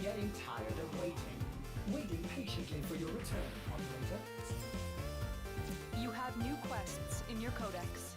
getting tired of waiting patiently for your return, operator. You have new quests in your codex.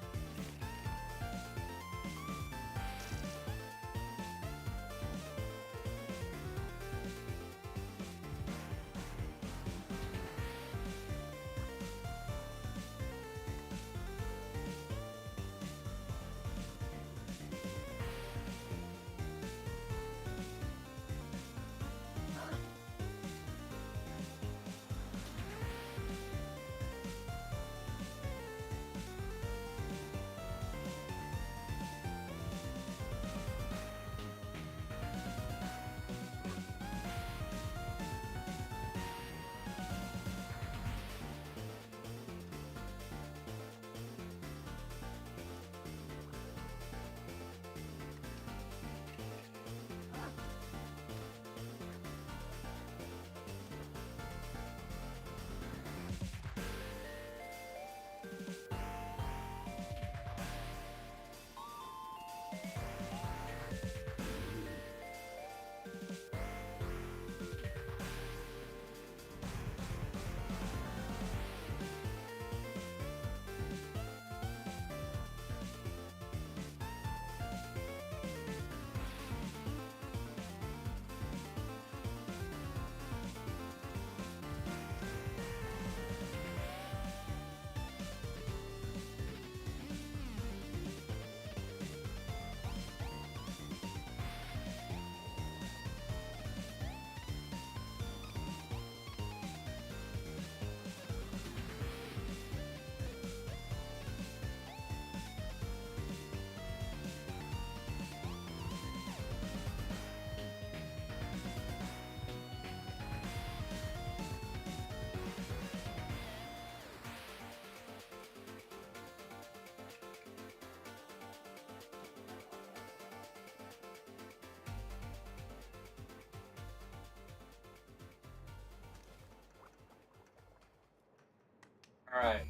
Alright.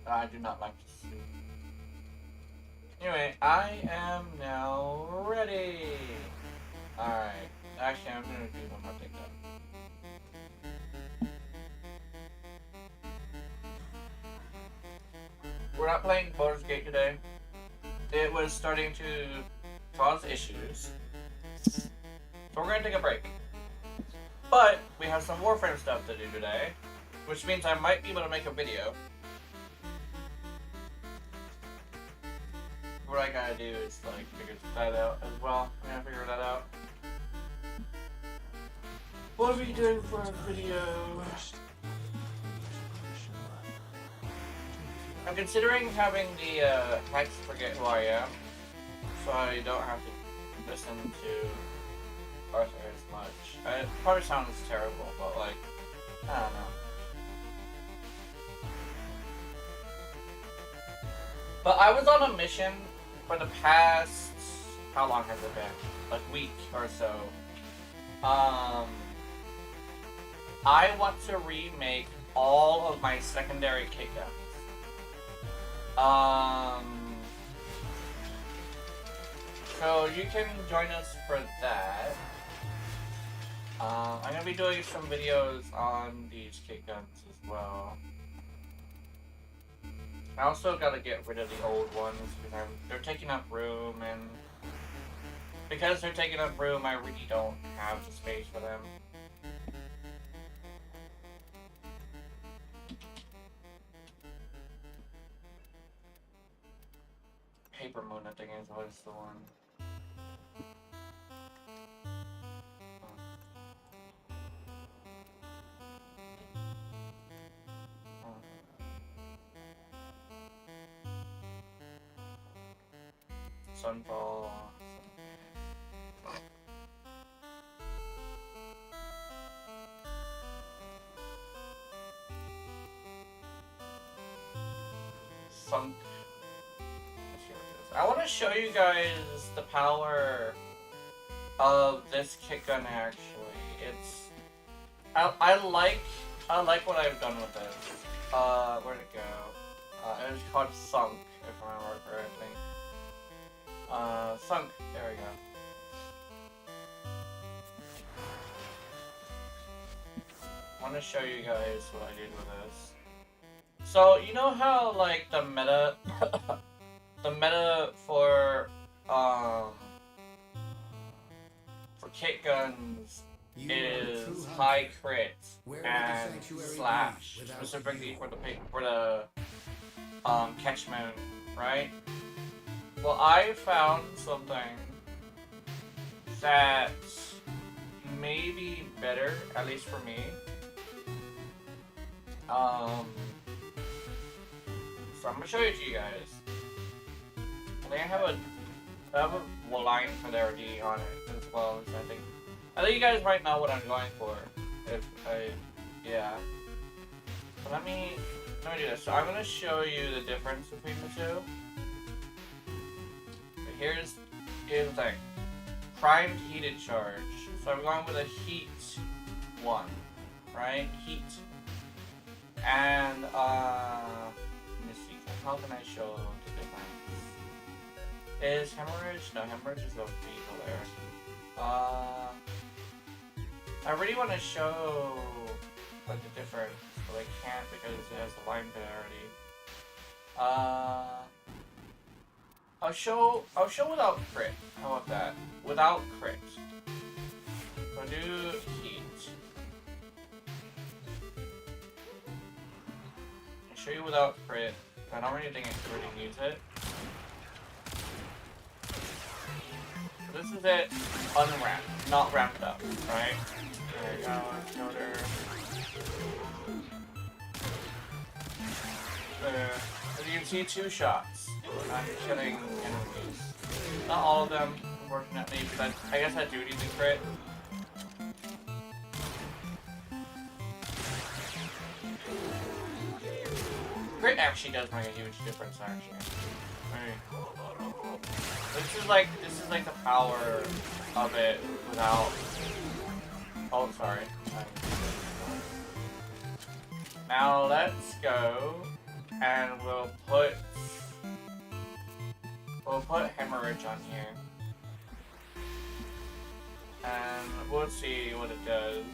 I do not like to see. Anyway, I am now ready. Alright. Actually, I'm gonna do one more thing though. We're not playing Baldur's Gate today. It was starting to cause issues. So we're gonna take a break. But we have some Warframe stuff to do today, which means I might be able to make a video. What I gotta do is like figure that out as well. I'm gonna figure that out. What are we doing for a video? I'm considering having the hacks forget who I am, so I don't have to listen to Arthur as much. It probably sounds terrible, but like, I don't know. But I was on a mission for the past, how long has it been? Like a week or so. I want to remake all of my secondary kit guns. So you can join us for that. I'm gonna be doing some videos on these kit guns as well. I also gotta get rid of the old ones because they're taking up room, and because they're taking up room, I really don't have the space for them. Paper Moon, I think, is always the one. Sunfall. Sunk. I want to show you guys the power of this kit gun. Actually, it's I like what I've done with this. Where'd it go? It was called Sunk, if I remember correctly. Sunk. There we go. want to show you guys what I did with this. So you know how like the meta, the meta for kit guns is high crit and slash, specifically for the catchment, right? Well, I found something that may be better, at least for me. So I'm gonna show it to you guys. I think I have a line fidelity on it as well. So I think you guys might know what I'm going for. Yeah. So let me do this. So I'm gonna show you the difference between the two. But here's the thing. Primed heated charge. So I'm going with a heat one, right? Heat. And let me see. How can I show the difference? Is hemorrhage? No, hemorrhage is over there. I really want to show like the difference, but I can't because it has the line polarity. I'll show without crit. How about that? Without crit. So do heat. I'll show you without crit. I don't really think it really needs it. So this is it unramped, not ramped up, right? There you go, shoulder. As you can see, 2 shots. I'm killing enemies. Not all of them, unfortunately, because I guess I do need to crit. Crit actually does make a huge difference, actually. Right. This is like the power of it without. Oh, sorry. Now let's go, and we'll put hemorrhage on here, and we'll see what it does.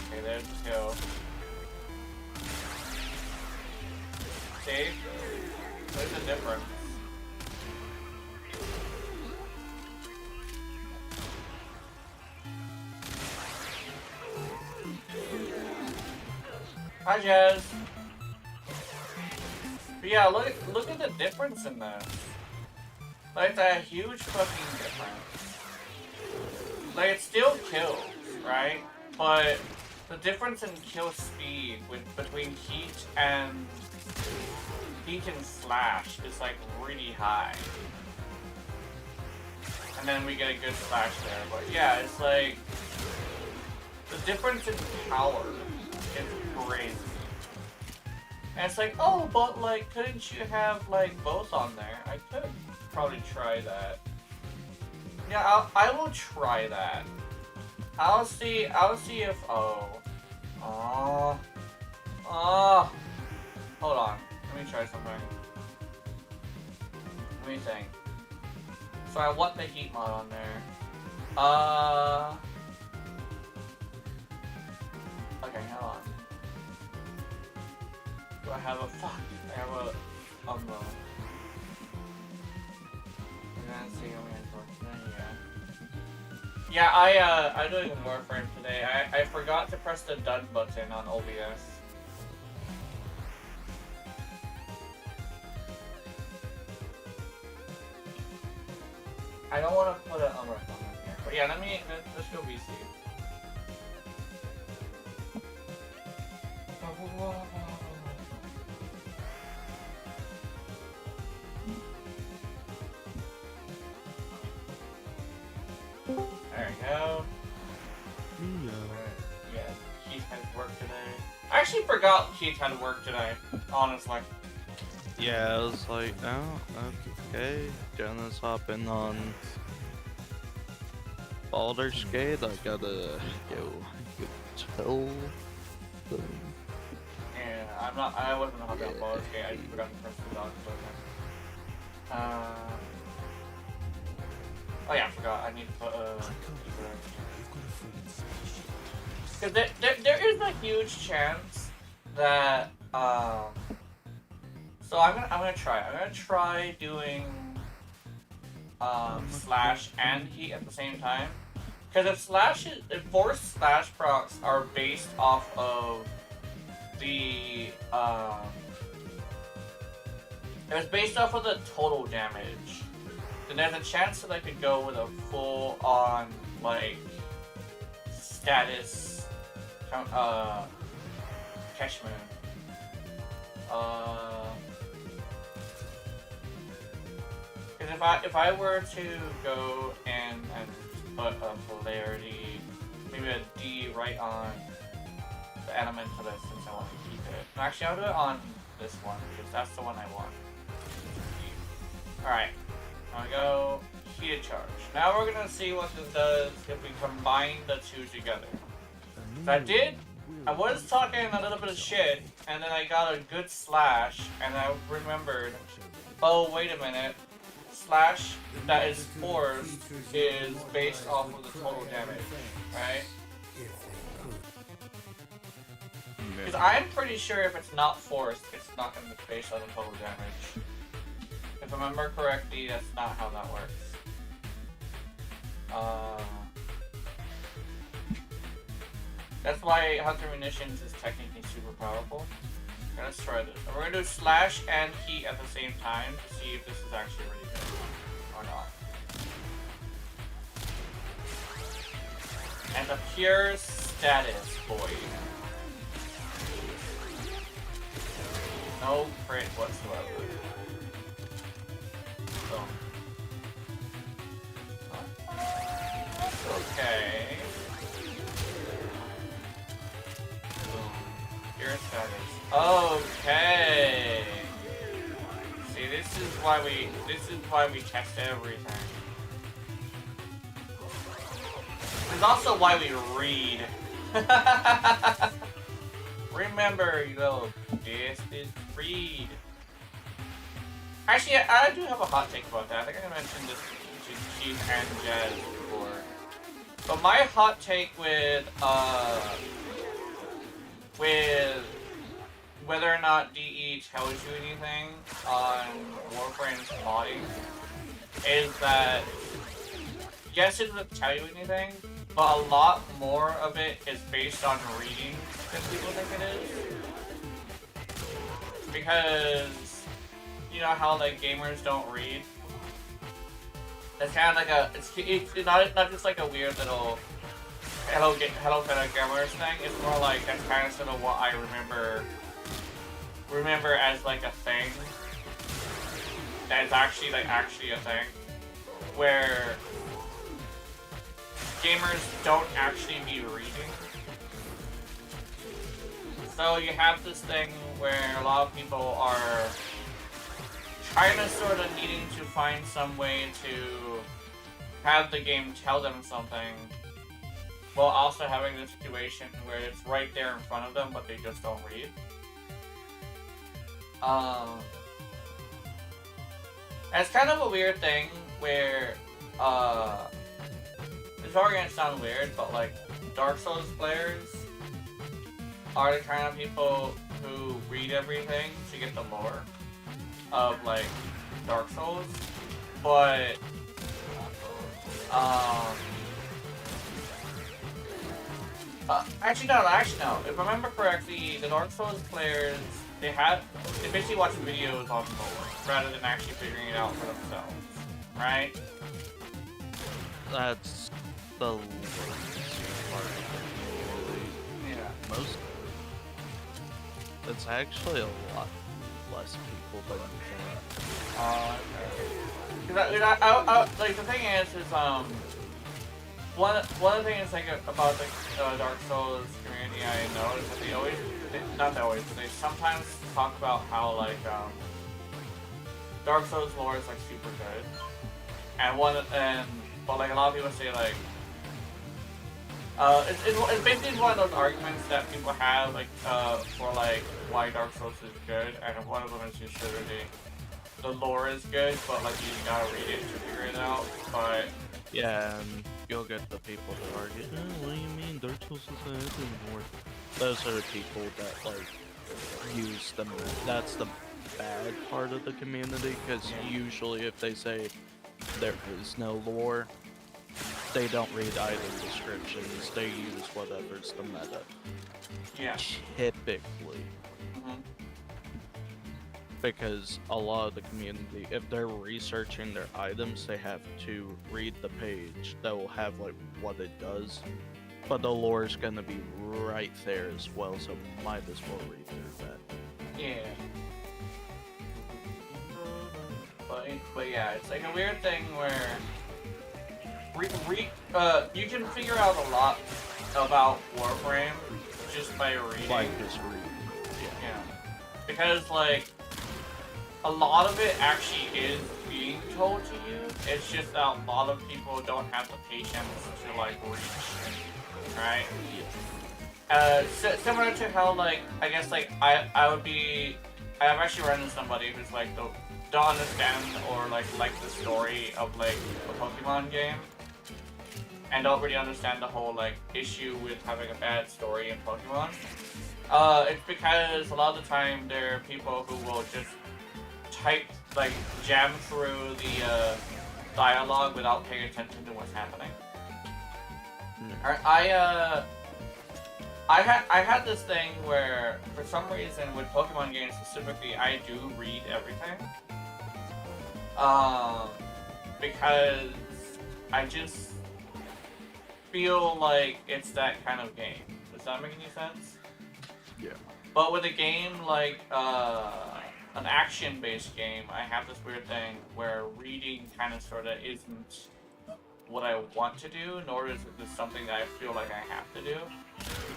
Okay, there's the kill. See? There's a difference. Hi, Jazz. But yeah, look at the difference in this. Like, that huge fucking difference. Like, it still kills, right? But the difference in kill speed between heat and slash is like really high. And then we get a good slash there. But yeah, it's like the difference in power is crazy. And it's like, oh, but like, couldn't you have like both on there? I could probably try that. Yeah, I will try that. I'll see if hold on. Let me try something. Let me think. So I want the heat mod on there. Okay, hold on. Do I have a fuck? I have a yeah, I'm doing Warframe today. I forgot to press the done button on OBS. I don't want to put an unrest on here. But yeah, let's go VC. There we go. Yeah, Keith had work today. I actually forgot Keith had work today, honestly. Yeah, I was like, oh, okay. Jonah's hopping on Baldur's Gate. I gotta go tell them. I wasn't hopping on Baldur's Gate. I forgot to press the dog button. Oh yeah, I forgot. I need to put because there is a huge chance that so I'm gonna try doing slash and heat at the same time. Because if force slash procs are based off of the if it's based off of the total damage, then there's a chance that I could go with a full on like status Keshman. Because if I were to go and put a polarity, maybe a D right on the elementalist since I want to keep it. No, actually, I'll do it on this one because that's the one I want. Alright, now we go heated charge. Now we're gonna see what this does if we combine the two together. So I was talking a little bit of shit, and then I got a good slash, and I remembered, oh wait a minute, slash that is forced is based off of the total damage, right? Because I'm pretty sure if it's not forced, it's not going to be based on the total damage. If I remember correctly, that's not how that works. That's why Hunter Munitions is technically super powerful. Okay, let's try this. And we're going to do slash and heat at the same time to see if this is actually really good or not. And the pure status, boy. No crit whatsoever. Boom. Okay. Boom. Pure status. Okay. See, this is why we test everything. This is also why we read. Remember, you little bastard, read. Actually, I do have a hot take about that. I think I mentioned this to Chief and Jazz before. But my hot take with whether or not DE tells you anything on Warframe's modding is that yes, it doesn't tell you anything, but a lot more of it is based on reading than people think it is. Because you know how like gamers don't read. It's kind of like it's not just like a weird little hello fellow gamers thing. It's more like that's kind of sort of what I remember as like a thing that is actually a thing where gamers don't actually be reading. So you have this thing where a lot of people are trying to sort of needing to find some way to have the game tell them something while also having the situation where it's right there in front of them but they just don't read. And it's kind of a weird thing where it's probably gonna sound weird, but like Dark Souls players are the kind of people who read everything to get the lore of like Dark Souls, but actually no. If I remember correctly, the Dark Souls players they basically watch videos on lore rather than actually figuring it out for themselves, right? That's the worst part of it, really. Yeah. Most. It's actually a lot less people than you think. Okay. Like the thing is one of the things like about the Dark Souls community I noticed that they sometimes talk about how like Dark Souls lore is like super good, but like a lot of people say like It's basically one of those arguments that people have, like, for, like, why Dark Souls is good, and one of them is just literally, the lore is good, but, like, you gotta read it to figure it out, but... Yeah, and you'll get the people that argue, oh, what do you mean, Dark Souls isn't anymore? Those are the people that, like, use them. That's the bad part of the community, because usually if they say there is no lore, they don't read item descriptions, they use whatever's the meta. Yeah. Typically. Mm-hmm. Because a lot of the community, if they're researching their items, they have to read the page that will have like what it does. But the lore is gonna be right there as well, so might as well read through that. Yeah. But yeah, it's like a weird thing where you can figure out a lot about Warframe just by reading. Like just read. Yeah. Because like a lot of it actually is being told to you. It's just that a lot of people don't have the patience to like reach, right? Similar to how like I guess like I've actually run into somebody who's like don't understand or like the story of like the Pokemon game, and don't really understand the whole like issue with having a bad story in Pokemon. It's because a lot of the time there are people who will just jam through the dialogue without paying attention to what's happening. I had this thing where, for some reason, with Pokemon games specifically, I do read everything. Because I just feel like it's that kind of game. Does that make any sense? Yeah. But with a game like an action-based game, I have this weird thing where reading kind of sort of isn't what I want to do, nor is it just something that I feel like I have to do.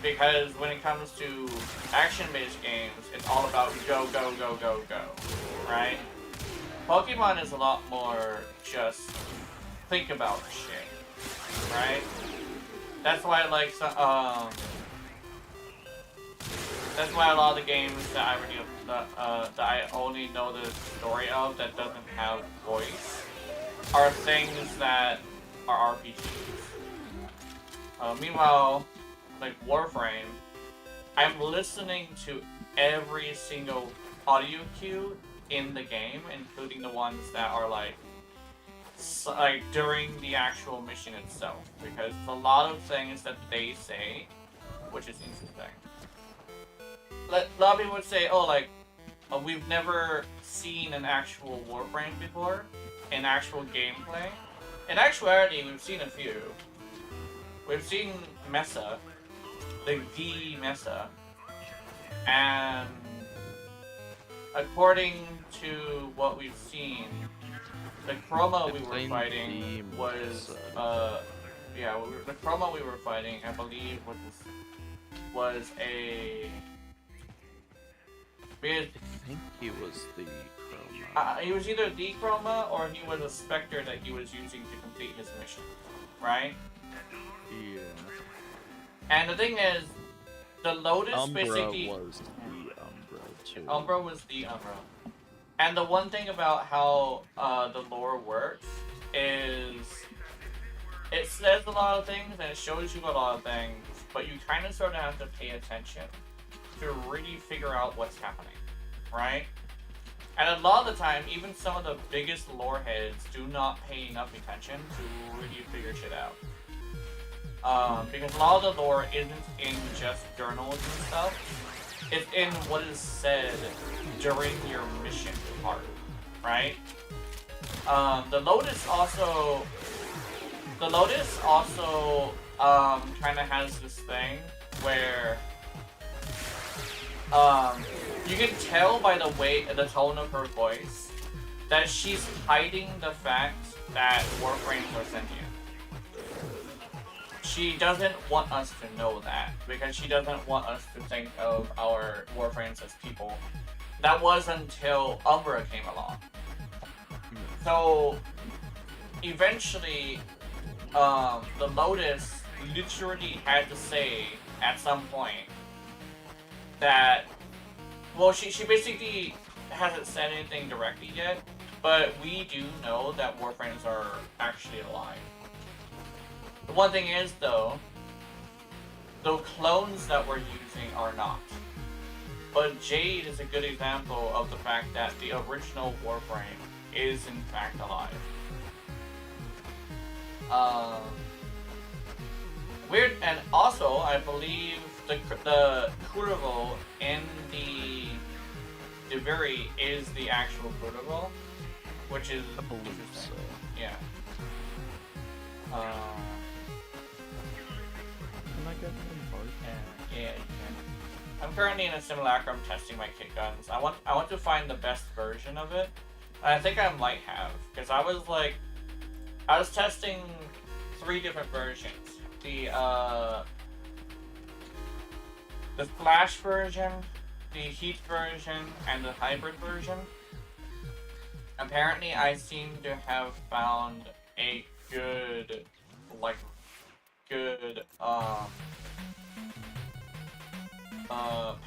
Because when it comes to action-based games, it's all about go, go, go, go, go, right? Pokemon is a lot more just think about shit, right? That's why I like that's why a lot of the games that I only know the story of that doesn't have voice are things that are RPGs. Meanwhile, like Warframe, I'm listening to every single audio cue in the game, including the ones that are like during the actual mission itself, because a lot of things that they say, which is interesting. A lot of people would say, oh, like, we've never seen an actual Warframe before, in actual gameplay. In actuality, we've seen a few. We've seen Mesa, the Mesa, and according to what we've seen, the chroma we were fighting was, the chroma we were fighting, I believe, was a... I think he was the chroma. He was either the chroma or he was a specter that he was using to complete his mission, right? Yeah. And the thing is, the Lotus Umbra basically... was the Umbra, too. Umbra was the Umbra. And the one thing about how the lore works is it says a lot of things and it shows you a lot of things, but you kind of sort of have to pay attention to really figure out what's happening, right? And a lot of the time, even some of the biggest lore heads do not pay enough attention to really figure shit out. Because a lot of the lore isn't in just journals and stuff. It's in what is said during your mission part, right? The Lotus also kind of has this thing where you can tell by the tone of her voice that she's hiding the fact that Warframes are sentient. She doesn't want us to know that, because she doesn't want us to think of our Warframes as people. That was until Umbra came along. So, eventually, the Lotus literally had to say at some point that, well, she basically hasn't said anything directly yet, but we do know that Warframes are actually alive. The one thing is, though, the clones that we're using are not. But Jade is a good example of the fact that the original Warframe is in fact alive. Weird, and also I believe the Kuruvo in the Deviri is the actual Kuruvo, which is I believe interesting. so. Yeah. Can I get one part? Yeah, you can. I'm currently in a simulacrum testing my kit guns. I want to find the best version of it. And I think I might have, because I was testing 3 different versions. The Flash version, the Heat version, and the Hybrid version. Apparently, I seem to have found a good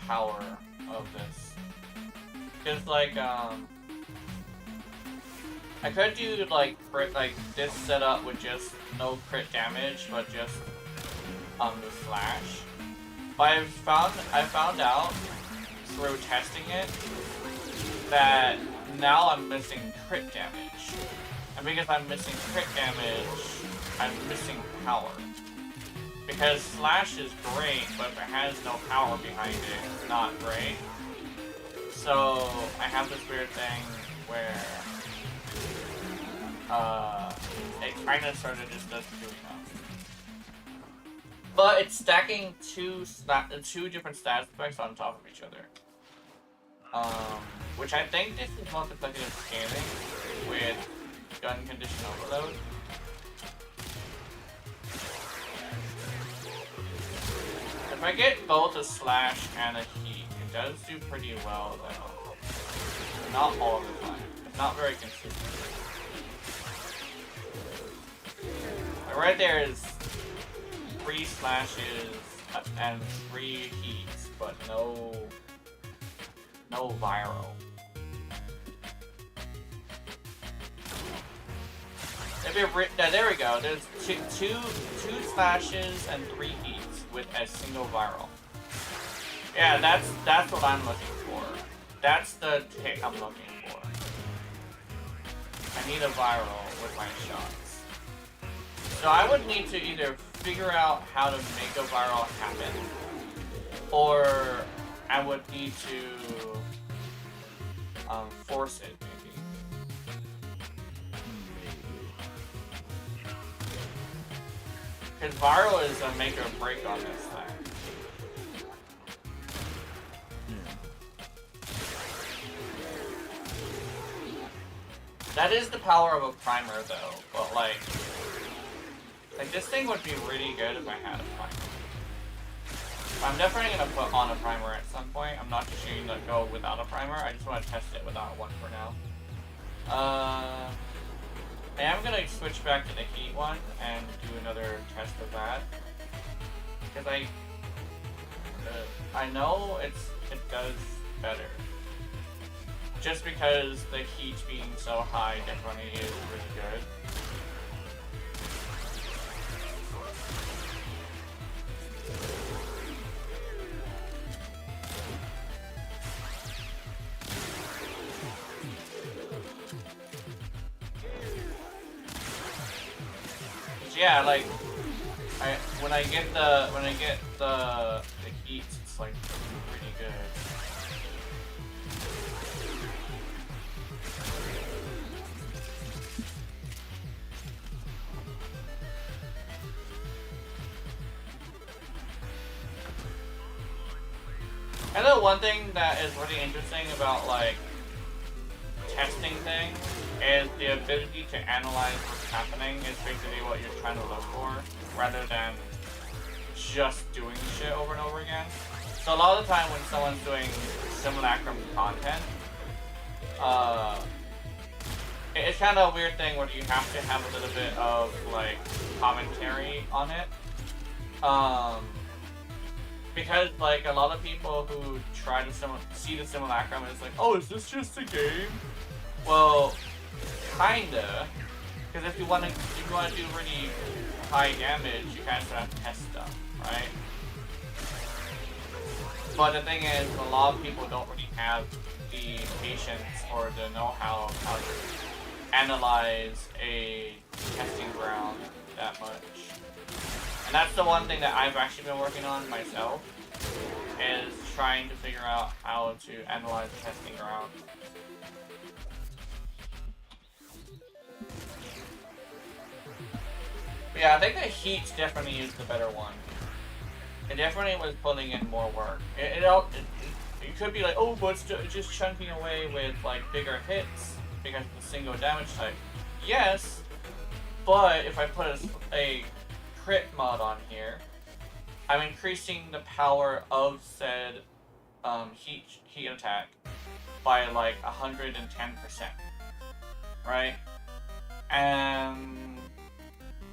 power of this. Because I could do crit, this setup with just no crit damage, but just the slash. But I found out through testing it that now I'm missing crit damage. And because I'm missing crit damage, I'm missing power. Because slash is great, but if it has no power behind it, it's not great. So I have this weird thing where it kind of sort of just doesn't do enough. But it's stacking two different stat effects on top of each other. Which I think this is multiplicative scaling with gun condition overload. If I get both a slash and a heat, it does do pretty well though. But not all of the time. It's not very consistent. But right there is 3 slashes and 3 heats, but no viral. There we go. There's two slashes and 3 heats with a single viral. Yeah, that's what I'm looking for. That's the hit I'm looking for. I need a viral with my shots. So I would need to either figure out how to make a viral happen, or I would need to force it, maybe. Because viral is a make or break on this thing. That is the power of a primer, though. But like this thing would be really good if I had a primer. I'm definitely gonna put on a primer at some point. I'm not just going to go without a primer. I just want to test it without one for now. I am gonna switch back to the heat one and do another test of that, because I know it does better. Just because the heat being so high definitely is really good. Yeah, like when I get the heat, it's like pretty good. And the one thing that is really interesting about like testing things is the ability to analyze what's happening is basically what you're trying to look for, rather than just doing shit over and over again. So a lot of the time when someone's doing simulacrum content, it's kind of a weird thing where you have to have a little bit of like commentary on it, Because like a lot of people who try to see the simulacrum is like, oh, is this just a game? Well, kinda. Because if you want to do really high damage, you kind of have to test stuff, right? But the thing is, a lot of people don't really have the patience or the know-how how to analyze a testing ground that much. And that's the one thing that I've actually been working on myself, is trying to figure out how to analyze a testing ground. But yeah, I think the Heat definitely is the better one. It definitely was putting in more work. It could be like, oh, but it's just chunking away with like bigger hits because of the single damage type. Yes, but if I put a crit mod on here, I'm increasing the power of said heat attack by like 110%, right? And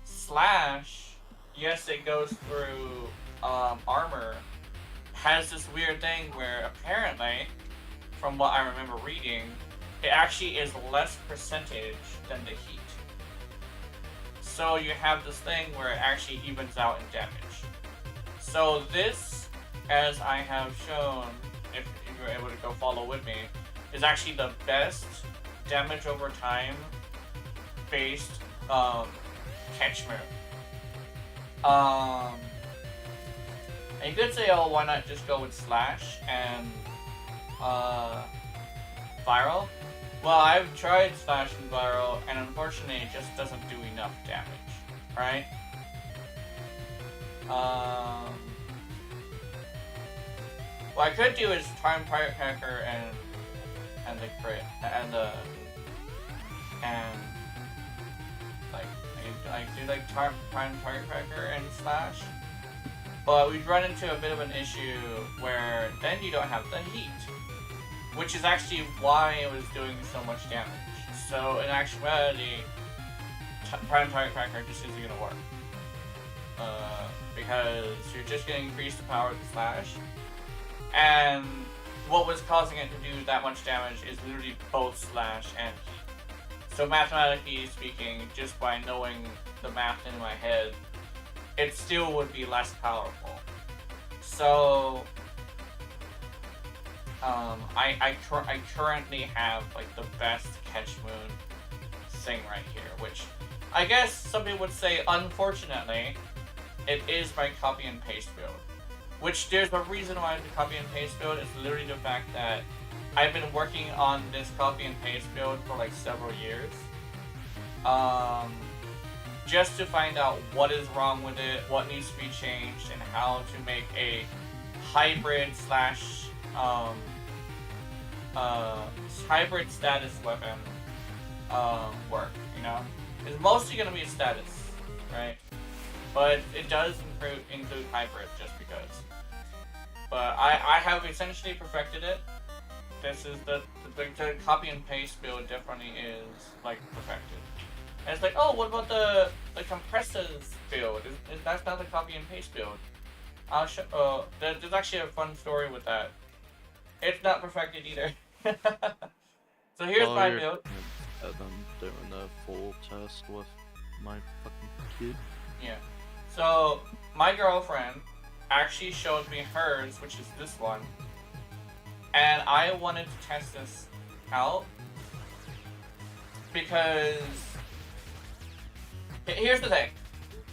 Slash, yes, it goes through armor, has this weird thing where apparently, from what I remember reading, it actually is less percentage than the heat. So you have this thing where it actually evens out in damage. So this, as I have shown, if you're able to go follow with me, is actually the best damage over time based catch move. And you could say, oh, why not just go with Slash and Viral? Well, I've tried Slash and Viral, and unfortunately it just doesn't do enough damage, right? What I could do is Time Firecracker and the crit and like I do like Time Firecracker and Slash, but we'd run into a bit of an issue where then you don't have the heat, which is actually why it was doing so much damage. So in actuality, Prime Firecracker just isn't gonna work. Because you're just gonna increase the power of the Slash, and what was causing it to do that much damage is literally both Slash and heat. So mathematically speaking, just by knowing the math in my head, it still would be less powerful. So I currently have like the best catch moon thing right here, which I guess some people would say, unfortunately, it is my copy and paste build. Which there's a reason why it's a copy and paste build. It's literally the fact that I've been working on this copy and paste build for like several years. Just to find out what is wrong with it, what needs to be changed, and how to make a hybrid slash hybrid status weapon work, you know? It's mostly gonna be a status, right? But it does include hybrid just because. But I have essentially perfected it. This is the copy and paste build definitely is like perfected. And it's like, oh, what about the compressors build? That's not the copy and paste build. I'll show. There's actually a fun story with that. It's not perfected either. So here's my build. I'm doing a full test with my fucking kid. Yeah. So my girlfriend actually showed me hers, which is this one, and I wanted to test this out because here's the thing.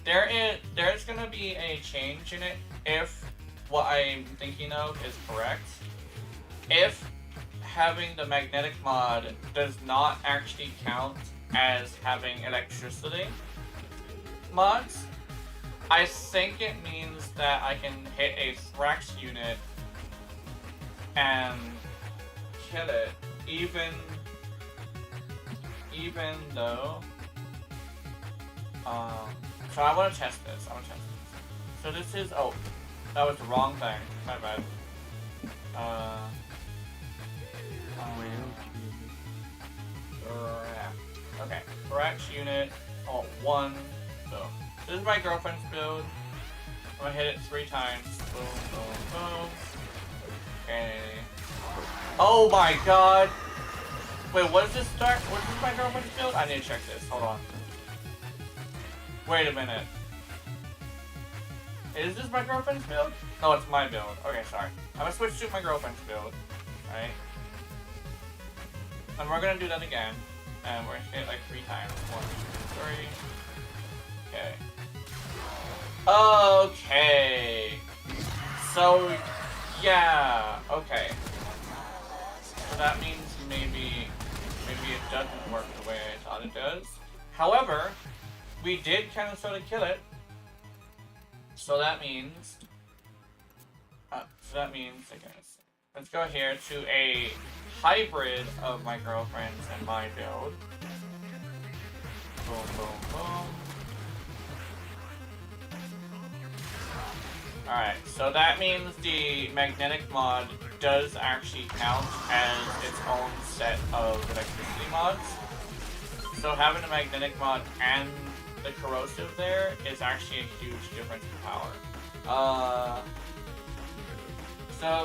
There's gonna be a change in it if what I'm thinking of is correct. If having the magnetic mod does not actually count as having electricity mods, I think it means that I can hit a Thrax unit and kill it, even though. So I want to test this. So this is, oh, that was the wrong thing. My bad. Okay, Thrax unit, 1. So this is my girlfriend's build. gonna hit it 3 times. Boom, boom, boom. Okay. Oh my god! Wait, what is this start? What is this my girlfriend's build? I need to check this. Hold on. Wait a minute. Is this my girlfriend's build? No, it's my build. Okay, sorry. I'm gonna switch to my girlfriend's build. Right? And we're gonna do that again. And we're gonna hit it like 3 times. 1, 2, 3. Okay. Okay. So, yeah. Okay. So that means maybe it doesn't work the way I thought it does. However, we did kind of sort of kill it. So that means, okay, let's go here to a hybrid of my girlfriend's and my build. Boom, boom, boom. Alright, so that means the magnetic mod does actually count as its own set of electricity mods. So having a magnetic mod and the corrosive there is actually a huge difference in power. So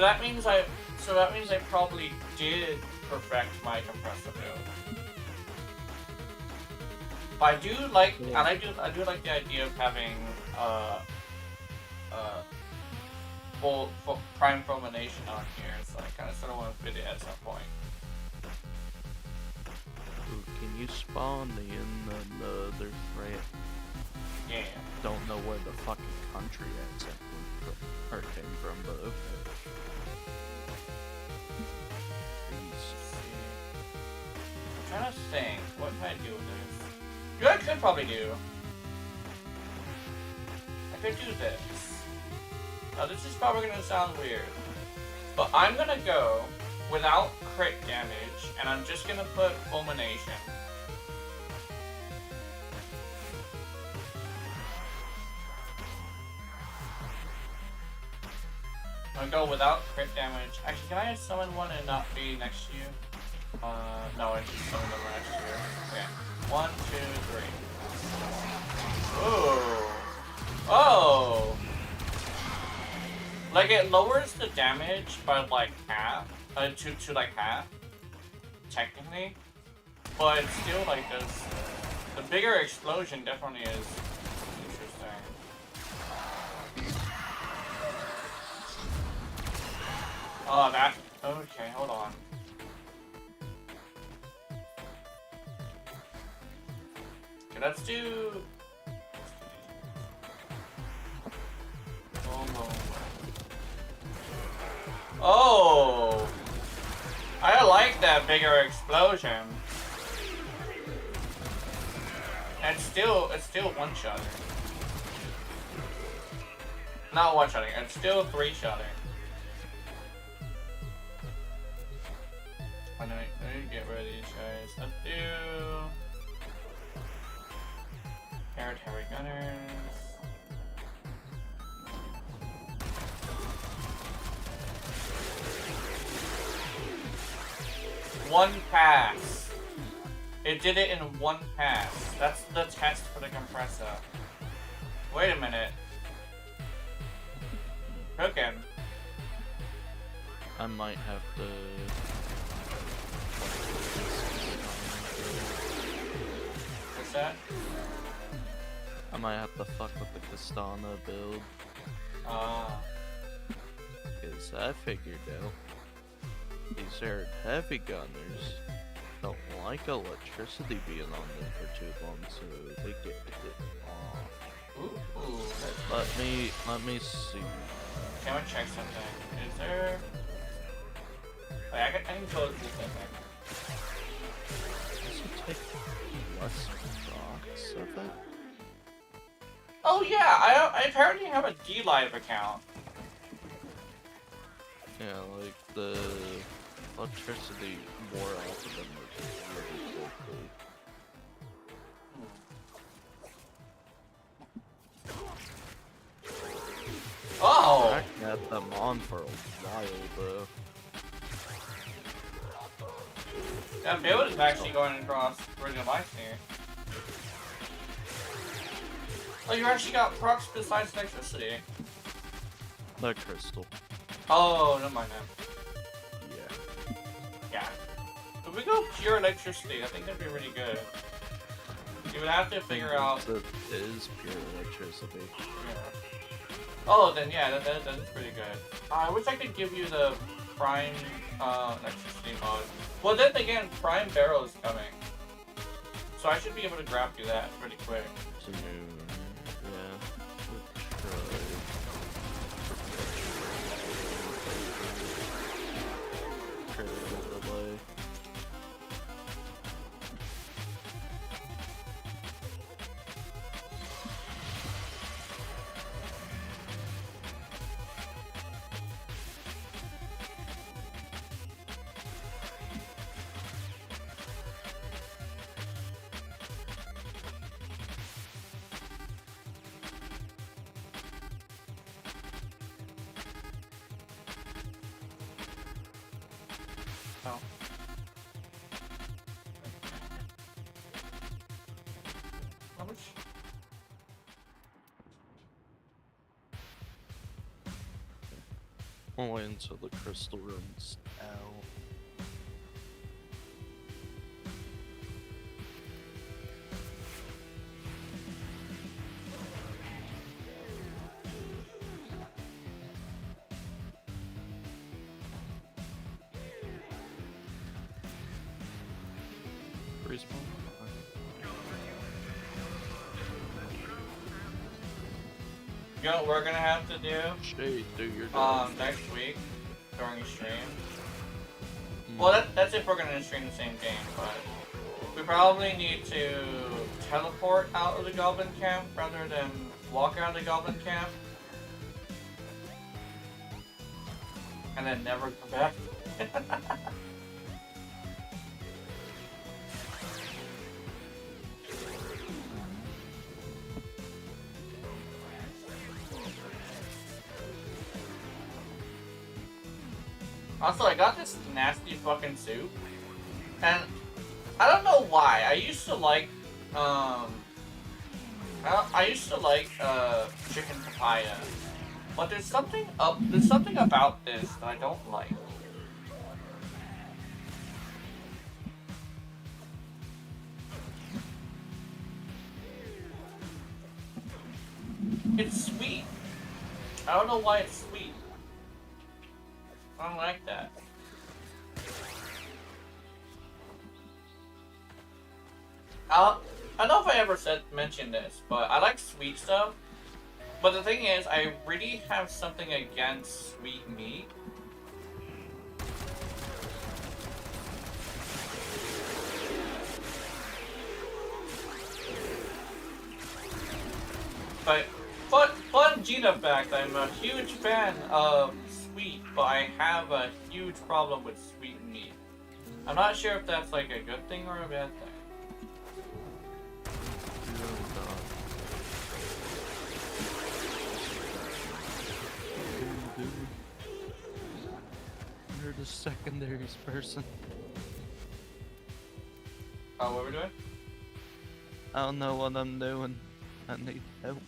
that means I probably did perfect my compressor build. But I do like the idea of having full prime fulmination on here, so I kind of sort of want to fit it at some point. Ooh, can you spawn in another threat? Yeah. Don't know where the fucking country came from, but okay. I'm trying to think. What can I do with this? You know what I could probably do? I could do this. Now this is probably gonna sound weird, but I'm gonna go without crit damage, and I'm just gonna put fulmination. I'm gonna go without crit damage. Actually, can I summon one and not be next to you? No, I just summoned them next to you. Okay. 1, 2, 3. Ooh. Oh! Like, it lowers the damage by like half. To like half. Technically. But it still like does. The bigger explosion definitely is interesting. Oh, that. Okay, hold on. Okay, let's do. Oh! I like that bigger explosion. And it's still one-shotting. Not one-shotting, it's still 3-shotting. I need to get rid of these guys. Let's do Heavy Gunners. One pass. It did it in one pass. That's the test for the compressor. Wait a minute. Cookin'. I might have to. What's that? I might have to fuck with the Castana build. Because I figured out these here heavy gunners don't like electricity being on them for too long, so they get hit off. Ooh. Let me see. Can we check something? Is there? Wait, I can close this thing. Does it take less rocks of it? Oh yeah, I apparently have a D-Live account. Yeah, like the electricity more off of them is really quickly. Oh! I had them on for a while though. That build is actually going across original life here. Oh, you actually got procs besides electricity. The crystal. Oh, never mind that. Yeah. Yeah. If we go pure electricity, I think that'd be really good. You would have to figure out. It is pure electricity. Yeah. Oh, then yeah, that's pretty good. I wish I could give you the prime electricity mode. Well, then again, prime barrel is coming, so I should be able to grab you that pretty quick. So, yeah. Relay. Oh. How much? Only until the crystal runs out. Respawn? You know what we're gonna have to do? Shade, dude, you're done. Next week during stream. Mm. Well, that's if we're gonna stream the same game, but we probably need to teleport out of the goblin camp rather than walk out of the goblin camp, and then never come back. Also, I got this nasty fucking soup, and I don't know why. I used to like, chicken papaya, but there's something about this that I don't like. It's sweet. I don't know why it's sweet. I don't like that. I don't know if I ever mentioned this, but I like sweet stuff. But the thing is, I really have something against sweet meat. But fun Gina fact, I'm a huge fan of sweet, but I have a huge problem with sweet meat. I'm not sure if that's like a good thing or a bad thing. You're the secondaries person. Oh, what are we doing? I don't know what I'm doing. I need help.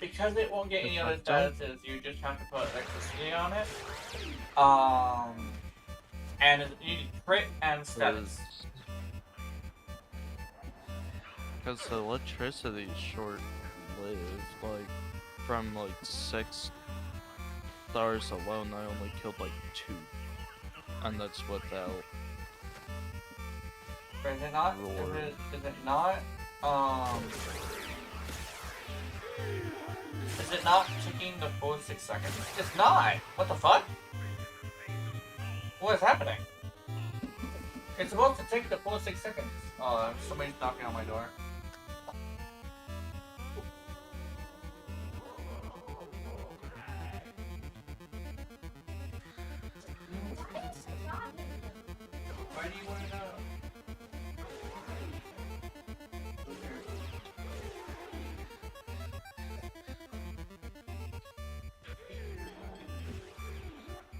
Because it won't get any other statuses, you just have to put electricity on it. And you need crit and status. Because the electricity is short-lived, like, from like 6 stars alone, I only killed like 2. And that's without... Is it not? Is it not? Is it not taking the full 6 seconds? It's not! What the fuck? What is happening? It's supposed to take the full 6 seconds. Oh, somebody's knocking on my door. Why do you want to know?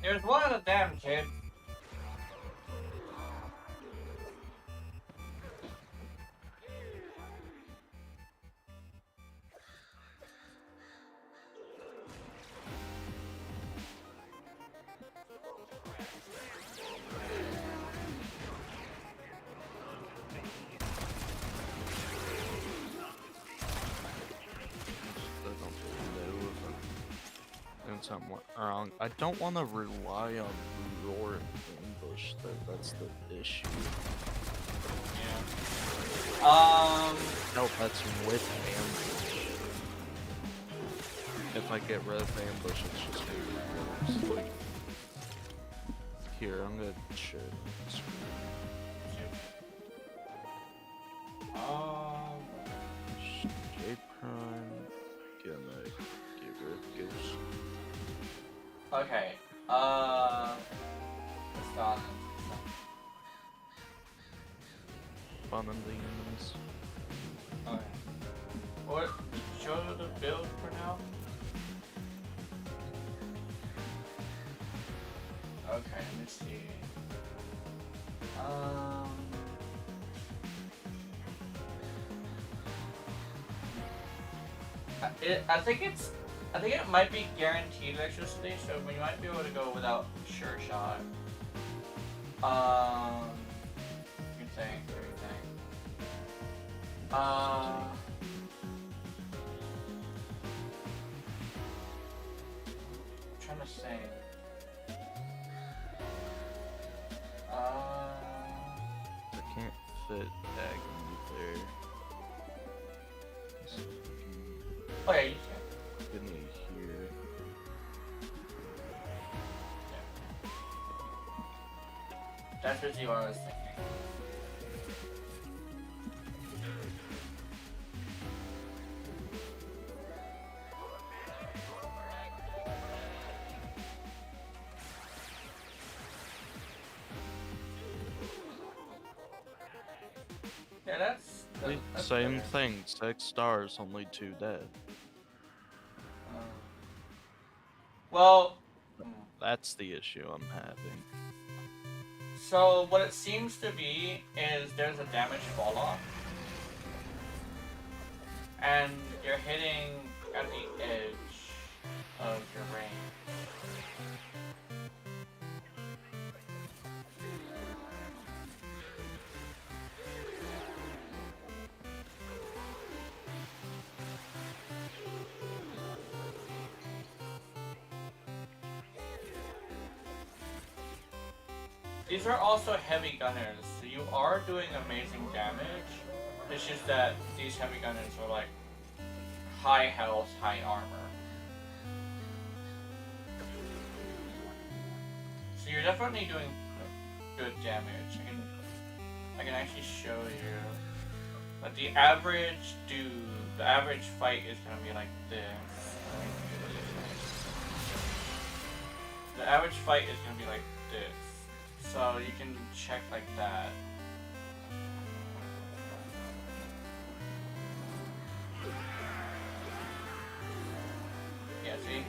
There's one of the damn kids. somewhat wrong. I don't want to rely on roar ambush. That's the issue. Yeah. No, that's with ambush. If I get rid of ambush, it's just gonna be worse. Like, here, I'm gonna show you. J Prime, gonna get rid of Ghost. Okay. Let's go on. Fun and the enemies. Okay. What? Show the build for now? Okay, let me see. I think it might be guaranteed electricity, so we might be able to go without sure shot. You think? Trying to think. I can't fit diagonally there. So Oh yeah, you can. give me here. That's basically what I was thinking. Yeah, that's Same thing. 6 stars, only 2 dead. Well, That's the issue I'm having. so what it seems to be is there's a damage fall off, and you're hitting at the edge of your range. These are also heavy gunners, so you are doing amazing damage. It's just that these heavy gunners are like high health, high armor. So you're definitely doing good damage. I can actually show you. But the average fight is gonna be like this. The average fight is gonna be like this. So you can check like that. Yeah, see?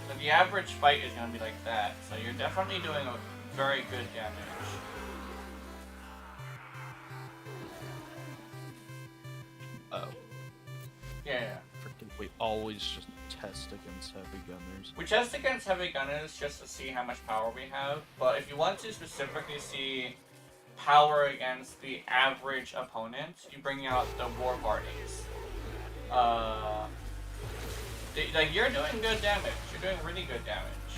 So the average fight is gonna be like that. So you're definitely doing a very good damage. Oh. Yeah. Freaking, we always just test against heavy gunners. We test against heavy gunners just to see how much power we have, but if you want to specifically see power against the average opponent, you bring out the War Parties. Like, you're doing good damage. You're doing really good damage.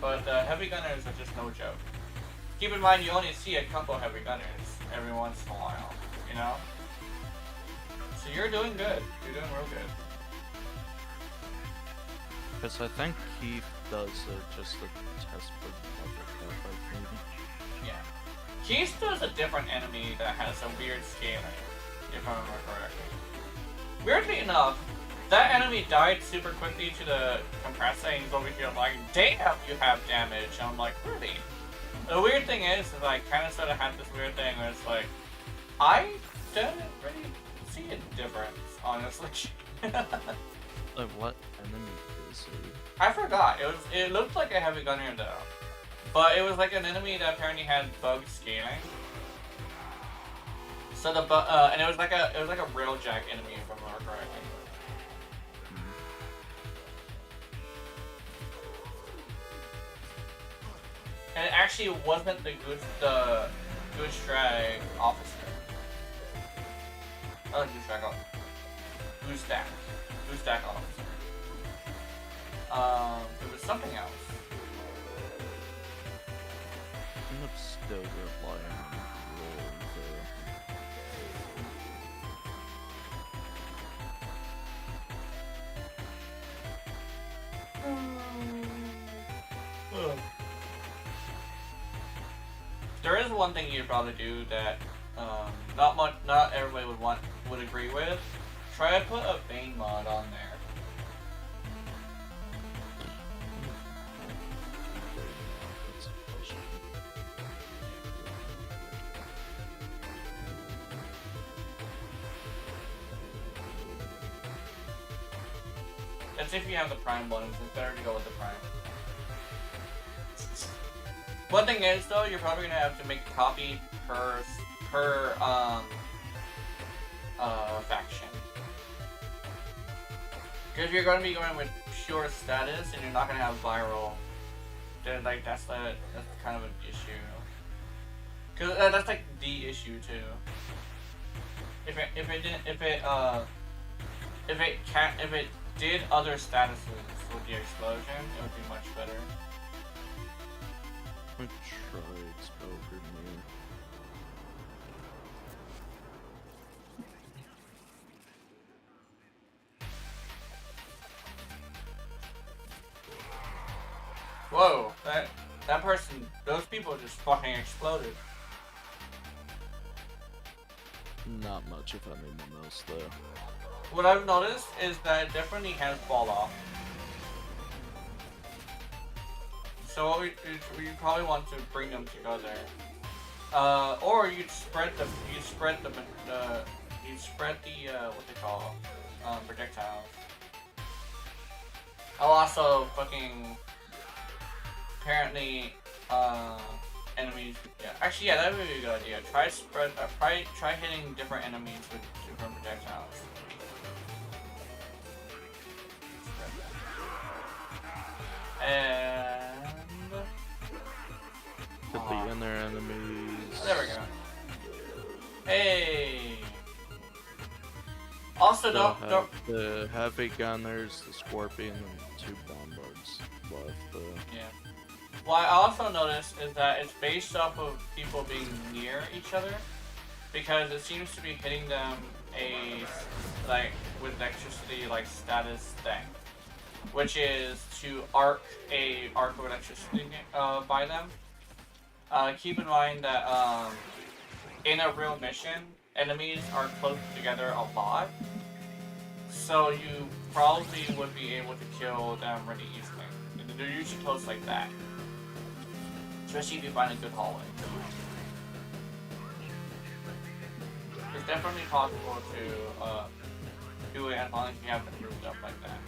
But the heavy gunners are just no joke. Keep in mind, you only see a couple heavy gunners every once in a while, you know? So you're doing good. You're doing real good. Because I think Keith does just a test for level cap, maybe. Yeah. Keith does a different enemy that has a weird scaling, if I remember correctly. Weirdly enough, that enemy died super quickly to the compressor, and he's over here like, damn, you have damage. And I'm like, really? The weird thing is I kind of sort of had this weird thing where it's like, I didn't really see a difference, honestly. Like, what enemy is it? I forgot. It looked like a heavy gunner though, but it was like an enemy that apparently had bug scaling. So the and it was like a railjack enemy, if I remember correctly. And it actually wasn't the Goosedrag officer. Oh, Goosedrag officer. Goosedack officer. it was something else. I'm still relying on rolls There is one thing you'd probably do that not everybody would agree with. Try to put a Bane mod on there. That's if you have the Prime bonus. It's better to go with the Prime. One thing is though, you're probably gonna have to make a copy per faction. Because if you're gonna be going with pure status and you're not gonna have viral, then like that's kind of an issue. Cause that's like the issue too. If it did other statuses with the explosion, it would be much better. I tried Spellgrid Mirror. Whoa, that person, those people just fucking exploded. Not much if anyone else though. What I've noticed is that it definitely has fall off. So you probably want to bring them together, or you'd spread the what they call projectiles. I'll also fucking apparently enemies. Yeah, actually, yeah, that would be a good idea. Try hitting different enemies with different projectiles. And Hit the inner enemies. there we go. Hey. Also, don't the heavy gunners, the scorpion, and 2 bombards left. Yeah. What I also noticed is that it's based off of people being near each other, because it seems to be hitting them with electricity status thing, which is to arc of electricity by them. Keep in mind that in a real mission, enemies are close together a lot, so you probably would be able to kill them really easily. They're usually close like that, especially if you find a good hallway. It's definitely possible to do it as long as you have it grouped up like that.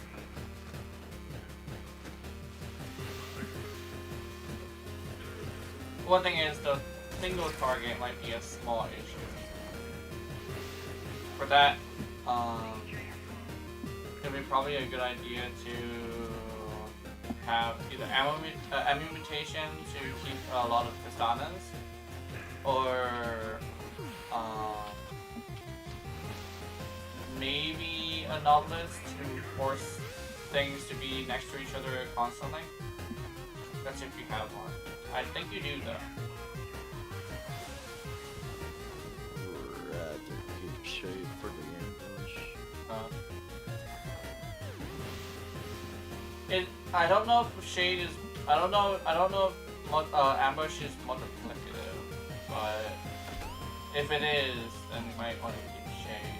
One thing is, the single target might be a small issue. For that, it would be probably a good idea to have either ammo mutation to keep a lot of pistanas, or maybe a novelist to force things to be next to each other constantly. That's if you have one. I think you do though. Rather keep shade for the ambush. I don't know if shade is. I don't know if ambush is multiplicative, but if it is, then you might want to keep shade.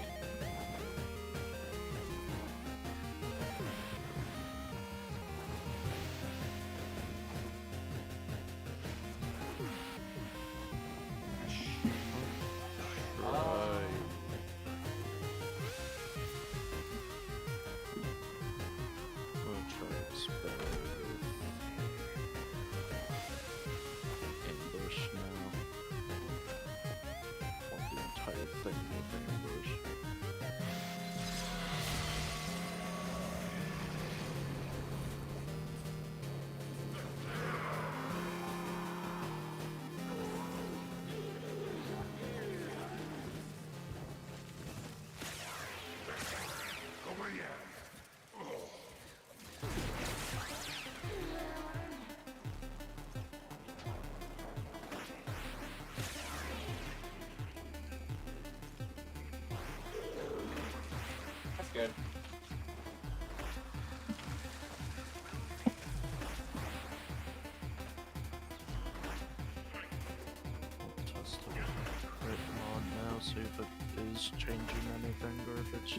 see if it is changing anything or if it's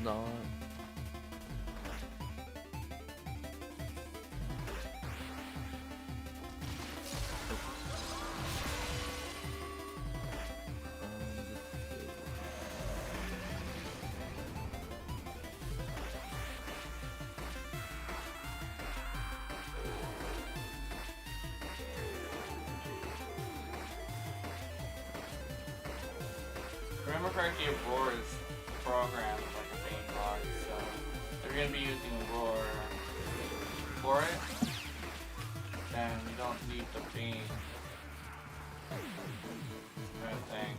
not. Remember correctly, Roar is programmed like a main block, so if you're gonna be using Roar for it, then you don't need the beam kind of thing.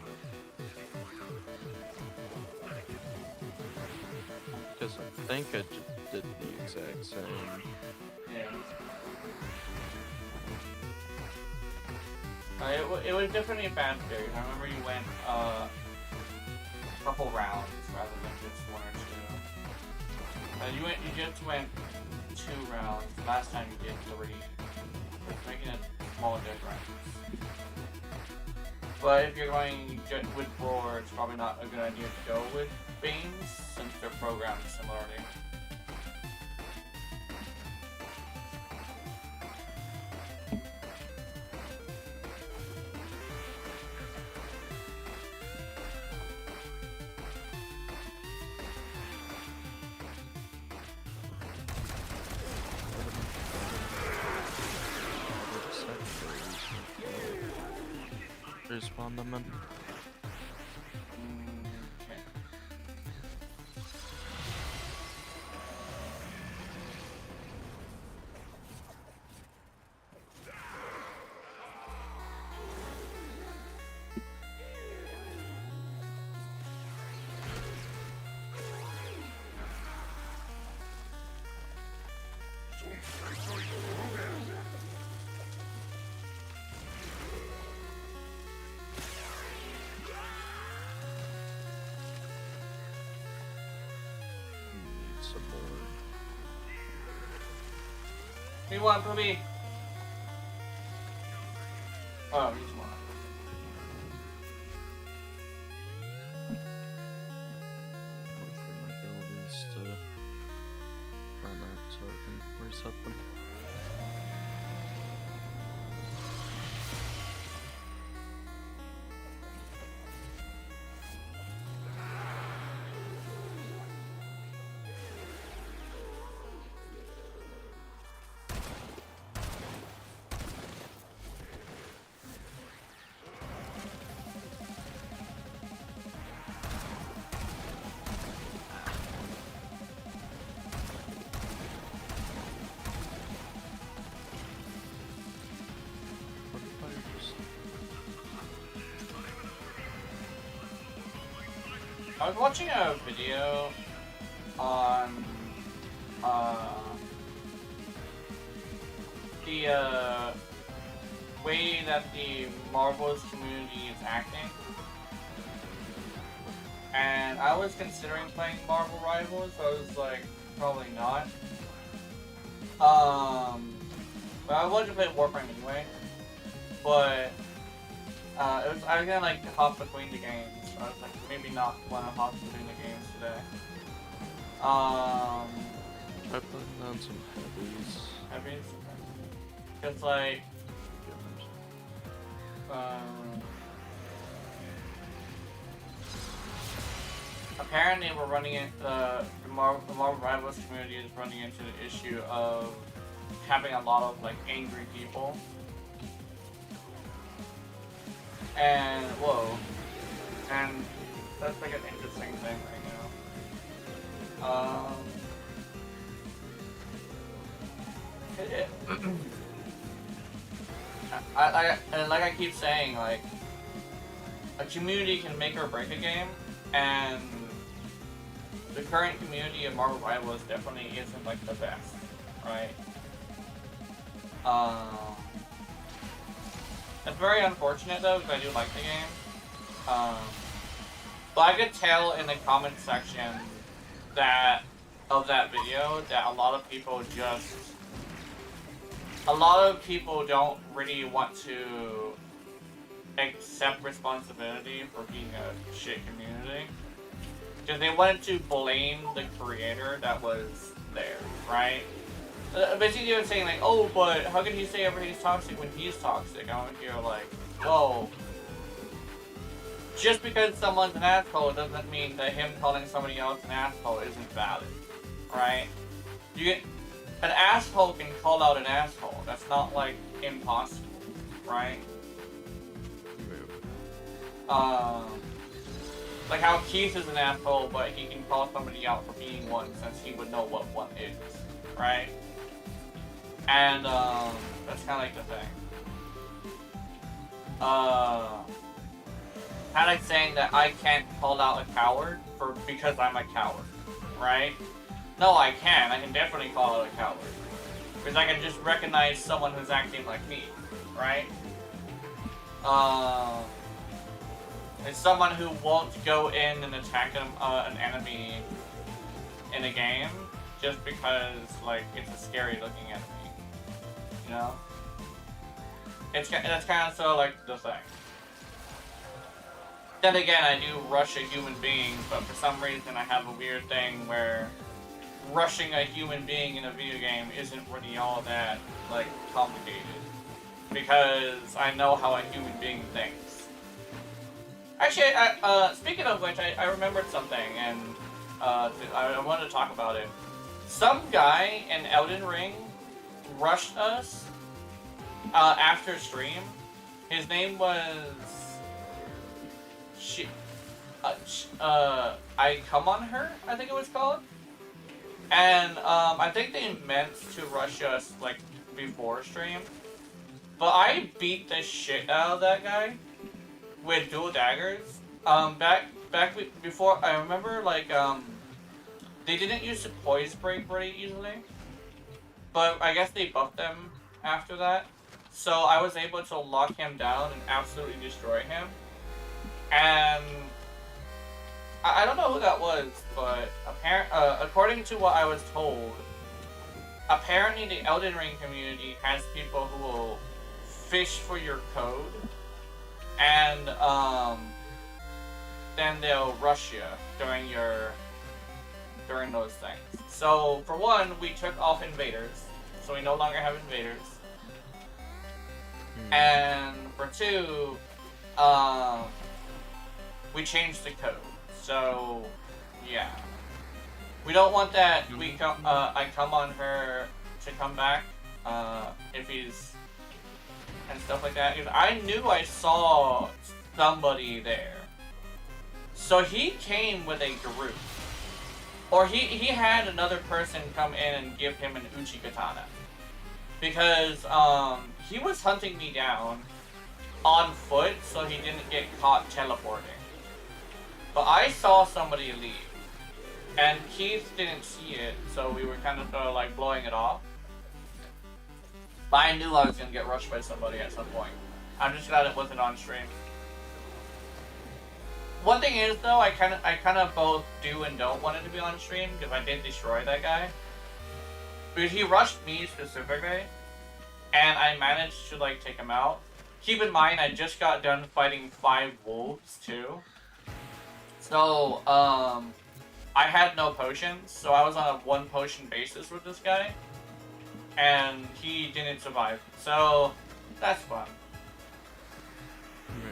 Because I think I just did the exact same. Yeah. It was definitely faster. I remember you went a couple rounds rather than just one or two. You just went 2 rounds. Last time you did 3. It's making a small difference. But if you're going with Roar, it's probably not a good idea to go with beams since they're programmed similarly. Respawn them in. Okay. Need some more. We want to be. Oh, he's one. Hopefully my build is to run out so I can reset them. What if I just... I was watching a video on the way that the Marvel's community is acting, and I was considering playing Marvel Rivals. So I was like, probably not. But I wanted to play Warframe anyway. But I was gonna like hop between the games. So I was like, maybe not want to hop between the games today. Try putting on some heavies. Cause like, apparently we're running into the Marvel Rivals community is running into the issue of having a lot of like angry people. And whoa, and that's like an interesting thing right now. And like I keep saying, like a community can make or break a game, and the current community of Marvel Rivals definitely isn't like the best, right? It's very unfortunate though, because I do like the game. But I could tell in the comment section that of that video that a lot of people don't really want to accept responsibility for being a shit community. Because they wanted to blame the creator that was there, right? Basically, they were saying like, oh, but how can he say everything's toxic when he's toxic? I want to hear like, whoa. Just because someone's an asshole doesn't mean that him calling somebody else an asshole isn't valid, right? An asshole can call out an asshole. That's not like impossible, right? Like how Keith is an asshole, but he can call somebody out for being one since he would know what one is, right? And that's kind of like the thing. Kind of like saying that I can't call out a coward because I'm a coward, right? No, I can. I can definitely call out a coward. Because I can just recognize someone who's acting like me, right? It's someone who won't go in and attack an enemy in a game just because, like, it's a scary looking enemy, you know? That's kind of sort of like the thing. Then again, I do rush a human being, but for some reason I have a weird thing where rushing a human being in a video game isn't really all that, like, complicated. Because I know how a human being thinks. Actually, speaking of which, I remembered something, and I wanted to talk about it. Some guy in Elden Ring rushed us after stream. His name was... I Come On Her, I think it was called. And I think they meant to rush us like before stream. But I beat the shit out of that guy with dual daggers. Before, I remember like they didn't use the poise break very easily. But I guess they buffed them after that. So I was able to lock him down and absolutely destroy him. And I don't know who that was, but according to what I was told, apparently the Elden Ring community has people who will fish for your code, and then they'll rush you during those things. So for one, we took off invaders, so we no longer have invaders. And for two, we changed the code. So yeah, we don't want that. I Come On Her to come back if he's and stuff like that. Because I knew I saw somebody there, so he came with a group, or he had another person come in and give him an Uchi Katana, because he was hunting me down on foot, so he didn't get caught teleporting. But I saw somebody leave, and Keith didn't see it, so we were kind of like blowing it off. But I knew I was gonna get rushed by somebody at some point. I'm just glad it wasn't on stream. One thing is though, I kind of both do and don't want it to be on stream, because I did destroy that guy. Because he rushed me specifically, and I managed to like take him out. Keep in mind, I just got done fighting 5 wolves too. So, I had no potions, so I was on a 1 potion basis with this guy, and he didn't survive. So, that's fun.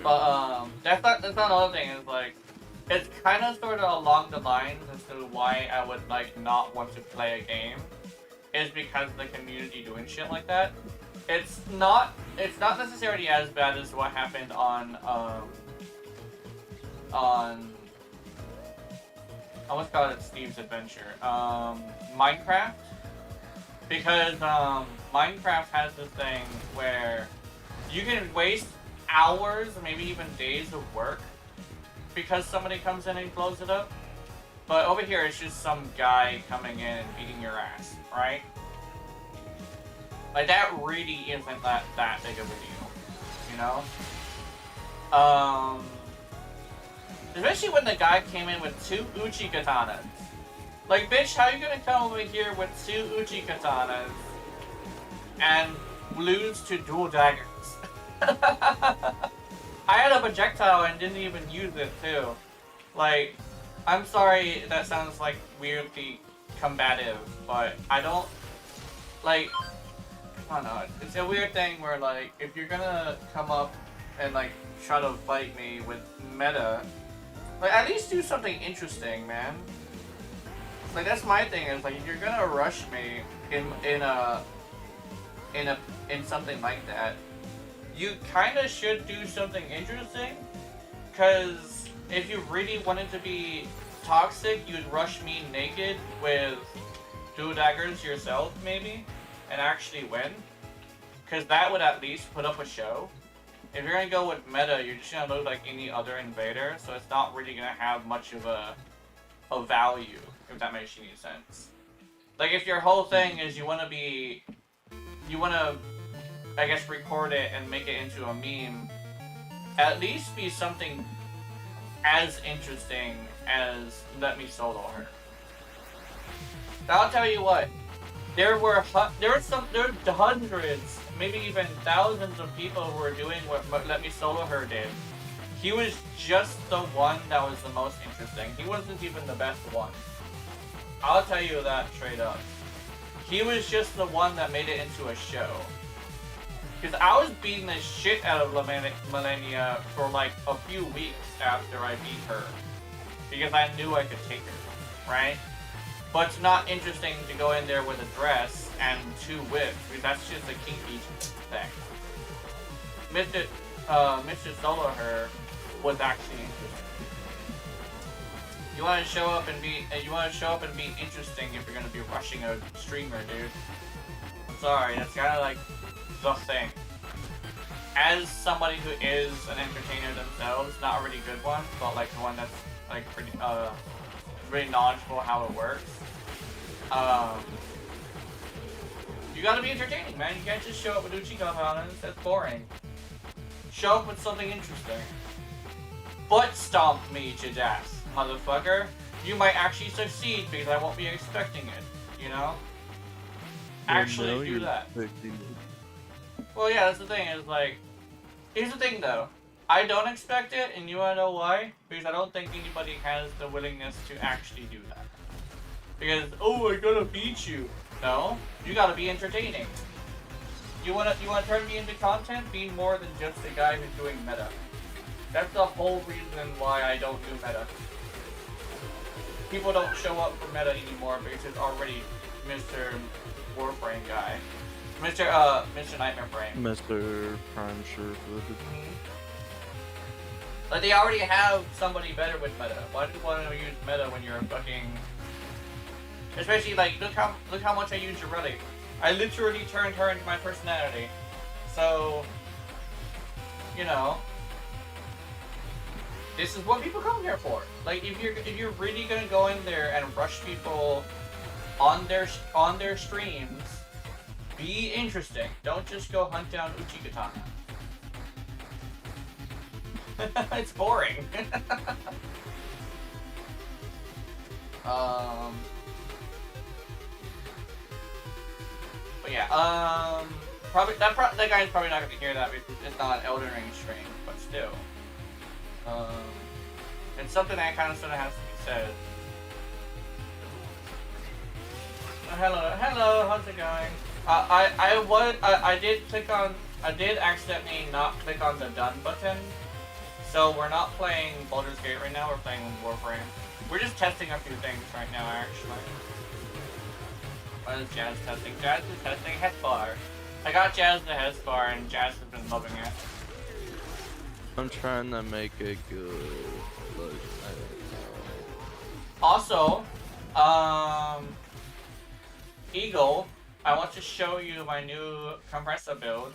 But, that's not another thing, is like, it's kind of sort of along the lines as to why I would, like, not want to play a game, is because of the community doing shit like that. It's not necessarily as bad as what happened on I almost call it Steve's Adventure. Minecraft. Because Minecraft has this thing where you can waste hours, maybe even days of work because somebody comes in and blows it up. But over here, it's just some guy coming in and beating your ass, right? Like, that really isn't that big of a deal, you know? Especially when the guy came in with 2 Uchi Katanas. Like, bitch, how are you gonna come over here with 2 Uchi Katanas and lose to dual daggers? I had a projectile and didn't even use it too. Like, I'm sorry that sounds like weirdly combative, but I don't like. I don't know. It's a weird thing where like if you're gonna come up and like try to fight me with meta, like at least do something interesting, man. Like that's my thing is like if you're gonna rush me in something like that, you kind of should do something interesting. Cause if you really wanted to be toxic, you'd rush me naked with dual daggers yourself, maybe, and actually win. Cause that would at least put up a show. If you're gonna go with meta, you're just gonna look like any other invader, so it's not really gonna have much of a value, if that makes any sense. Like if your whole thing is you wanna, I guess, record it and make it into a meme, at least be something as interesting as let me solo her. I'll tell you what, there were hundreds, maybe even thousands of people who were doing what Let Me Solo Her did. He was just the one that was the most interesting. He wasn't even the best one. I'll tell you that straight up. He was just the one that made it into a show. Because I was beating the shit out of Millennia for like a few weeks after I beat her. Because I knew I could take her, right? But it's not interesting to go in there with a dress and 2 whips, because that's just a kinky thing. Mr. Solo Her was actually interesting. You want to show up and be interesting if you're gonna be rushing a streamer, dude. I'm sorry, that's kind of like the thing. As somebody who is an entertainer themselves, not a really good one, but like the one that's like pretty really knowledgeable how it works. You gotta be entertaining, man. You can't just show up with Uchi components. That's boring. Show up with something interesting. Butt stomp me to death, motherfucker. You might actually succeed because I won't be expecting it, you know? Actually do that. Well, yeah, that's the thing, is like, here's the thing though. I don't expect it, and you wanna know why? Because I don't think anybody has the willingness to actually do that. Because, oh, I gotta beat you. No, you gotta be entertaining. You wanna turn me into content? Be more than just a guy who's doing meta. That's the whole reason why I don't do meta. People don't show up for meta anymore because it's already Mr. Warframe guy. Mr. Nightmare Frame. Mr. Prime Sherwood. Like, they already have somebody better with meta. Why do you want to use meta when you're fucking... Especially, like, look how much I use your relic. I literally turned her into my personality. So, you know, this is what people come here for. Like, if you're really gonna go in there and rush people on their streams, be interesting. Don't just go hunt down Uchigatana. It's boring. But yeah, probably that guy's probably not gonna hear that because it's not an Elden Ring stream, but still, it's something that kind of sort of has to be said. Hello, how's it going? I did accidentally not click on the done button, so we're not playing Baldur's Gate right now. We're playing Warframe. We're just testing a few things right now, actually. What is Jazz testing? Jazz is testing Hesbar. I got Jazz the Hesbar, and Jazz has been loving it. I'm trying to make it good, but I don't know. Also, Eagle, I want to show you my new compressor build.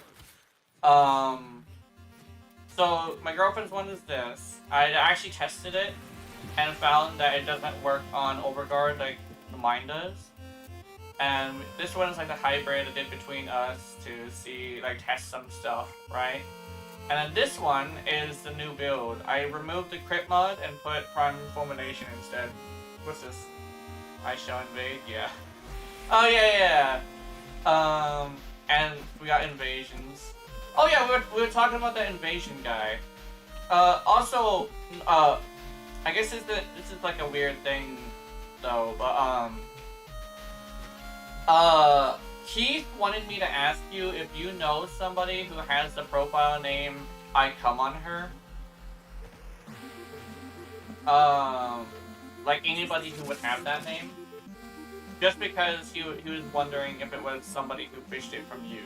So my girlfriend's one is this. I actually tested it and found that it doesn't work on Overguard like mine does. And this one is like the hybrid I did between us to see, like, test some stuff, right? And then this one is the new build. I removed the crit mod and put Prime Fulmination instead. What's this? I shall invade? Yeah. Oh, yeah. And we got invasions. Oh yeah, we were talking about the invasion guy. Also, I guess this is like a weird thing, though, but, Keith wanted me to ask you if you know somebody who has the profile name I Come On Her. Like anybody who would have that name. Just because he was wondering if it was somebody who fished it from you.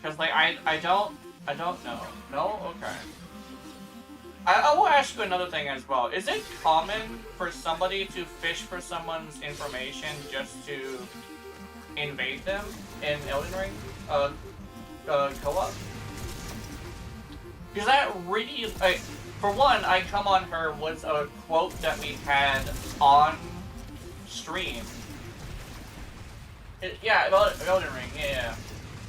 Cause like I don't know. No? Okay. I will ask you another thing as well. Is it common for somebody to fish for someone's information just to invade them in Elden Ring? Co-op? Because that really, for one, I Come On Her was a quote that we had on stream. Yeah, Elden Ring, yeah.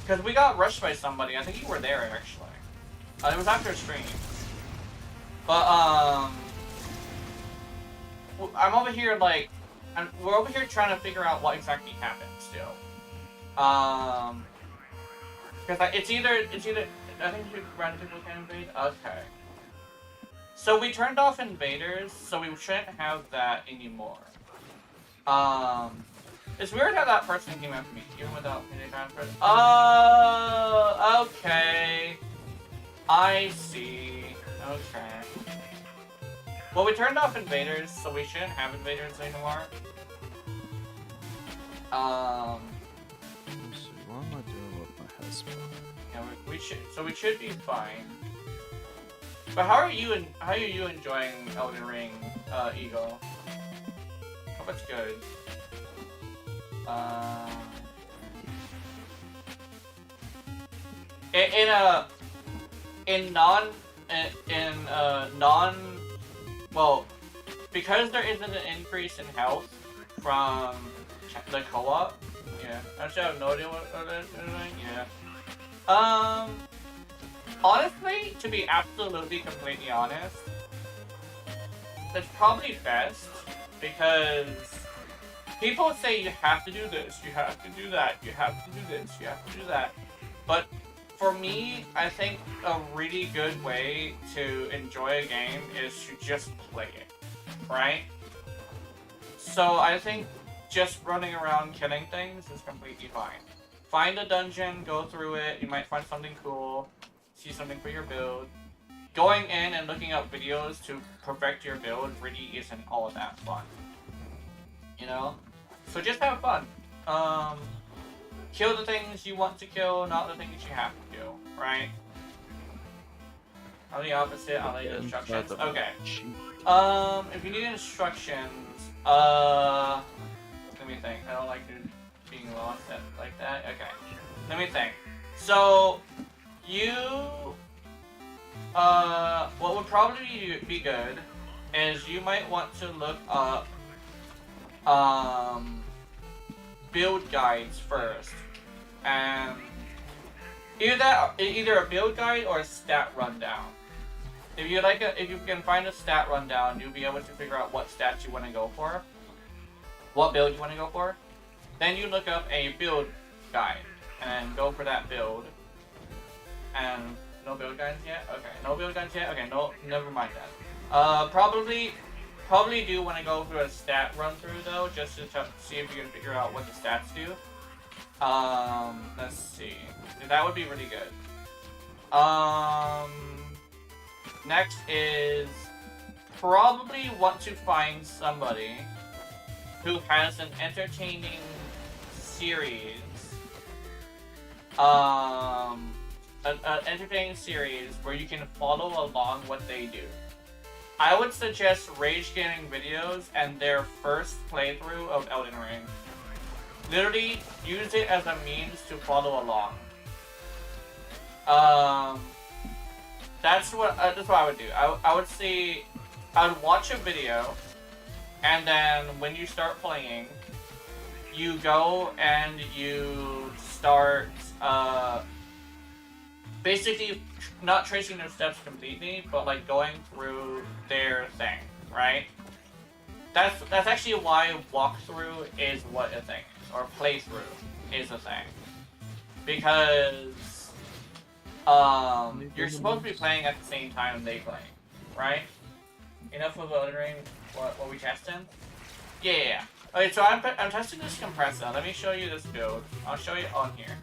Because we got rushed by somebody. I think you were there, actually. It was after stream. But, I'm over here, like, we're over here trying to figure out what exactly happened, still. Because it's either, I think random people can invade? Okay. So we turned off invaders, so we shouldn't have that anymore. It's weird how that person came after me, even without any time for it. Oh, okay. I see. Okay. Well, we turned off invaders, so we shouldn't have invaders anymore. Let's see, what am I doing with my husband? Yeah, we should be fine. But how are you enjoying Elden Ring, Eagle? How much good? Well, because there isn't an increase in health from the co-op. Yeah, actually I have no idea what it is. Yeah. Honestly, to be absolutely completely honest, it's probably best because people say you have to do this, you have to do that, you have to do this, you have to do that. But for me, I think a really good way to enjoy a game is to just play it, right? So I think just running around killing things is completely fine. Find a dungeon, go through it, you might find something cool, see something for your build. Going in and looking up videos to perfect your build really isn't all that fun. You know? So just have fun. Kill the things you want to kill, not the things you have to kill, right? On the opposite, I'll need instructions. Okay. If you need instructions, let me think. I don't like being lost like that. Okay. Let me think. So, what would probably be good is you might want to look up, build guides first, and either a build guide or a stat rundown. If you can find a stat rundown, you'll be able to figure out what stats you want to go for, what build you want to go for. Then you look up a build guide and go for that build. And no build guides yet? Okay, no build guides yet? Okay, no, never mind that. Probably do want to go through a stat run through though, just to see if you can figure out what the stats do. Let's see. That would be really good. Next is probably want to find somebody who has an entertaining series. An entertaining series where you can follow along what they do. I would suggest Rage Gaming Videos and their first playthrough of Elden Ring. Literally, use it as a means to follow along. That's what I would do. I would see, I would watch a video, and then when you start playing, you go and you start, basically not tracing their steps completely, but like going through their thing, right? That's actually why walkthrough is what a thing is, or playthrough is a thing. Because you're supposed to be playing at the same time they play, right? Enough of wondering what we testing? Yeah. Okay, so I'm testing this compressor. Let me show you this build. I'll show you on here.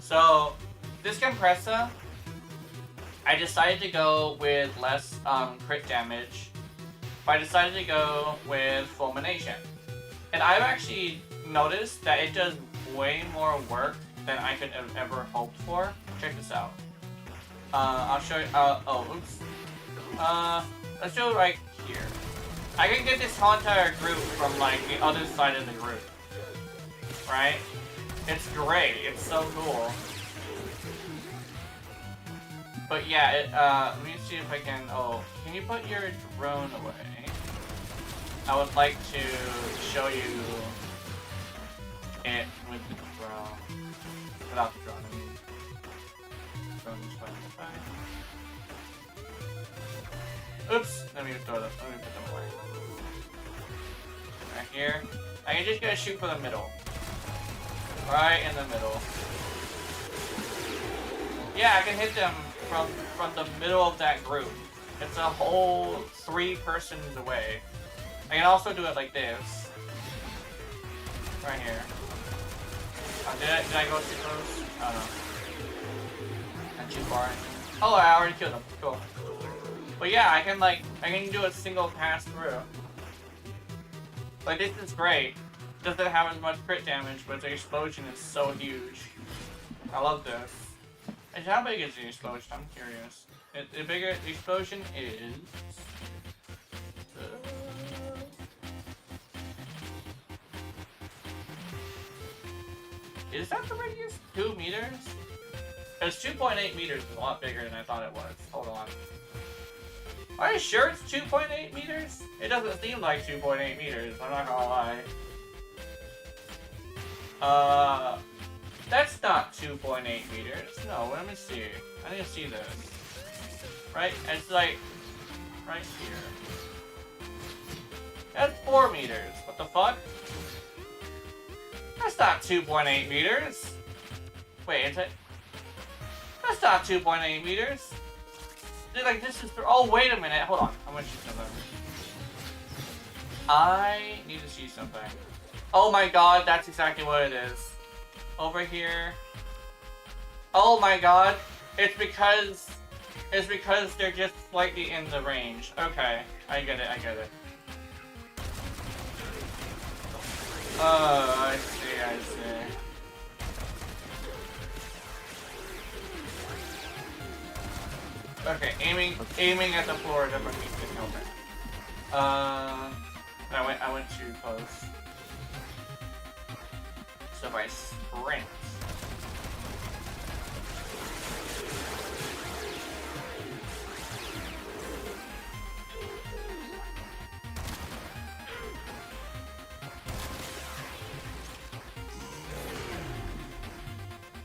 So, this compressor, I decided to go with less crit damage, but I decided to go with fulmination. And I've actually noticed that it does way more work than I could have ever hoped for. Check this out. I'll show you. Oh, oops. Let's do it right here. I can get this whole entire group from like the other side of the group. Right? It's great. It's so cool. But yeah, let me see if I can. Oh, can you put your drone away? I would like to show you it with the drone. Without the drone, I mean. Drone is fine. Oops! Let me put them away. Right here. I can just go shoot for the middle. Right in the middle. Yeah, I can hit them from the middle of that group. It's a whole 3 persons away. I can also do it like this. Right here. Did I go too close? Oh no. Not too far. Oh, I already killed him. Cool. But yeah, I can do a single pass through. Like, this is great. Doesn't have as much crit damage, but the explosion is so huge. I love this. And how big is the explosion? I'm curious. The bigger the explosion is... Is that the radius? 2 meters? Because 2.8 meters is a lot bigger than I thought it was. Hold on. Are you sure it's 2.8 meters? It doesn't seem like 2.8 meters, I'm not gonna lie. That's not 2.8 meters. No, let me see. I need to see this. Right? It's like... right here. That's 4 meters. What the fuck? That's not 2.8 meters. Wait, is it? That's not 2.8 meters. Like, this is... oh, wait a minute. Hold on. I want to see something. I need to see something. Oh my god, that's exactly what it is. Over here. Oh my god. It's because they're just slightly in the range. Okay. I get it. Oh, I see. Okay, aiming at the floor definitely didn't help it. I went too close. So if I sprint.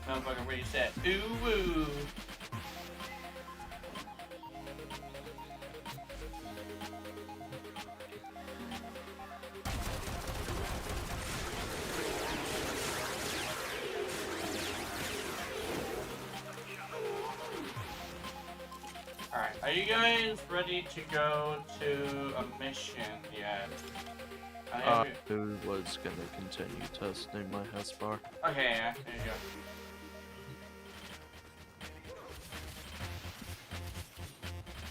Motherfucker reset. Ooh woo. Alright, are you guys ready to go to a mission yet? Who was gonna continue testing my HES bar? Okay, yeah, there you go.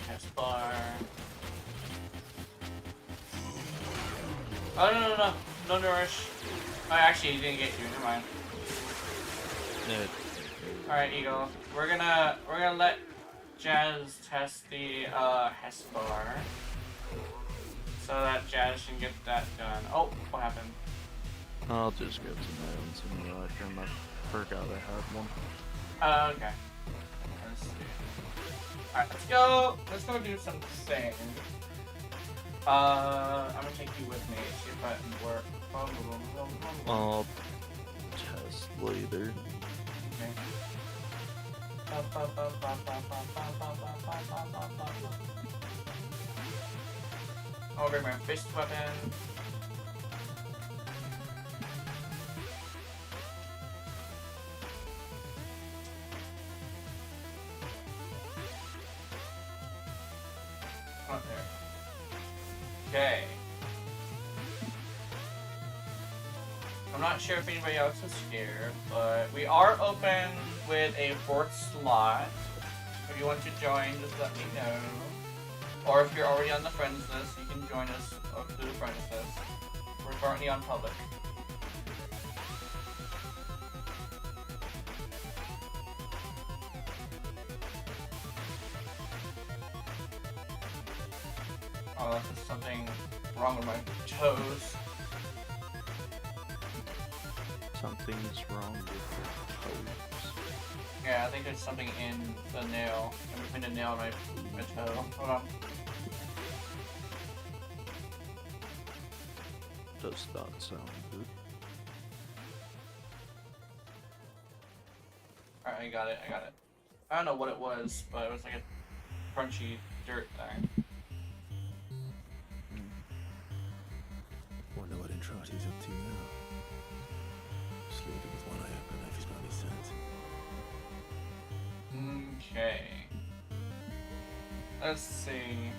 HES bar. Oh, no, no rush. Oh, actually, he didn't get you, never mind. Alright, Eagle. We're gonna let Jazz test the HES bar so that Jazz can get that done. Oh, what happened? I'll just go to my own simulacrum. I forgot I had one. Okay. Let's see. Alright, let's go do some things. I'm gonna take you with me, see if that can work. I'll test later. Okay. I'll bring my fist weapon. Okay. I'm not sure if anybody else is here, but we are open with a 4th slot. If you want to join, just let me know. Or if you're already on the friends list, you can join us up through the friends list. We're currently on public. Oh, there's something wrong with my toes. Something's wrong with the toes. Yeah, I think there's something in the nail, in between the nail and my toe. Hold on. Does not sound good. Alright, I got it. I don't know what it was, but it was like a crunchy dirt thing. Wonder what Entrati's up to now. Sleeping with one eye open if he's got any sense. Okay. Let's see.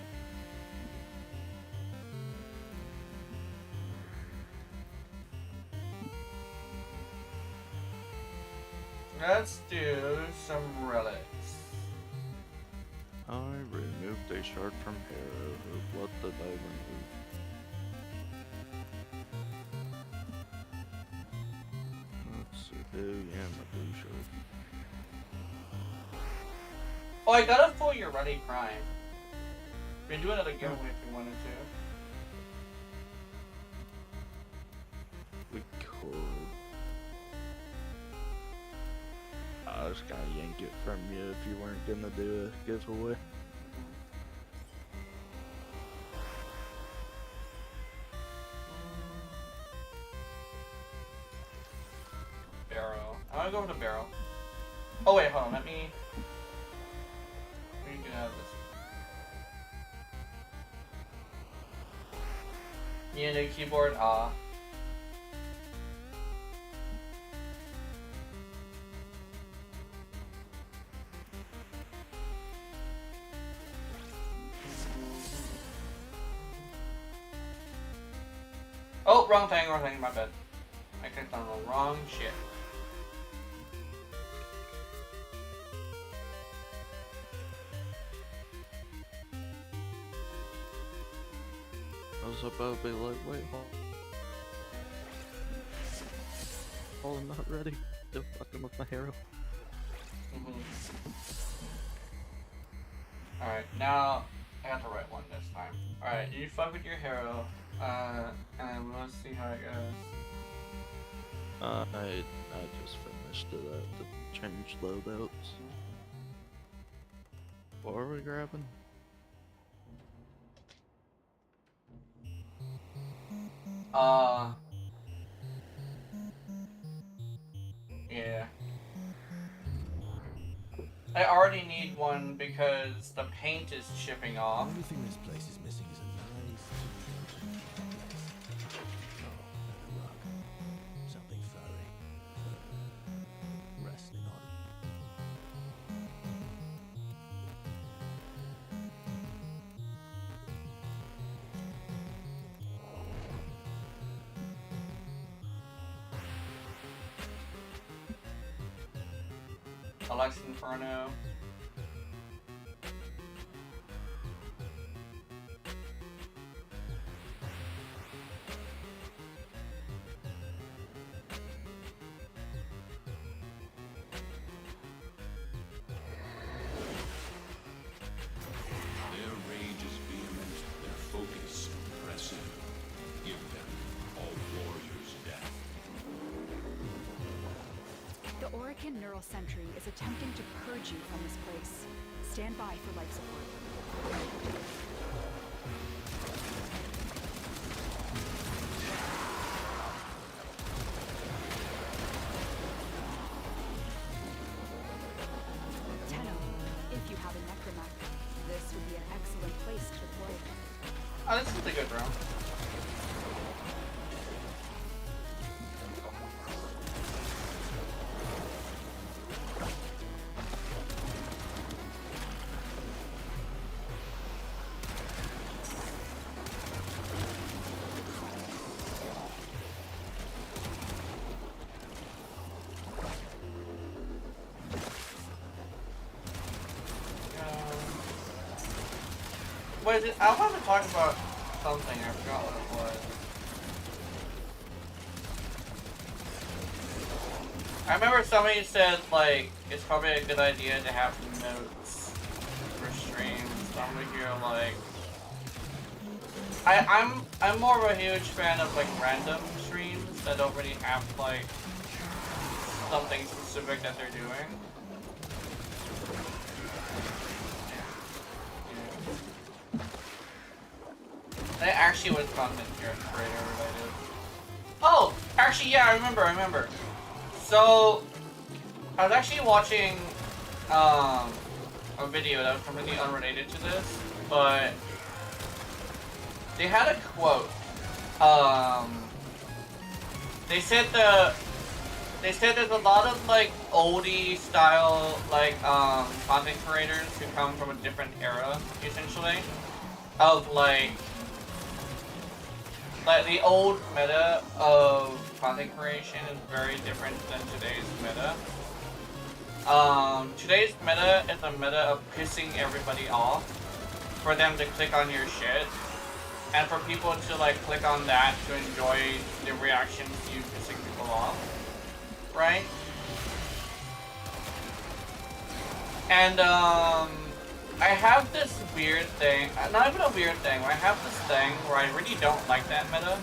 Let's do some relics. I removed a shard from Harrow. What did I remove? Let's see. Oh yeah, my blue shard. Oh, I got a full year ready prime. We can do another giveaway if we wanted to. We could. I was gonna yank it from you if you weren't gonna do a giveaway. Barrow. I wanna go with the barrel. Oh wait, hold on, let me get out of this. Need a new keyboard? Ah. Oh, wrong thing, my bad. I clicked on the wrong shit. I was about to be like, wait, hold on, I'm not ready. Still fucking with my Harrow. Alright, now I got the right one this time. Alright, you fuck with your hero, and let's see how it goes. I just finished it up to change loadouts. What are we grabbing? Yeah. I already need one because the paint is chipping The off. only thing this place is missing is a nice and a rug. Something furry. Resting on. Alex Inferno. Their rage is vehement, their focus impressive. Give them all warriors' death. The Orican Neural Sentry is attempting to purge you from this place. Stand by for life support. Tenno, if you have a necromac, this would be an excellent place to deploy it. Oh, this is a good round. was it? I wanted to talk about something. I forgot what it was. I remember somebody said like it's probably a good idea to have notes for streams. I'm over here like I'm more of a huge fan of like random streams that don't really have like something specific that they're doing. That actually was content creator related. Oh, actually, yeah, I remember. So, I was actually watching a video that was completely unrelated to this, but they had a quote. They said there's a lot of like oldie style like content creators who come from a different era, essentially, of like the old meta of content creation is very different than today's meta. Today's meta is a meta of pissing everybody off for them to click on your shit, and for people to like click on that to enjoy the reactions to you pissing people off, right? And I have this weird thing, not even a weird thing, I have this thing where I really don't like that meta.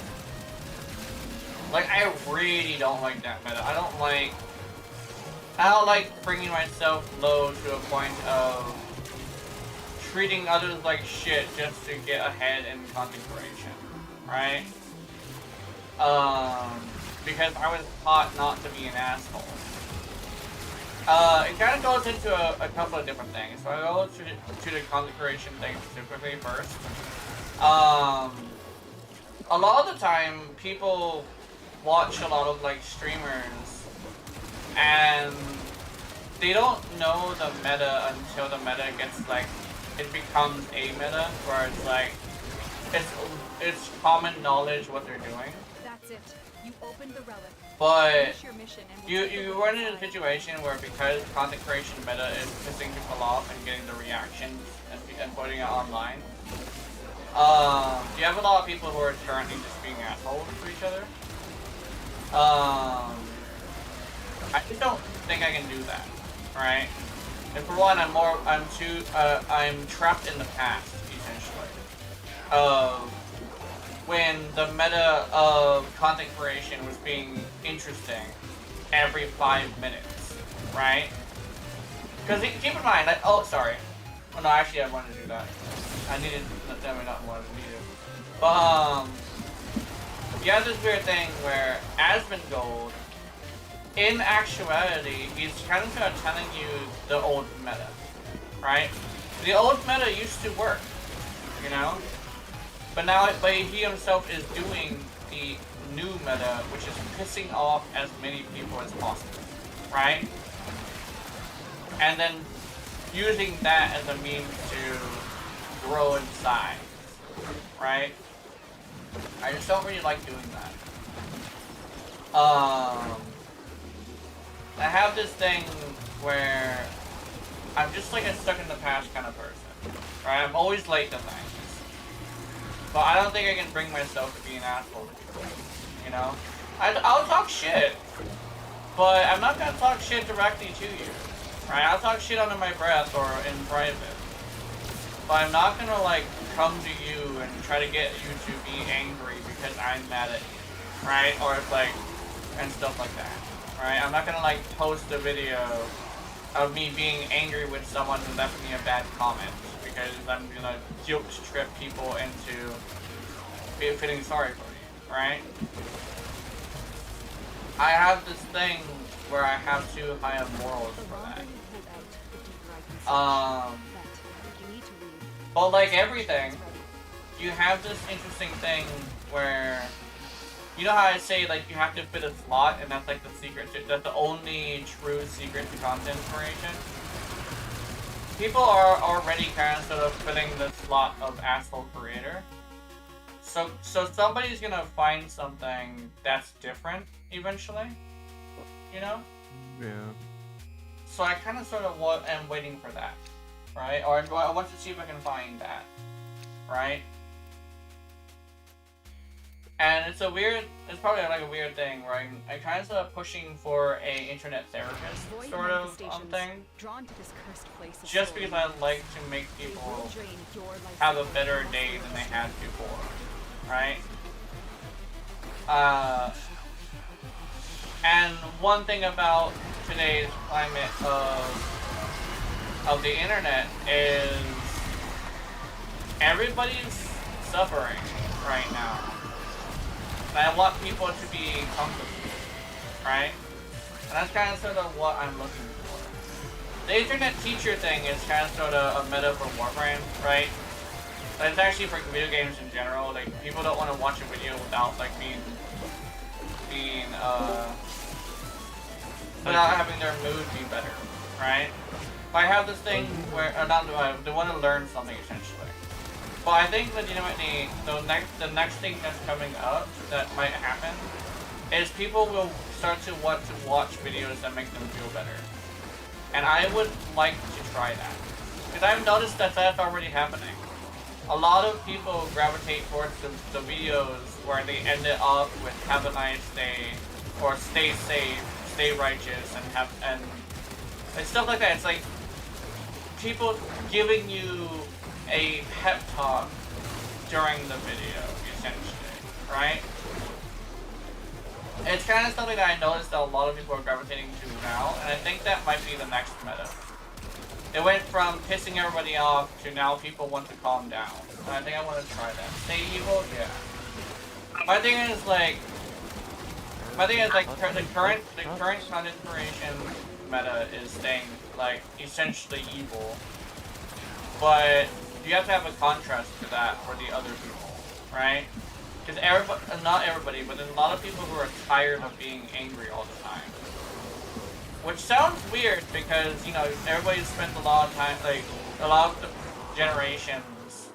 Like, I really don't like that meta. I don't like bringing myself low to a point of treating others like shit just to get ahead in content creation, right? Because I was taught not to be an asshole. It kind of goes into a couple of different things. So I go to the content creation thing specifically first. A lot of the time, people watch a lot of like streamers, and they don't know the meta until the meta gets like, it becomes a meta where it's like, it's common knowledge what they're doing. That's it. You opened the relic. But Finish your mission and we'll take you the run into a inside. situation where because content creation meta is pissing people off and getting the reactions and putting it online, you have a lot of people who are currently just being assholes to each other. I just don't think I can do that, right? And for one, I'm trapped in the past, essentially. When the meta of content creation was being interesting every 5 minutes, right? Because keep in mind, oh, sorry. Oh, no, actually, I wanted to do that. I needed, definitely not what I needed. But, you have this weird thing where Asmongold, in actuality, he's kind of telling you the old meta, right? The old meta used to work, you know? But now, he himself is doing the new meta, which is pissing off as many people as possible, right? And then using that as a means to grow in size, right? I just don't really like doing that. I have this thing where I'm just like a stuck in the past kind of person, right? I'm always late to things. But I don't think I can bring myself to be an asshole to people, you know? I'll talk shit, but I'm not gonna talk shit directly to you, right? I'll talk shit under my breath or in private. But I'm not gonna, like, come to you and try to get you to be angry because I'm mad at you, right? Or, like, and stuff like that, right? I'm not gonna, like, post a video of me being angry with someone who left me a bad comment, because I'm gonna guilt trip people into feeling sorry for me, right? I have this thing where I have too high of morals The for longer that. you hold out, the deeper I can see. But I think you need to leave. But like everything, you have this interesting thing where, you know how I say like you have to fit a slot, and that's like the secret, that's the only true secret to content creation? People are already kind of sort of filling the slot of asshole creator. So somebody's gonna find something that's different eventually, you know? Yeah. So I kind of sort of am waiting for that, right? Or I want to see if I can find that, right? And it's probably like a weird thing, right? I kind of started pushing for a internet therapist Avoid sort of manifestations thing, drawn to this cursed place of just soul. because I like to make They will people drain your life have a support better and day also than they destroy had you. before, right? And one thing about today's climate of the internet is everybody's suffering right now. And I want people to be comfortable, right? And that's kind of sort of what I'm looking for. The internet teacher thing is kind of sort of a meta for Warframe, right? But it's actually for video games in general. Like, people don't want to watch a video without like without having their mood be better, right? But I have this thing where, they want to learn something essentially. But I think legitimately, the next thing that's coming up that might happen is people will start to want to watch videos that make them feel better. And I would like to try that. Because I've noticed that that's already happening. A lot of people gravitate towards the videos where they end it off with "Have a nice day" or "Stay safe, stay righteous," and stuff like that. It's like people giving you a pep talk during the video, essentially, right? It's kind of something that I noticed that a lot of people are gravitating to now, and I think that might be the next meta. It went from pissing everybody off to now people want to calm down. And I think I want to try that. Stay evil? Yeah. My thing is like the current content creation meta is staying like essentially evil. But you have to have a contrast to that for the other people, right? Because not everybody, but there's a lot of people who are tired of being angry all the time. Which sounds weird because, you know, everybody's spent a lot of time, like, a lot of the generations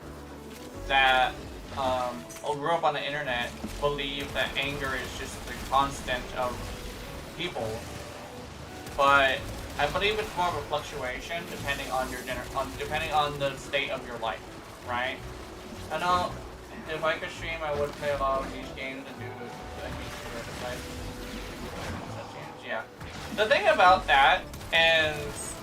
that grew up on the internet believe that anger is just the constant of people. But I believe it's more of a fluctuation depending on your depending on the state of your life, right? I know if I could stream, I would play a lot of these games and do the exercise. Yeah. The thing about that is,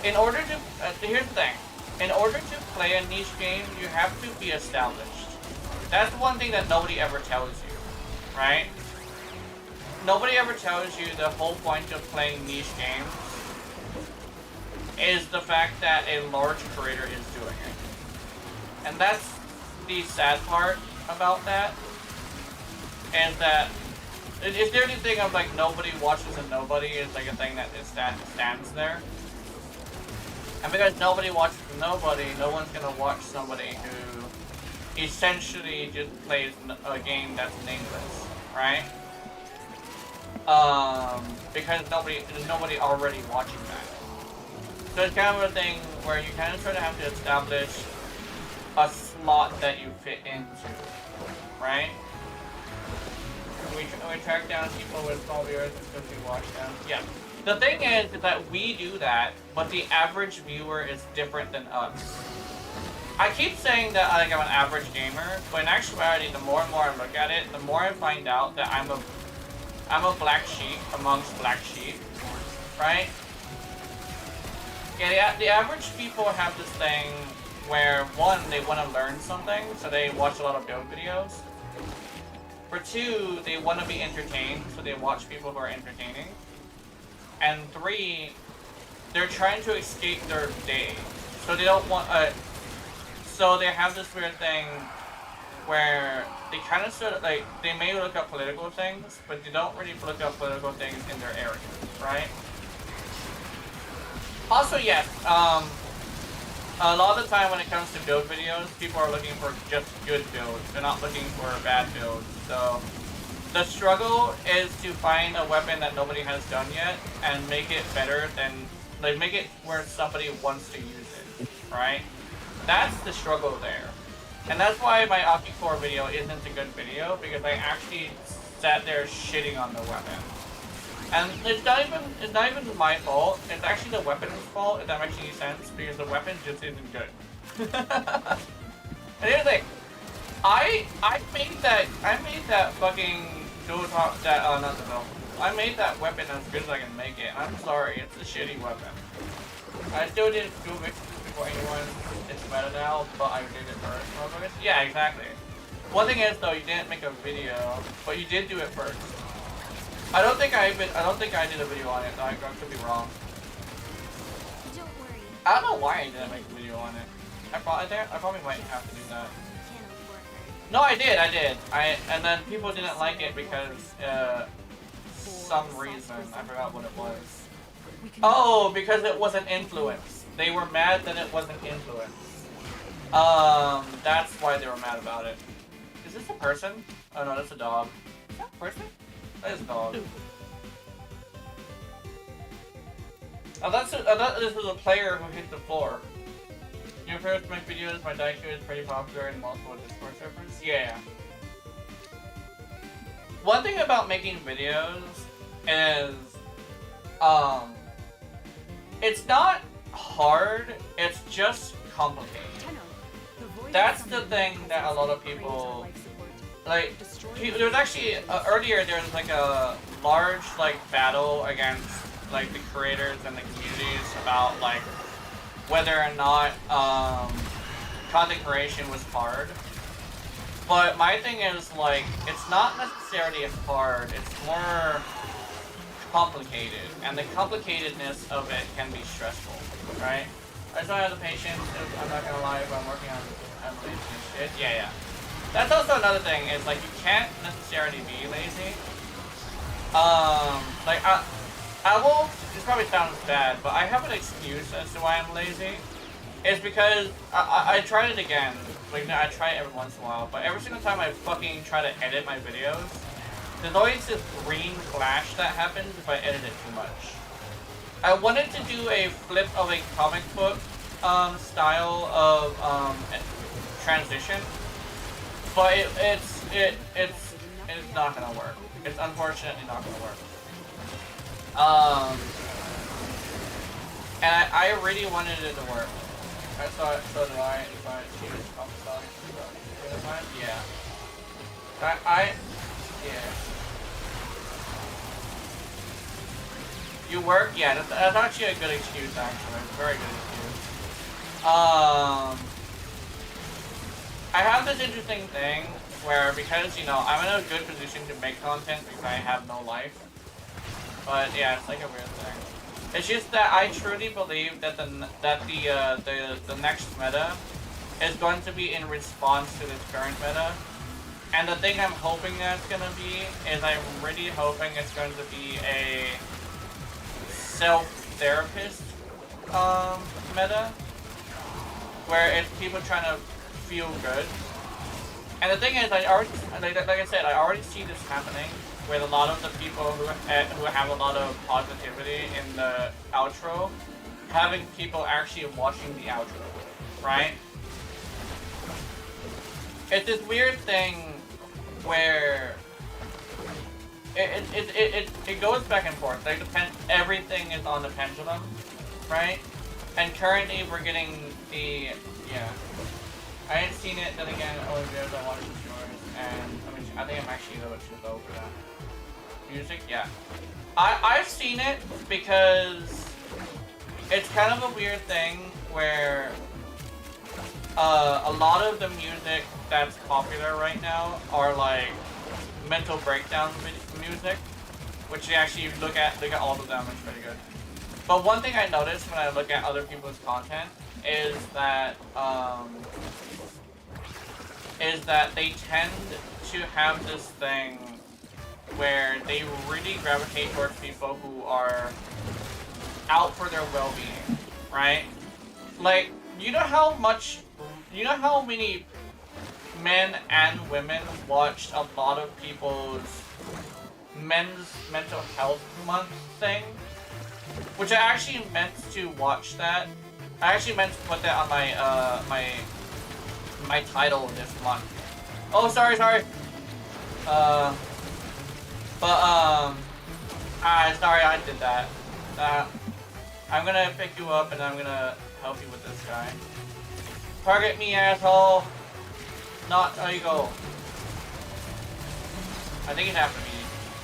in order to here's the thing. In order to play a niche game, you have to be established. That's one thing that nobody ever tells you, right? Nobody ever tells you the whole point of playing niche games is the fact that a large creator is doing it. And that's the sad part about that. And that is there anything of like nobody watches and nobody is like a thing that stands there. And because nobody watches nobody, no one's gonna watch somebody who essentially just plays a game that's nameless, right? Because there's nobody already watching that. So it's kind of a thing where you kind of sort of have to establish a slot that you fit into, right? We track down people with small viewers because we watch them. Yeah. The thing is that we do that, but the average viewer is different than us. I keep saying that like I'm an average gamer, but in actuality, the more and more I look at it, the more I find out that I'm a black sheep amongst black sheep, right? Yeah, the average people have this thing where, one, they want to learn something, so they watch a lot of build videos. For two, they want to be entertained, so they watch people who are entertaining. And three, they're trying to escape their day, so they don't want so they have this weird thing where they kind of sort of like, they may look up political things, but they don't really look up political things in their area, right? Also, yes, a lot of the time when it comes to build videos, people are looking for just good builds. They're not looking for bad builds. So the struggle is to find a weapon that nobody has done yet and make it better than, like, make it where somebody wants to use it, right? That's the struggle there. And that's why my Aki-Core video isn't a good video, because I actually sat there shitting on the weapon. And it's not even my fault, it's actually the weapon's fault, if that makes any sense, because the weapon just isn't good. And here's the thing, I made that fucking not the bill. I made that weapon as good as I can make it. I'm sorry, it's a shitty weapon. I still didn't do it before anyone. It's meta now, but I did it first. Motherfuckers. Yeah, exactly. One thing is though, you didn't make a video, but you did do it first. I don't think I did a video on it. I could be wrong. Don't worry. I don't know why I didn't make a video on it. I probably might have to do that. No, I did. And then people didn't like it because some reason I forgot what it was. Oh, because it was an influence. They were mad that it was an influence. That's why they were mad about it. Is this a person? Oh no, that's a dog. Is that a person? That is a dog. I thought this was a player who hit the floor. Your parents make videos, my Daikyu is pretty popular in multiple Discord servers. Yeah. One thing about making videos is, it's not hard, it's just complicated. That's the thing that a lot of people, like, there was actually, earlier there was like a large, like, battle against, like, the creators and the communities about, like, whether or not content creation was hard. But my thing is, like, it's not necessarily hard, it's more complicated, and the complicatedness of it can be stressful, right? I just don't have the patience, I'm not gonna lie, if I'm working on lazy shit. Yeah. That's also another thing, is like, you can't necessarily be lazy. Like, I will, this probably sounds bad, but I have an excuse as to why I'm lazy. It's because I tried it again. Like, I try it every once in a while, but every single time I fucking try to edit my videos, there's always this green flash that happens if I edit it too much. I wanted to do a flip of a comic book style of transition, but it's not gonna work. It's unfortunately not gonna work. And I really wanted it to work. I saw it, so did I. But she was prophesying. Yeah. Yeah. You work? Yeah, that's actually a good excuse, actually. Very good excuse. I have this interesting thing where, because, you know, I'm in a good position to make content because I have no life. But yeah, it's like a weird thing. It's just that I truly believe that the next meta is going to be in response to this current meta. And the thing I'm hoping that's gonna be is I'm really hoping it's going to be a self-therapist meta, where it's people trying to feel good. And the thing is, like I said, I already see this happening with a lot of the people who have a lot of positivity in the outro, having people actually watching the outro, right? It's this weird thing where it goes back and forth. Like everything is on the pendulum, right? And currently we're getting the I hadn't seen it. Then again, oh, videos I watched was yours, and I think I'm actually a little bit too low for that. Music, yeah. I've seen it because it's kind of a weird thing where a lot of the music that's popular right now are like mental breakdown music, which you actually look at all of them, it's pretty good. But one thing I noticed when I look at other people's content is that they tend to have this thing where they really gravitate towards people who are out for their well-being, right? Like, you know how many men and women watched a lot of people's men's mental health month thing? Which I actually meant to watch that. I actually meant to put that on my my title this month. Oh, sorry. Sorry, I did that. I'm gonna pick you up and I'm gonna help you with this guy. Target me, asshole. not. Oh, you go. I think it have to be.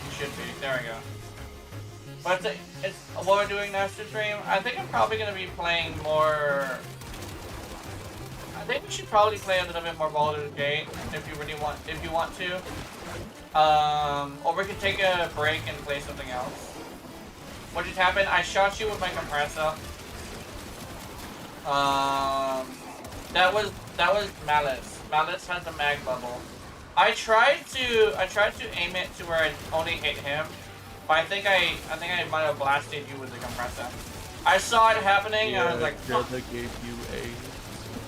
You should be. There we go. But it's what we're doing next to stream. I think I'm probably gonna be playing more. I think we should probably play a little bit more Baldur's Gate if you really want. If you want to. Or we could take a break and play something else. What just happened? I shot you with my compressor. That was Malice. Malice has a mag bubble. I tried to aim it to where I only hit him, but I think I might have blasted you with the compressor. I saw it happening and I was like, yeah, that gave you a.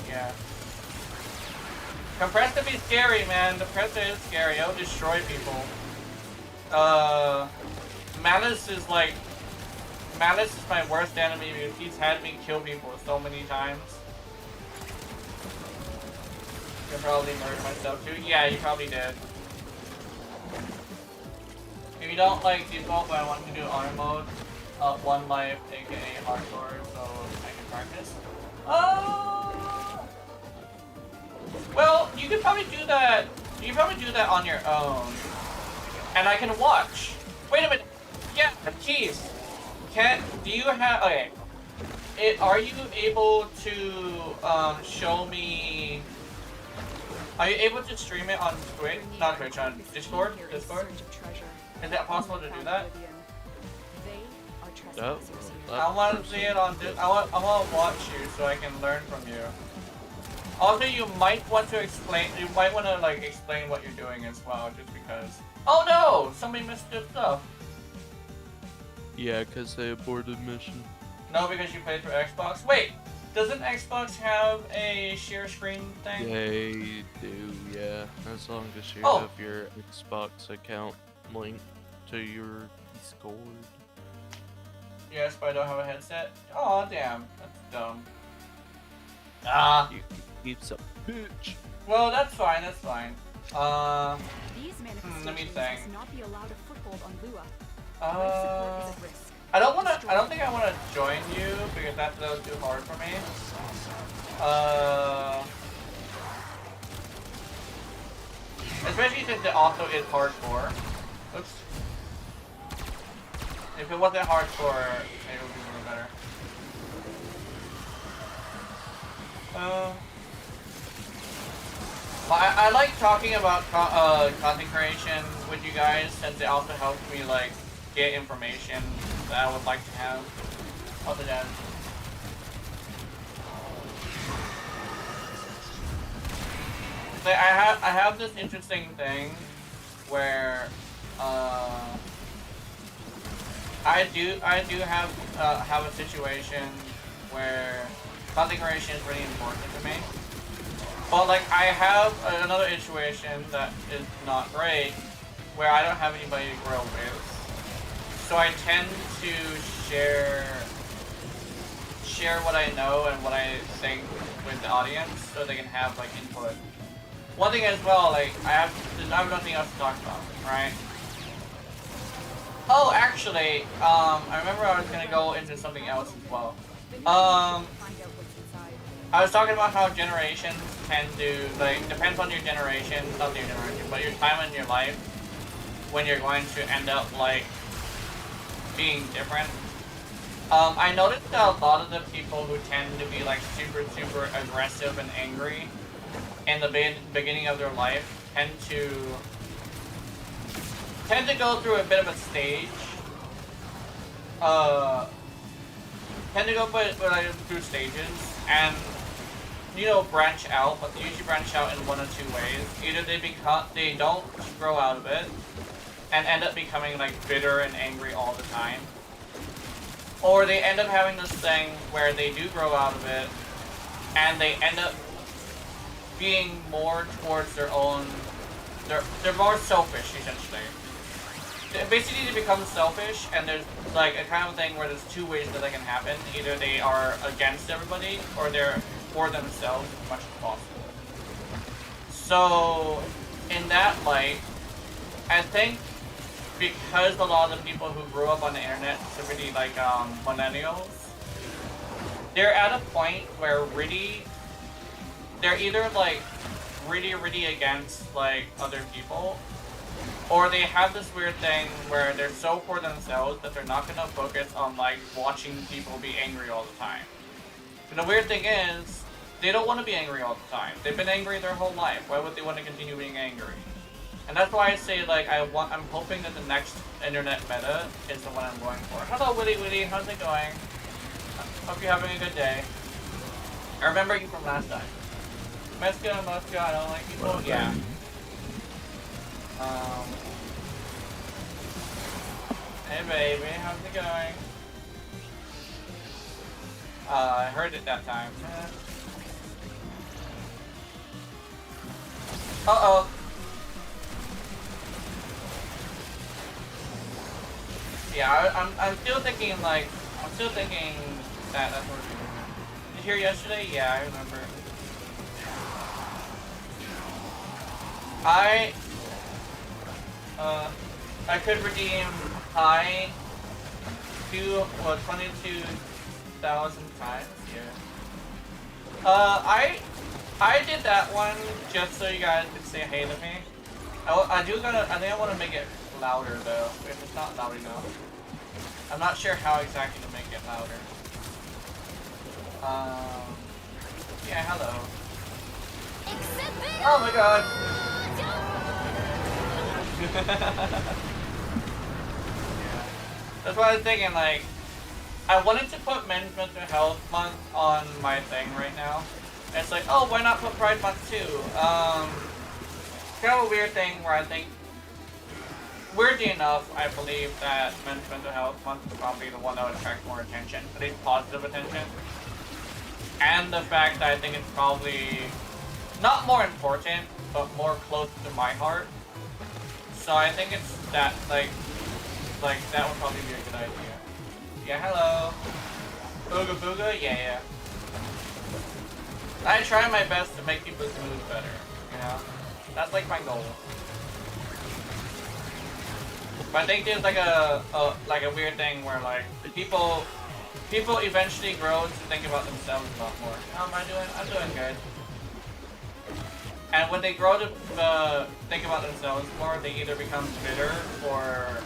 Yeah. Compressor be scary, man. The compressor is scary. It'll destroy people. Malice is my worst enemy because he's had me kill people so many times. I probably murdered myself too. Yeah, you probably did. If you don't like default, but I want to do honor mode, one life, aka hardcore, so I can practice. Well, you could probably do that. You can probably do that on your own, and I can watch. Wait a minute. Yeah, Keith. Do you have? Okay. Are you able to show me? Are you able to stream it on Twitch? Not Twitch, on Discord? Discord? Is it possible to do that? Oh, I want to see it on I want to watch you so I can learn from you. Also, you might want to explain. You might want to like explain what you're doing as well, just because. Oh no! Somebody missed their stuff. yeah, because they aborted mission. No, because you played for Xbox. Wait, doesn't Xbox have a share screen thing? They do, yeah. As long as you Oh. have your Xbox account linked to your Discord. Yes, but I don't have a headset. Oh damn, that's dumb. Ah. You keeps a bitch. Well, that's fine. That's fine. These let me manifestations think. must not be allowed a foothold on Lua. Life support is at risk. I don't think I wanna join you because that was too hard for me. Especially since it also is hardcore. Oops. If it wasn't hardcore, it would be a little better. Well, I like talking about content creation with you guys since it also helps me like get information that I would like to have other than. So I have this interesting thing where I do have a situation where content creation is really important to me. But like I have another situation that is not great, where I don't have anybody to grow with. So I tend to share what I know and what I think with the audience, so they can have like input. One thing as well, like I have nothing else to talk about, right? Oh, actually, I remember I was gonna go into something else as well. I was talking about how generations tend to, like, depends on your generation, not your generation, but your time in your life, when you're going to end up, like, being different. I noticed that a lot of the people who tend to be, like, super aggressive and angry in the beginning of their life tend to go through a bit of a stage. Tend to go through stages and, you know, branch out, but they usually branch out in one of two ways. Either they don't grow out of it and end up becoming like bitter and angry all the time, or they end up having this thing where they do grow out of it and they end up being more towards their own. They're more selfish essentially. Basically, they become selfish, and there's like a kind of thing where there's two ways that can happen. Either they are against everybody, or they're for themselves as much as possible. So, in that light, I think because a lot of the people who grew up on the internet, specifically like millennials, they're at a point where really they're either like really against like other people, or they have this weird thing where they're so for themselves that they're not gonna focus on like watching people be angry all the time. And the weird thing is, they don't want to be angry all the time. They've been angry their whole life. Why would they want to continue being angry? And that's why I say like I'm hoping that the next internet meta is the one I'm going for. Hello Witty, how's it going? Hope you're having a good day. I remember you from last time. Meska, I don't like people. Yeah. Hey baby, how's it going? I heard it that time. Uh-oh. Yeah, I'm still thinking like, that that's what we're doing. Did you hear yesterday? Yeah, I remember. I could redeem high 22,000 times, yeah. I did that one just so you guys could say hey to me. I think I want to make it louder though, if it's not loud enough. I'm not sure how exactly to make it louder. Yeah, hello. Oh my god! Yeah. That's what I was thinking, like, I wanted to put Men's Mental Health Month on my thing right now. And it's like, oh, why not put Pride Month too? Kind of a weird thing where I think, weirdly enough, I believe that Men's Mental Health Month is probably the one that would attract more attention, at least positive attention. And the fact that I think it's probably not more important, but more close to my heart. So I think it's that, like that would probably be a good idea. Yeah, hello. Booga booga? Yeah. I try my best to make people's moods better, you know? That's like my goal. But I think there's like a weird thing where like people eventually grow to think about themselves a lot more. How am I doing? I'm doing good. And when they grow to think about themselves more, they either become bitter or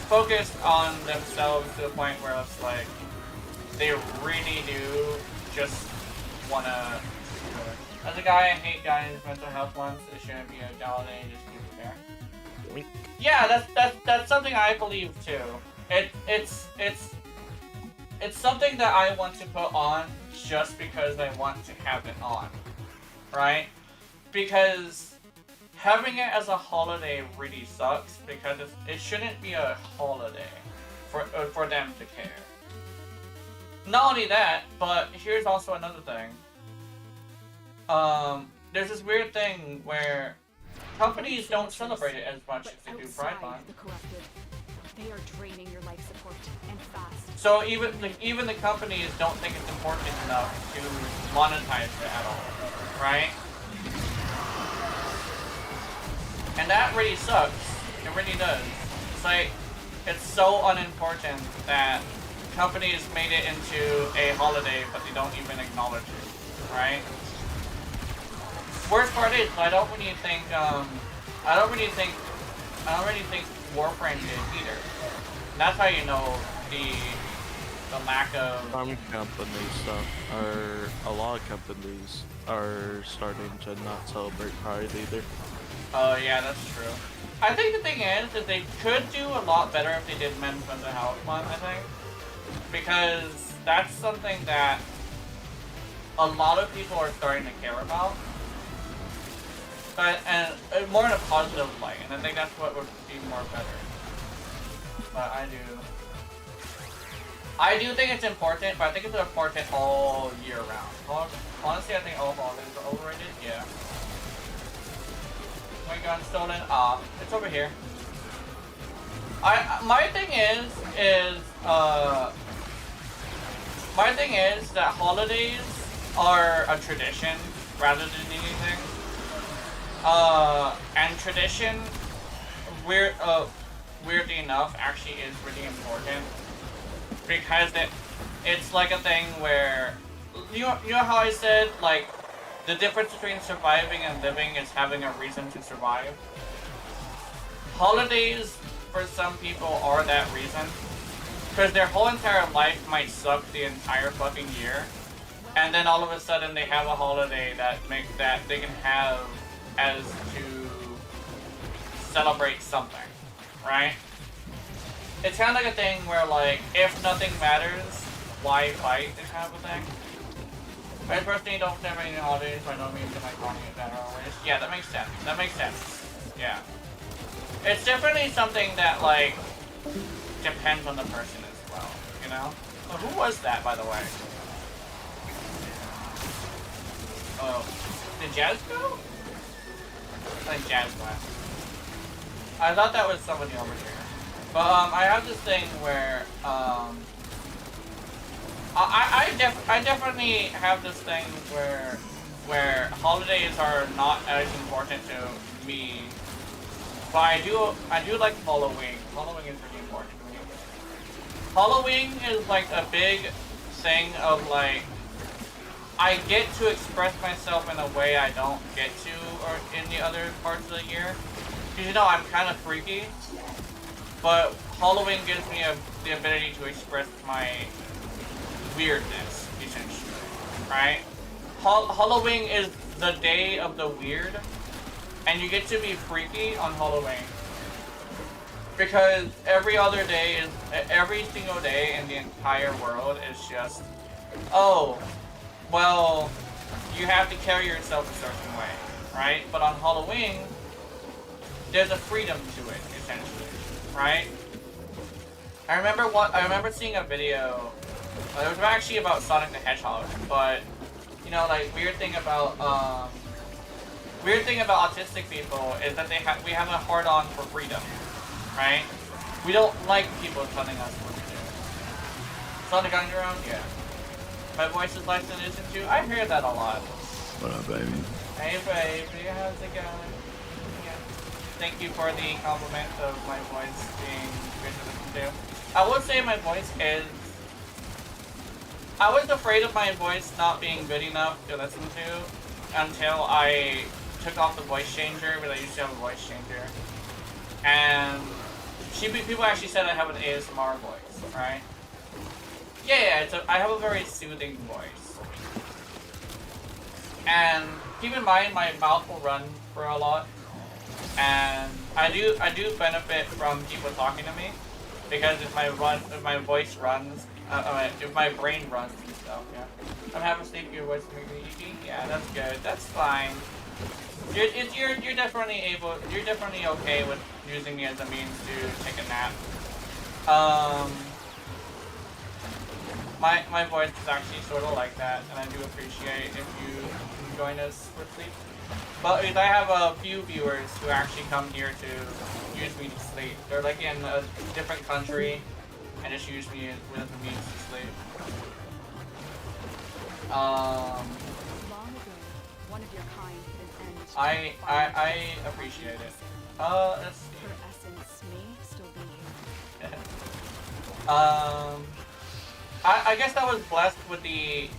focused on themselves to the point where it's like they really do just wanna. As a guy, I hate guys' mental health ones. It shouldn't be a holiday. Just keep it there. Yeah, that's something I believe too. It's something that I want to put on just because I want to have it on, right? Because having it as a holiday really sucks because it shouldn't be a holiday for them to care. Not only that, but here's also another thing. There's this weird thing where companies don't celebrate it as much as they do Pride Month. They are draining your life support and fast. So even the companies don't think it's important enough to monetize it at all, right? And that really sucks. It really does. It's like it's so unimportant that companies made it into a holiday, but they don't even acknowledge it, right? Worst part is I don't really think Warframe did either. And that's how you know the lack of. Some companies, a lot of companies are starting to not celebrate Pride either. Oh yeah, that's true. I think the thing is that they could do a lot better if they did Men's Mental Health Month, I think. Because that's something that a lot of people are starting to care about. And more in a positive light, and I think that's what would be more better. But I do think it's important, but I think it's important all year round. Honestly, I think all holidays are overrated, yeah. My gun stolen? It's over here. My thing is that holidays are a tradition rather than anything. And tradition, weirdly enough, actually is really important because it's like a thing where you know how I said like the difference between surviving and living is having a reason to survive. Holidays, for some people, are that reason. Because their whole entire life might suck the entire fucking year. And then all of a sudden they have a holiday that they can have as to celebrate something, right? It's kind of like a thing where, like, if nothing matters, why fight is kind of a thing. I personally don't have any holidays, so I don't mean to like calling it that always. Yeah, that makes sense. That makes sense. Yeah. It's definitely something that, like, depends on the person as well, you know? Oh, who was that, by the way? Oh, did Jazz go? I think Jazz went. I thought that was somebody over here. But, I have this thing where, I definitely have this thing where holidays are not as important to me. But I do like Halloween. Halloween is really important to me. Halloween is like a big thing of like, I get to express myself in a way I don't get to or in the other parts of the year. Because, you know, I'm kind of freaky. But Halloween gives me the ability to express my weirdness, essentially. Right? Halloween is the day of the weird. And you get to be freaky on Halloween. Because every single day in the entire world is just, oh, well, you have to carry yourself a certain way, right? But on Halloween, there's a freedom to it, essentially, right? I remember seeing a video, it was actually about Sonic the Hedgehog, but, you know, like, weird thing about autistic people is that we have a hard-on for freedom, right? We don't like people telling us what to do. Sonic on your own? Yeah. My voice is nice and isn't too? I hear that a lot. What up, baby? Hey baby, how's it going? Yeah. Thank you for the compliment of my voice being good to listen to. I would say my voice is... I was afraid of my voice not being good enough to listen to until I took off the voice changer, but I used to have a voice changer. And people actually said I have an ASMR voice, right? Yeah, I have a very soothing voice. And keep in mind, my mouth will run for a lot. And I do benefit from people talking to me. Because if my voice runs, if my brain runs and stuff, yeah. I'm having sleepy voice maybe. Yeah, that's good. That's fine. You're definitely okay with using me as a means to take a nap. My voice is actually sort of like that, and I do appreciate if you join us for sleep. But I have a few viewers who actually come here to use me to sleep. They're like in a different country, and just use me with a means to sleep. Long ago, one of your kind hit an end to I appreciate it. Let's see. Her essence may still be here. I guess I was blessed with the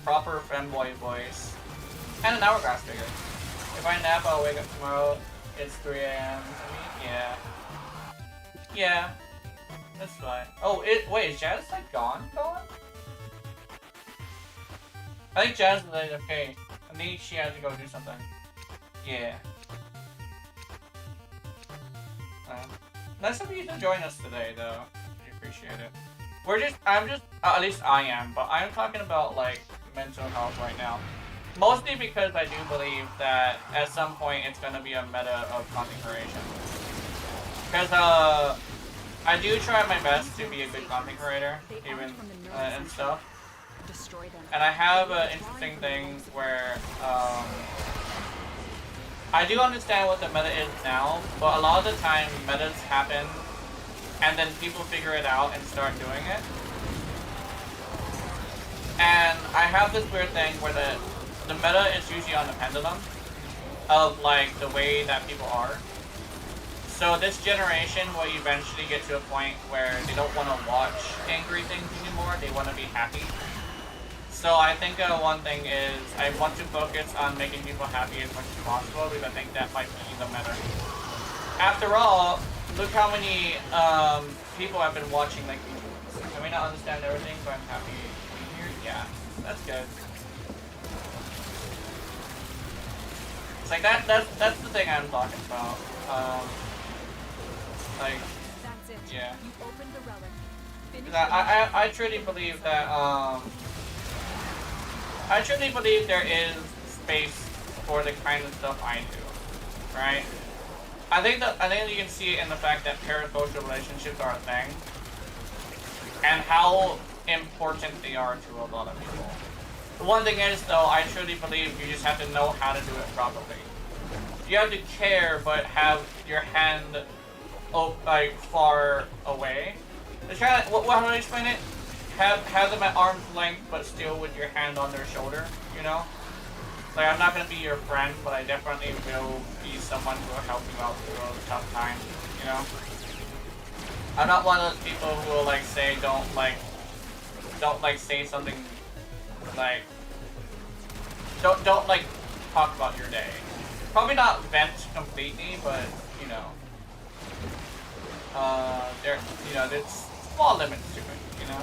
proper femboy voice. And an hourglass figure. If I nap, I'll wake up tomorrow. It's 3 a.m. Yeah. Yeah. That's fine. Oh, wait, is Jazz like gone? I think Jazz is like, okay. I think she has to go do something. Yeah. Nice of you to join us today, though. We appreciate it. At least I am, but I'm talking about, like, mental health right now. Mostly because I do believe that at some point it's gonna be a meta of content creation. Because, I do try my best to be a good content creator, even, and stuff. And I have an interesting thing where, I do understand what the meta is now, but a lot of the time metas happen and then people figure it out and start doing it. And I have this weird thing where the meta is usually on the pendulum of like the way that people are. So this generation will eventually get to a point where they don't want to watch angry things anymore, they want to be happy. So I think one thing is I want to focus on making people happy as much as possible because I think that might be the meta. After all, look how many people I've been watching like these. I may not understand everything, but I'm happy being here. Yeah, that's good. It's like that's the thing I'm talking about. Like, That's it. yeah. You opened the relic. Finish I truly believe that I truly believe there is space for the kind of stuff I do, right? I think that you can see it in the fact that parasocial relationships are a thing, and how important they are to a lot of people. The one thing is, though, I truly believe you just have to know how to do it properly. You have to care, but have your hand like far away. It's kind of how do I explain it? Have them at arm's length, but still with your hand on their shoulder. You know, like I'm not gonna be your friend, but I definitely will be someone who will help you out through a tough time. You know, I'm not one of those people who will like say don't say something like don't like talk about your day. Probably not vent completely, but you know. There's small limits to it, you know?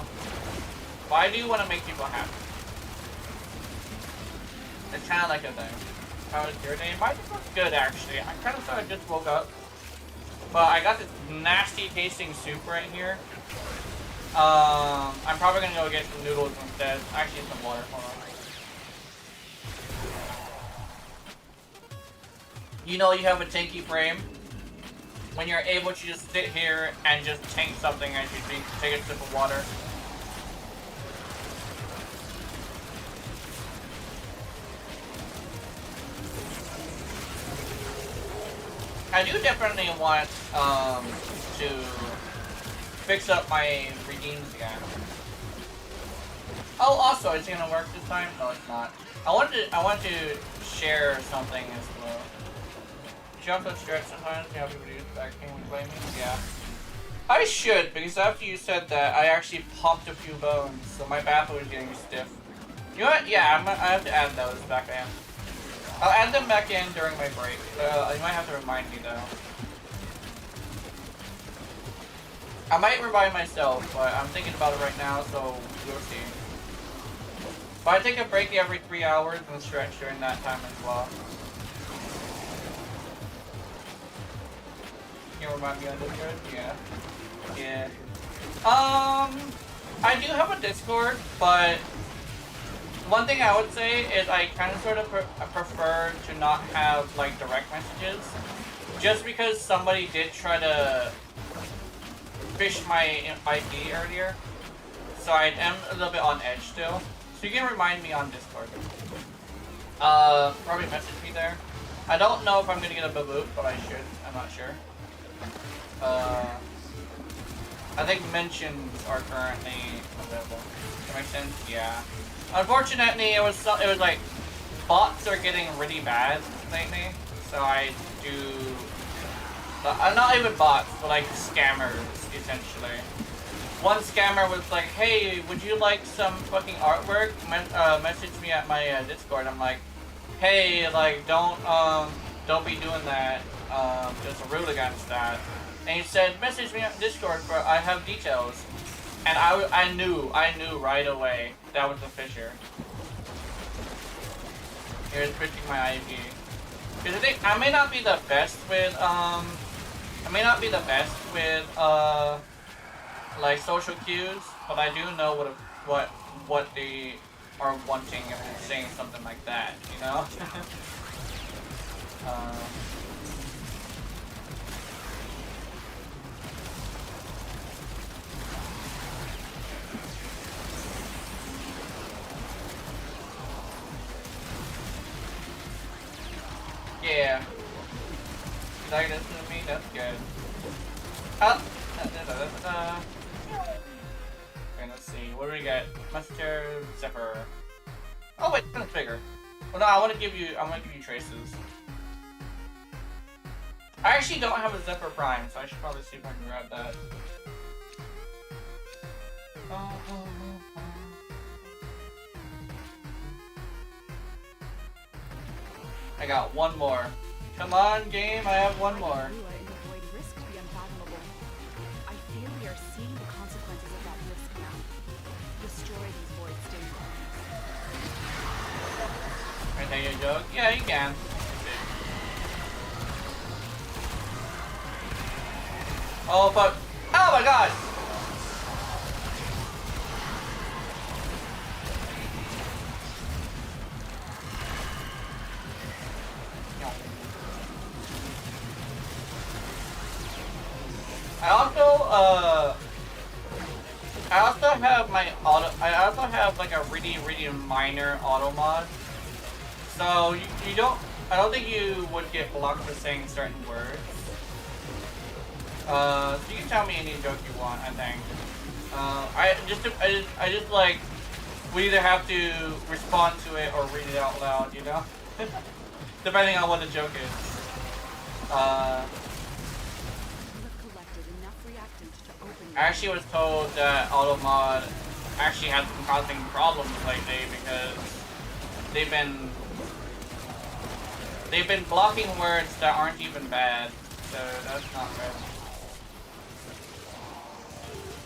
But I do want to make people happy. It's kind of like a thing. How was your day? My day was good, actually. I kind of thought I just woke up. But I got this nasty tasting soup right here. I'm probably going to go get some noodles instead. Actually, some water. Hold on. You know you have a tanky frame when you're able to just sit here and just tank something as you take a sip of water. I do definitely want to fix up my redeems again. Oh, also, is it gonna work this time? No, it's not. I want to share something as well. Jump and stretch sometimes. You have people use backing when playing me. Yeah. I should, because after you said that, I actually popped a few bones, so my bathroom is getting stiff. You know what? Yeah, I have to add those back in. I'll add them back in during my break. You might have to remind me though. I might remind myself, but I'm thinking about it right now, so we'll see. But I take a break every 3 hours and stretch during that time as well. Can you remind me on Discord? Yeah. Yeah. I do have a Discord, but one thing I would say is I kind of sort of prefer to not have like direct messages, just because somebody did try to fish my ID earlier, so I am a little bit on edge still. So you can remind me on Discord. Probably message me there. I don't know if I'm gonna get a baboot, but I should. I'm not sure. I think mentions are currently available. That makes sense? Yeah. Unfortunately, it was like bots are getting really bad lately, so I do. Not even bots, but like scammers essentially. One scammer was like, "Hey, would you like some fucking artwork? Message me at my Discord." I'm like, "Hey, like don't be doing that. There's a rule against that." And he said, "Message me on Discord, but I have details." And I knew right away that was the fisher. He was fishing my IP. Because I think I may not be the best with like social cues, but I do know what they are wanting if they're saying something like that, you know? Yeah. You like this to me? That's good. Okay, let's see. What do we get? Master Zephyr. Oh wait, it's bigger. Well, no, I want to give you traces. I actually don't have a Zephyr Prime, so I should probably see if I can grab that. I got one more. Come on, game, I have one more. and avoid risk the unfathomable. I fear we are seeing the consequences of that risk now. Destroy these void stain Can I tell you a joke? Yeah, you can. Oh, but oh my god! I also have my auto. I also have like a really minor auto mod. So you don't. I don't think you would get blocked for saying certain words. So you can tell me any joke you want. I think. I just like we either have to respond to it or read it out loud. You know, depending on what the joke is. I actually was told that AutoMod actually has been causing problems lately because they've been blocking words that aren't even bad, so that's not good.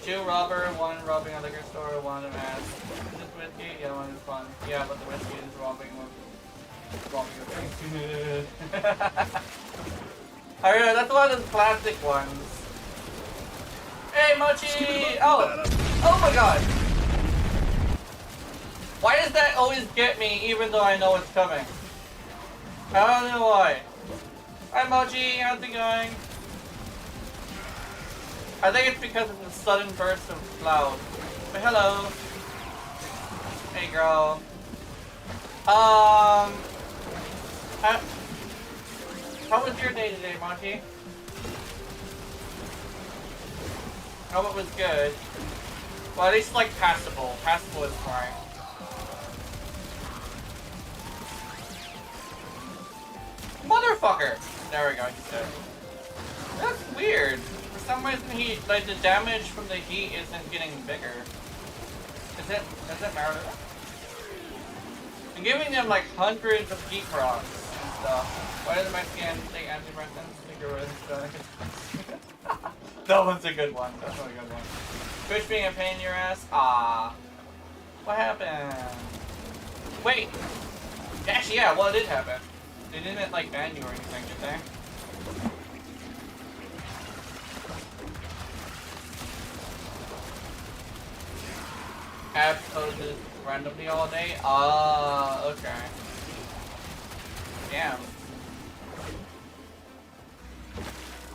2 robber, 1 robbing a liquor store, 1 a mask. Is this whiskey? Yeah, 1 is fun. Yeah, but the whiskey is robbing a thing. Alright, that's one of those classic ones. Hey, Mochi! Oh! Oh my god! Why does that always get me even though I know it's coming? I don't know why. Hi, Mochi! How's it going? I think it's because of the sudden burst of cloud. But hello. Hey, girl. How was your day today, Monty? Oh, it was good. Well, at least like passable. Passable is fine. Motherfucker! There we go, he's dead. That's weird. For some reason, like the damage from the heat isn't getting bigger. Does it matter? I'm giving them like hundreds of heat procs and stuff. Why does my skin take antidepressants? That one's a good one. That's a good one. Twitch being a pain in your ass? Ah. What happened? Wait. Actually, yeah, well, it did happen. They didn't, like, ban you or anything, did they? App closes randomly all day? Ah, okay. Damn.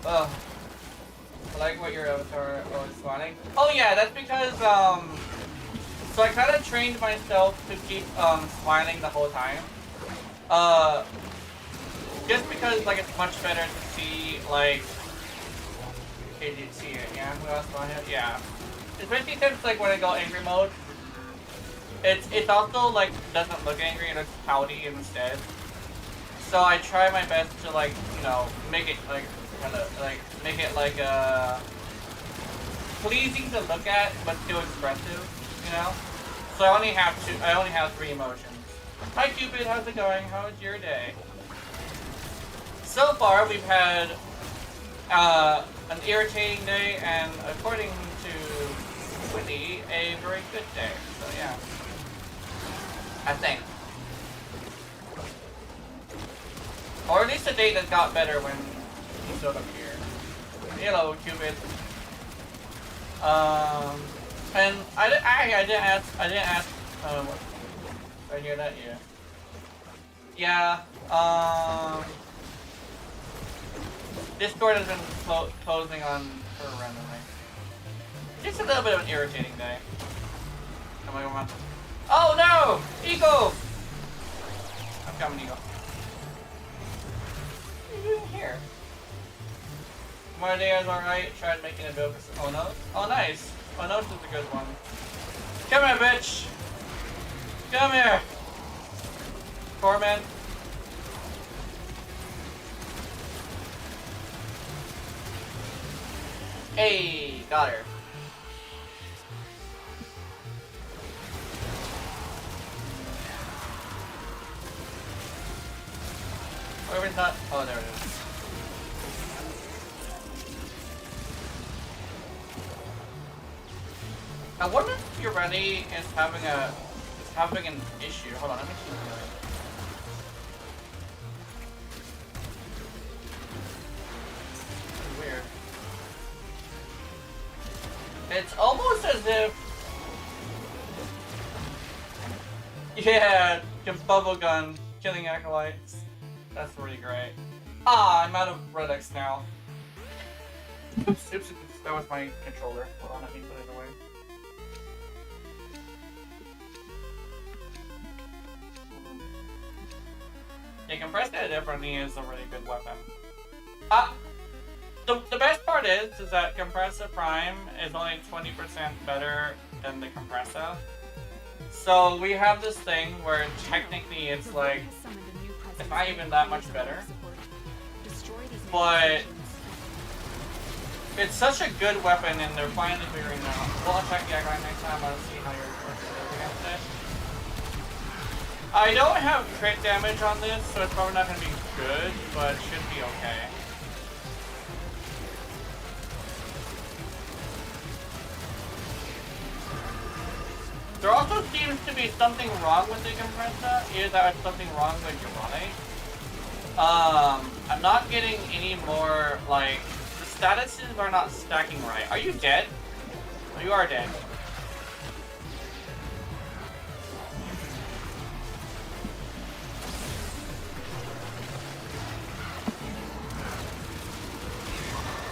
Ugh. I like what your avatar was smiling. Oh yeah, that's because, so I kind of trained myself to keep, smiling the whole time. Just because, like, it's much better to see, like... Okay, did you see it? Yeah? Who else want it? Yeah. Especially since, like, when I go angry mode, it's also, like, doesn't look angry, it looks pouty instead. So I try my best to, like, you know, make it, like, kind of, like, make it, like, pleasing to look at, but still expressive, you know? So I only have 3 emotions. Hi Cupid, how's it going? How was your day? So far, we've had an irritating day, and according to Whitney, a very good day. So yeah, I think, or at least a day that got better when he showed up here. Hello, Cupid. And I didn't ask. Did I hear that? Yeah. Yeah. Discord has been closing on her randomly. Just a little bit of an irritating day. Come on. Oh no! Eagle! I'm coming, Eagle. What are you doing here? My day was alright. Tried making a build for Onos. Oh, nice. Onos is a good one. Come here, bitch! Come here! Torment. Hey, got her. is not? Oh, there it is. I wonder if you're ready is having an issue. Hold on, let me see. Weird. It's almost as if, yeah, bubble gun killing acolytes. That's really great. Ah, I'm out of Red X now. Oops, oops, oops, that was my controller. Hold on, let me put it away. Yeah, compressed air definitely is a really good weapon. The best part is that Compressor Prime is only 20% better than the Compressor. So we have this thing where technically it's like, it's not even that much better. But it's such a good weapon and they're finally figuring it out. We'll attack the Aggro next time, I'll see how you're working against it. I don't have crit damage on this, so it's probably not going to be good, but it should be okay. There also seems to be something wrong with the compressor. Either there's something wrong with your running. I'm not getting any more, like, the statuses are not stacking right. Are you dead? Oh, you are dead.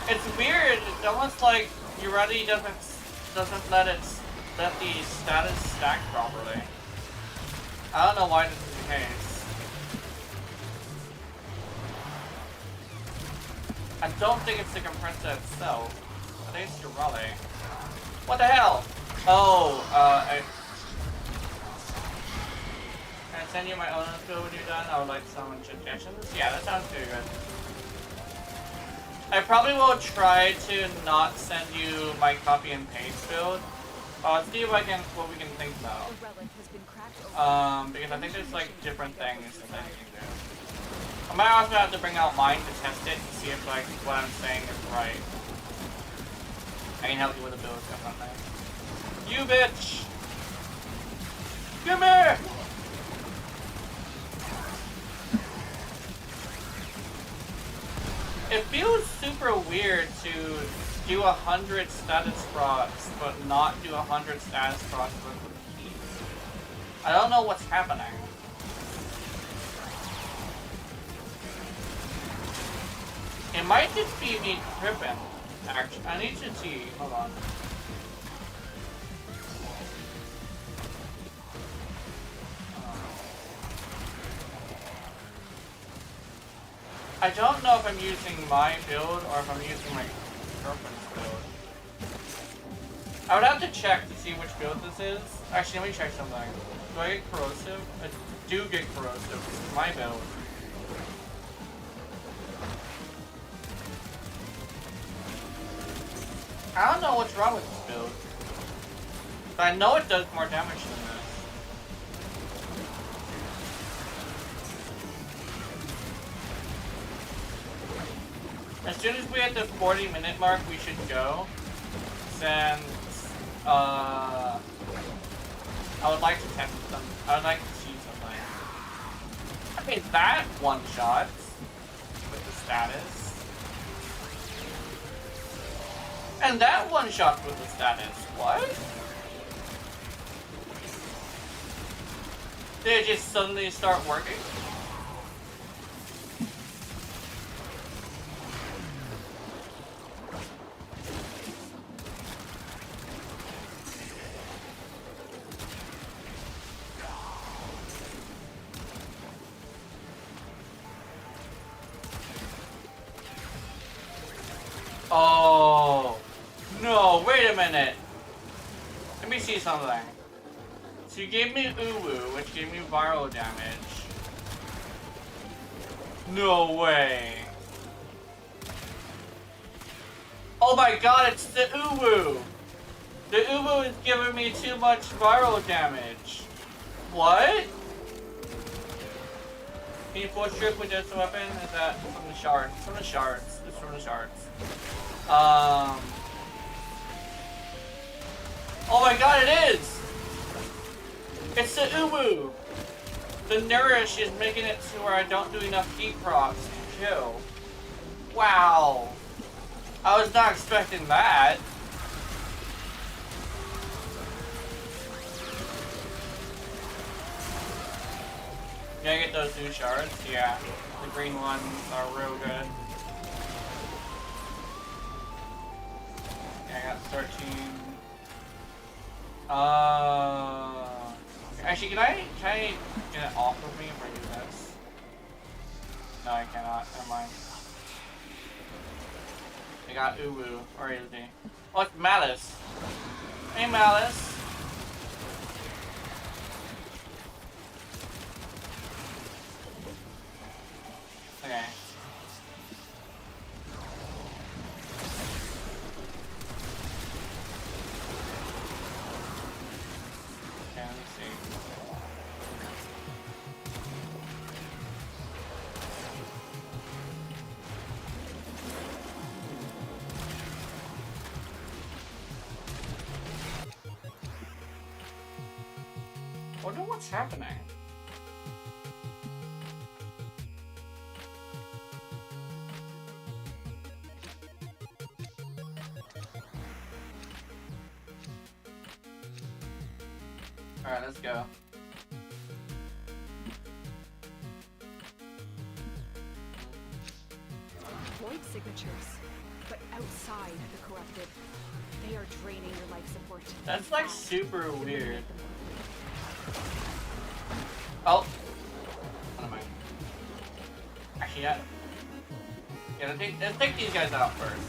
It's weird. It's almost like Ureti doesn't let the status stack properly. I don't know why this is the case. I don't think it's the compressor itself. I think it's Ureti. What the hell? Oh, can I send you my own skill when you're done? I would like some suggestions. Yeah, that sounds pretty good. I probably will try to not send you my copy and paste build. See if I can, what we can think about. Because I think there's like different things that you can do. I might also have to bring out mine to test it to see if like what I'm saying is right. I can help you with the build stuff on there. You bitch! Come here! It feels super weird to do 100 status procs, but not do 100 status procs with the keys. I don't know what's happening. It might just be me tripping. Actually, I need to see. Hold on. I don't know if I'm using my build or if I'm using my girlfriend's build. I would have to check to see which build this is. Actually, let me check something. Do I get corrosive? I do get corrosive. This is my build. I don't know what's wrong with this build. But I know it does more damage than this. As soon as we hit the 40-minute mark, we should go. Since, I would like to test some. I would like to see something. Okay, that one shot with the status. And that one shot with the status. What? Did it just suddenly start working? Oh, no, wait a minute. Let me see something. So you gave me Uwu, which gave me viral damage. No way. Oh my god, it's the Uwu. The Uwu is giving me too much viral damage. What? Can you force trip with this weapon? Is that from the shards? From the shards. It's from the shards. Oh my god, it is! It's the Uwu! The Nourish is making it to where I don't do enough heat procs to kill. Wow! I was not expecting that. Can I get those new shards? Yeah. The green ones are real good. Yeah, I got 13. Actually, can I get it off of me if I do this? No, I cannot. Never mind. I got Uwu. Where is he? Oh, it's Malice. Hey, Malice. Okay. Okay, let's see. I wonder what's happening. Alright, let's go. Void signatures, but outside the corrupted. They are draining your life support. That's like super weird. Oh! What am I? Actually, yeah, let's take these guys out first.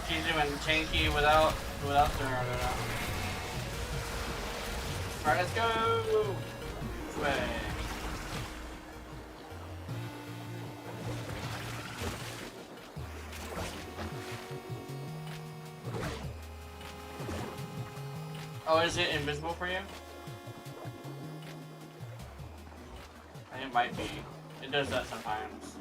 She's doing tanky without the. Alright, let's go! This way. Oh, is it invisible for you? I think it might be. It does that sometimes.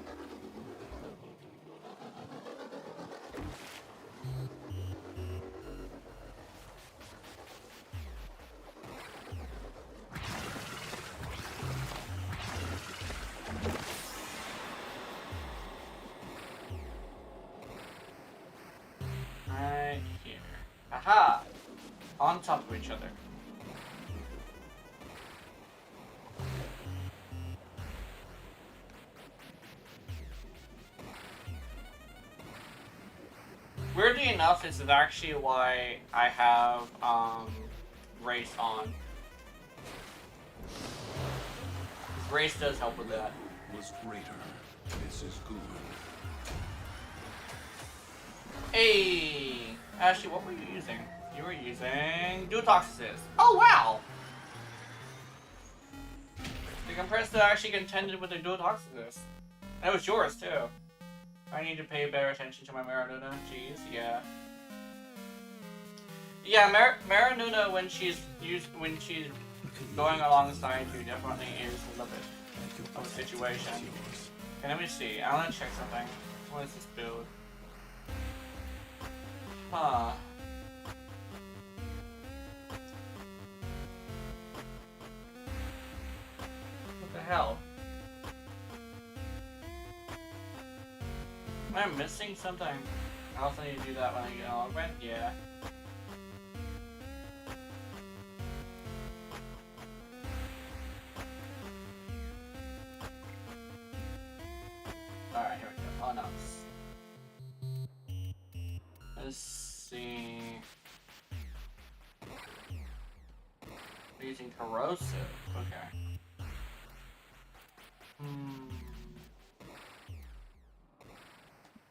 Right here. Aha! On top of each other. Weirdly enough, this is actually why I have race on. Race does help with that. Was greater. This is good. Hey! Ashley, what were you using? You were using Duotoxicus. Oh wow! The compressor actually contended with the Duotoxicus. And it was yours too. I need to pay better attention to my Marinuna. Jeez, yeah. Yeah, Marinuna when she's going alongside you definitely is a little bit of a situation. Okay, let me see. I want to check something. What is this build? Huh. What the hell? Am I missing something? I also need to do that when I get on event? Yeah. Alright, here we go. Oh no. Let's see. We're using corrosive. Okay.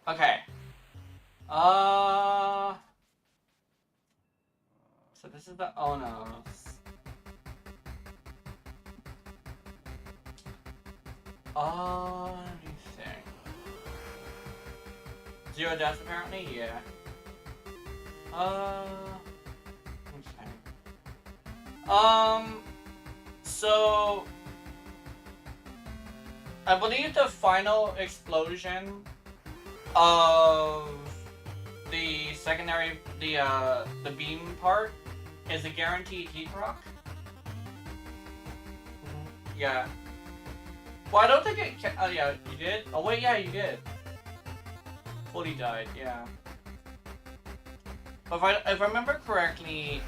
Okay. So this is the Onos. Let me think. 0 deaths apparently? Yeah. Okay. So I believe the final explosion of the secondary, the beam part is a guaranteed heat rock. Yeah. Well, I don't think it can. Oh yeah, you did. Oh wait, yeah, you did. Fully died. Yeah. But if I remember correctly,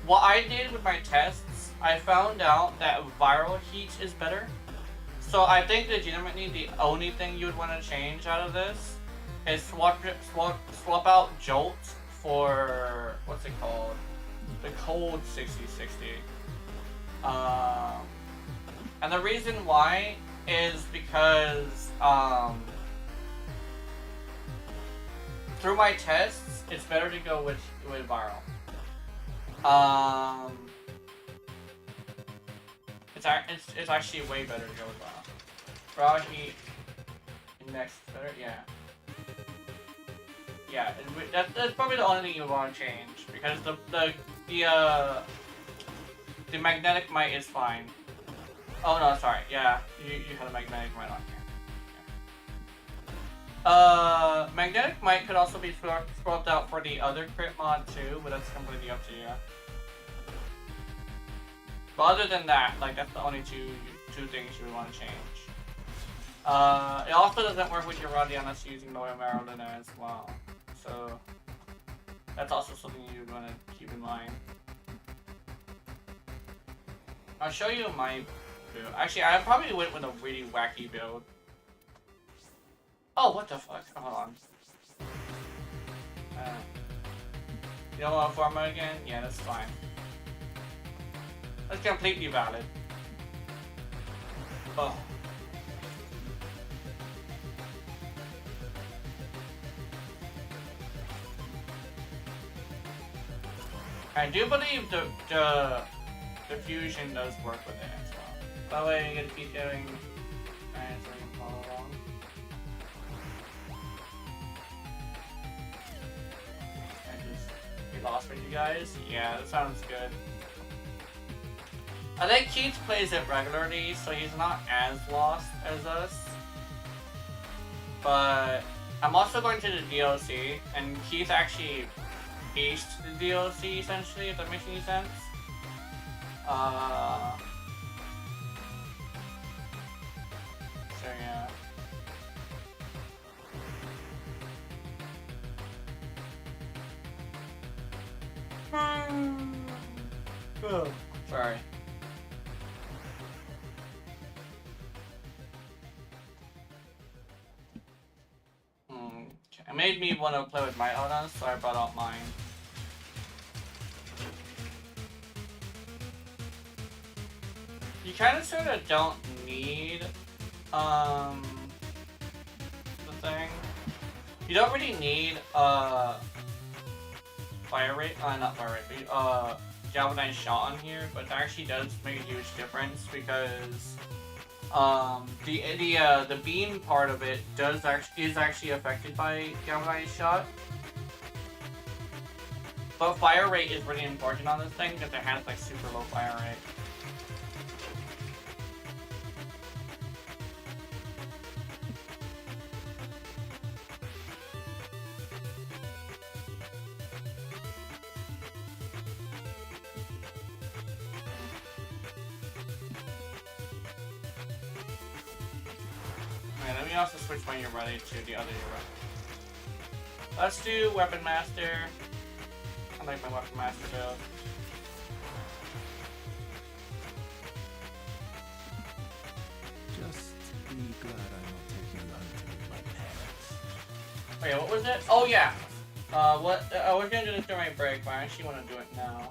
what I did with my tests, I found out that viral heat is better. So I think legitimately the only thing you would want to change out of this is swap out Jolt for what's it called? The cold 6060. And the reason why is because through my tests, it's better to go with viral. It's actually way better to go with viral. Raw heat index better, yeah. Yeah, that's probably the only thing you want to change because the magnetic might is fine. Oh no, sorry. Yeah, you had a magnetic might on here. Magnetic might could also be swapped out for the other crit mod too, but that's completely up to you. But other than that, like that's the only two things you would want to change. It also doesn't work with your Roddy unless you're using Loyal Maryland as well. So that's also something you would want to keep in mind. I'll show you my build. Actually, I probably went with a really wacky build. Oh, what the fuck? Hold on. You don't want to farm it again? Yeah, that's fine. That's completely valid. Oh. I do believe the fusion does work with it as well. By the way, you get to keep doing and so you can follow along. I just get lost with you guys. Yeah, that sounds good. I think Keith plays it regularly, so he's not as lost as us. But I'm also going to the DLC, and Keith actually aced the DLC essentially, if that makes any sense. So yeah. Oh, sorry. It made me want to play with my Onas, so I brought out mine. You kind of sort of don't need the thing. You don't really need fire rate, not fire rate, galvanized shot on here, but it actually does make a huge difference because the beam part of it is actually affected by galvanized shot. But fire rate is really important on this thing because it has like super low fire rate. Let me also switch my Ureti to the other Ureti. Let's do Weapon Master. I like my Weapon Master build. Just be glad I'm not taking you home to meet my parents. Wait, what was it? Oh yeah. I was gonna do this during my break, but I actually want to do it now.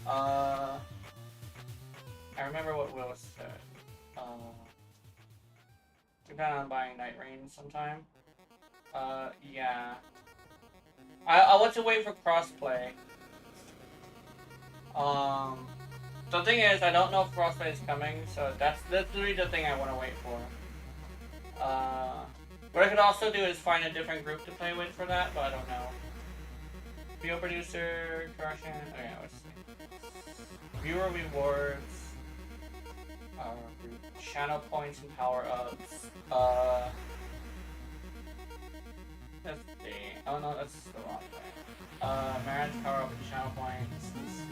I remember what Will said. We plan on buying Night Rain sometime. Yeah. I want to wait for crossplay. The thing is, I don't know if crossplay is coming, so that's really the thing I want to wait for. What I could also do is find a different group to play with for that, but I don't know. Video producer, correction. Okay, let's see. Viewer rewards. Channel points and power ups. Let's see. Oh no, that's the wrong thing. Marriage power up and channel points. Let's see.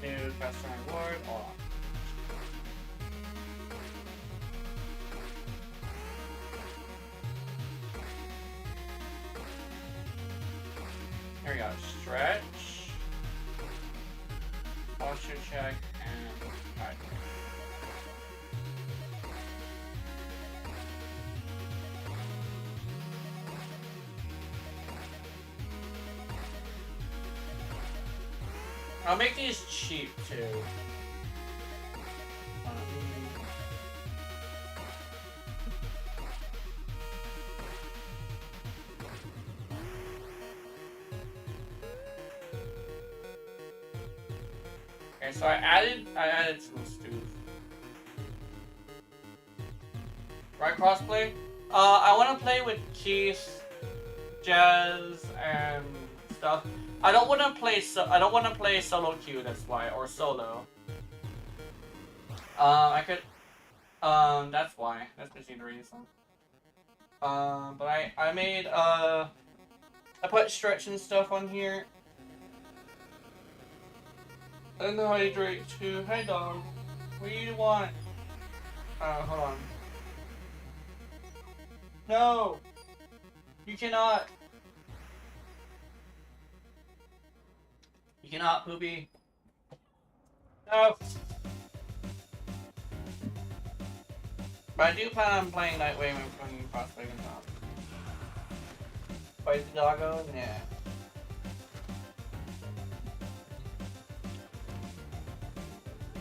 New customer reward on. Here we go. Stretch. Posture check and alright. I'll make these cheap too. Okay, so I added some stews. Right, crossplay? I want to play with Keith, Jazz, and stuff. I don't want to play solo queue. That's why, or solo. I could. That's why. That's basically the reason. But I made I put stretch and stuff on here. And the hydrate too. Hey dog, what do you want? Hold on. No, you cannot. You cannot, Poopy. No. But I do plan on playing Nightwing when Prospect comes out. Fight the doggo? Nah.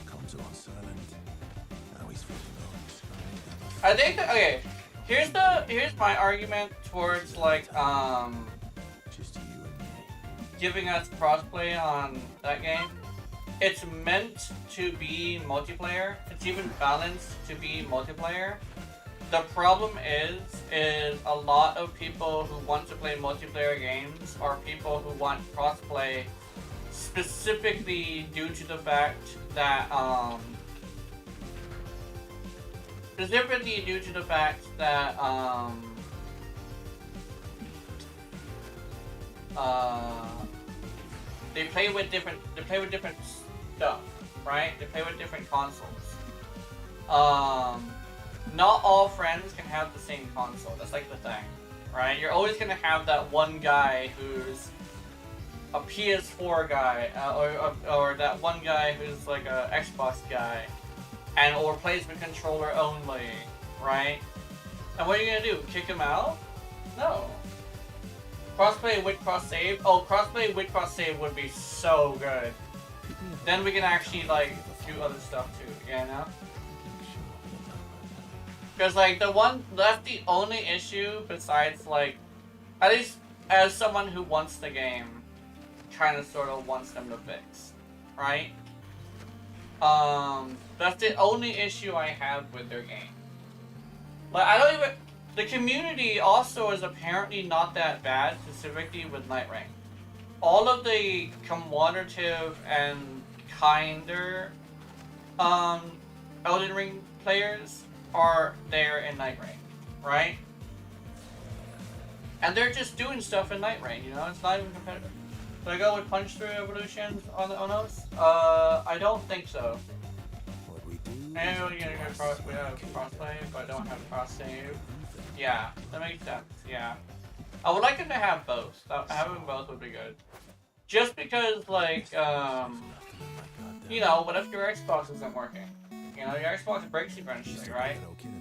Come to us, Ireland. Now he's flipping on. I think that, okay. Here's my argument towards like Just you and me. giving us crossplay on that game. It's meant to be multiplayer. It's even balanced to be multiplayer. The problem is a lot of people who want to play multiplayer games are people who want crossplay specifically due to the fact that they play with different stuff, right? They play with different consoles. Not all friends can have the same console. That's like the thing, right? You're always gonna have that one guy who's a PS4 guy, or that one guy who's like a Xbox guy, or plays with controller only, right? And what are you gonna do? Kick him out? No. Crossplay with cross save? Oh, crossplay with cross save would be so good. Then we can actually like do other stuff too, you know? Because like that's the only issue besides like, at least as someone who wants the game, kind of sort of wants them to fix, right? That's the only issue I have with their game. Like the community also is apparently not that bad, specifically with Night Rain. All of the commemorative and kinder Elden Ring players are there in Night Rain, right? And they're just doing stuff in Night Rain, you know? It's not even competitive. Should I go with punch through evolutions on the Onos? I don't think so. What we do And we have crossplay, but don't have cross save. Yeah, that makes sense. Yeah, I would like them to have both. Having both would be good. Just because, like, you know, what if your Xbox isn't working? You know, your Xbox breaks eventually, right?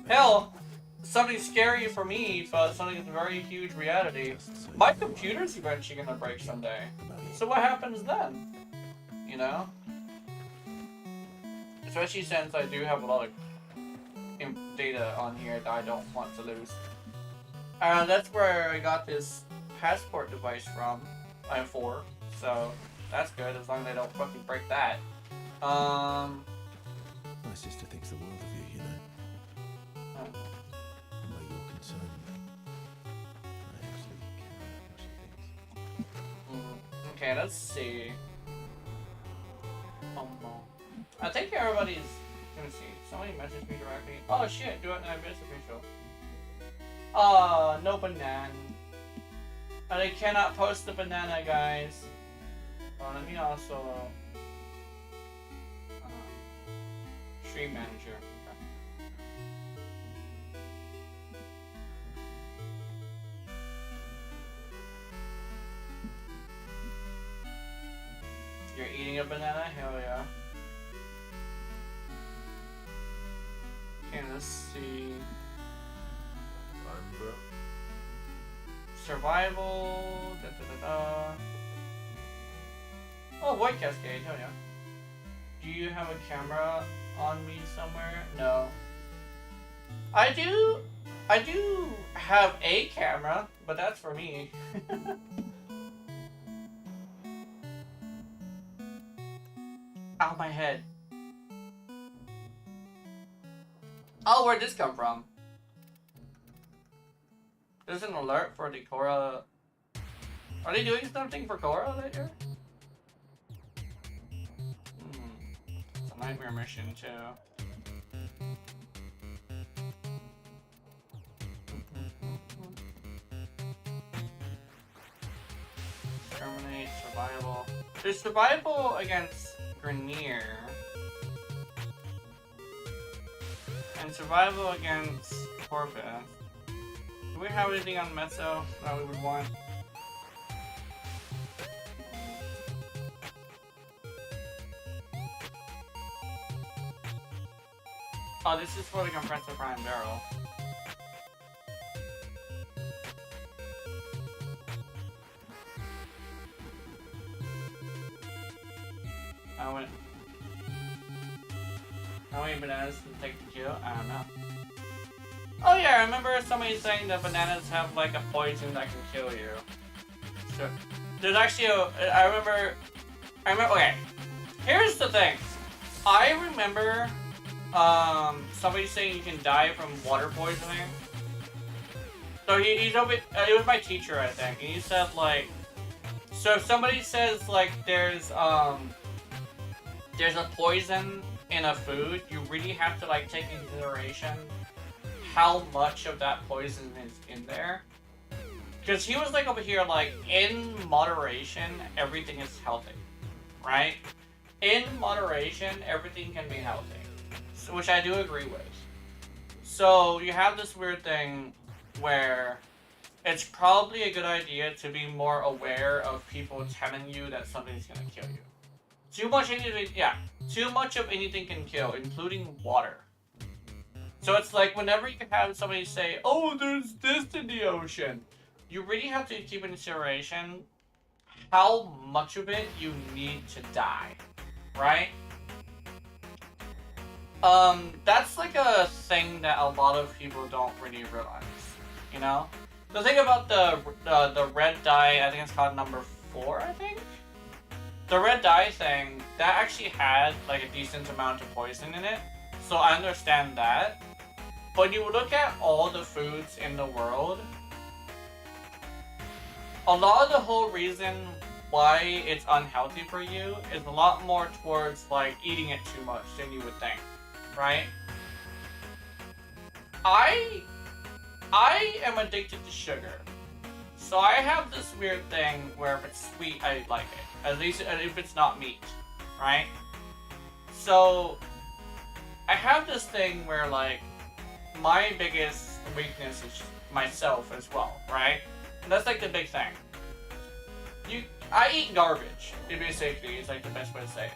Hell, something scary for me, but something that's a very huge reality. My computer's eventually gonna break someday. So what happens then? You know? Especially since I do have a lot of data on here that I don't want to lose. That's where I got this passport device from. I'm 4, so that's good as long as I don't fucking break that. My sister thinks the world of you, you know. And where you're concerned, I actually care what she thinks. Okay, let's see. I think everybody's gonna see. Somebody messaged me directly. Oh shit, do it now, it's official. No banana. And I cannot post the banana, guys. Let me also stream manager. Okay. You're eating a banana? Hell yeah. Okay, let's see. Survival. Da, da, da, da. Oh, White Cascade. Hell yeah. Do you have a camera on me somewhere? No. I do have a camera, but that's for me. Ow, my head. Oh, where'd this come from? There's an alert for the Korra. Are they doing something for Korra later? It's a nightmare mission too. Terminate survival. There's survival against Grenier. And survival against Corvus. Do we have anything on Mezzo that we would want? Oh, this is for the compressor prime barrel. How many bananas can take to kill? I don't know. Oh yeah, I remember somebody saying that bananas have like a poison that can kill you. So, there's actually I remember, okay, here's the thing. I remember, somebody saying you can die from water poisoning. So he's over, it was my teacher, I think, and he said like, so if somebody says like there's a poison in a food, you really have to like take into consideration how much of that poison is in there. Because he was like over here like, in moderation, everything is healthy, right? In moderation, everything can be healthy, so, which I do agree with. So you have this weird thing where it's probably a good idea to be more aware of people telling you that something's gonna kill you. Too much of anything can kill, including water. So it's like whenever you have somebody say, oh, there's this in the ocean, you really have to keep in consideration how much of it you need to die, right? That's like a thing that a lot of people don't really realize, you know? The thing about the red dye, I think it's called number 4, I think? The red dye thing, that actually had like a decent amount of poison in it, so I understand that. But you look at all the foods in the world, a lot of the whole reason why it's unhealthy for you is a lot more towards like eating it too much than you would think, right? I am addicted to sugar. So I have this weird thing where if it's sweet, I like it. At least if it's not meat, right? So I have this thing where like my biggest weakness is myself as well, right? And that's like the big thing. I eat garbage, basically, is like the best way to say it.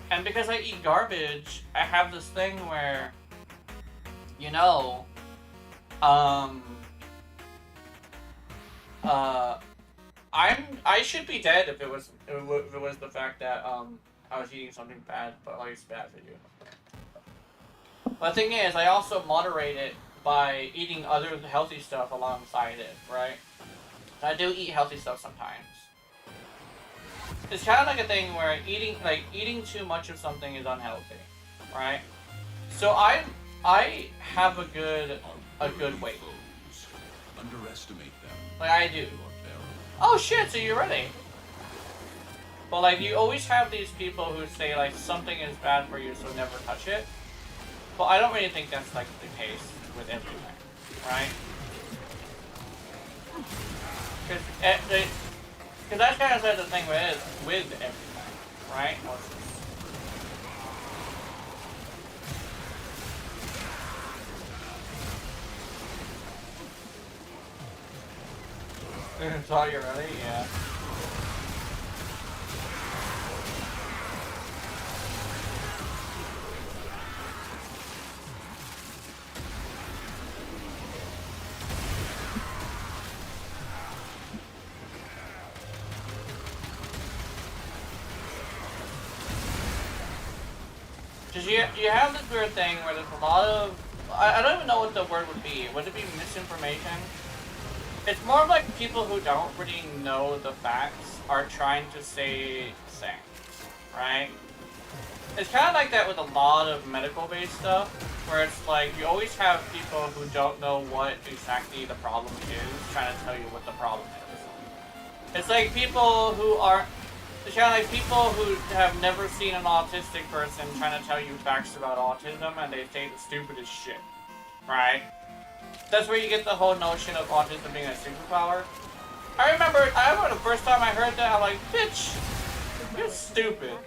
And because I eat garbage, I have this thing where, you know, I should be dead if it was the fact that I was eating something bad, but like it's bad for you. But the thing is, I also moderate it by eating other healthy stuff alongside it, right? I do eat healthy stuff sometimes. It's kind of like a thing where eating too much of something is unhealthy, right? So I have a good weight. Underestimate them. Like I do. Oh shit! So you're ready. But like you always have these people who say like something is bad for you, so never touch it. But I don't really think that's like the case with everything, right? Because that's kind of the thing with everything, right? So you're ready? Yeah. Because you have this weird thing where there's a lot of... I don't even know what the word would be. Would it be misinformation? It's more like people who don't really know the facts are trying to say things, right? It's kind of like that with a lot of medical-based stuff, where it's like you always have people who don't know what exactly the problem is, trying to tell you what the problem is. It's like people who are... It's kind of like people who have never seen an autistic person trying to tell you facts about autism, and they say the stupidest shit, right? That's where you get the whole notion of autism being a superpower. I remember the first time I heard that, I'm like, bitch, you're stupid.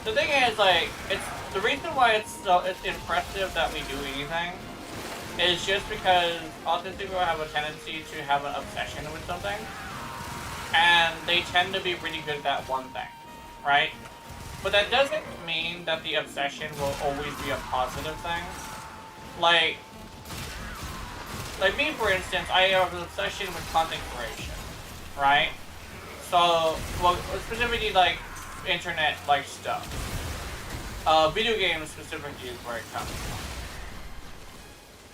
The thing is, like, the reason why it's impressive that we do anything is just because autistic people have a tendency to have an obsession with something. And they tend to be really good at that one thing, right? But that doesn't mean that the obsession will always be a positive thing. Like me, for instance, I have an obsession with content creation, right? So, well, specifically like internet like stuff. Video games specifically is where it comes from.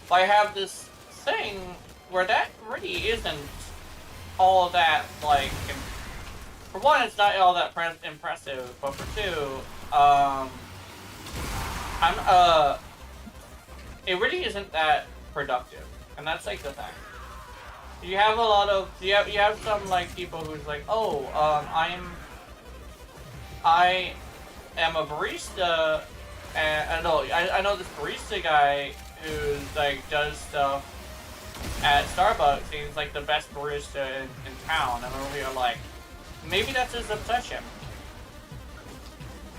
But I have this thing where that really isn't all that, like, for one, it's not all that impressive, but for two, it really isn't that productive, and that's like the thing. You have a lot of, you have some like people who's like, oh, I am a barista, and I know this barista guy who's like does stuff at Starbucks. He's like the best barista in town, and we are like, maybe that's his obsession.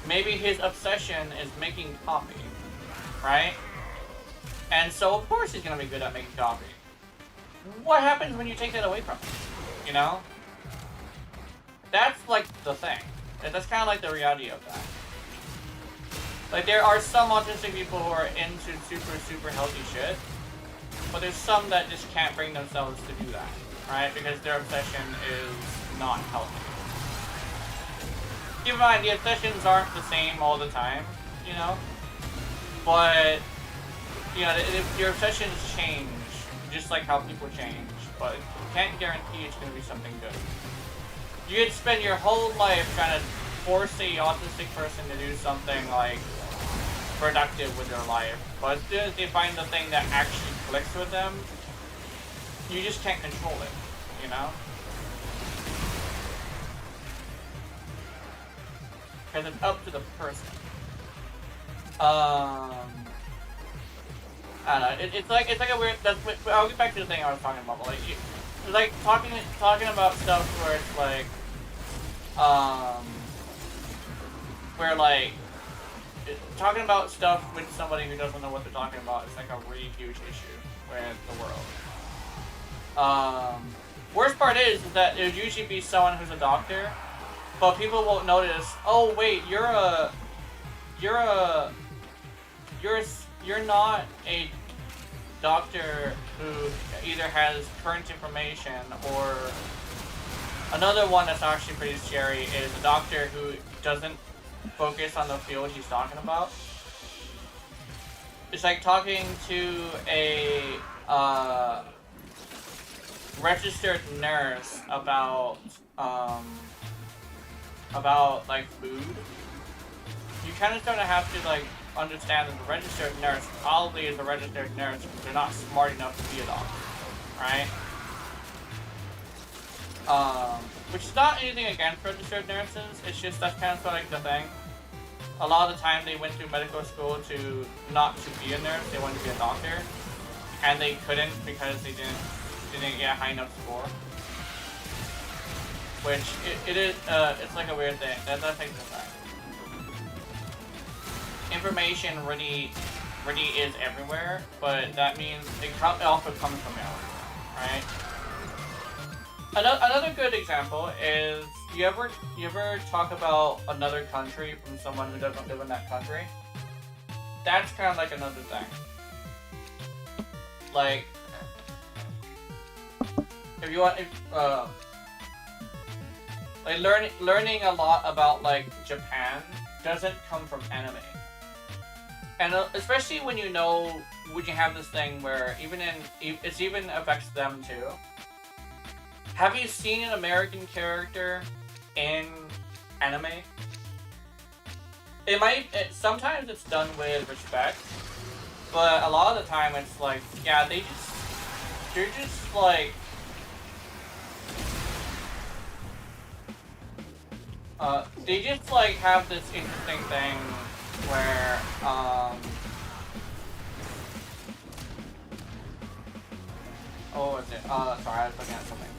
Maybe his obsession is making coffee, right? And so of course he's gonna be good at making coffee. What happens when you take that away from him? You know? That's like the thing. That's kind of like the reality of that. Like there are some autistic people who are into super healthy shit, but there's some that just can't bring themselves to do that, right? Because their obsession is not healthy. Keep in mind, the obsessions aren't the same all the time, you know? But, you know, your obsessions change, just like how people change, but you can't guarantee it's going to be something good. You could spend your whole life trying to force a autistic person to do something like productive with their life. But as soon as they find the thing that actually clicks with them, you just can't control it, you know? Because it's up to the person. I don't know. It's like a weird. I'll get back to the thing I was talking about. But like, it's like talking about stuff where it's like, where like, talking about stuff with somebody who doesn't know what they're talking about is like a really huge issue with the world. Worst part is that it would usually be someone who's a doctor, but people won't notice. Oh wait, you're not a doctor who either has current information, or another one that's actually pretty scary is a doctor who doesn't focus on the field he's talking about. It's like talking to a registered nurse about like food. You kind of sort of have to like understand that the registered nurse probably is a registered nurse because they're not smart enough to be a doctor, right? Which is not anything against registered nurses, it's just that's kind of sort of like the thing. A lot of the time they went through medical school to not to be a nurse, they wanted to be a doctor, and they couldn't because they didn't get a high enough score. Which it is it's like a weird thing. That's like the fact. Information really is everywhere, but that means it also comes from everywhere, right? Another good example is you ever talk about another country from someone who doesn't live in that country? That's kind of like another thing. Like, if you want, like learning a lot about like Japan doesn't come from anime. And especially when you have this thing where it even affects them too. Have you seen an American character in anime? Sometimes it's done with respect, but a lot of the time it's like, yeah, they're just like, they just like have this interesting thing where, oh, is it? Sorry, I was looking at something.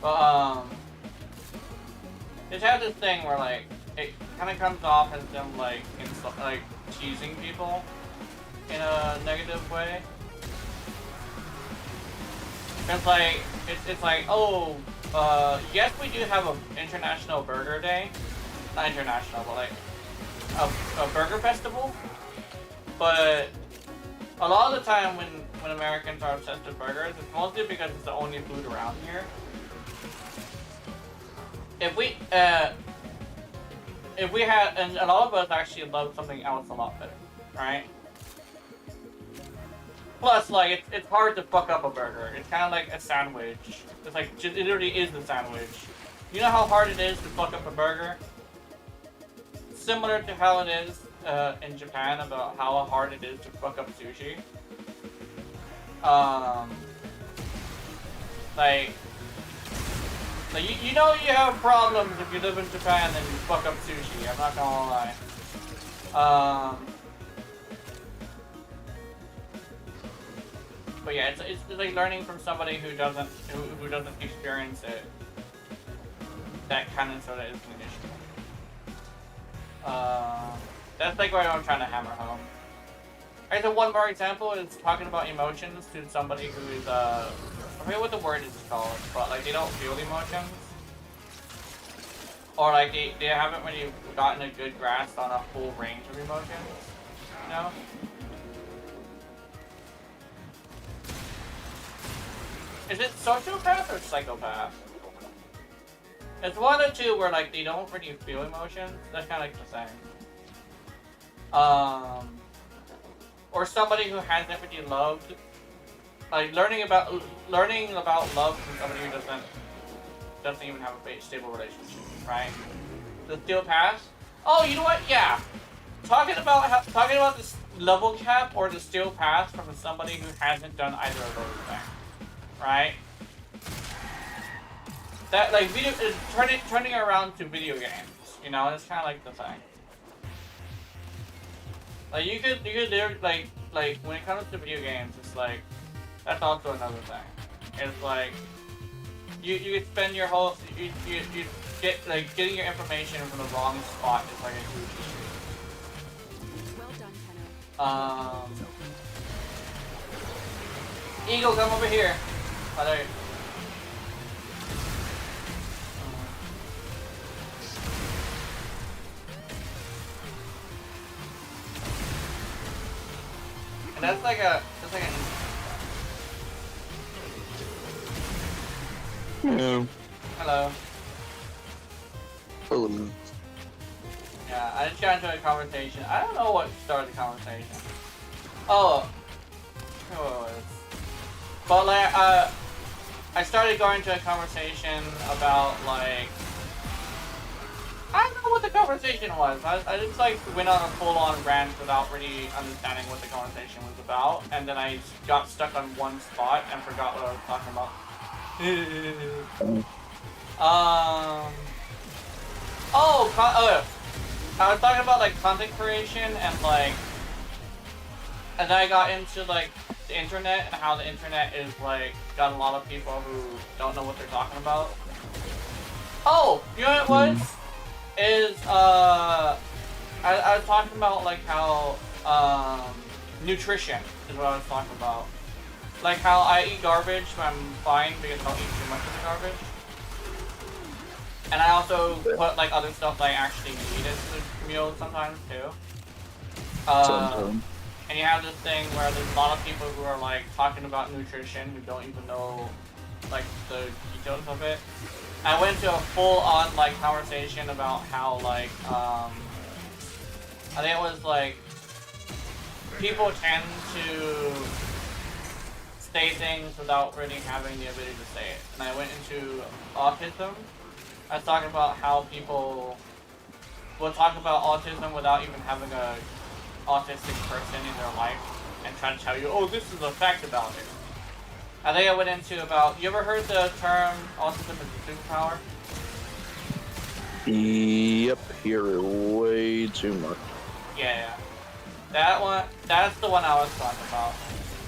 But, they have this thing where, like, it kind of comes off as them, like, teasing people in a negative way. It's like, it's like, oh, yes, we do have an International Burger Day. Not international, but, like, a burger festival. But a lot of the time when Americans are obsessed with burgers, it's mostly because it's the only food around here. If we had, and a lot of us actually love something else a lot better, right? Plus, like, it's hard to fuck up a burger. It's kind of like a sandwich. It's like, it literally is a sandwich. You know how hard it is to fuck up a burger? Similar to how it is in Japan about how hard it is to fuck up sushi. Like you know you have problems if you live in Japan and you fuck up sushi. I'm not gonna lie. But yeah, it's like learning from somebody who doesn't experience it. That kind of sort of is an issue. That's like what I'm trying to hammer home. Alright, so one more example is talking about emotions to somebody who is I forget what the word is called, but like they don't feel emotions. Or like they haven't really gotten a good grasp on a full range of emotions. You know? Is it sociopath or psychopath? It's one of the two where like they don't really feel emotions. That's kinda like the same. Or somebody who hasn't really loved, like learning about love from somebody who doesn't even have a stable relationship, right? The steel path. Oh, you know what? Yeah, talking about this level cap or the steel path from somebody who hasn't done either of those things, right? That like turning around to video games, you know, it's kind of like the thing. Like you could do like when it comes to video games, it's like that's also another thing. It's like you could spend your whole you get like getting your information from the wrong spot is like a huge issue. Well done, Tenno. Eagle, come over here. Oh, there. And that's like an Yeah. hello. Hello. Yeah, I just got into a conversation. I don't know what started the conversation. Oh, who was? But like, I started going to a conversation about like, I don't know what the conversation was. I just like went on a full-on rant without really understanding what the conversation was about, and then I got stuck on one spot and forgot what I was talking about. I was talking about like content creation and like, and then I got into like the internet and how the internet is like got a lot of people who don't know what they're talking about. Oh, you know what it was? Is I was talking about like how nutrition is what I was talking about. Like how I eat garbage, but I'm fine because I don't eat too much of the garbage. And I also put like other stuff that I actually need into the meal sometimes too. And you have this thing where there's a lot of people who are like talking about nutrition who don't even know like the details of it. I went to a full-on like conversation about how like I think it was like people tend to say things without really having the ability to say it. And I went into autism. I was talking about how people will talk about autism without even having a autistic person in their life and try to tell you, oh, this is a fact about it. I think I went into about, you ever heard the term autism is a superpower? Yep, hear it way too much. Yeah. That one, that's the one I was talking about.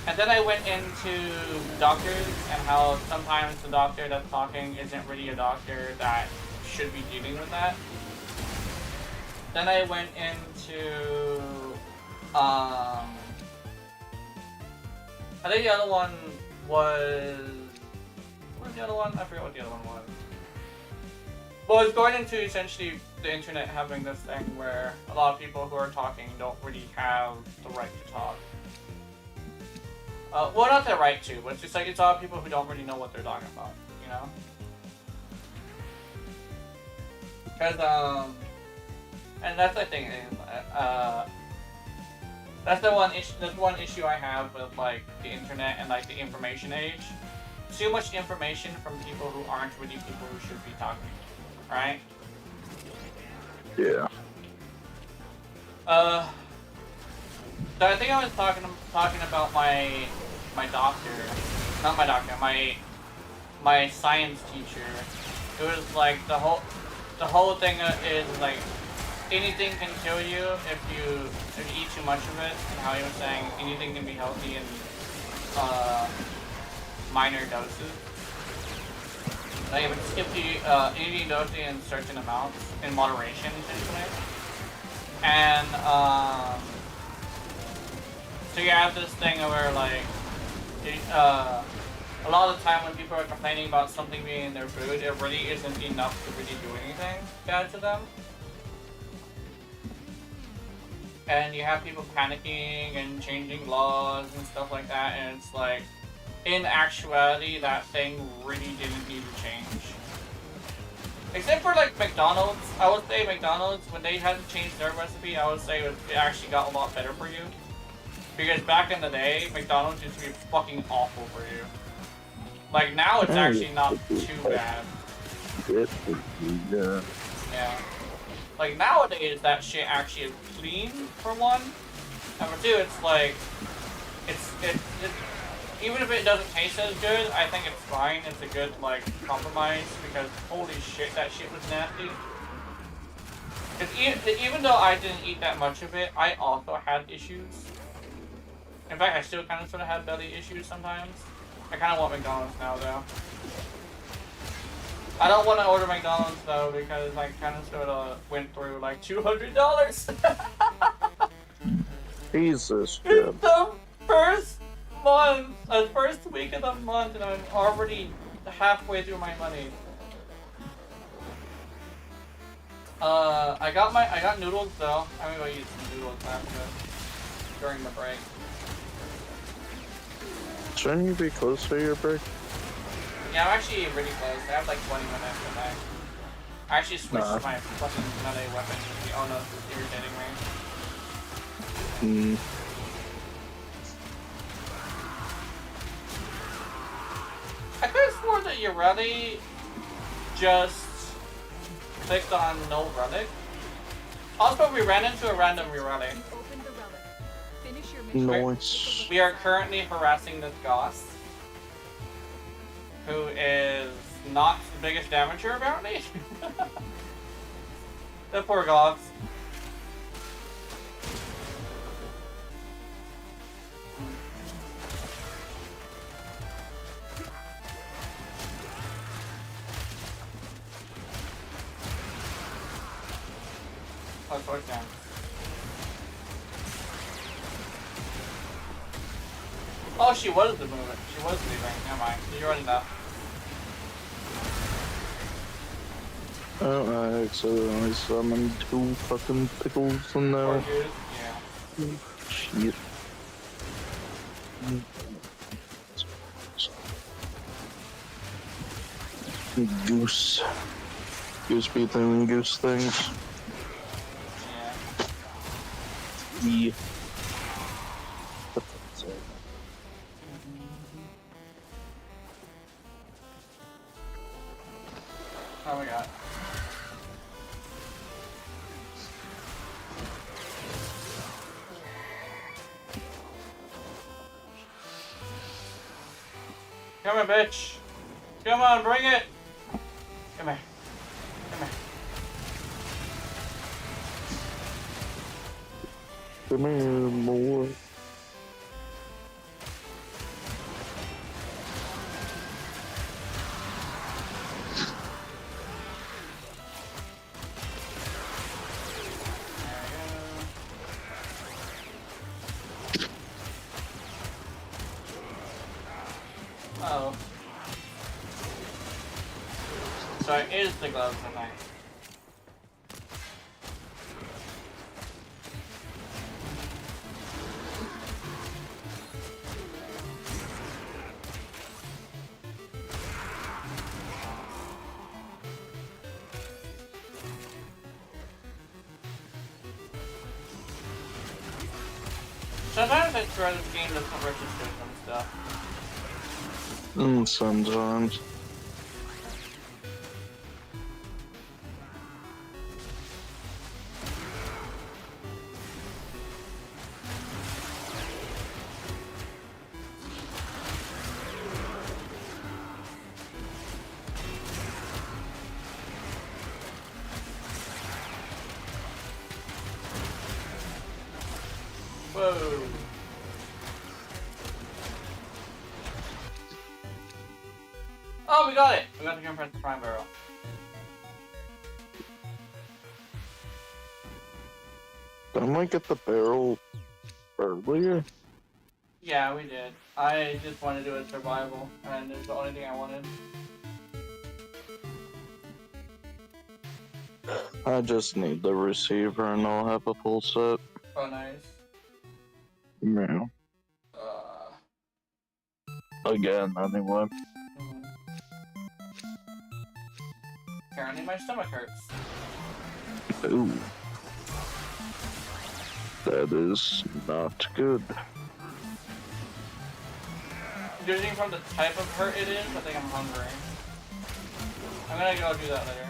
And then I went into doctors and how sometimes the doctor that's talking isn't really a doctor that should be dealing with that. Then I went into, I think the other one was, what was the other one? I forget what the other one was. Well, it's going into essentially the internet having this thing where a lot of people who are talking don't really have the right to talk. Well, not the right to, but it's just like it's a lot of people who don't really know what they're talking about, you know? Because, and that's the thing, that's the one issue I have with, like, the internet and, like, the information age. Too much information from people who aren't really people who should be talking, right? Yeah. So I think I was talking about my doctor, not my doctor, my science teacher. It was like the whole thing is like anything can kill you if you eat too much of it, and how he was saying anything can be healthy in minor doses. Like if you anything dosing in certain amounts in moderation, essentially. And so you have this thing where like a lot of the time when people are complaining about something being in their food, it really isn't enough to really do anything bad to them. And you have people panicking and changing laws and stuff like that, and it's like, in actuality, that thing really didn't need to change. Except for like McDonald's, I would say McDonald's, when they had to change their recipe, I would say it actually got a lot better for you. Because back in the day, McDonald's used to be fucking awful for you. Like now it's actually not too bad. Yeah. Yeah. Like nowadays, that shit actually is clean for one. Number two, it's like, it even if it doesn't taste as good, I think it's fine. It's a good like compromise because holy shit, that shit was nasty. Even though I didn't eat that much of it, I also had issues. In fact, I still kind of sort of have belly issues sometimes. I kind of want McDonald's now though. I don't want to order McDonald's though because I kind of sort of went through like $200. Jesus, It's Jim. the first month, first week of the month, and I'm already halfway through my money. I got noodles though. I'm gonna go eat some noodles after during the break. Shouldn't you be close to your break? Yeah, I'm actually really close. I have like 20 minutes and I actually switched Nah. my fucking melee weapon. Oh no, this is irritating me. Hmm. I could have sworn that Urelli just clicked on no relic. Also, we ran into a random Urelli. You opened the relic. Finish your mission. Nice. We are currently harassing this Goss, who is not the biggest damager apparently. The poor Goss. Oh, sword down. Oh, she was the movement. She was leaving. Never mind. You're running that. Oh, I accidentally summoned 2 fucking pickles in Or there. goose. Yeah. Shit. Goose. Goose be doing goose things. Yeah. Yeah. Oh my god. Come here, bitch. Come on, bring it. Come here. Come here. Come here, boy. Uh-oh. So it is the gloves, I think. Sometimes I swear this game doesn't register some stuff. Sometimes. Whoa. Oh, we got it! We got the Grim Prince Prime Barrel. Didn't I get the barrel earlier? Yeah, we did. I just wanted to do a survival, and it's the only thing I wanted. I just need the receiver and I'll have a full set. Oh, nice. Yeah. Again, anyway. Apparently my stomach hurts. Ooh. That is not good. Judging from the type of hurt it is, I think I'm hungry. I'm gonna go do that later.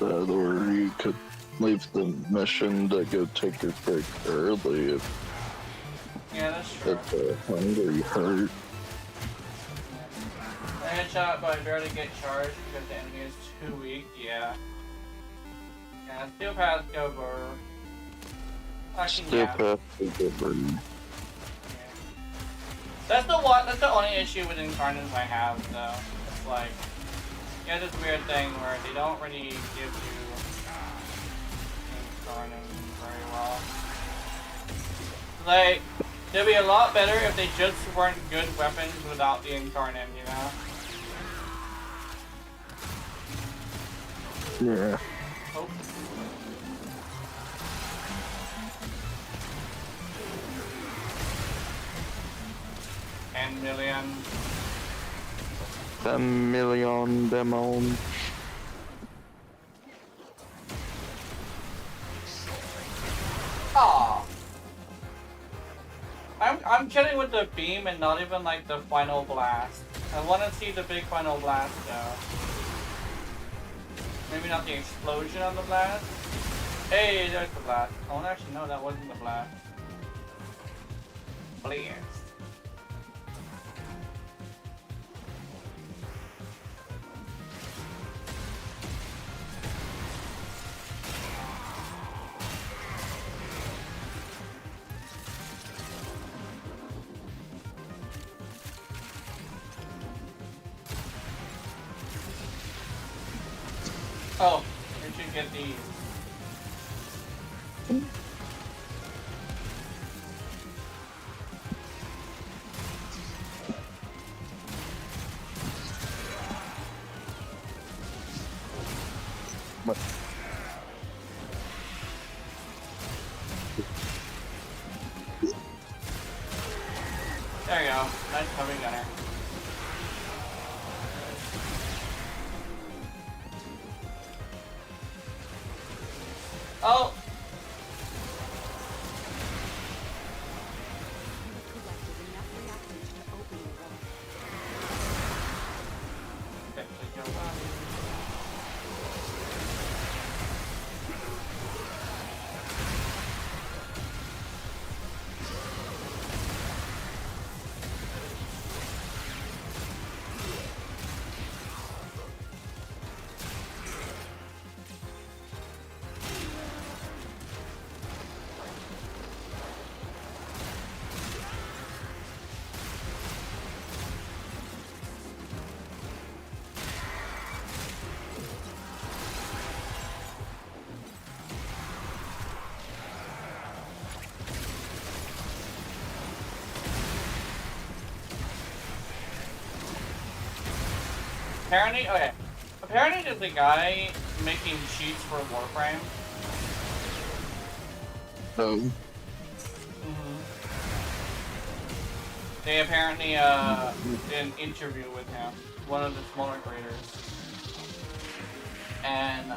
that, or you could leave the mission to go take your break early if Yeah, that's true. hungry hurt. A headshot, but I barely get charged because the enemy is too weak. Yeah. Yeah, Steel Path go burr. Actually, Still yeah. path to the burn. Yeah. That's the one. That's the only issue with Incarnates I have, though. It's like, yeah, this weird thing where they don't really give you Incarnates very well. Like, it'd be a lot better if they just weren't good weapons without the Incarnate, you know? Yeah. Oh. $10 million. 10 million demon. Aw. I'm kidding with the beam and not even like the final blast. I want to see the big final blast though. Maybe not the explosion on the blast. Hey, there's the blast. Oh, actually no, that wasn't the blast. Blast. Oh, you should get these. What? There you go. Nice heavy gunner. Oh! Collected enough reactors to open the relic. Okay, so go on. Apparently, okay. Apparently there's a guy making cheats for Warframe. No. They apparently did an interview with him, one of the smaller creators. And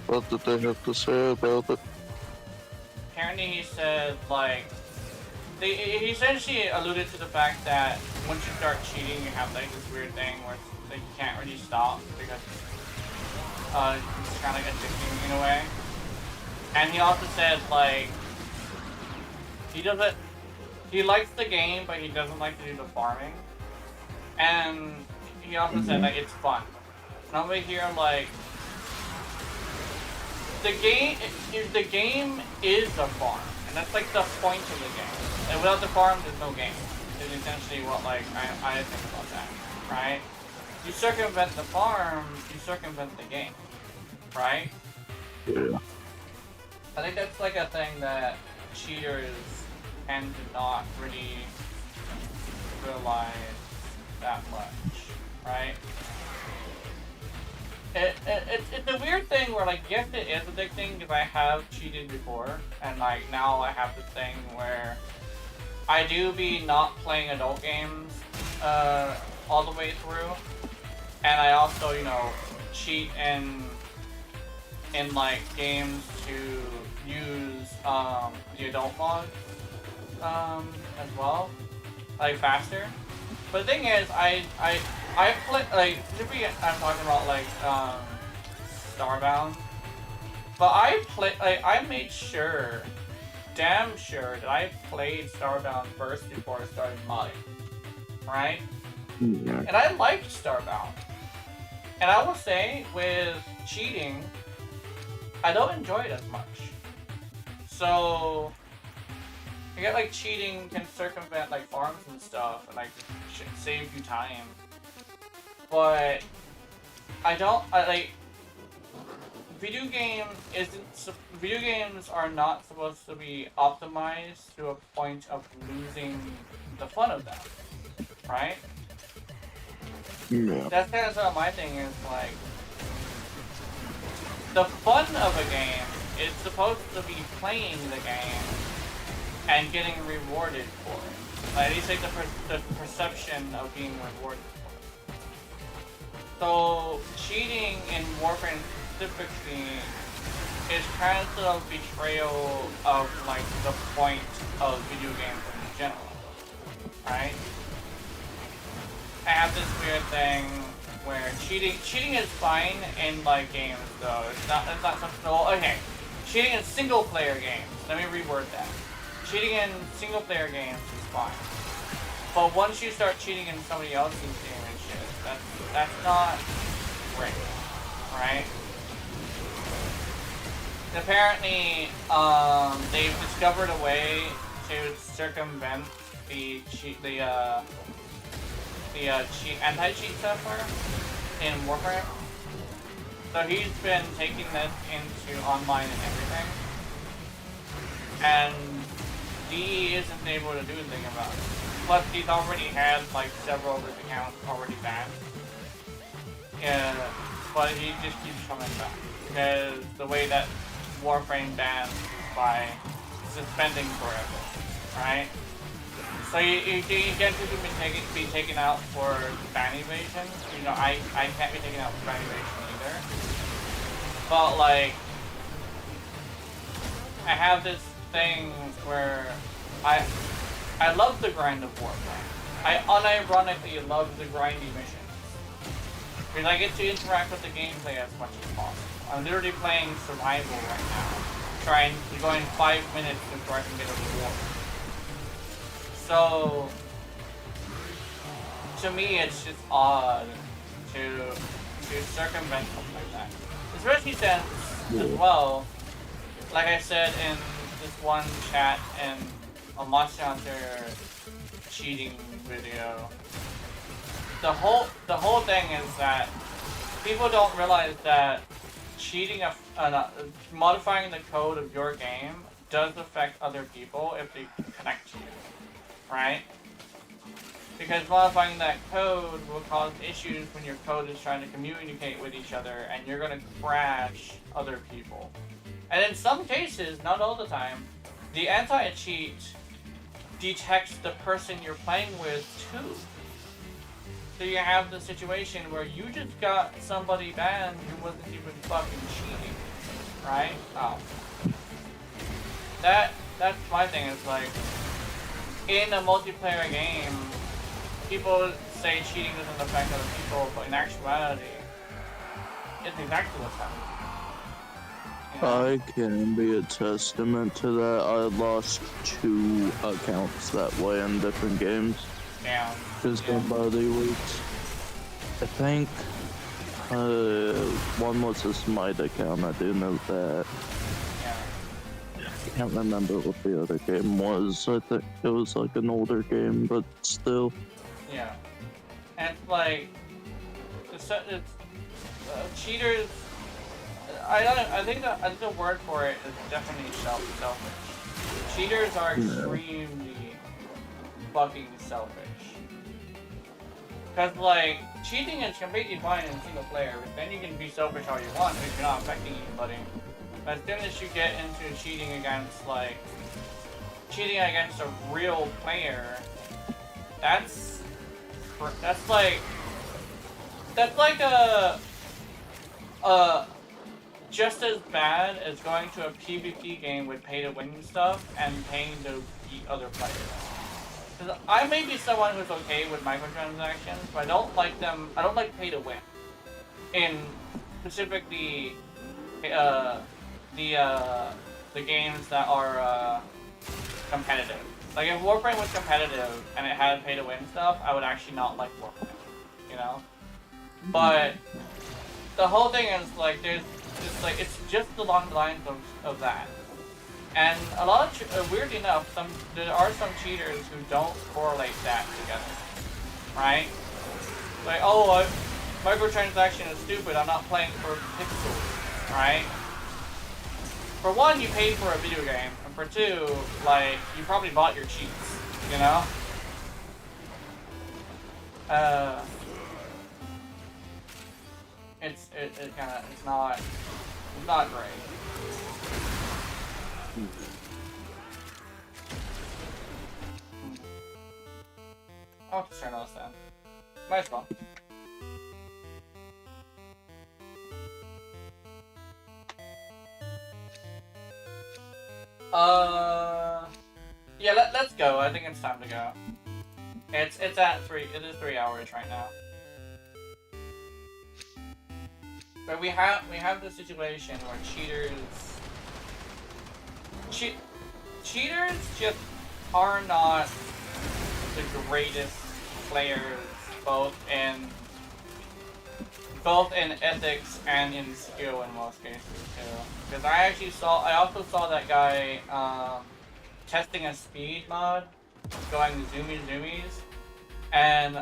What did they have to say about it? apparently he said like he essentially alluded to the fact that once you start cheating, you have like this weird thing where it's, like, you can't really stop because it's kind of like addicting in a way. And he also said like he likes the game, but he doesn't like to do the farming. And he also said like it's fun. And I'm over here like the game is a farm, and that's like the point of the game. And without the farm, there's no game. Is essentially what like I think about that, right? You circumvent the farm, you circumvent the game, right? Yeah. I think that's like a thing that cheaters tend to not really realize that much, right? It's a weird thing where, like, yes, it is addicting because I have cheated before, and like now I have this thing where I do be not playing adult games all the way through, and I also, you know, cheat in like games to use the adult mod as well, like faster. But the thing is, I play like I'm talking about like Starbound, but I made sure, damn sure that I played Starbound first before I started modding, right? Yeah. And I liked Starbound, and I will say with cheating, I don't enjoy it as much. So I get like cheating can circumvent like farms and stuff, and like save you time. But I like video games are not supposed to be optimized to a point of losing the fun of them, right? Yeah. That's kind of sort of my thing is like the fun of a game is supposed to be playing the game and getting rewarded for it. Like, at least like the perception of being rewarded for it. So cheating in Warframe specifically is kind of sort of betrayal of like the point of video games in general, right? I have this weird thing where cheating is fine in like games though. It's not something. Well, okay, cheating in single player games. Let me reword that. Cheating in single player games is fine, but once you start cheating in somebody else's game and shit, that's not great, right? Apparently, they've discovered a way to circumvent the anti-cheat software in Warframe. So he's been taking this into online and everything, and he isn't able to do anything about it. Plus, he's already had like several of his accounts already banned. Yeah, but he just keeps coming back because the way that Warframe bans is by suspending forever, right? So you can't be taken out for ban evasion. You know, I can't be taken out for ban evasion either. But like, I have this thing where I love the grind of Warframe. I unironically love the grindy missions. Because I get to interact with the gameplay as much as possible. I'm literally playing survival right now. Going 5 minutes before I can get a reward. So, to me it's just odd to circumvent something like that. Especially since, as well, like I said in this one chat and a Monster Hunter cheating video, the whole thing is that people don't realize that cheating, modifying the code of your game does affect other people if they connect to you, right? Because modifying that code will cause issues when your code is trying to communicate with each other, and you're going to crash other people. And in some cases, not all the time, the anti-cheat detects the person you're playing with too. So you have the situation where you just got somebody banned who wasn't even fucking cheating, right? Oh. That's my thing, is like, in a multiplayer game, people say cheating doesn't affect other people, but in actuality, it's exactly what's happening. I can be a testament to that. I lost 2 accounts that way in different games. Yeah. Just somebody leaked. I think one was a Smite account, I do know that. Yeah. I can't remember what the other game was. I think it was like an older game, but still. Yeah. And like, cheaters. I think the word for it is definitely selfish. Cheaters are extremely fucking selfish. Cause like, cheating is completely fine in single player, but then you can be selfish all you want if you're not affecting anybody. But as soon as you get into cheating against a real player, that's like a just as bad as going to a PvP game with pay to win stuff and paying to beat other players. because I may be someone who's okay with microtransactions, but I don't like them. I don't like pay to win. In specifically, the games that are competitive. Like if Warframe was competitive and it had pay to win stuff, I would actually not like Warframe. You know. But the whole thing is like it's just along the lines of that. And a lot of weirdly enough, there are some cheaters who don't correlate that together, right? Like, oh, microtransaction is stupid. I'm not playing for pixels, right? For one, you paid for a video game, and for two, like you probably bought your cheats, you know? It's not great. I'll have to turn those down. Might as well. Yeah, let's go. I think it's time to go. It is 3 hours right now. But we have the situation where cheaters just are not the greatest players, both in ethics and in skill in most cases too. Because I also saw that guy testing a speed mod, going zoomies, and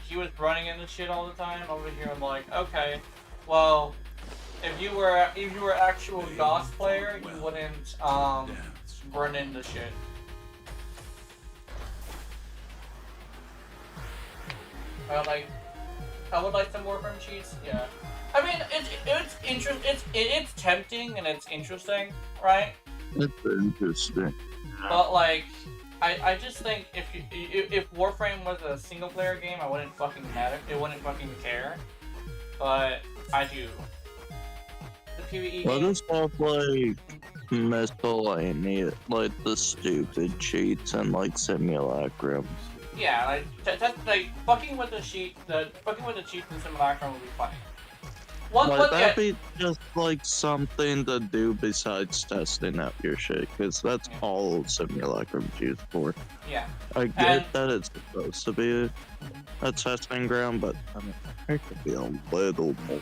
he was running into shit all the time. Over here, I'm like, okay, well, if you were actual DOS player, you wouldn't run into shit. I would like some Warframe cheats. Yeah, I mean it's tempting and it's interesting, right? It's interesting. But like, I just think if Warframe was a single player game, I wouldn't fucking matter. It wouldn't fucking care. But I do. The PvE Let game. us off like miscellaneous, like the stupid cheats and like simulacrum. Yeah, like fucking with the cheats in Simulacrum would be funny. That'd be just like something to do besides testing out your shit, because that's all Simulacrum's used for. Yeah. I get that it's supposed to be a testing ground, but I mean, it could be a little more.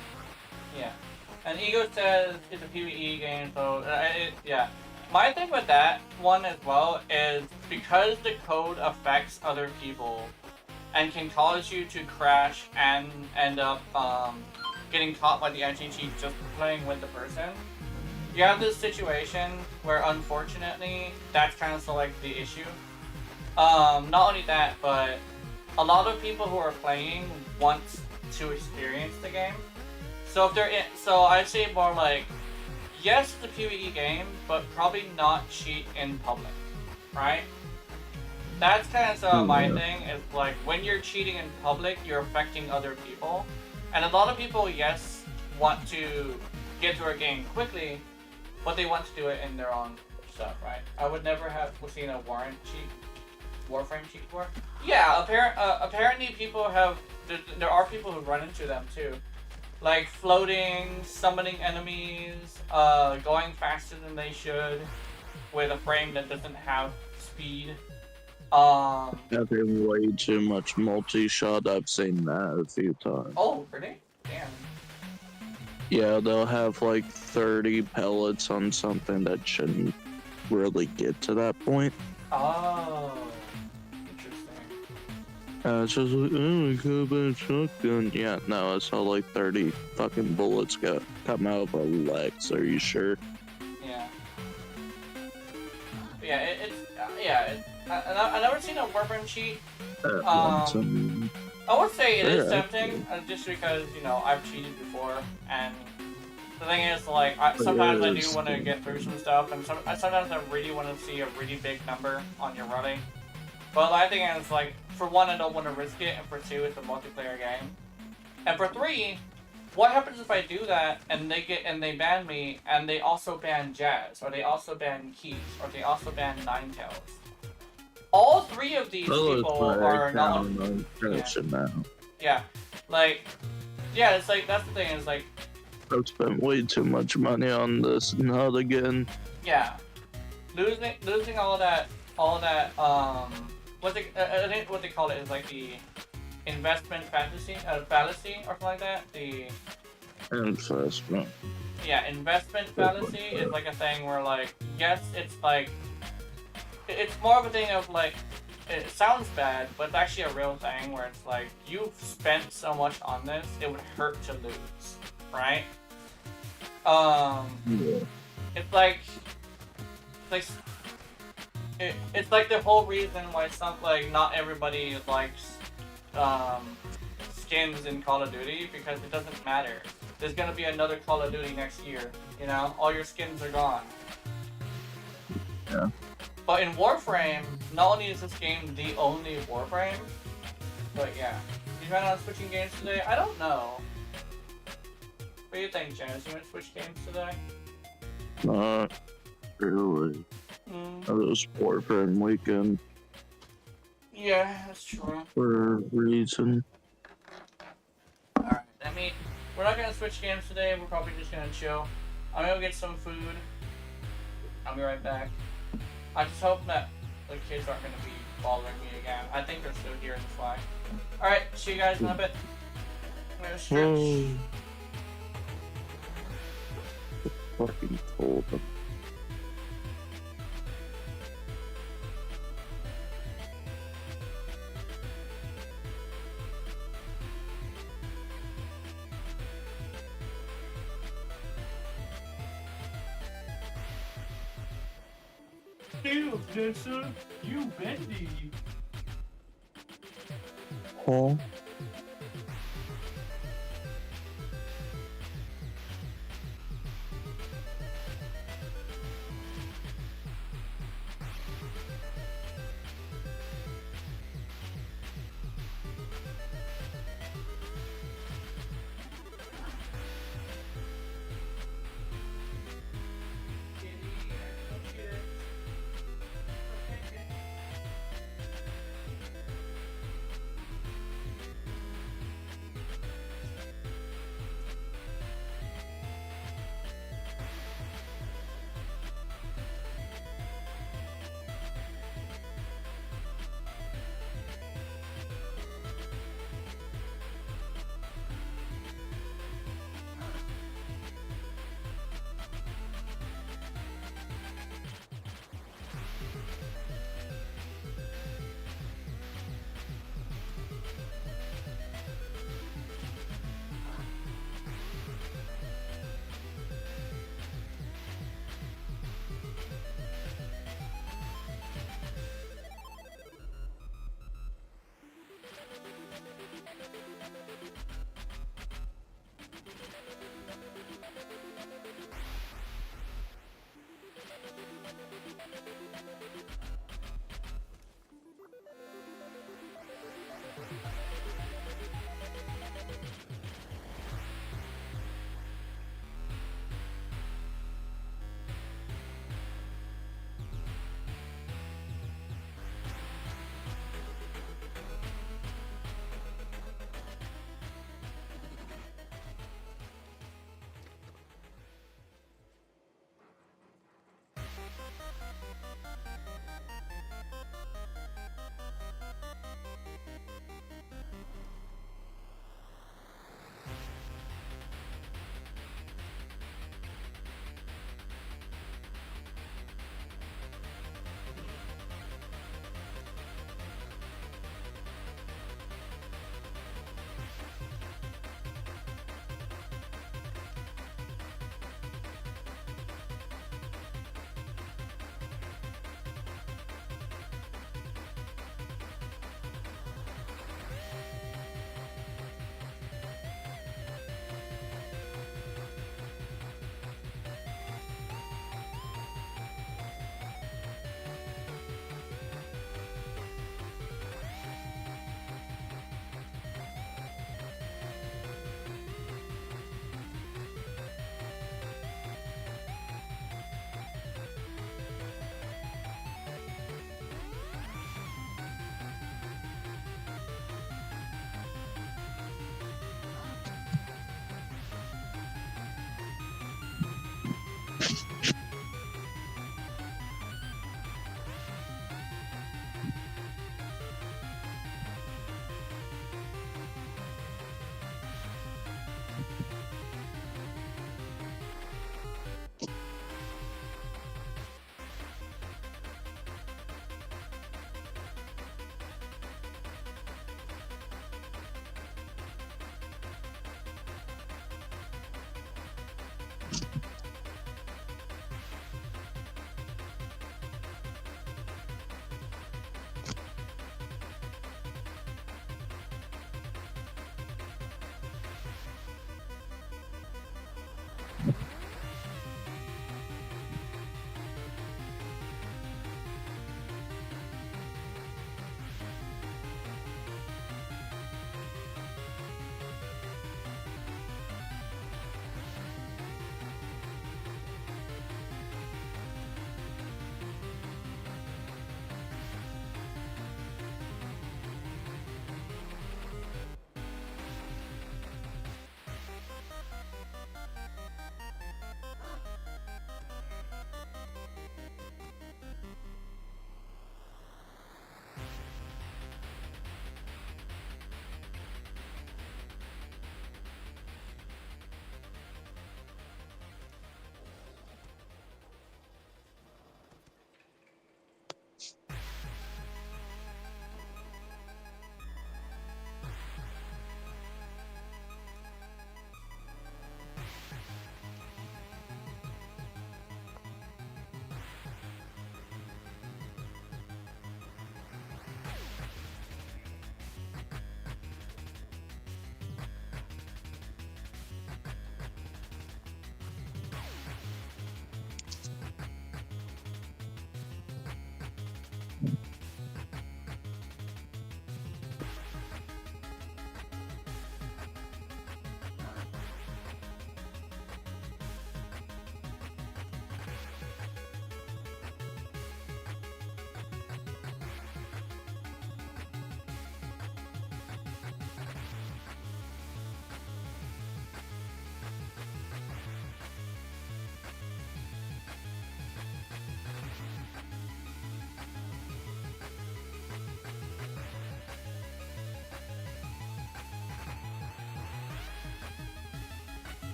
Yeah. And Ego says it's a PvE game, so yeah. My thing with that one as well is because the code affects other people and can cause you to crash and end up getting caught by the anti-cheat just playing with the person. You have this situation where unfortunately that's kind of like the issue. Not only that, but a lot of people who are playing want to experience the game. So if they're so I'd say more like, yes, it's a PvE game, but probably not cheat in public, right? That's kind of my thing, is like, when you're cheating in public, you're affecting other people. And a lot of people, yes, want to get through a game quickly, but they want to do it in their own stuff, right? I would never have seen a Warframe cheat before. Yeah, apparently people have, there are people who run into them too. Like floating, summoning enemies, going faster than they should, with a frame that doesn't have speed. Having way too much multi-shot, I've seen that a few times. Oh, really? Damn. Yeah, they'll have like 30 pellets on something that shouldn't really get to that point. Oh, interesting. It's just like, oh, I could have been a shotgun. Yeah, no, I saw like 30 fucking bullets come out of a legs. Are you sure? Yeah. Yeah, I've never seen a Warframe cheat. I would say it is tempting, just because, you know, I've cheated before, and the thing is, like, sometimes I do want to get through some stuff, and sometimes I really want to see a really big number on your running. But I think it's like, for one, I don't want to risk it, and for two, it's a multiplayer game. And for three, what happens if I do that, and they ban me, and they also ban Jazz, or they also ban Keys, or they also ban Ninetales? all three of these That looks people like are not. counting on connection now. Yeah, like, yeah, it's like that's the thing. Is like, I've spent way too much money on this. Not again. yeah, losing all that what they I think what they call it is like the investment fallacy or something like that. The Investment. investment fallacy is like a thing where like yes, it's like it's more of a thing of like it sounds bad, but it's actually a real thing where it's like you've spent so much on this, it would hurt to lose, right? Yeah. It's like it's like the whole reason why not everybody likes skins in Call of Duty, because it doesn't matter. There's gonna be another Call of Duty next year, you know? All your skins are gone. Yeah. But in Warframe, not only is this game the only Warframe, but yeah. You plan on switching games today? I don't know. What do you think, Janice? You want to switch games today? Not really. This Warframe Weekend Yeah, that's true. for a reason. Alright, we're not gonna switch games today, we're probably just gonna chill. I'm gonna go get some food. I'll be right back. I just hope that the kids aren't gonna be bothering me again. I think they're still here, that's why. Alright, see you guys in a bit. I'm gonna stretch. Fucking told them. Deals, Jensen. You bendy. Huh?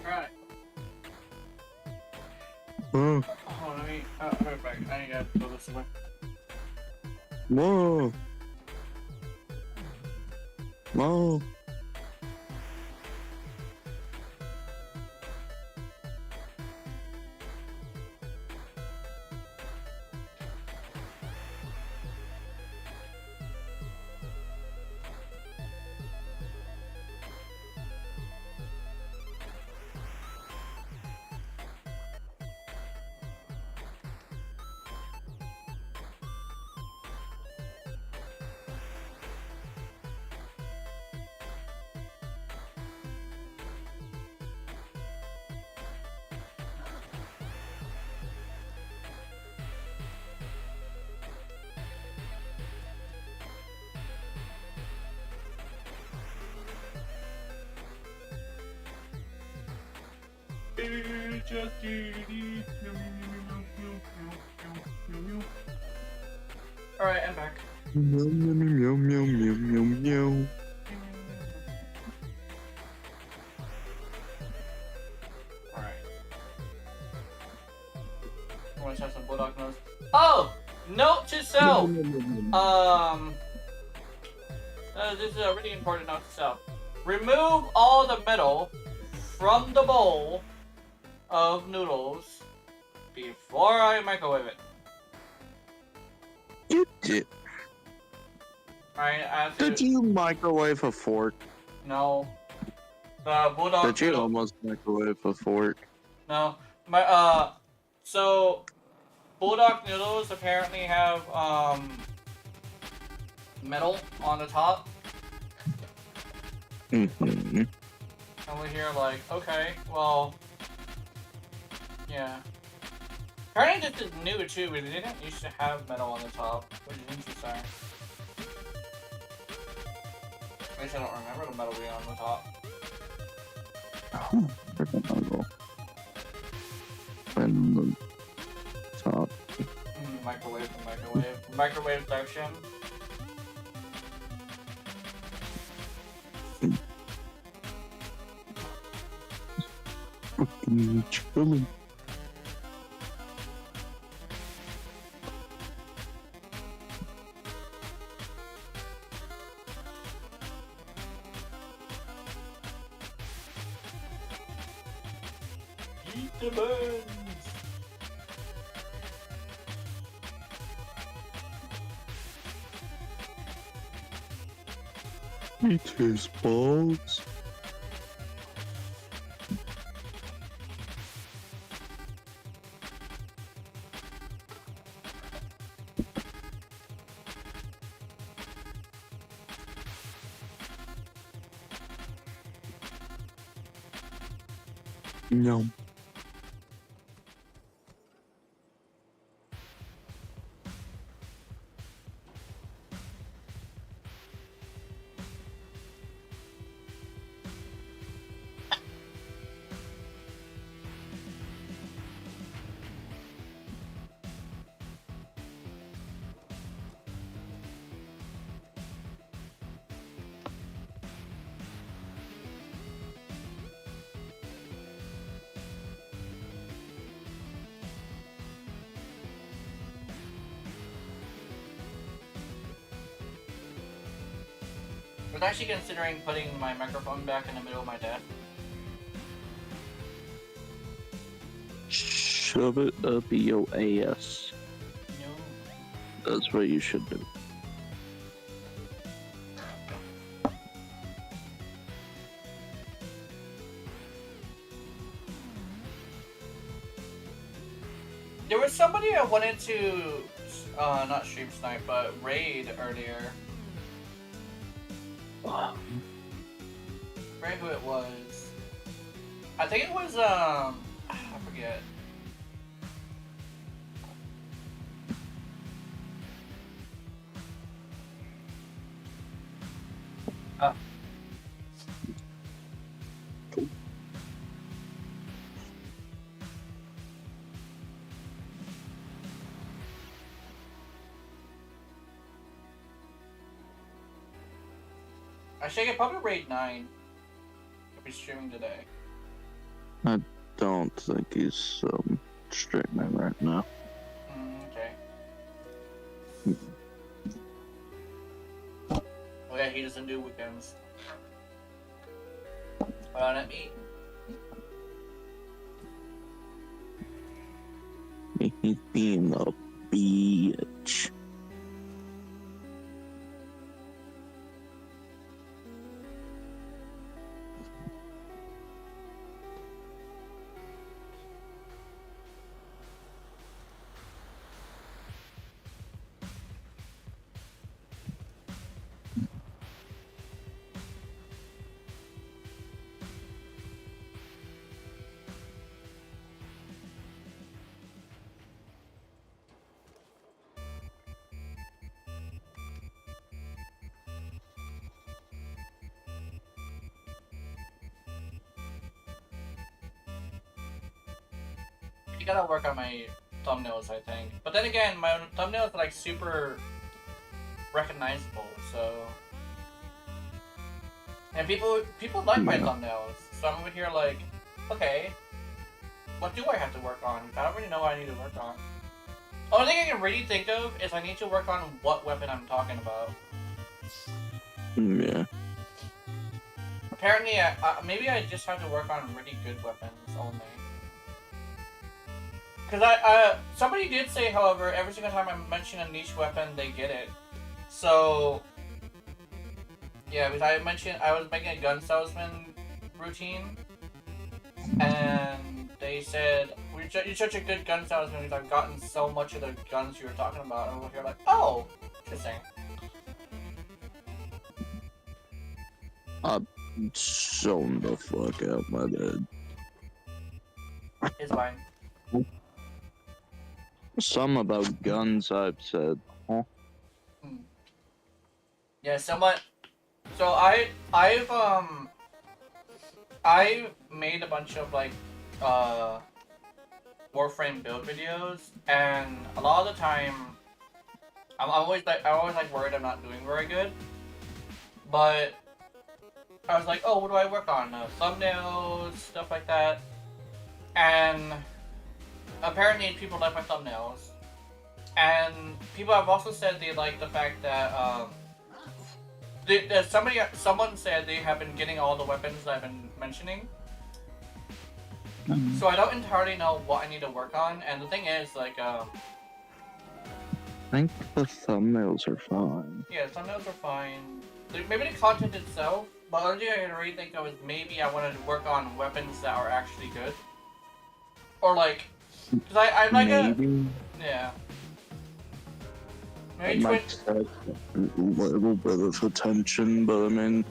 Alright. Whoa. Hold on, let me. I'll be right back. I need to go this way. Whoa. Whoa. Alright, I'm back. Meow, meow, meow, meow, meow, meow, meow. Alright. I want to try some bulldog nose. Oh! Note to self! This is a really important note to self. Remove all the metal from the bowl of noodles before I microwave it. You did. Alright, I have to. Did you microwave a fork? No. The bulldog. Did you noodle- almost microwave a fork? No. So bulldog noodles apparently have metal on the top. Mm-hmm. And we're here like, okay, well, yeah. Apparently this is new too, but they didn't used to have metal on the top, which is interesting. At least I don't remember the metal being on the top. Freaking uncle. And the top. Microwave section. Chilling. Eat the buns! Eat his balls. No. I was actually considering putting my microphone back in the middle of my desk. Shove it up your ass. No. That's what you should do. There was somebody I wanted to, not stream snipe, but raid earlier. I forget who it was. I think it was, I forget. Actually, I could probably raid 9. I'll be streaming today. I don't think he's streaming right now. Okay. Oh yeah, he doesn't do weekends. Let me. He's being a bitch. You gotta work on my thumbnails, I think. But then again, my thumbnails are like super recognizable, so. And people like my thumbnails, so I'm over here like, okay, what do I have to work on? I don't really know what I need to work on. Only thing I can really think of is I need to work on what weapon I'm talking about. Yeah. Apparently, maybe I just have to work on really good weapons only. Because somebody did say, however, every single time I mention a niche weapon, they get it. So, yeah, because I was making a gun salesman routine, and they said, you're such a good gun salesman because I've gotten so much of the guns you were talking about, and we're like, oh, interesting. I'm zoned the fuck out, my dad. It's fine. Some about guns I've said, huh? Yeah, somewhat. So I've made a bunch of like Warframe build videos, and a lot of the time I'm always like worried I'm not doing very good. But I was like, oh, what do I work on? Thumbnails, stuff like that. And apparently people like my thumbnails. And people have also said they like the fact that someone said they have been getting all the weapons I've been mentioning. So I don't entirely know what I need to work on. And the thing is, like, I think the thumbnails are fine. yeah, thumbnails are fine. Maybe the content itself, but the only thing I can really think of is maybe I wanted to work on weapons that are actually good. Or like, because I'm like maybe. Yeah. I Maybe might take a little bit of attention, but I mean,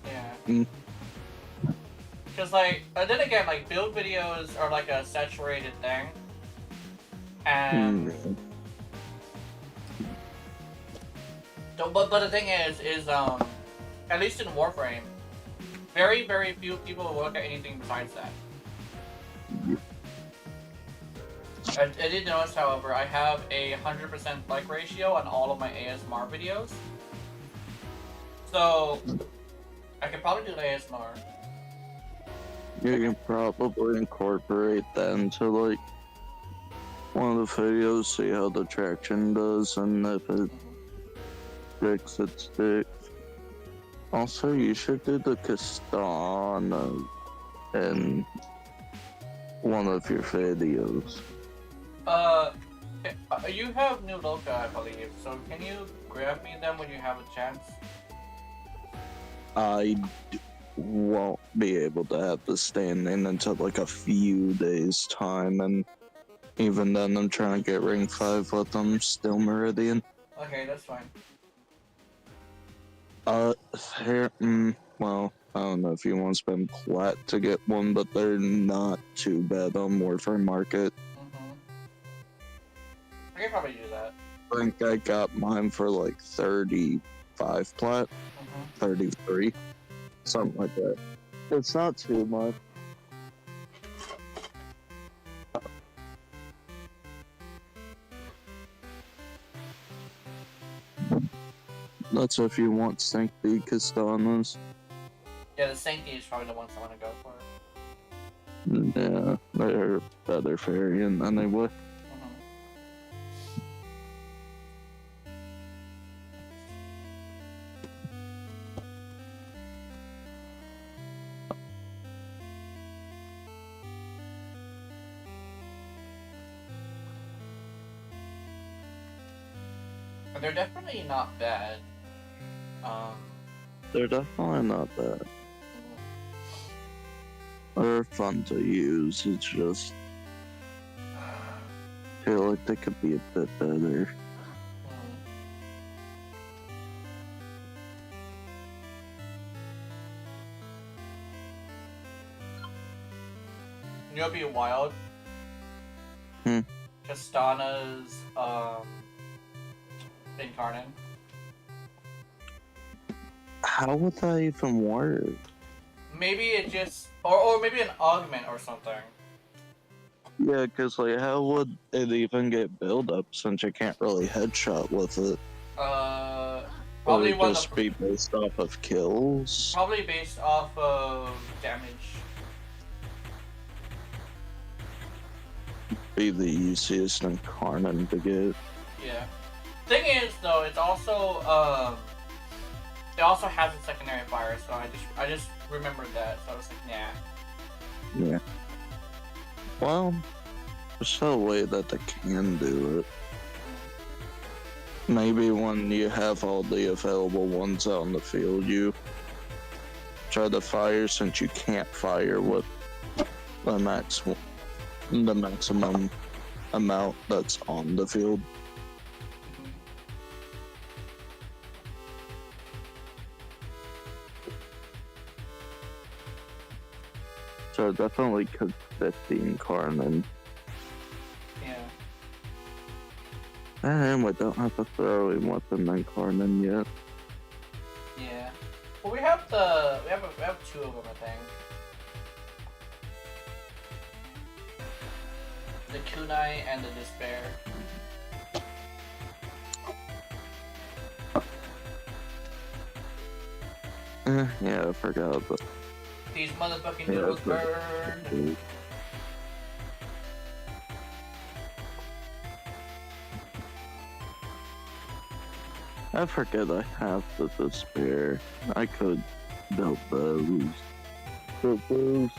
yeah. Because like, then again, like build videos are like a saturated thing, and but the thing is at least in Warframe, very few people will look at anything besides that. I did notice, however, I have a 100% like ratio on all of my ASMR videos. So, I could probably do the ASMR. you can probably incorporate that into like one of the videos, see how the traction does, and if it sticks, it sticks. Also, you should do the Castana in one of your videos. You have New Loka, I believe, so can you grab me them when you have a chance? I won't be able to have this standing until like a few days' time, and even then I'm trying to get ring 5 with them, still Meridian. Okay, that's fine. Well, I don't know if you want to spend plat to get one, but they're not too bad on Warframe Market. I can probably do that. I think I got mine for like 35 plat, 33, something like that. It's not too much. That's if you want Sancti Castanas. Yeah, the Sancti is probably the ones I want to go for. Yeah, they're better variant anyway. And they're definitely not bad. They're definitely not bad. They're fun to use. It's just I feel like they could be a bit better. You know what'd be wild? Kastana's Incarnate. How would that even work? Maybe it just or maybe an augment or something. Yeah, because like, how would it even get build up since you can't really headshot with it? Probably Would it one of just the be based off of kills? probably based off of damage. Be the easiest incarnate to get. Yeah. Thing is though, it's also it also has a secondary fire, so I just remembered that, so I was like, nah. Yeah. Well, there's no way that they can do it. Maybe when you have all the available ones out in the field, you try to fire since you can't fire with the maximum amount that's on the field. So it definitely could fit the incarnate. Yeah. And we don't have a throwing weapon incarnate yet. Yeah. Well, we have two of them, I think. The Kunai and the Despair. Yeah, I forgot about These motherfucking noodles burned. I forget I have the Despair. I could build those. Build those.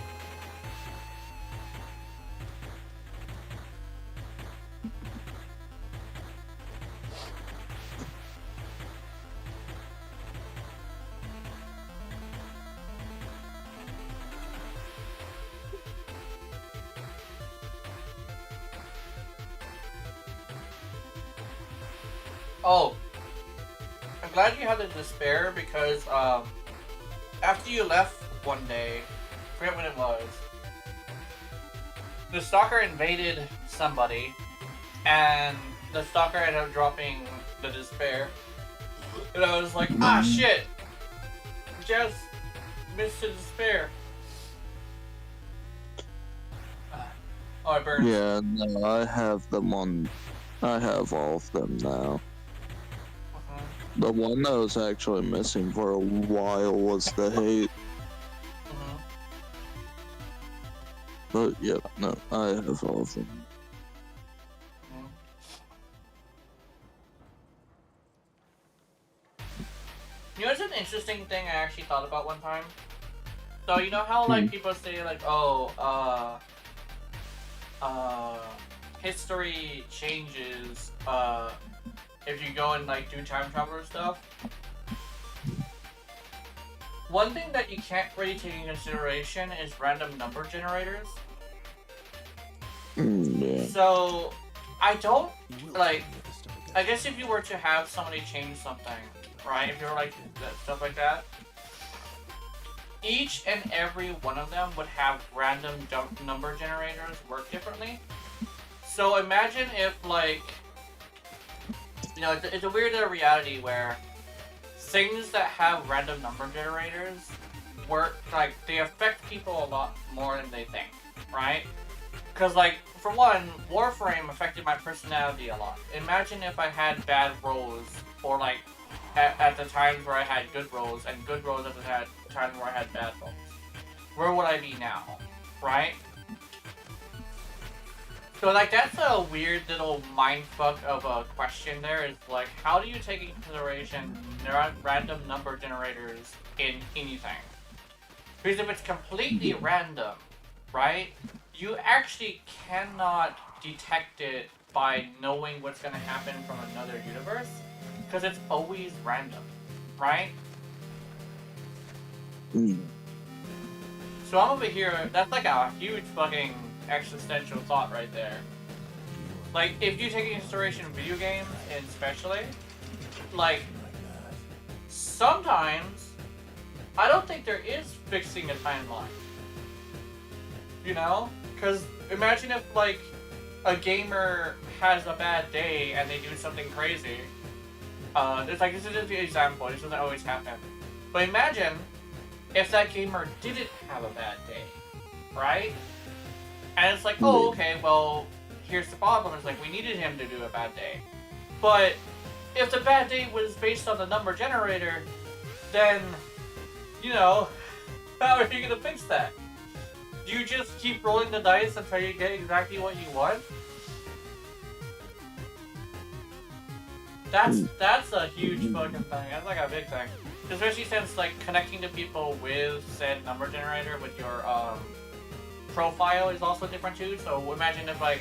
Oh, I'm glad you had the Despair because after you left one day, I forget when it was, the Stalker invaded somebody, and the Stalker ended up dropping the Despair. And I was like, ah shit! Just missed the Despair. Oh, it burns. Yeah, no, I have them on. I have all of them now. The one that was actually missing for a while was the hate. But yep, no, I have all of them. You know, it's an interesting thing I actually thought about one time. So you know how like people say like, oh, history changes if you go and like do time travel or stuff. One thing that you can't really take into consideration is random number generators. Yeah. So I don't like. I guess if you were to have somebody change something, right? If you were like stuff like that, each and every one of them would have random number generators work differently. So imagine if like, you know, it's a weird reality where things that have random number generators work, like, they affect people a lot more than they think, right? Because, like, for one, Warframe affected my personality a lot. Imagine if I had bad rolls, or, like, at the times where I had good rolls, and good rolls at the times where I had bad rolls. Where would I be now, right? So like that's a weird little mindfuck of a question there. Is like, how do you take into consideration random number generators in anything? Because if it's completely random, right, you actually cannot detect it by knowing what's going to happen from another universe, because it's always random, right? So I'm over here, that's like a huge fucking existential thought right there. Like, if you take into consideration video games, and especially, like, sometimes, I don't think there is fixing a timeline. You know? Because imagine if, like, a gamer has a bad day and they do something crazy. It's like, this is just the example, this doesn't always happen. But imagine if that gamer didn't have a bad day, right? And it's like, oh, okay, well, here's the problem. It's like, we needed him to do a bad day. But if the bad day was based on the number generator, then, you know, how are you going to fix that? Do you just keep rolling the dice until you get exactly what you want? That's a huge fucking thing. That's like a big thing. Especially since, like, connecting to people with said number generator with your, profile is also different too. So imagine if, like,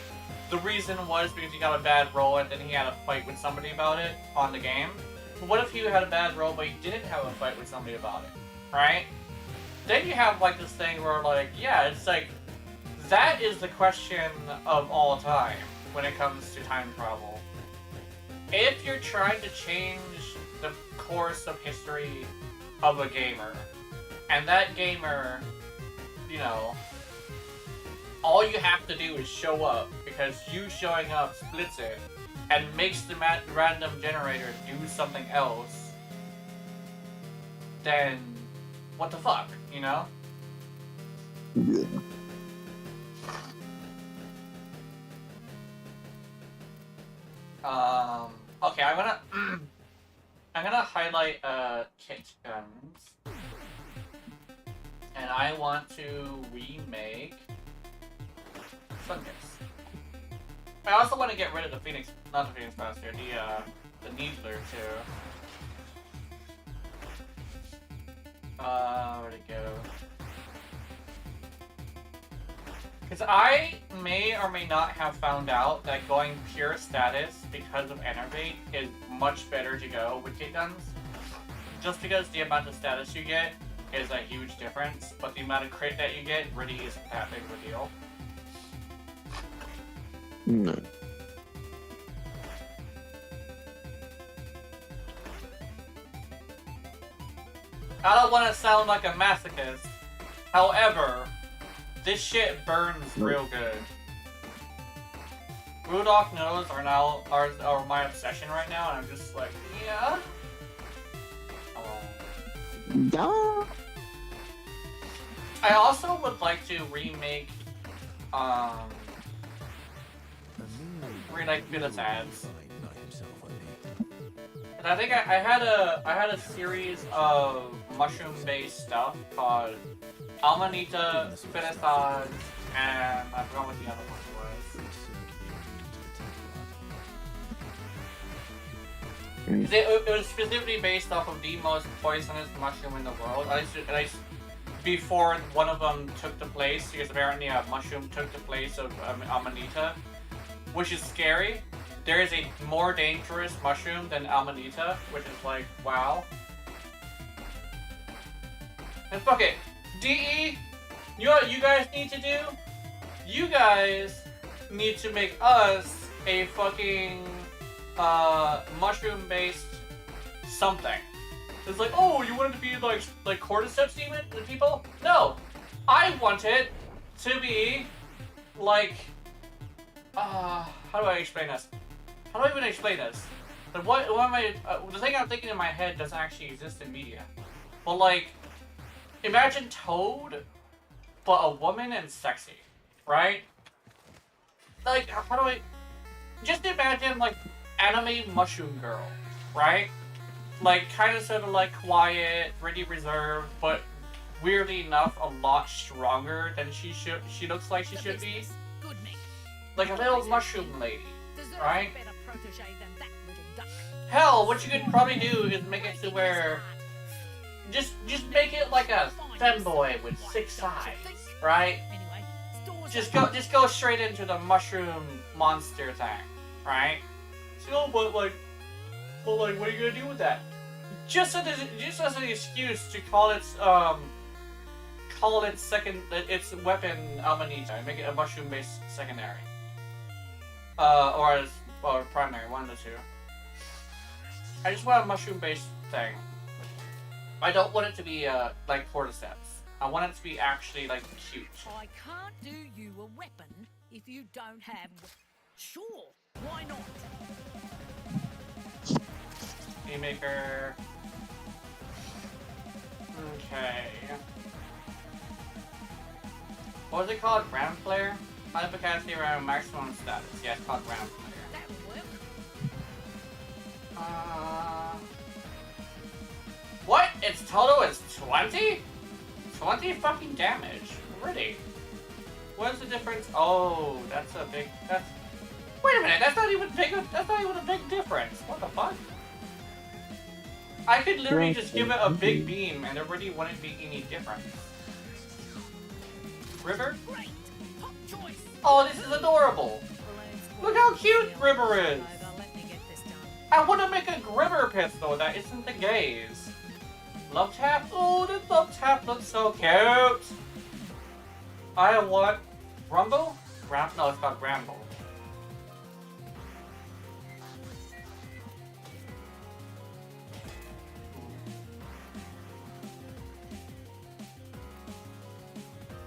the reason was because he got a bad roll and then he had a fight with somebody about it on the game. But what if he had a bad roll but he didn't have a fight with somebody about it, right? Then you have, like, this thing where, like, yeah, it's like, that is the question of all time when it comes to time travel. If you're trying to change the course of history of a gamer, and that gamer, you know, all you have to do is show up, because you showing up splits it, and makes the random generator do something else, then what the fuck, you know? Yeah. Okay, I'm gonna highlight kit guns, and I want to remake Sundays. I also want to get rid of the Phoenix, not the Phoenix Master, the Needler too. Where'd it go? Because I may or may not have found out that going pure status because of Enervate is much better to go with kit guns. Just because the amount of status you get is a huge difference, but the amount of crit that you get really isn't that big of a deal. No. I don't want to sound like a masochist. However, this shit burns real good. Rudolph knows are my obsession right now, and I'm just like, yeah. Yeah. I also would like to remake, Village ads. And I think I had a series of mushroom-based stuff called Amanita, Finistad, and I forgot what the other one was. It was specifically based off of the most poisonous mushroom in the world. At least before one of them took the place, because apparently a mushroom took the place of Amanita, which is scary. There is a more dangerous mushroom than Amanita, which is like, wow. And fuck it. DE, you know what you guys need to do? You guys need to make us a fucking mushroom-based something. It's like, oh, you want it to be like cordyceps demon the people? No, I want it to be like, how do I explain this? How do I even explain this? Like, what am I? The thing I'm thinking in my head doesn't actually exist in media. But like, imagine Toad, but a woman and sexy, right? Like, how do I? Just imagine like anime mushroom girl, right? Like, kind of sort of like quiet, really reserved, but weirdly enough, a lot stronger than she looks like she should be. like a little mushroom lady, Deserves right? a better protege than that little duck. Hell, what you could probably do is make it to where just make it like a femboy with 6 eyes, right? Anyway, stores Just go straight into the mushroom monster thing, right? So, but like, what are you gonna do with that? Just as an excuse to call its its weapon Almanita, make it a mushroom based secondary, or primary, one of the two. I just want a mushroom based thing. I don't want it to be like cordyceps. I want it to be actually like cute. I can't do you a weapon if you don't have. Sure, why not? Haymaker. Okay. What was it called? Ground Flare? High capacity around maximum status. Yeah, it's called Ground Flare. That will work. What? Its total is 20? 20 fucking damage. Really? What is the difference? Oh, that's a big. That's. Wait a minute. That's not even big. That's not even a big difference. What the fuck? I could literally just give it a big beam and it really wouldn't be any different. River? Great. Top choice. Oh, this is adorable. Look how cute River is. Let me get this done. I want to make a Grimmer pistol that isn't the gaze. Love tap? Oh, this love tap looks so cute. I want Rumble? No, it's called Ramble.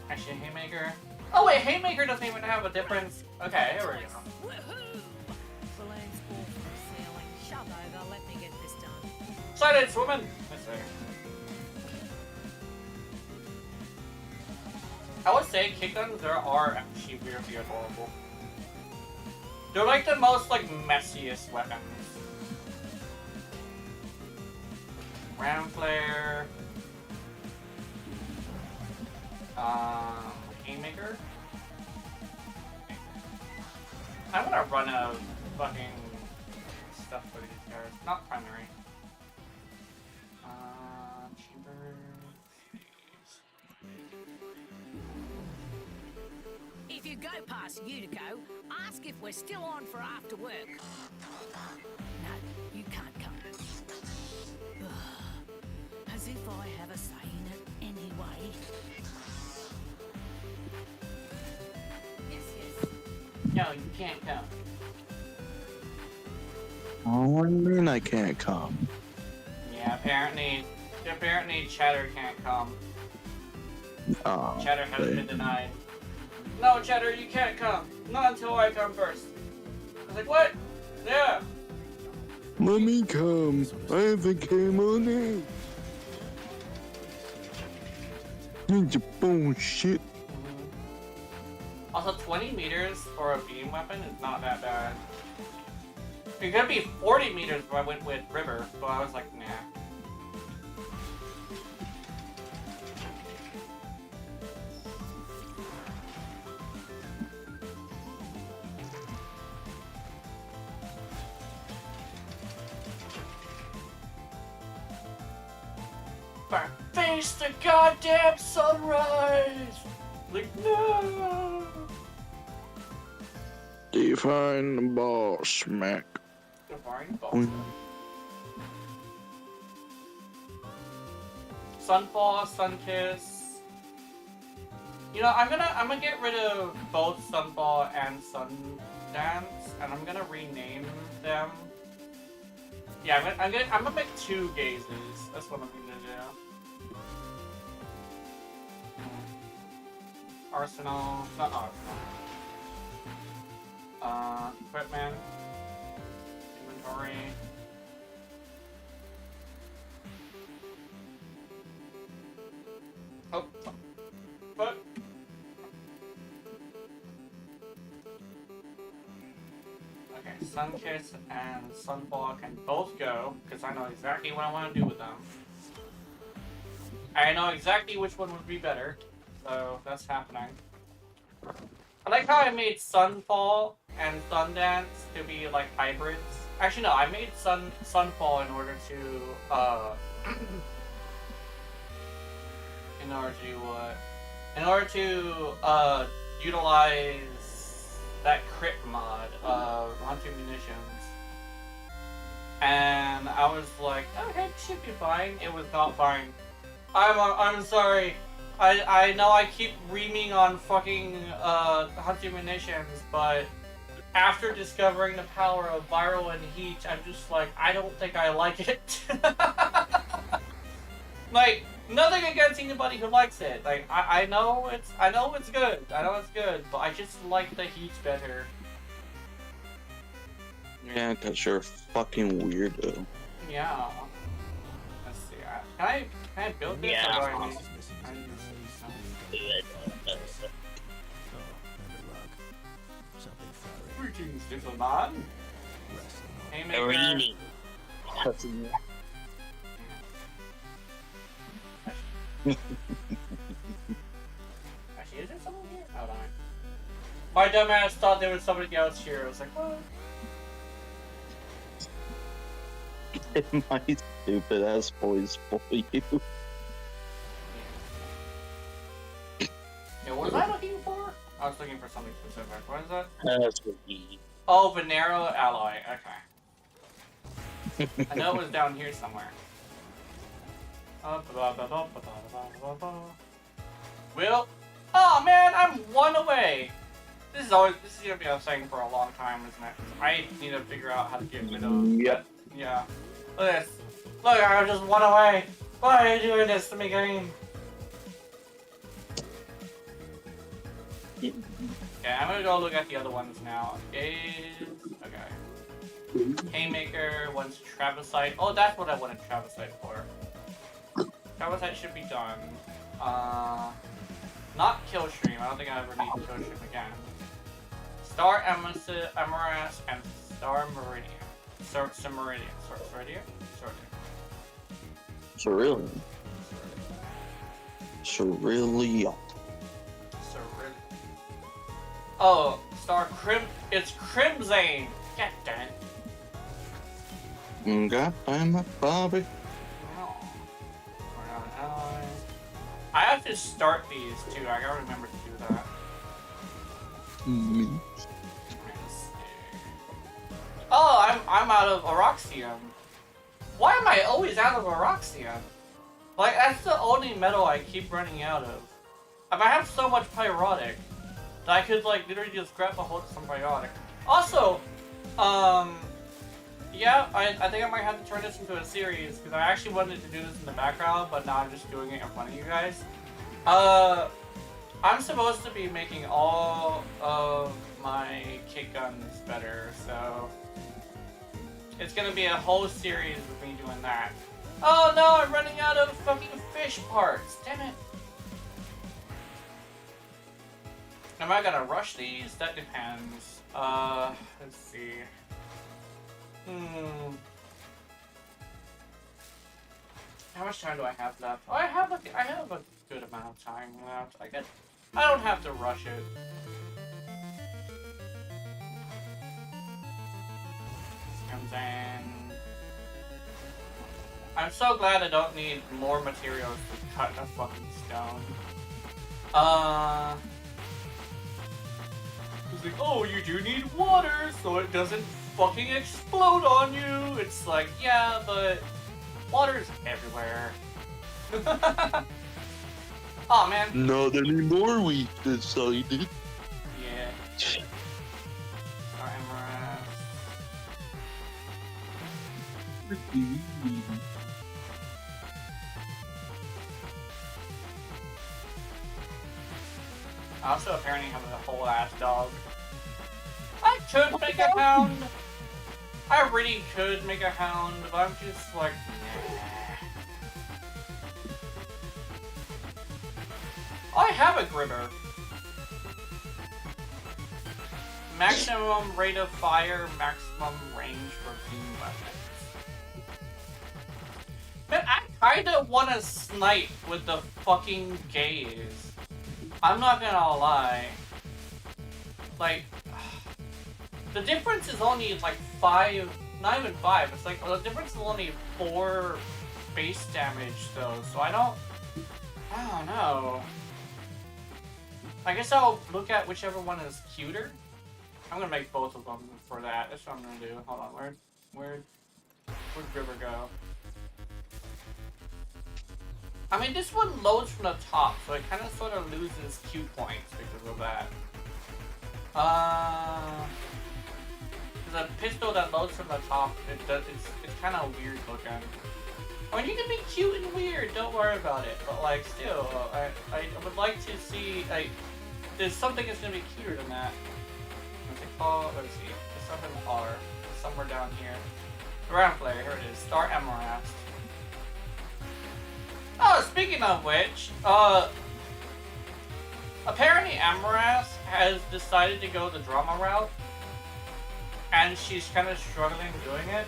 Actually, Haymaker. Oh wait, Haymaker doesn't even have a difference. Okay, here we go. Woohoo! Balloons fall from the ceiling. Shove over. Let me get this done. Silence, woman! Let's see. I would say kick guns there are actually weirdly adorable. They're like the most like messiest weapons. Round flare. Haymaker. I want to run out of fucking stuff for these guys. Not primary. Chamber. If you go past Utico, ask if we're still on for after work. No, you can't come. As if I have a say in it anyway. Yes. No, you can't come. Oh, what do you mean I can't come? Yeah, apparently Cheddar can't come. Oh, Cheddar has been denied. No, Cheddar, you can't come. Not until I come first. I was like, what? Yeah. let me come. I haven't came on it. Ninja bullshit. Also, 20 meters for a beam weapon is not that bad. It could be 40 meters if I went with River, but I was like, nah. Face the goddamn sunrise! Like, no! Define the ball smack. Divine Balls. Sunfall, Sunkiss. You know, I'm gonna get rid of both Sunfall and Sundance, and I'm gonna rename them. Yeah, I'm gonna make 2 gazes. That's what I'm gonna do. Arsenal, not Arsenal. Equipment, inventory. Oh, but okay, Sunkiss and Sunfall can both go because I know exactly what I want to do with them. I know exactly which one would be better, so that's happening. I like how I made Sunfall and Sundance to be like hybrids. Actually, no, I made Sunfall in order to in order to utilize that crit mod of Hunter Munitions. And I was like, okay, it should be fine. It was not fine. I'm sorry. I know I keep reaming on fucking Hunter Munitions, but after discovering the power of viral and heat, I'm just like, I don't think I like it. Like, nothing against anybody who likes it. Like, I know it's good. I know it's good, but I just like the heat better. Yeah, because you're a fucking weirdo. Yeah. Let's see. Can I build this? Yeah. Or do I need- This is missing I his need face. some- Oh, and a rug. Something furry. Greetings, gentlemen. Wrestling. Haymaker. Actually, is there someone here? Hold on. My dumbass thought there was somebody else here. I was like, what? My stupid ass voice for you. Yeah, what was I looking for? I was looking for something specific. What is that? That's what we. Oh, Venero Alloy. Okay. I know it was down here somewhere. Will? Oh man, I'm one away. This is gonna be a thing for a long time, isn't it? I need to figure out how to get rid of. Yep. Yeah. Look at this. Look, I'm just one away. Why are you doing this to me, game? Okay, I'm gonna go look at the other ones now. Okay. Haymaker wants Travisite. Oh, that's what I wanted Travisite for. Travisite should be done. Not Killstream. I don't think I ever need Killstream again. Star Amaranth and Star Meridian. Meridian. Cerulean. Cerulean. Oh, it's Crimson. God damn it. God damn it, Bobby. No. We're not allies. I have to start these too. I gotta remember to do that. Oh, I'm out of Oroxium. Why am I always out of Oroxium? Like, that's the only metal I keep running out of. I have so much Pyrotic that I could, like, literally just grab a hold of some Pyrotic. Also, yeah, I think I might have to turn this into a series, because I actually wanted to do this in the background, but now I'm just doing it in front of you guys. I'm supposed to be making all of my kick guns better, so it's gonna be a whole series of me doing that. Oh no, I'm running out of fucking fish parts. Damn it. Am I gonna rush these? That depends. Let's see. How much time do I have left? Oh, I have a good amount of time left. I don't have to rush it. And then I'm so glad I don't need more materials to cut a fucking stone. It's like, oh, you do need water so it doesn't fucking explode on you. It's like, yeah, but water's everywhere. Oh man. Not anymore, we decided. Yeah. Our Amaranth. I also apparently have a whole ass dog. I could make a hound. I really could make a hound, but I'm just like, nah. I have a Grimmer. Maximum rate of fire, maximum range for beam weapons. Man, I kinda wanna snipe with the fucking gaze. I'm not gonna lie. like, the difference is only like 5, not even 5, it's like, the difference is only 4 base damage though, so I don't know. I guess I'll look at whichever one is cuter. I'm gonna make both of them for that. That's what I'm gonna do. Hold on, where'd River go? I mean, this one loads from the top, so it kind of sort of loses Q points because of that. The pistol that loads from the top, it's kind of weird looking. I mean, you can be cute and weird, don't worry about it. But like, still, I would like to see, like, there's something that's gonna be cuter than that. What's it called? Let's see. There's something R. Somewhere down here. Ground flare, here it is. Star Emerald. Oh, speaking of which, apparently Amaras has decided to go the drama route, and she's kind of struggling doing it.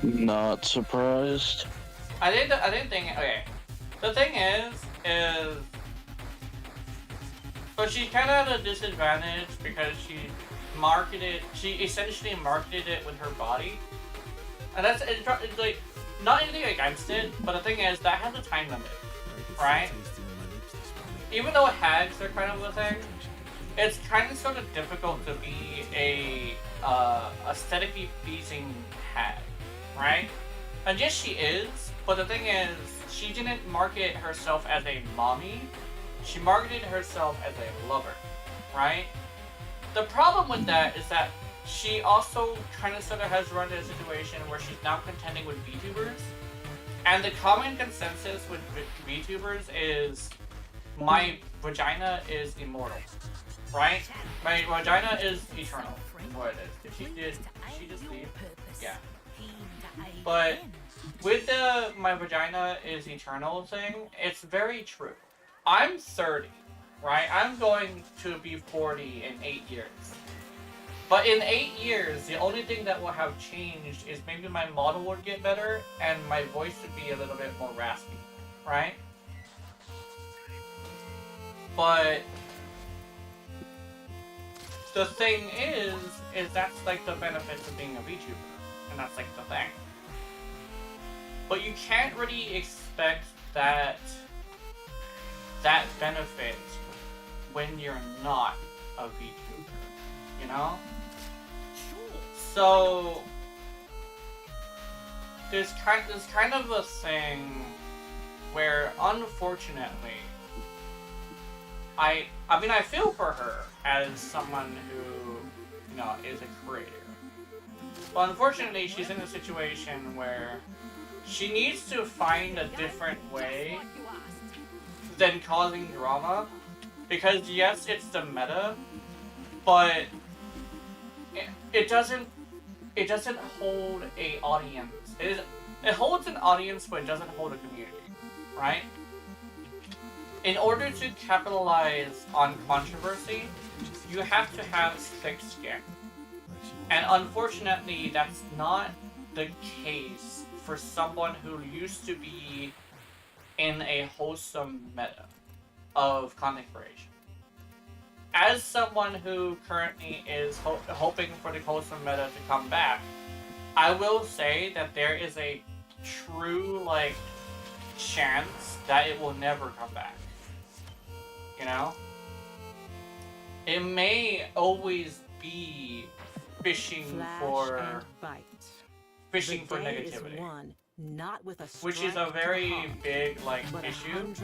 Not surprised. I didn't think. Okay, the thing is, so she's kind of at a disadvantage because she essentially marketed it with her body, and it's like not anything against it, but the thing is that has a time limit, right? Even though hags are kind of a thing, it's kind of sort of difficult to be a aesthetically pleasing hag, right? And yes, she is, but the thing is, she didn't market herself as a mommy. She marketed herself as a lover, right? The problem with that is that she also kind of sort of has run into a situation where she's now contending with VTubers, and the common consensus with VTubers is my vagina is immortal, right? My vagina is eternal. What it is? Did she just leave? Yeah. But with the my vagina is eternal thing, it's very true. I'm 30, right? I'm going to be 40 in 8 years. But in 8 years, the only thing that will have changed is maybe my model would get better and my voice would be a little bit more raspy, right? But the thing is that's like the benefits of being a VTuber, and that's like the thing. But you can't really expect that benefit when you're not a VTuber, you know? So there's kind of a thing where, unfortunately, I mean, I feel for her as someone who, you know, is a creator. But unfortunately, she's in a situation where she needs to find a different way than causing drama. Because yes, it's the meta, but it doesn't hold a audience. It holds an audience, but it doesn't hold a community, right? In order to capitalize on controversy, you have to have thick skin. And unfortunately, that's not the case for someone who used to be in a wholesome meta of content creation. As someone who currently is hoping for the wholesome meta to come back, I will say that there is a true, like, chance that it will never come back. You know? It may always be fishing for negativity. Not with a which is a very big, like, issue.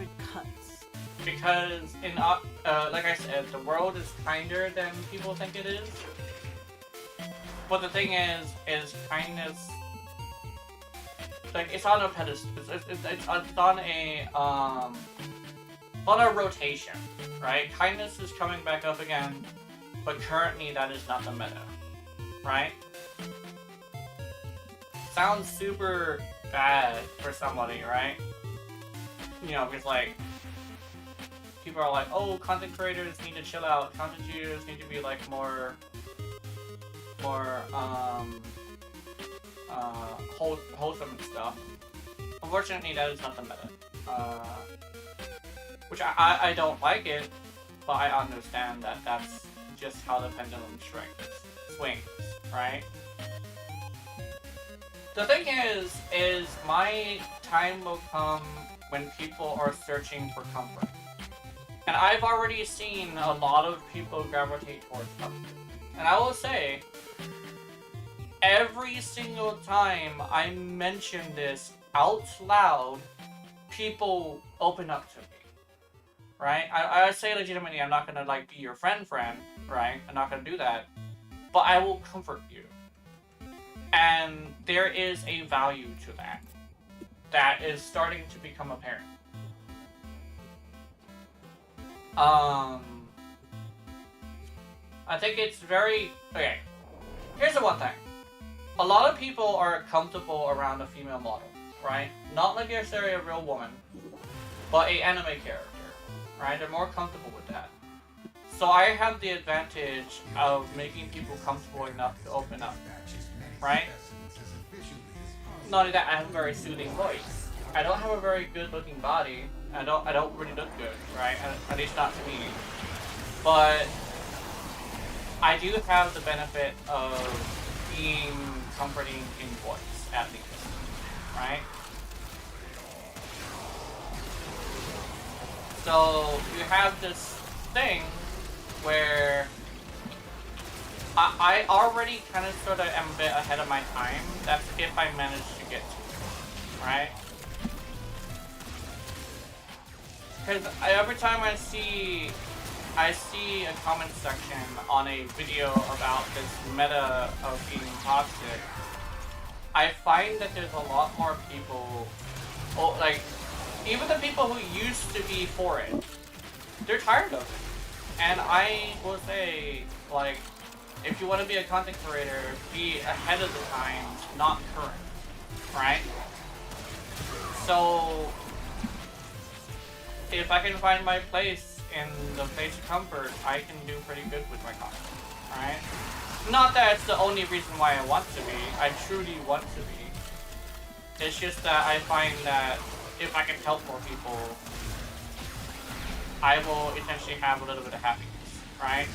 Because in like I said, the world is kinder than people think it is. But the thing is kindness, like, it's on a pedestal. It's on a rotation, right? Kindness is coming back up again, but currently that is not the meta, right? Sounds super bad for somebody, right? You know, because, like, people are like, oh, content creators need to chill out. Content creators need to be, like, more wholesome and stuff. Unfortunately, that is not the meta. which I don't like it, but I understand that that's just how the pendulum swings, right? The thing is my time will come when people are searching for comfort. And I've already seen a lot of people gravitate towards comfort. And I will say, every single time I mention this out loud, people open up to me. Right? I say legitimately, I'm not gonna like be your friend, right? I'm not gonna do that. But I will comfort you. And there is a value to that. That is starting to become apparent. I think it's very... Okay. Here's the one thing. A lot of people are comfortable around a female model, right? Not like necessarily a real woman, but an anime character. Right? They're more comfortable with that. So I have the advantage of making people comfortable enough to open up. Right? Not only that, I have a very soothing voice. I don't have a very good looking body. I don't really look good, right? At least not to me. But I do have the benefit of being comforting in voice, at least. Right? So you have this thing where I already kind of sort of am a bit ahead of my time. That's if I manage to get to it, right? Because every time I see a comment section on a video about this meta of being toxic, I find that there's a lot more people, like, even the people who used to be for it, they're tired of it. And I will say, like, if you want to be a content creator, be ahead of the times, not current, right? So, if I can find my place in the place of comfort, I can do pretty good with my content, right? Not that it's the only reason why I want to be. I truly want to be. It's just that I find that if I can help more people, I will essentially have a little bit of happiness, right?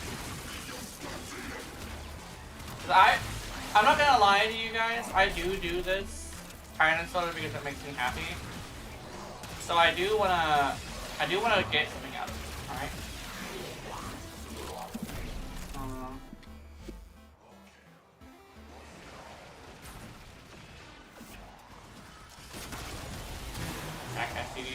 I'm not gonna lie to you guys, I do this kind of sort of because it makes me happy. So I do wanna get something out of it, alright? Back STD.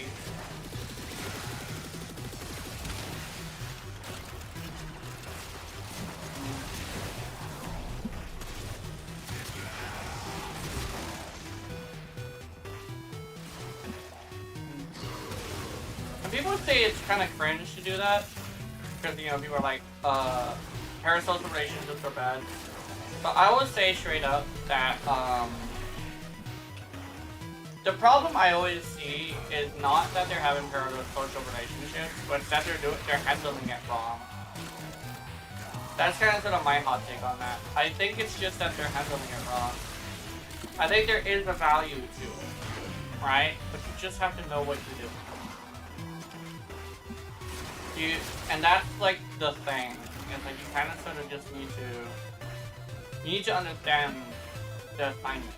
People say it's kind of cringe to do that, because, you know, people are like, parasocial relationships are bad. But I would say straight up that, the problem I always see is not that they're having parasocial relationships, but that they're handling it wrong. That's kind of sort of my hot take on that. I think it's just that they're handling it wrong. I think there is a value to it, right? But you just have to know what you do. And that's like the thing. It's like you kind of sort of just need to understand the assignment,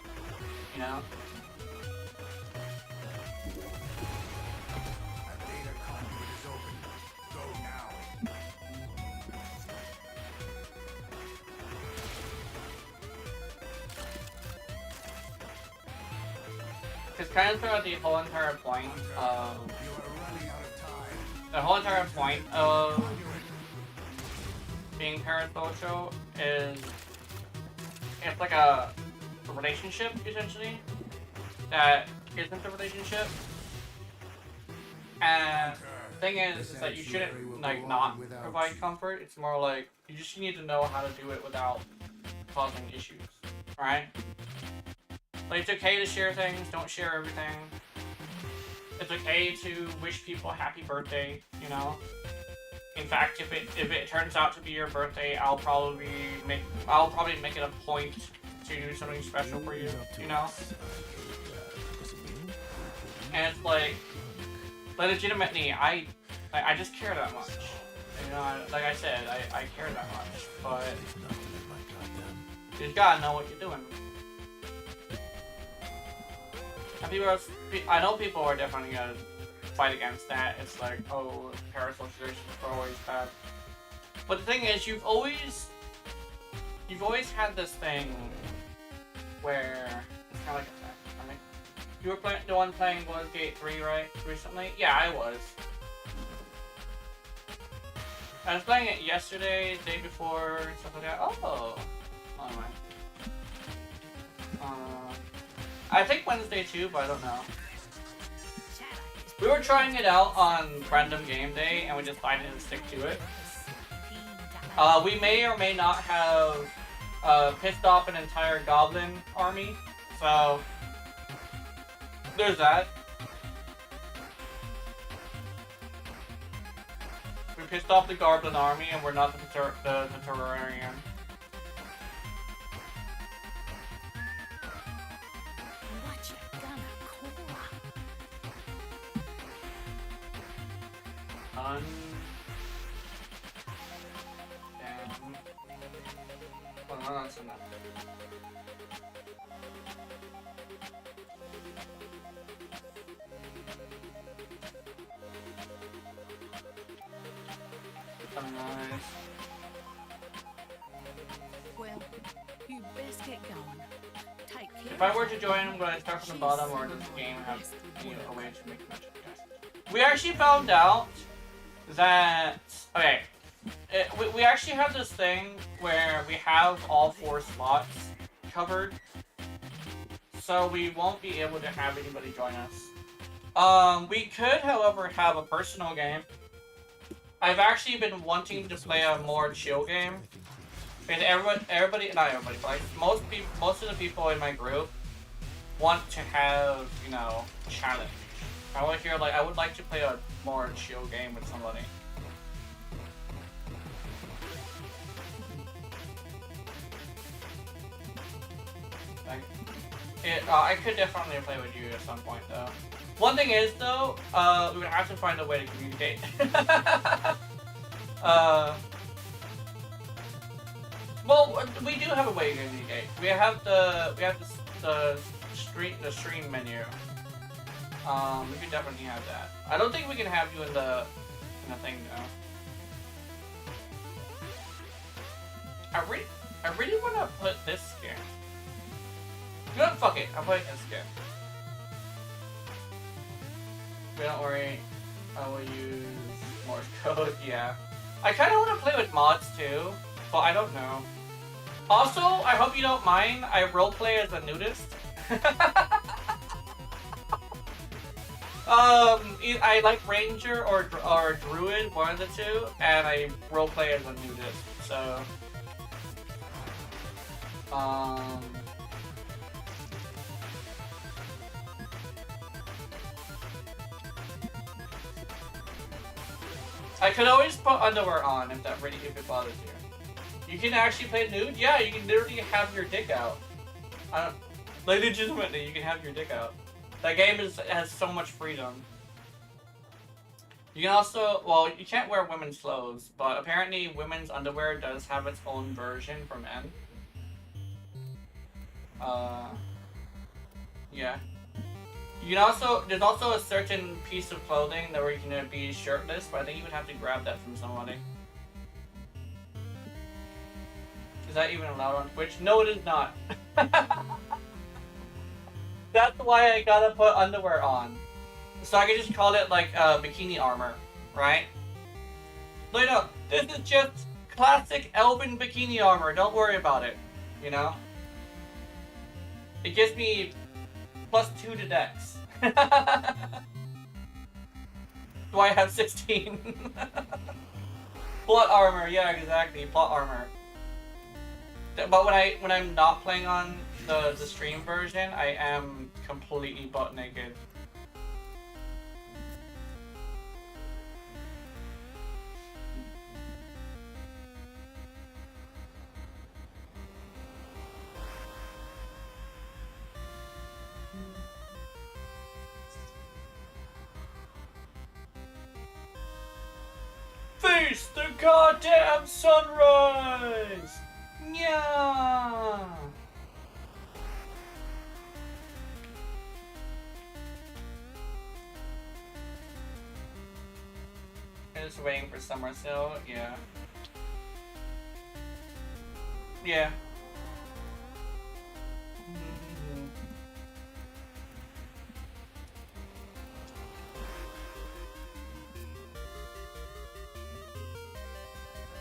you know? It's kind of sort of the whole entire point of being parasocial is it's like a relationship essentially that isn't a relationship. And the thing is that you shouldn't like not provide comfort. It's more like you just need to know how to do it without causing issues, right? Like, it's okay to share things, don't share everything. It's okay to wish people a happy birthday, you know? In fact, if it turns out to be your birthday, I'll probably make it a point to do something special for you, you know? And it's like legitimately, Like, I just care that much. You know, like I said, I care that much. But It's enough to make my goddamn. you just gotta know what you're doing. And people are, I know people are definitely gonna fight against that. It's like, oh, parasocialization are always bad. But the thing is, you've always had this thing where it's kind of like attack. I mean, you were the one playing Baldur's Gate 3, right? Recently? Yeah, I was. I was playing it yesterday, the day before, and stuff like that. Oh, anyway. I think Wednesday too, but I don't know. We were trying it out on random game day, and we just decided to stick to it. We may or may not have pissed off an entire goblin army, so there's that. We pissed off the goblin army, and we're not the Terrarian. What you gonna call her? Damn. Well, no, that's enough. Nice. Well, you best get going. Take care. If I were to join, I'm going to start from the bottom, or does the game have a way to make magic? We actually found out that, okay, we actually have this thing where we have all 4 slots covered, so we won't be able to have anybody join us. We could, however, have a personal game. I've actually been wanting to play a more chill game, because everybody, not everybody, but like most of the people in my group want to have, you know, challenge. I would like to play a more chill game with somebody. I could definitely play with you at some point, though. One thing is, though, we would have to find a way to communicate. Well, we do have a way to communicate. We have the stream menu. We could definitely have that. I don't think we can have you in the thing though. I really want to put this skin. You know what? Fuck it. I'll put it in skin. Don't worry. I will use Morse code. Yeah. I kind of want to play with mods too, but I don't know. Also, I hope you don't mind. I roleplay as a nudist. I like Ranger or Druid, one of the two, and I roleplay as a nudist. So, I could always put underwear on if it bothers you. You can actually play nude? Yeah, you can literally have your dick out. Like, legitimately, you can have your dick out. That game has so much freedom. You can also, well, you can't wear women's clothes, but apparently women's underwear does have its own version for men. Yeah. You can also, there's also a certain piece of clothing that where you can be shirtless, but I think you would have to grab that from somebody. Is that even allowed on Twitch? No, it is not. That's why I gotta put underwear on. So I can just call it like bikini armor, right? No, this is just classic elven bikini armor. Don't worry about it, you know? It gives me +2 to dex. Do I have 16? Plot armor, yeah, exactly, plot armor. But when I'm not playing on the stream version, I am completely butt naked. goddamn sunrise! Yeah. Just waiting for summer sale. Yeah. Yeah.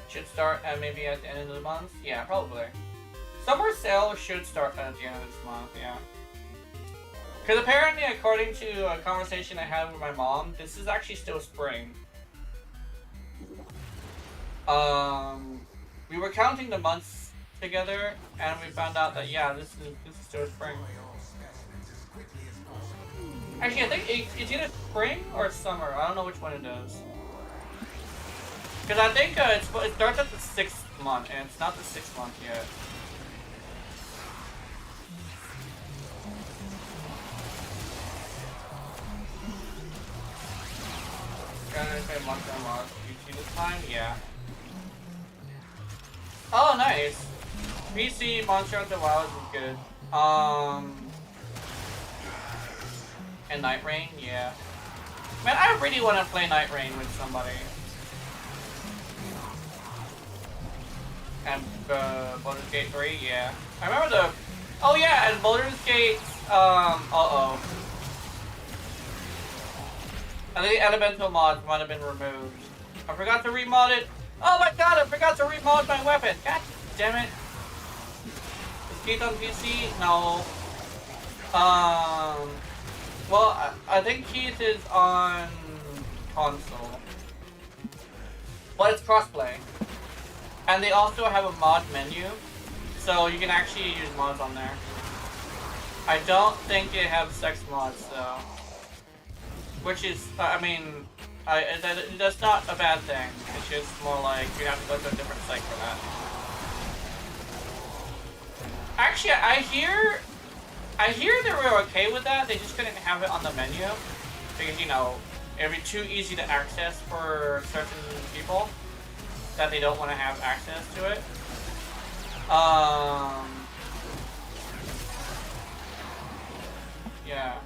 Should start at maybe at the end of the month? Yeah, probably. Summer sale should start at the end of this month, yeah. Because apparently, according to a conversation I had with my mom, this is actually still spring. We were counting the months together, and we found out that, yeah, this is still spring. Actually, I think it's either spring or summer. I don't know which one it is. Because I think it starts at the 6th month, and it's not the 6th month yet. Gonna say month on month. PC this time? Yeah. Oh, nice. PC Monster Hunter Wilds is good. And Night Rain? Yeah. Man, I really want to play Night Rain with somebody. And Baldur's Gate 3, yeah. I remember the... Oh yeah, and Baldur's Gate, uh-oh. I think the elemental mod might have been removed. I forgot to remod it. Oh my god, I forgot to remod my weapon. God damn it. Is Keith on PC? No. Well, I think Keith is on console. But it's crossplay. And they also have a mod menu, so you can actually use mods on there. I don't think they have sex mods, though. Which is, I mean, that's not a bad thing. It's just more like you have to go to a different site for that. Actually, I hear they were okay with that. They just couldn't have it on the menu because, you know, it'd be too easy to access for certain people that they don't want to have access to it. Yeah.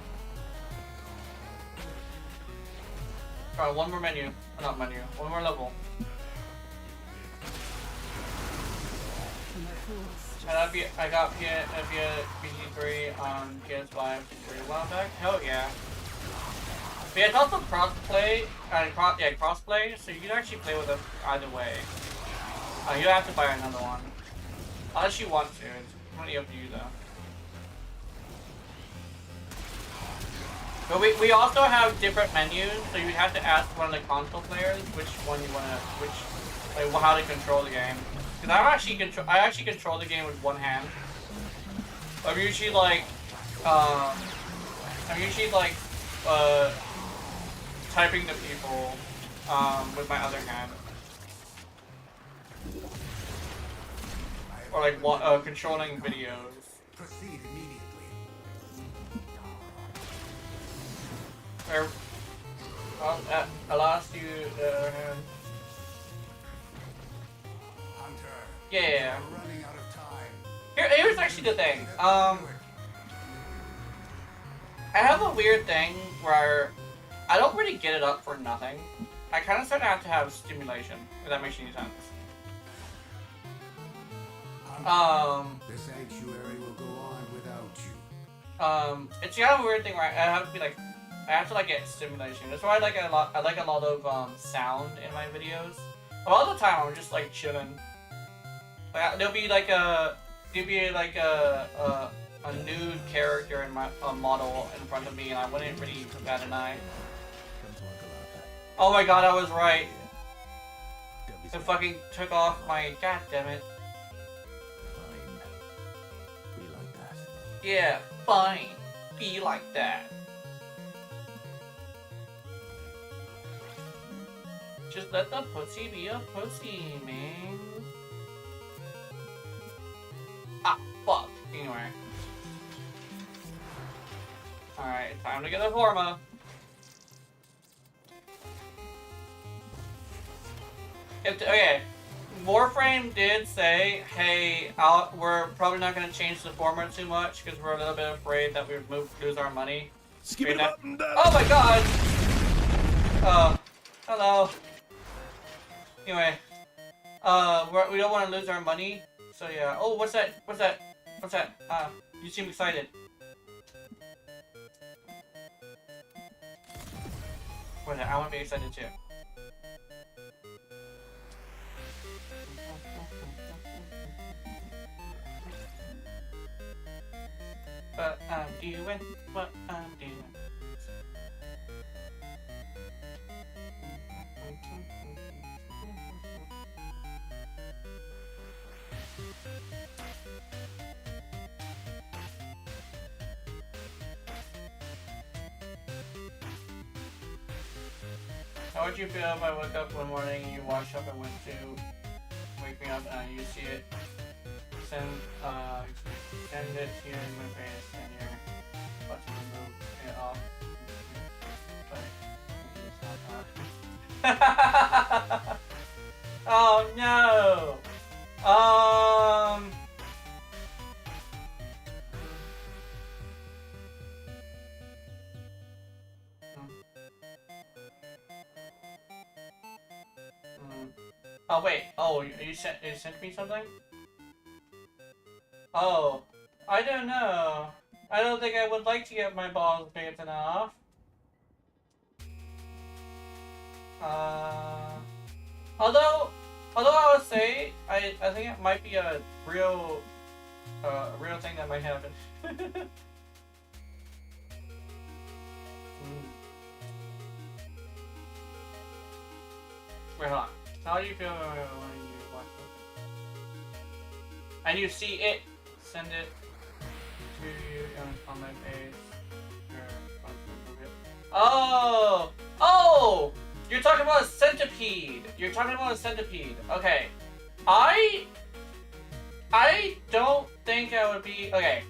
Alright, one more menu. Not menu. One more level. And I got BG3 on PS5 3 a while back. Hell yeah. But yeah, it's also crossplay, crossplay, so you can actually play with them either way. You don't have to buy another one. Unless you want to, it's really up to you though. But we also have different menus, so you have to ask one of the console players which one you wanna, how to control the game. Because I actually control the game with one hand. I'm usually like, typing to people with my other hand, or like controlling videos. Proceed immediately. Or, I lost you the other hand. Hunter. Yeah. We're running out of time. Here's actually the thing. I have a weird thing where I don't really get it up for nothing. I kind of start to have stimulation, if that makes any sense. The sanctuary will go on without you. It's kind of a weird thing where I have to be like, I have to like get stimulation. That's why I like a lot of sound in my videos. A lot of the time I'm just like chilling. Like there'll be a nude character in my model in front of me, and I wouldn't really bat an eye. Oh my god, I was right. It fucking took off my... God damn it. Fine. Be like that. Yeah, fine. Be like that. Just let the pussy be a pussy, man. Ah, fuck. Anyway. Alright, time to get a Forma. Okay, Warframe did say, hey, we're probably not going to change the format too much because we're a little bit afraid that we would lose our money. Oh my god! Hello. Anyway, we don't want to lose our money, so yeah. Oh, what's that? What's that? What's that? You seem excited. Wait, I want to be excited too. But I'm doing what I'm doing. How would you feel if I woke up one morning and you washed up and went to wake me up and you see it? Send it here in my face and you're about to remove it off. But oh no! Oh wait, oh you sent me something? Oh, I don't know. I don't think I would like to get my balls big enough. Although I would say I think it might be a real thing that might happen. Wait, hold on. How do you feel when you watch something? And you see it, send it to you on my face. Oh! Oh! You're talking about a centipede. You're talking about a centipede. Okay. I don't think I would be... Okay.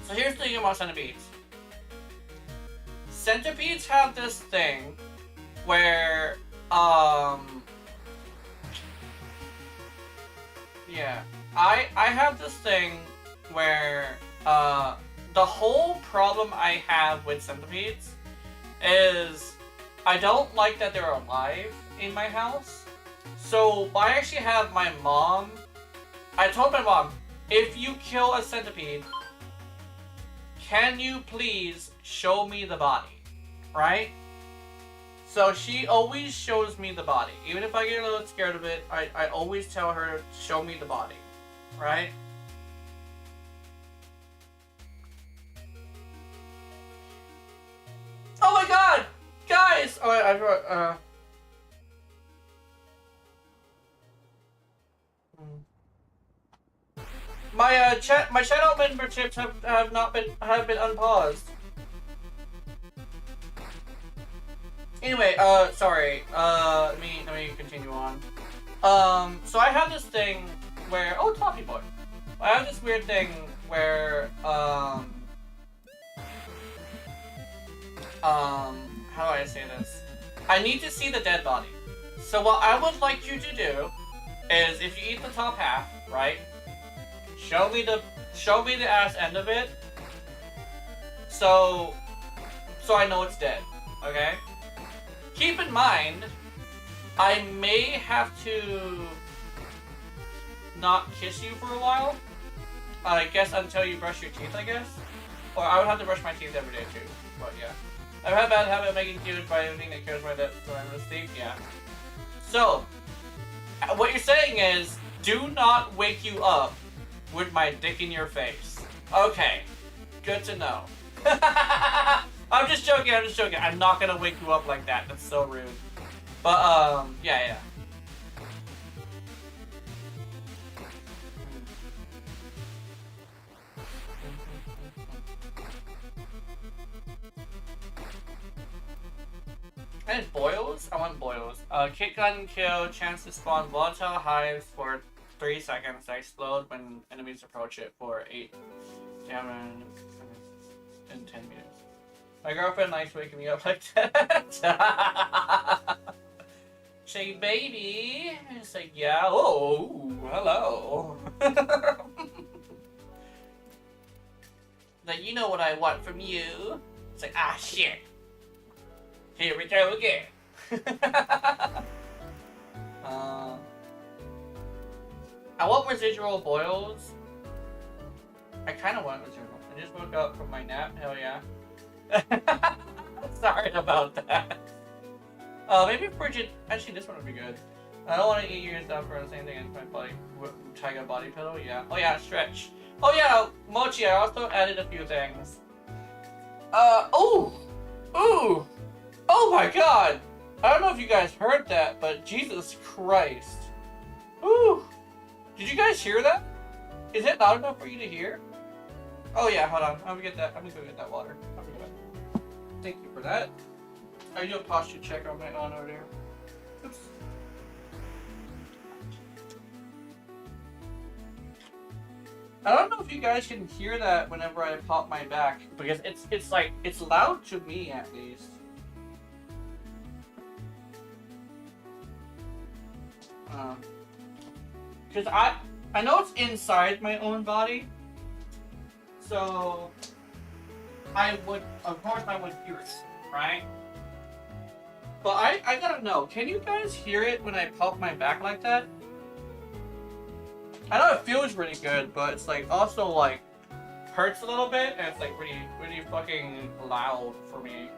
So here's the thing about centipedes. Centipedes have this thing where, yeah. I have this thing where, the whole problem I have with centipedes is I don't like that they're alive in my house. So I actually have my mom, I told my mom, if you kill a centipede, can you please show me the body, right? So she always shows me the body. Even if I get a little scared of it, I always tell her to show me the body, right? Oh my god! Guys! Oh, I wrote, my channel memberships have been unpaused. Anyway, sorry. Let me continue on. So I have this thing where Toffee Boy. I have this weird thing where how do I say this? I need to see the dead body. So what I would like you to do is if you eat the top half, right? Show me the ass end of it. So I know it's dead, okay? Keep in mind, I may have to not kiss you for a while. I guess until you brush your teeth, I guess. Or I would have to brush my teeth every day too, but yeah. I've had a bad habit of making tears by anything that kills my lips when I'm asleep, yeah. So, what you're saying is, do not wake you up with my dick in your face. Okay, good to know. I'm just joking, I'm not gonna wake you up like that, that's so rude. But, yeah. And boils? I want boils. Kick gun kill, chance to spawn volatile hives for 3 seconds that explode when enemies approach it for 8 damage in 10 minutes. My girlfriend likes waking me up like that. Say, baby. It's like, yeah. Oh, hello. Like, you know what I want from you. It's like, ah, shit. Here we go again. I want residual boils. I kind of want residual. I just woke up from my nap. Hell yeah. Sorry about that. Maybe frigid. Actually, this one would be good. I don't want to eat your stuff for the same thing as my body. Tiger body pillow. Yeah. Oh yeah, stretch. Oh yeah, mochi. I also added a few things. Oh, ooh, oh my God. I don't know if you guys heard that, but Jesus Christ. Ooh. Did you guys hear that? Is it loud enough for you to hear? Oh yeah, hold on. I'm gonna get that. I'm gonna go get that water. I'll be right. Thank you for that. I do a posture check on my own over there. Oops. I don't know if you guys can hear that whenever I pop my back, because it's like it's loud to me at least. Because I know it's inside my own body, so of course I would hear it, right? But I gotta know, can you guys hear it when I pop my back like that? I know it feels really good, but it's like also like hurts a little bit, and it's like really fucking loud for me.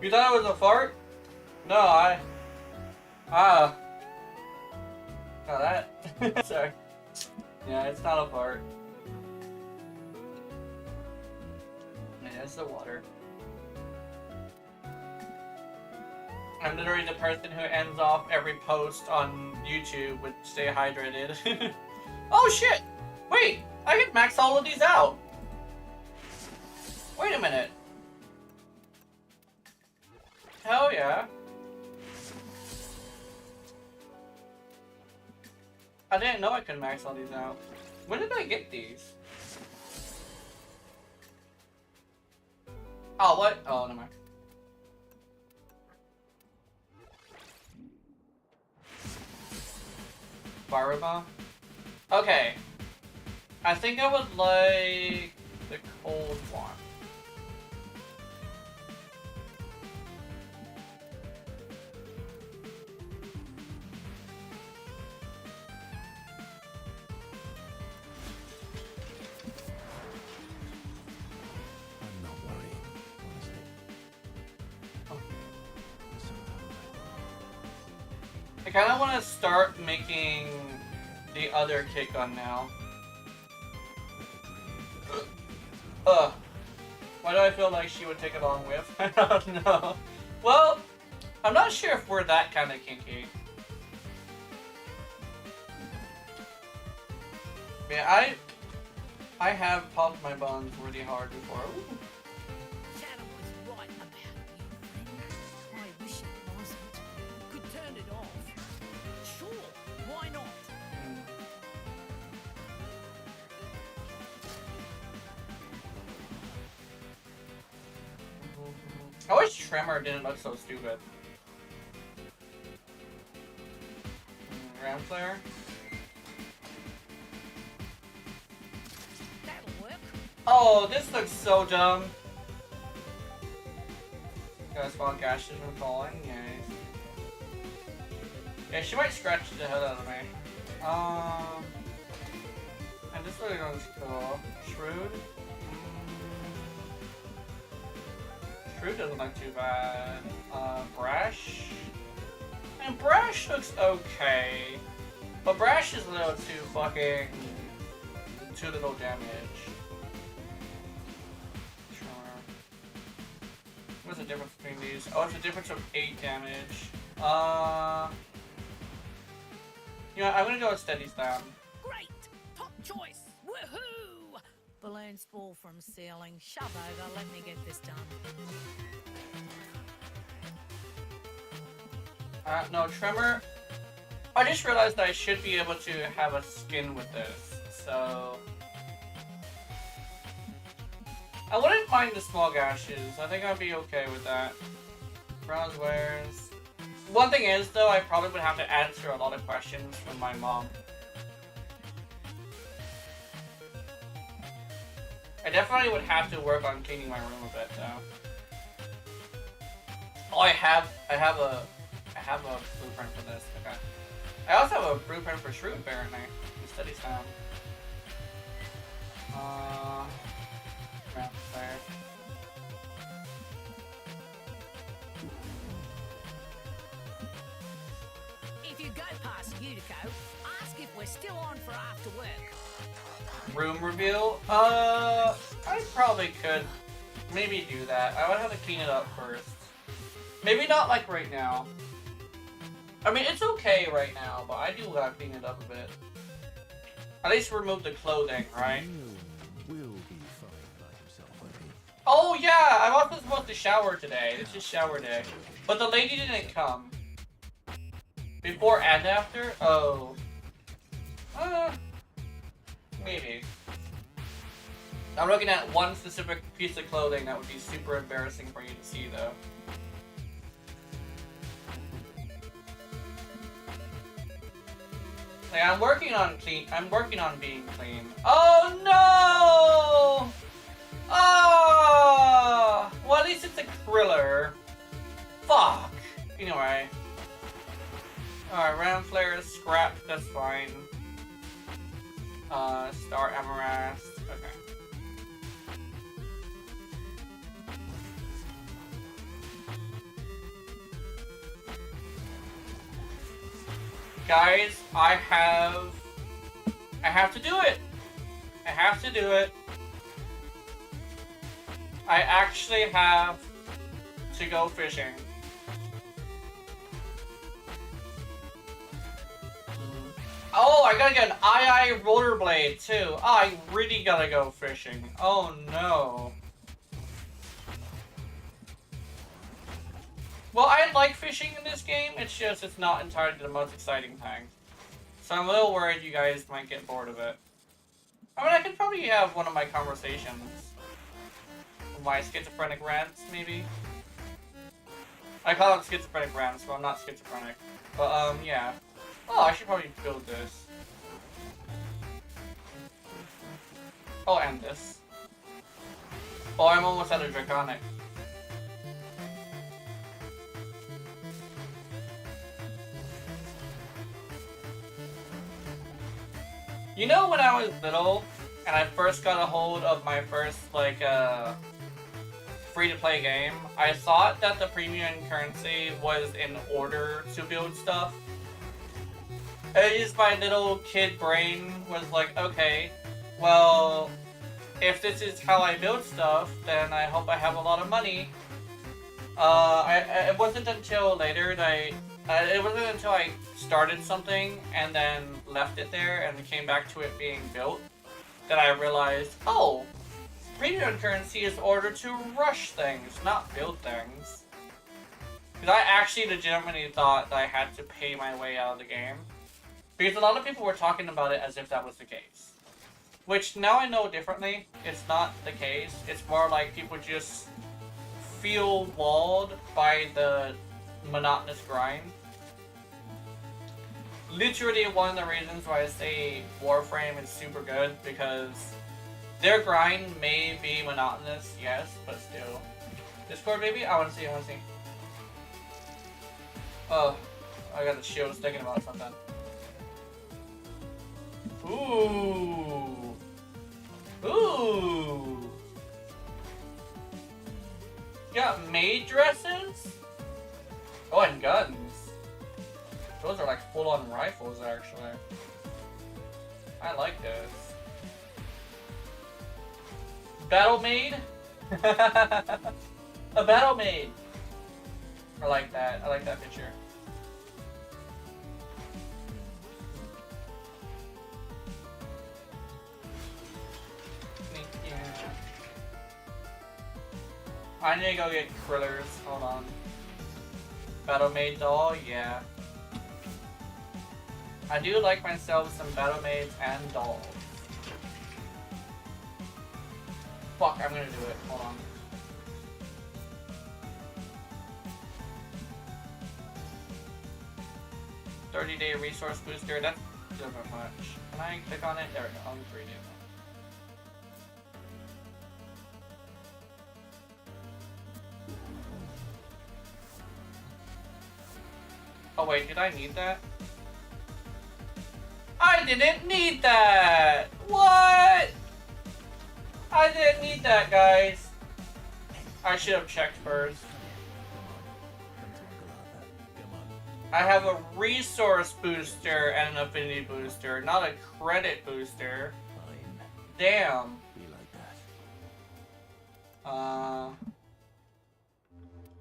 You thought it was a fart? No, no, that. Sorry. Yeah, it's not a fart. Yeah, it's the water. I'm literally the person who ends off every post on YouTube with "Stay hydrated." Oh shit! Wait, I can max all of these out. Wait a minute. Hell yeah. I didn't know I could max all these out. When did I get these? Oh, what? Oh, never mind. Fire bomb? Okay. I think I would like the cold one. I'm not worrying, honestly. I kind of want to start making the other kick gun now. Why do I feel like she would take a long whiff? I don't know. Well, I'm not sure if we're that kind of kinky. Yeah, I have popped my buns really hard before. Ooh. Shadow was right about you, friend. I wish it wasn't. Could turn it off. Sure, why not? I wish Tremor didn't look so stupid. Ram Flare? That'll work. Oh, this looks so dumb. Gotta spawn gashes from falling, yay. Yeah, she might scratch the hell out of me. And this really looks cool. Shrewd? Shrewd doesn't look too bad. Brash? And Brash looks okay. But Brash is a little too fucking... too little damage. Sure. What's the difference between these? Oh, it's a difference of 8 damage. You know, I'm gonna go with Steady Slam. Great! Top choice! Woohoo! Balloons fall from ceiling. Shove over, let me get this done. No, Tremor. I just realized that I should be able to have a skin with this, so... I wouldn't mind the small gashes. I think I'd be okay with that. Bronze wares. One thing is, though, I probably would have to answer a lot of questions from my mom. I definitely would have to work on cleaning my room a bit, though. Oh, I have a blueprint for this. Okay. I also have a blueprint for Shrew, apparently. Study sound. Yeah, there. If you go past Utico, ask if we're still on for after work. Room reveal? I probably could maybe do that. I would have to clean it up first. Maybe not like right now. I mean, it's okay right now, but I do gotta clean it up a bit. At least remove the clothing, right? Will be fine by himself, I think. Oh yeah, I wasn't supposed to shower today. It's just shower day. But the lady didn't come. Before and after? Oh. Maybe. I'm looking at one specific piece of clothing that would be super embarrassing for you to see, though. Like, I'm working on being clean. Oh no! Oh! Well, at least it's a Kriller. Fuck. Anyway. Alright, Ram Flare is scrapped, that's fine. Star Amaranth. Okay. Guys, I have to do it. I have to do it. I actually have to go fishing. Oh, I gotta get an II rollerblade too. I really gotta go fishing. Oh no. Well, I like fishing in this game, it's just it's not entirely the most exciting thing. So I'm a little worried you guys might get bored of it. I mean, I could probably have one of my conversations. My schizophrenic rants, maybe? I call it schizophrenic rants, but I'm not schizophrenic. But, yeah. Oh, I should probably build this. Oh, and this. Oh, I'm almost out of Draconic. You know, when I was little, and I first got a hold of my first, like, free-to-play game, I thought that the premium currency was in order to build stuff. It just my little kid brain was like, okay, well, if this is how I build stuff, then I hope I have a lot of money. It wasn't until later that it wasn't until I started something and then left it there and came back to it being built that I realized, oh, premium currency is ordered to rush things, not build things. Because I actually legitimately thought that I had to pay my way out of the game. Because a lot of people were talking about it as if that was the case. Which, now I know differently, it's not the case. It's more like people just feel walled by the monotonous grind. Literally one of the reasons why I say Warframe is super good, because their grind may be monotonous, yes, but still. Discord, baby? I wanna see. Oh, I got the chills thinking about something. Ooh. Got maid dresses? Oh, and guns. Those are like full-on rifles, actually. I like those. Battle maid? A battle maid. I like that. I like that picture. I need to go get Krillers. Hold on. Battle Maid doll? Yeah. I do like myself some Battle Maids and dolls. Fuck, I'm gonna do it. Hold on. 30-day resource booster. That's a little bit much. Can I click on it? There we go. I'll just read it. Oh wait, did I need that? I didn't need that! What? I didn't need that, guys. I should have checked first. I have a resource booster and an affinity booster, not a credit booster. Damn.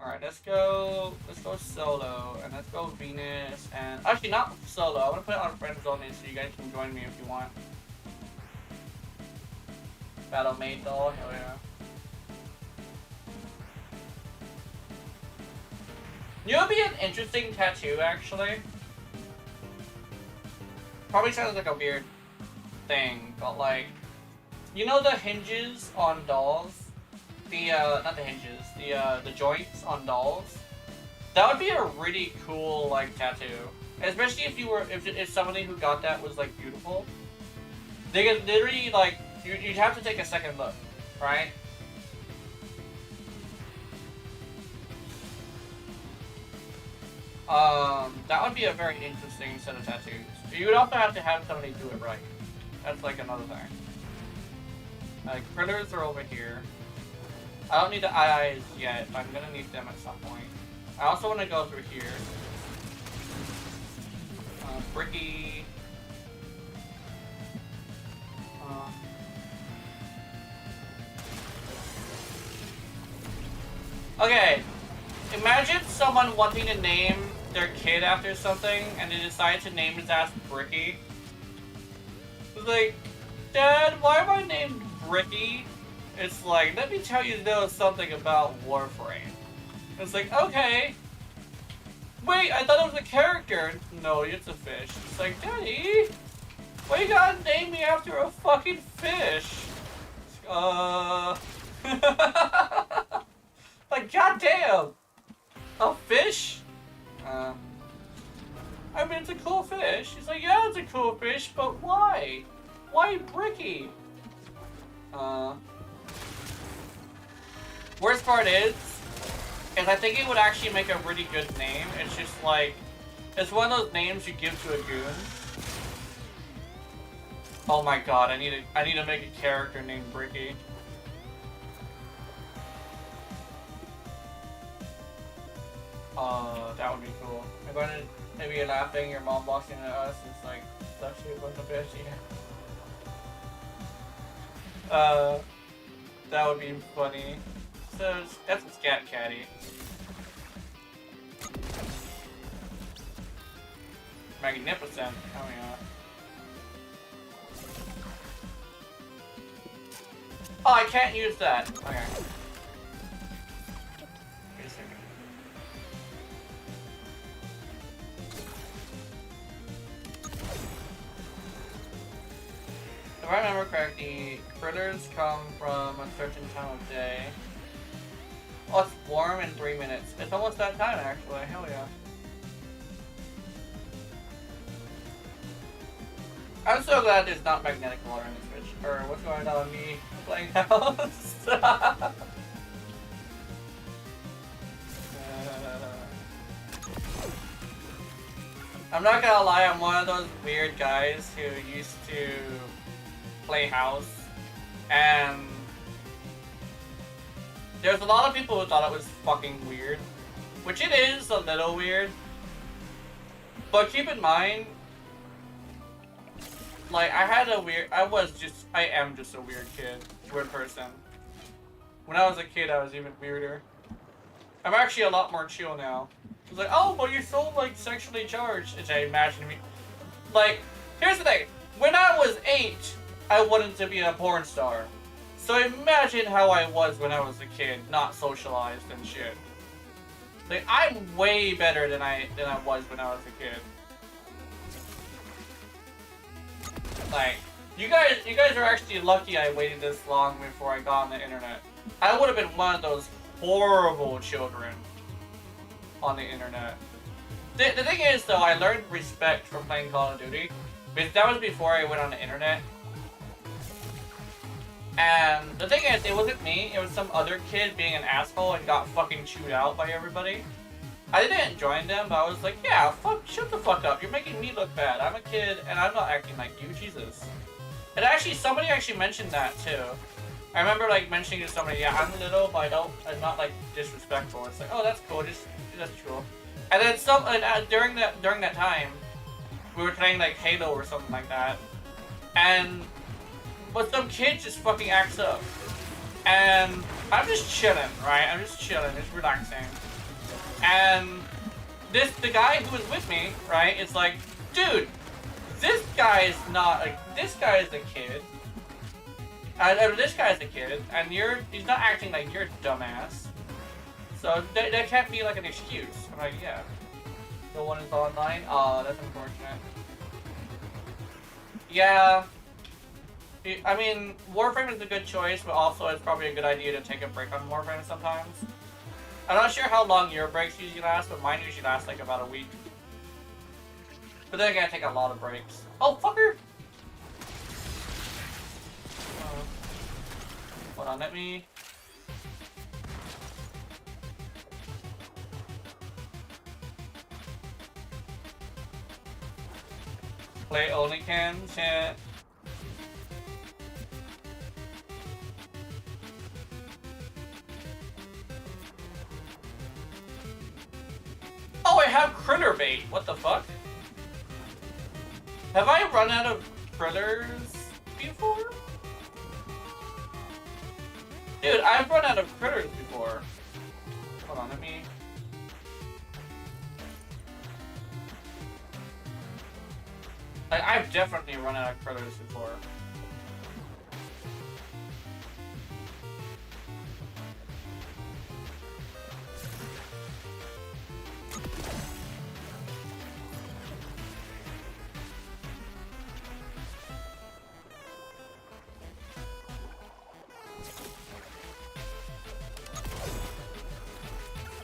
Alright, let's go solo, and let's go Venus, and actually not solo, I'm gonna put it on friends only so you guys can join me if you want. Battle Maid doll, hell yeah. You know, it'd be an interesting tattoo, actually. Probably sounds like a weird thing, but like, you know the hinges on dolls? Not the hinges, the joints on dolls? That would be a really cool, like, tattoo. Especially if somebody who got that was, like, beautiful. They could literally, like, you'd have to take a second look, right? That would be a very interesting set of tattoos. You would also have to have somebody do it right. That's like another thing. Critters are over here. I don't need the eyes yet, but I'm gonna need them at some point. I also want to go through here. Bricky. Okay, imagine someone wanting to name their kid after something, and they decide to name his ass Bricky. It's like, Dad, why am I named Bricky? It's like, let me tell you something about Warframe. It's like, okay. Wait, I thought it was a character. No, it's a fish. It's like, Daddy, why you gotta name me after a fucking fish? Like, goddamn! A fish? I mean, it's a cool fish. He's like, yeah, it's a cool fish, but why? Why Bricky? Worst part is I think it would actually make a really good name. It's just like, it's one of those names you give to a goon. Oh my god, I need to make a character named Bricky. That would be cool. I'm going to maybe you're laughing, your mom walks in at us, it's like, it's actually a bunch of fish, yeah. That would be funny. So, that's a scat caddy. Magnificent. Oh yeah. Oh, I can't use that. Okay. Wait a second. If I remember correctly, critters come from a certain time of day. Oh, it's warm in 3 minutes. It's almost that time, actually. Hell yeah. I'm so glad there's not magnetic water in this bitch. Or what's going on, me playing house? I'm not gonna lie, I'm one of those weird guys who used to play house, and there's a lot of people who thought it was fucking weird, which it is a little weird, but keep in mind, like, I am just a weird person. When I was a kid, I was even weirder. I'm actually a lot more chill now. It's like, oh, but you're so, like, sexually charged. It's like, imagine me. Like, here's the thing. When I was 8, I wanted to be a porn star. So imagine how I was when I was a kid, not socialized and shit. Like, I'm way better than I was when I was a kid. Like, you guys are actually lucky I waited this long before I got on the internet. I would have been one of those horrible children on the internet. The thing is, though, I learned respect from playing Call of Duty. Because that was before I went on the internet. And the thing is, it wasn't me, it was some other kid being an asshole and got fucking chewed out by everybody. I didn't join them, but I was like, yeah, fuck, shut the fuck up. You're making me look bad. I'm a kid, and I'm not acting like you, Jesus. And actually, somebody actually mentioned that, too. I remember, like, mentioning to somebody, yeah, I'm little, but I'm not, like, disrespectful. It's like, oh, that's cool, that's cool. And then during that time, we were playing, like, Halo or something like that. But some kid just fucking acts up. And I'm just chilling, right? I'm just chilling, just relaxing. And the guy who was with me, right, is like, dude, this guy is a kid. This guy's a kid, and he's not acting like you're a dumbass. So that can't be like an excuse. I'm like, yeah. No one is online? Aw, that's unfortunate. Yeah. I mean, Warframe is a good choice, but also it's probably a good idea to take a break on Warframe sometimes. I'm not sure how long your breaks usually last, but mine usually last like about a week. But then again, I take a lot of breaks. Oh, fucker! Hold on, let me... Play only can, chat. Oh, I have critter bait. What the fuck? Have I run out of critters before? Dude, I've run out of critters before. Hold on, let me... I've definitely run out of critters before.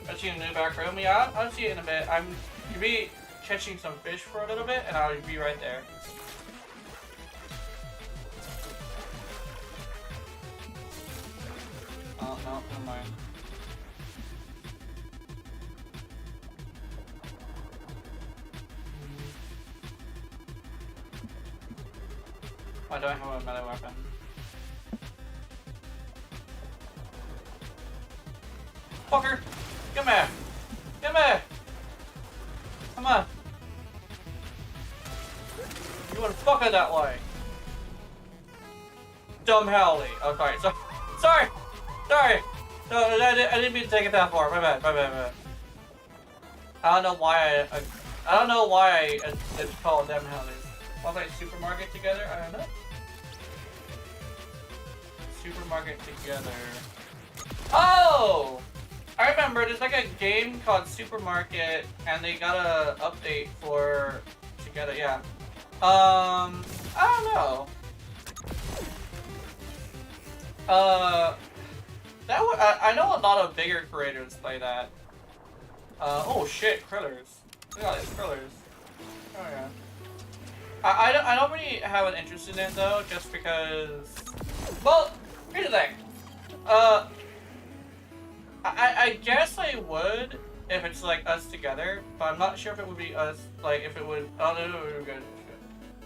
I see a new back room. Yeah, I'll see it in a bit. I'm gonna be catching some fish for a little bit, and I'll be right there. Oh, no, never mind. I don't have a melee weapon. Fucker! Come here! Come here! Come on! You wanna fuck it that way? Dumb Howley. Oh, sorry. Sorry! No, I didn't mean to take it that far. My bad. I don't know why it's called Dumb Howleys. Was I supermarket together? I don't know. Supermarket together. Oh! I remember, there's like a game called Supermarket, and they got a update for together, yeah. I don't know. I know a lot of bigger creators play that. Oh shit, Krillers. Look at all these Krillers. Oh yeah. I don't really have an interest in it though, just because... Well, here's the thing. I guess I would if it's like us together, but I'm not sure if it would be us, like if it would... Oh no, we're good.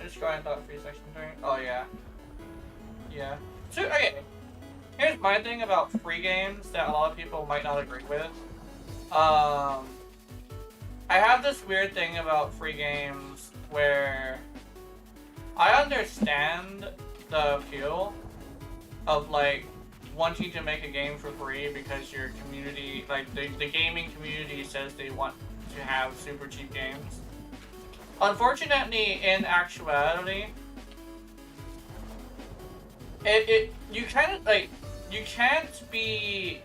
Just try and thought free section during... Oh yeah. Yeah. So, okay. Here's my thing about free games that a lot of people might not agree with. I have this weird thing about free games where I understand the appeal of like wanting to make a game for free because your community, like the gaming community says they want to have super cheap games. Unfortunately, in actuality, you kind of like, you can't be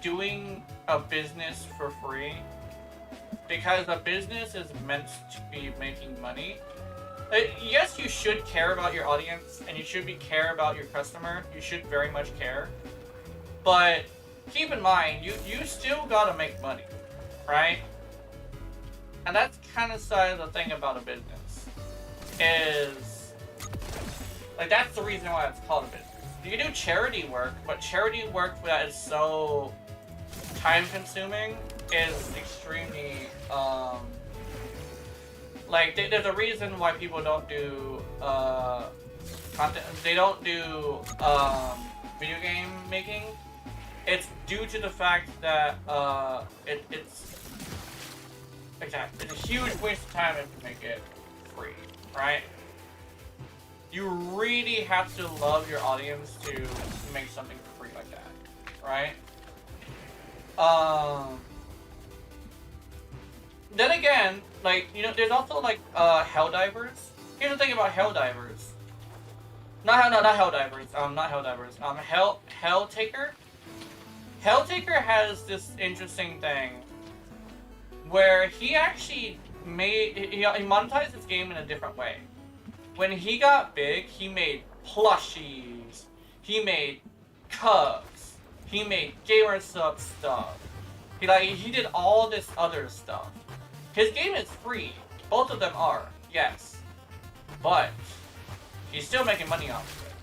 doing a business for free because a business is meant to be making money. Yes, you should care about your audience and you should care about your customer. You should very much care. But keep in mind, you still gotta make money. right? And that's kind of side of the thing about a business. Is, like, that's the reason why it's called a business. You can do charity work, but charity work that is so time-consuming is extremely, like, there's a reason why people don't do, content, they don't do, video game making. It's due to the fact that, it's a huge waste of time if you make it free, right? You really have to love your audience to make something free like that, right? Then again, like, you know, there's also like Helldivers. Here's the thing about Helldivers. Not Helldivers. Helltaker. Helltaker has this interesting thing where he actually he monetized this game in a different way. When he got big, he made plushies, he made cups, he made gamer sub stuff. He did all this other stuff. His game is free. Both of them are, yes. But he's still making money off of it.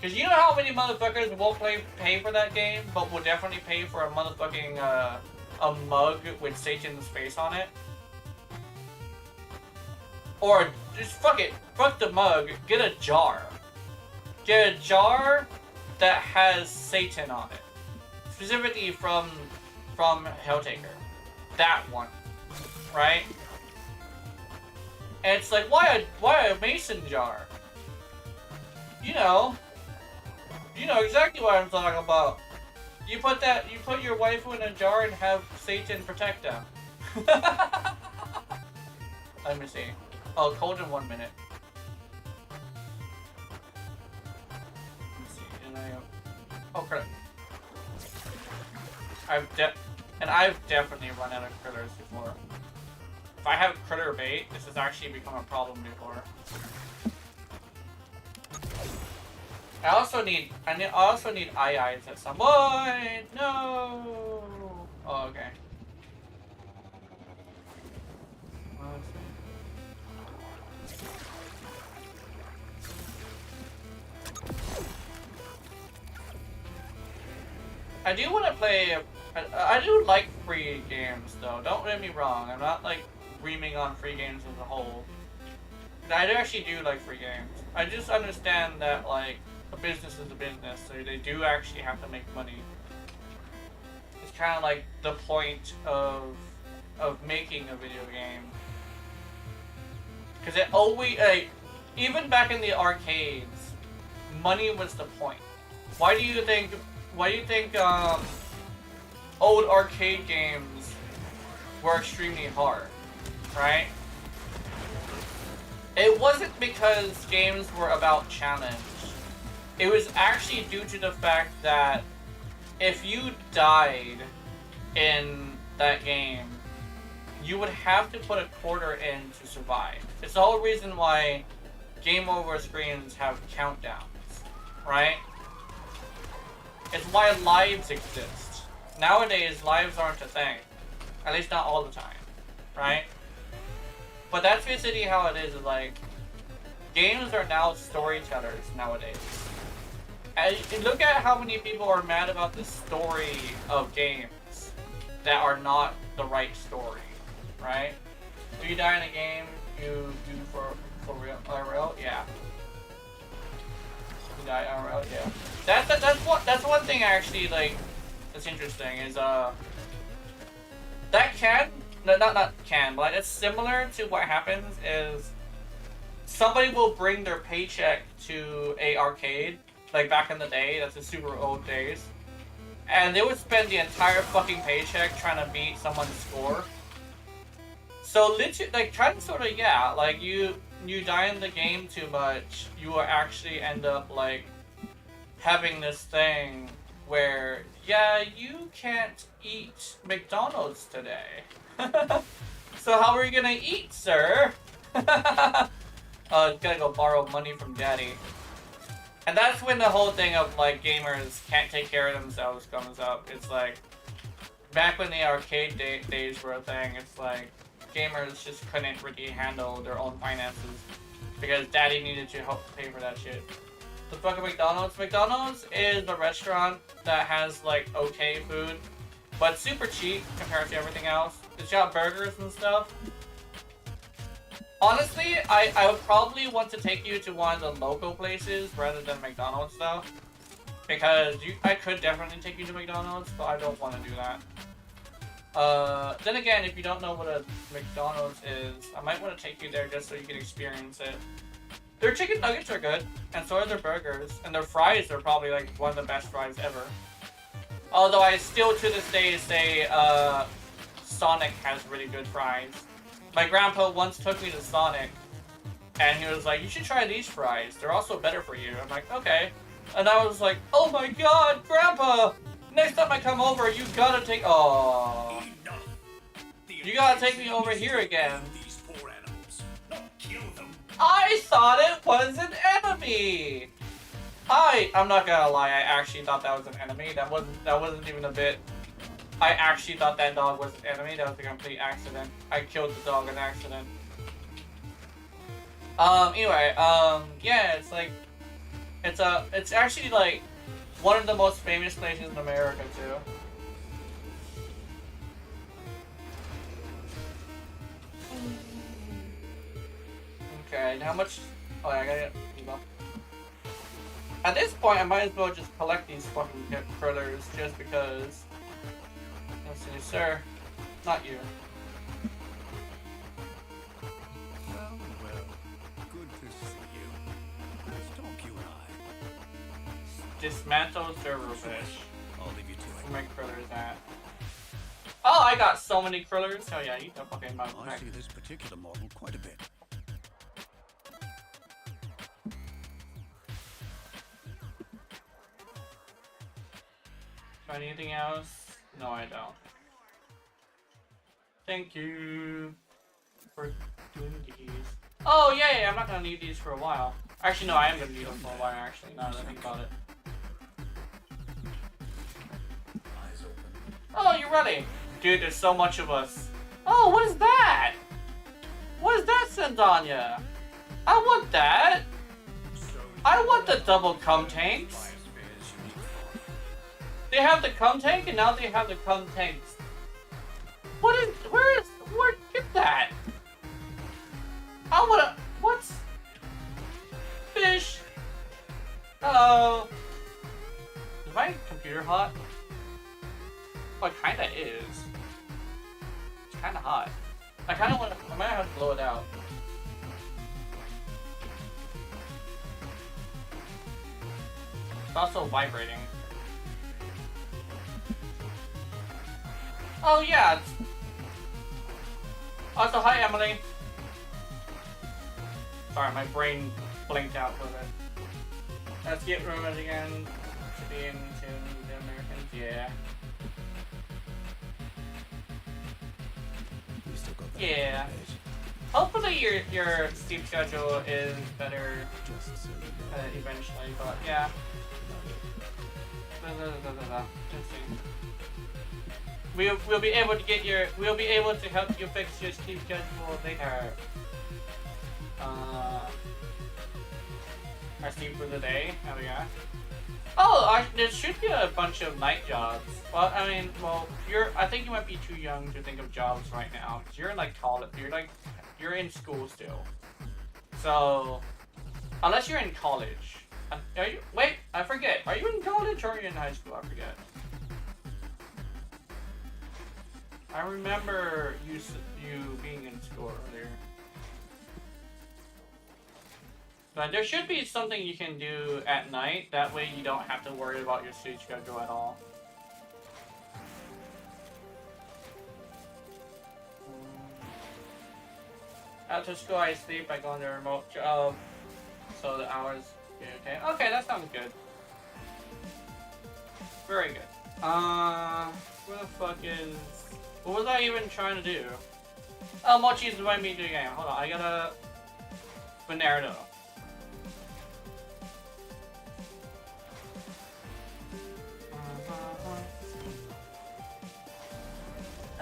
Cause you know how many motherfuckers won't pay for that game, but will definitely pay for a motherfucking a mug with Satan's face on it? Or just fuck it, fuck the mug, get a jar. Get a jar that has Satan on it. Specifically from Helltaker. That one. Right? And it's like, why a mason jar? You know exactly what I'm talking about. You put your waifu in a jar and have Satan protect them. Let me see. Oh, cold in 1 minute. Let me see. Oh, crap. I've definitely run out of critters before. If I have critter bait, this has actually become a problem before. I also need eyes at some point. No. Oh, okay. I do want to play. I do like free games, though. Don't get me wrong. I'm not like reaming on free games as a whole. I actually do like free games. I just understand that like a business is a business, so they do actually have to make money. It's kind of like the point of making a video game. Because it always, even back in the arcades, money was the point. Why do you think old arcade games were extremely hard, right? It wasn't because games were about challenge. It was actually due to the fact that if you died in that game, you would have to put a quarter in to survive. It's the whole reason why game over screens have countdowns, right? It's why lives exist. Nowadays, lives aren't a thing. At least not all the time, right? But that's basically how it is, like, games are now storytellers nowadays. And look at how many people are mad about the story of games that are not the right story, right? Do you die in a game, you do for real, IRL? Yeah. You die IRL? Yeah. That's one thing actually, like, that's interesting, is, that can, not can, but it's similar to what happens is somebody will bring their paycheck to a arcade, like back in the day, that's the super old days, and they would spend the entire fucking paycheck trying to beat someone's score. So literally, like, trying to sort of, yeah, like, you die in the game too much, you will actually end up, like, having this thing where, yeah, you can't eat McDonald's today. So how are you gonna eat, sir? Gotta go borrow money from daddy. And that's when the whole thing of, like, gamers can't take care of themselves comes up. It's like, back when the arcade days were a thing, it's like gamers just couldn't really handle their own finances because daddy needed to help pay for that shit. The fuck of McDonald's? McDonald's is a restaurant that has like okay food, but super cheap compared to everything else. It's got burgers and stuff. Honestly, I would probably want to take you to one of the local places rather than McDonald's stuff. Because I could definitely take you to McDonald's, but I don't want to do that. Then again, if you don't know what a McDonald's is, I might want to take you there just so you can experience it. Their chicken nuggets are good, and so are their burgers, and their fries are probably like one of the best fries ever. Although I still to this day say Sonic has really good fries. My grandpa once took me to Sonic, and he was like, "You should try these fries. They're also better for you." I'm like, "Okay." And I was like, "Oh my god, Grandpa! Next time I come over, you gotta take— oh, you gotta take me over here again." These poor animals, not kill them. I thought it was an enemy! I'm not gonna lie, I actually thought that was an enemy. That wasn't even a bit. I actually thought that dog was an enemy. That was a complete accident. I killed the dog in accident. Anyway, yeah, it's like, it's actually like one of the most famous places in America too. Okay, how much? Oh, I gotta get. At this point, I might as well just collect these fucking critters just because. Let's see, sir. Not you. Well, good to see you. Let's talk, you and I. Dismantle server fish. I'll leave you to it. Where my critters at? Oh, I got so many critters. Oh yeah, eat the fucking mouth. I see this particular model quite a bit. Find anything else? No, I don't. Thank you for doing these. Oh yeah, I'm not gonna need these for a while. Actually, no, I am gonna need them for a while. Actually, now that I think about it. Eyes open. Oh, you're ready, dude. There's so much of us. Oh, what is that? What is that, Sendanya? I want that. I want the double cum tanks. They have the cum tank, and now they have the cum tanks. Where, get that? I wanna, what's, fish? Uh-oh. Is my computer hot? Oh, it kinda is. It's kinda hot. I kinda wanna, I might have to blow it out. It's also vibrating. Oh yeah. Also, hi Emily. Sorry, my brain blinked out for a bit. Let's get rumors again to be into the Americans. Yeah. We still got that Yeah. page. Hopefully your sleep schedule is better Just so you know. eventually, but yeah. Let's see. We'll be able to get your, we'll be able to help you fix your sleep schedule later. I sleep for the day. There we go. Oh, there should be a bunch of night jobs. Well, I mean, well, I think you might be too young to think of jobs right now. 'Cause you're in like college. You're in school still. So, unless you're in college. Are you? Wait, I forget. Are you in college or are you in high school? I forget. I remember you being in school earlier. But there should be something you can do at night. That way you don't have to worry about your sleep schedule at all. After school I sleep, I go on the remote job. So the hours get okay. Okay, that sounds good. Very good. Where the fuck is... What was I even trying to do? Oh, Mochi's inviting me to the game. Hold on, I gotta... Bernardo.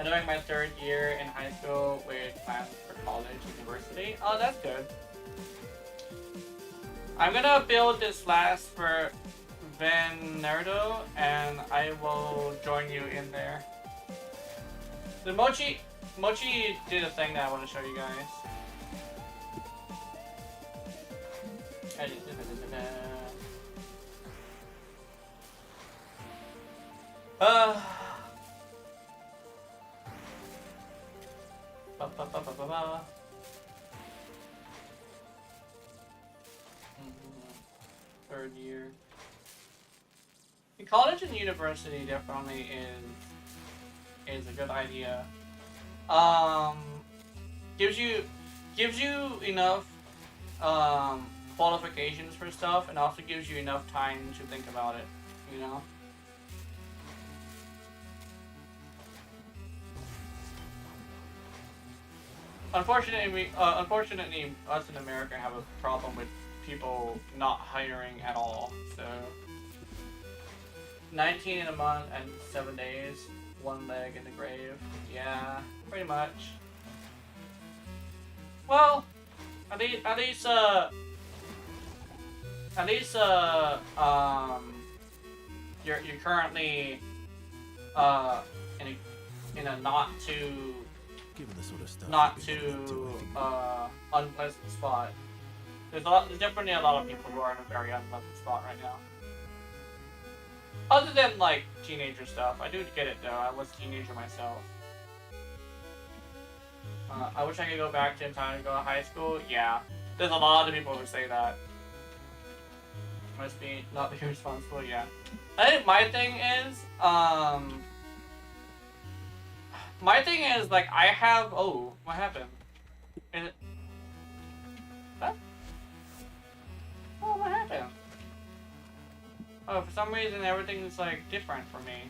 I'm doing my 3rd year in high school with plans for college, university. Oh, that's good. I'm gonna build this last for Venerdo, and I will join you in there. The Mochi did a thing that I want to show you guys. Third year. College and university definitely is a good idea. Gives you enough qualifications for stuff, and also gives you enough time to think about it, you know? Unfortunately, us in America have a problem with people not hiring at all, so 19 in a month and 7 days, 1 leg in the grave. Yeah, pretty much. Well, at least you're currently in a not too Given the sort of stuff unpleasant spot. There's definitely a lot of people who are in a very unpleasant spot right now. Other than like teenager stuff, I do get it though. I was a teenager myself. I wish I could go back in time and go to high school. Yeah, there's a lot of people who say that. Must be not be responsible. Yeah, I think my thing is like I have. Oh, what happened? Is it? What? Oh, what happened? Oh, for some reason everything's like different for me.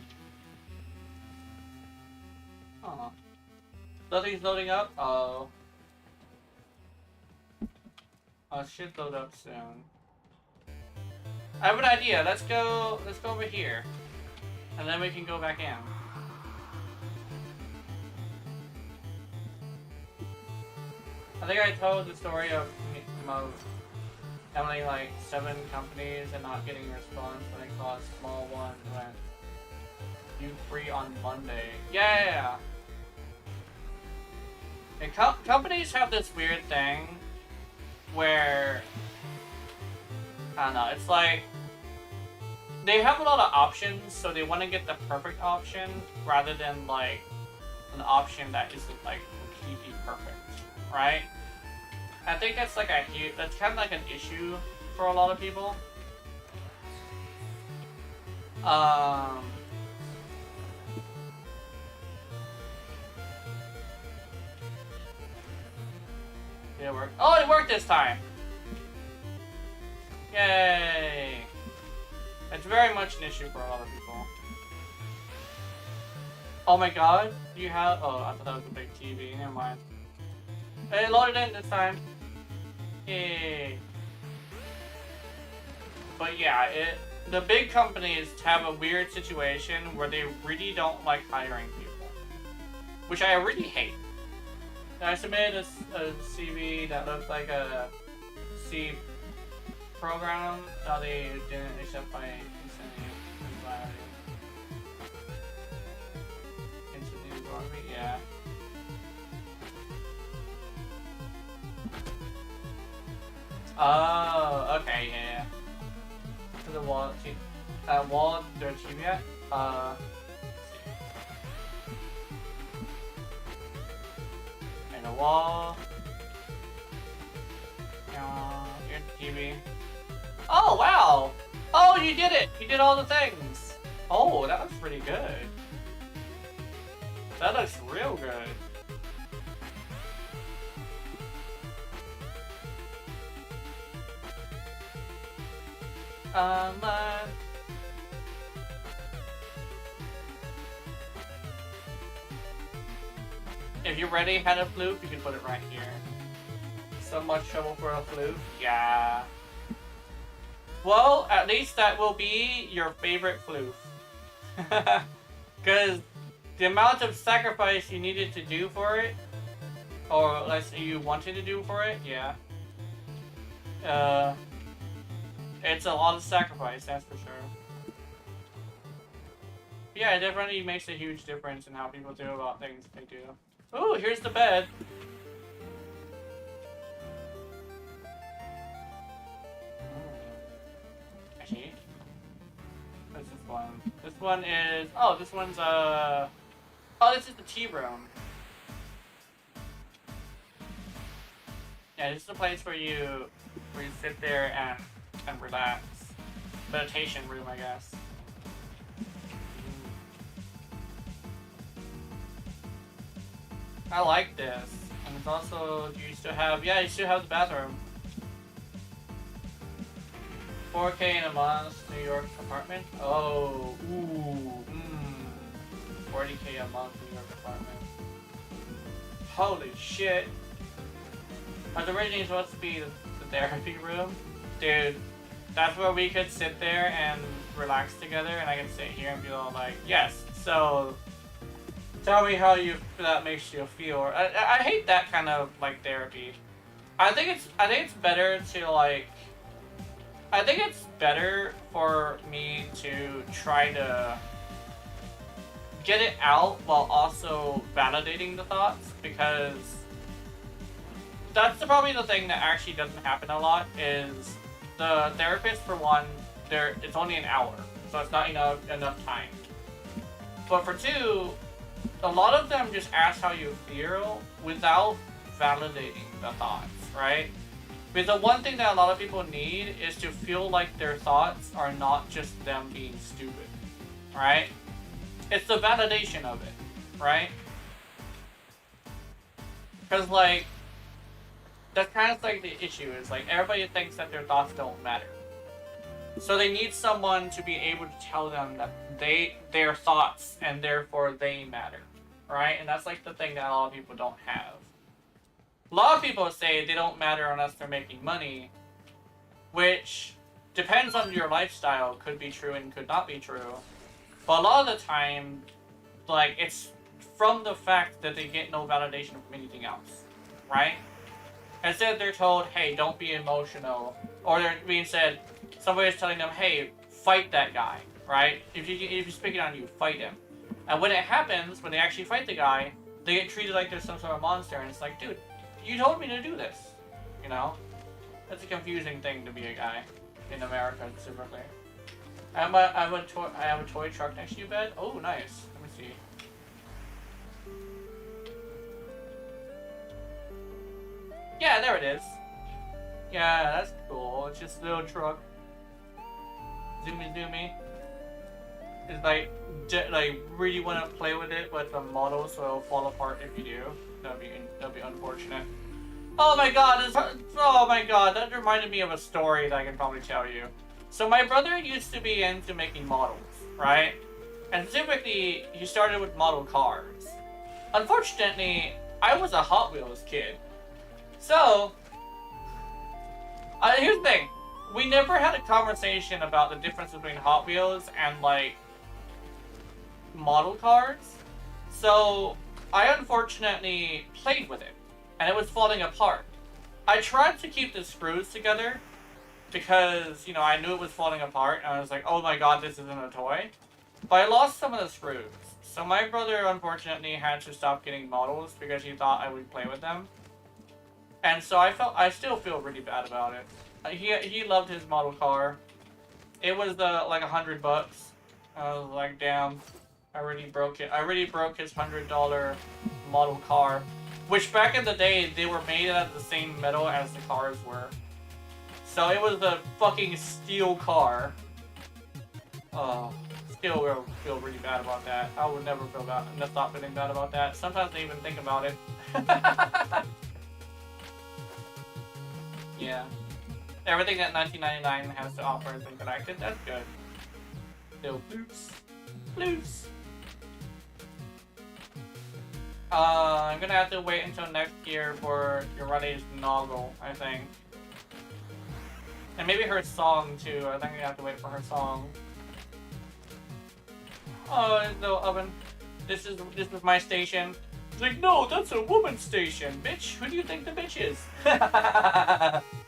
Oh. Nothing's loading up? Oh. Oh, it should load up soon. I have an idea. Let's go over here. And then we can go back in. I think I told the story of having like 7 companies and not getting a response when I saw a small one and went, "You free on Monday?" Yeah. And companies have this weird thing where I don't know. It's like they have a lot of options, so they want to get the perfect option rather than like an option that isn't like completely perfect, right? I think that's like that's kind of like an issue for a lot of people. Did it work? Oh, it worked this time! Yay! It's very much an issue for a lot of people. Oh my god, you have. Oh, I thought that was a big TV. Never mind. It loaded in this time. Yay. But yeah, the big companies have a weird situation where they really don't like hiring people, which I really hate. I submitted a CV that looked like a C program that they didn't accept my instantly. Yeah. Oh, okay, yeah. To the wall, wall, their TV yet? Let's see. And a wall. Here's the TV. Oh, wow! Oh, you did it! You did all the things! Oh, that looks pretty good. That looks real good. If you're ready, had a floof, you can put it right here. So much trouble for a floof? Yeah. Well, at least that will be your favorite floof. Because the amount of sacrifice you needed to do for it, or let's say you wanted to do for it, yeah. It's a lot of sacrifice, that's for sure. Yeah, it definitely makes a huge difference in how people do about things they do. Ooh, here's the bed. Actually, what's this one? This one is, oh, this one's oh, this is the tea room. Yeah, this is a place where you sit there and relax. Meditation room, I guess. I like this. And it's also, you still have, yeah, you still have the bathroom. 4K in a month, New York apartment. Oh, ooh, 40K a month, New York apartment. Holy shit. I was originally supposed to be the therapy room. Dude, that's where we could sit there and relax together, and I can sit here and be all like, yes, so tell me how that makes you feel. I hate that kind of like therapy. I think it's better to like, I think it's better for me to try to get it out while also validating the thoughts, because that's probably the thing that actually doesn't happen a lot. Is the therapist, for one, it's only an hour, so it's not enough time. But for two, a lot of them just ask how you feel without validating the thoughts, right? Because the one thing that a lot of people need is to feel like their thoughts are not just them being stupid, right? It's the validation of it, right? Because, like, that's kind of like the issue, is like everybody thinks that their thoughts don't matter. So they need someone to be able to tell them that their thoughts and therefore they matter, right? And that's like the thing that a lot of people don't have. A lot of people say they don't matter unless they're making money, which depends on your lifestyle, could be true and could not be true. But a lot of the time, like, it's from the fact that they get no validation from anything else, right? Instead, they're told, hey, don't be emotional. Or they're being said, somebody's telling them, hey, fight that guy, right? If he's speaking on you, fight him. And when it happens, when they actually fight the guy, they get treated like they're some sort of monster. And it's like, dude, you told me to do this, you know? That's a confusing thing to be a guy in America, specifically. I have a toy truck next to your bed. Oh, nice. Let me see. Yeah, there it is. Yeah, that's cool. It's just a little truck. Zoomy. It's like really want to play with it, but the model so it'll fall apart if you do. That'd be unfortunate. Oh my god! That reminded me of a story that I can probably tell you. So my brother used to be into making models, right? And specifically, he started with model cars. Unfortunately, I was a Hot Wheels kid. So, here's the thing. We never had a conversation about the difference between Hot Wheels and, like, model cars. So, I unfortunately played with it, and it was falling apart. I tried to keep the screws together, because, you know, I knew it was falling apart, and I was like, oh my god, this isn't a toy. But I lost some of the screws. So my brother, unfortunately, had to stop getting models because he thought I would play with them. And so I still feel really bad about it. He loved his model car. It was like $100. I was like, damn, I already broke it. I already broke his $100 model car, which back in the day they were made out of the same metal as the cars were. So it was a fucking steel car. Still feel really bad about that. I would never stop feeling bad about that. Sometimes I even think about it. Yeah. Everything that 1999 has to offer has been collected. That's good. Little bloops. I'm gonna have to wait until next year for Yorade's novel, I think. And maybe her song too. I think I have to wait for her song. Oh, there's no oven. this is my station. It's like, no, that's a woman's station, bitch. Who do you think the bitch is?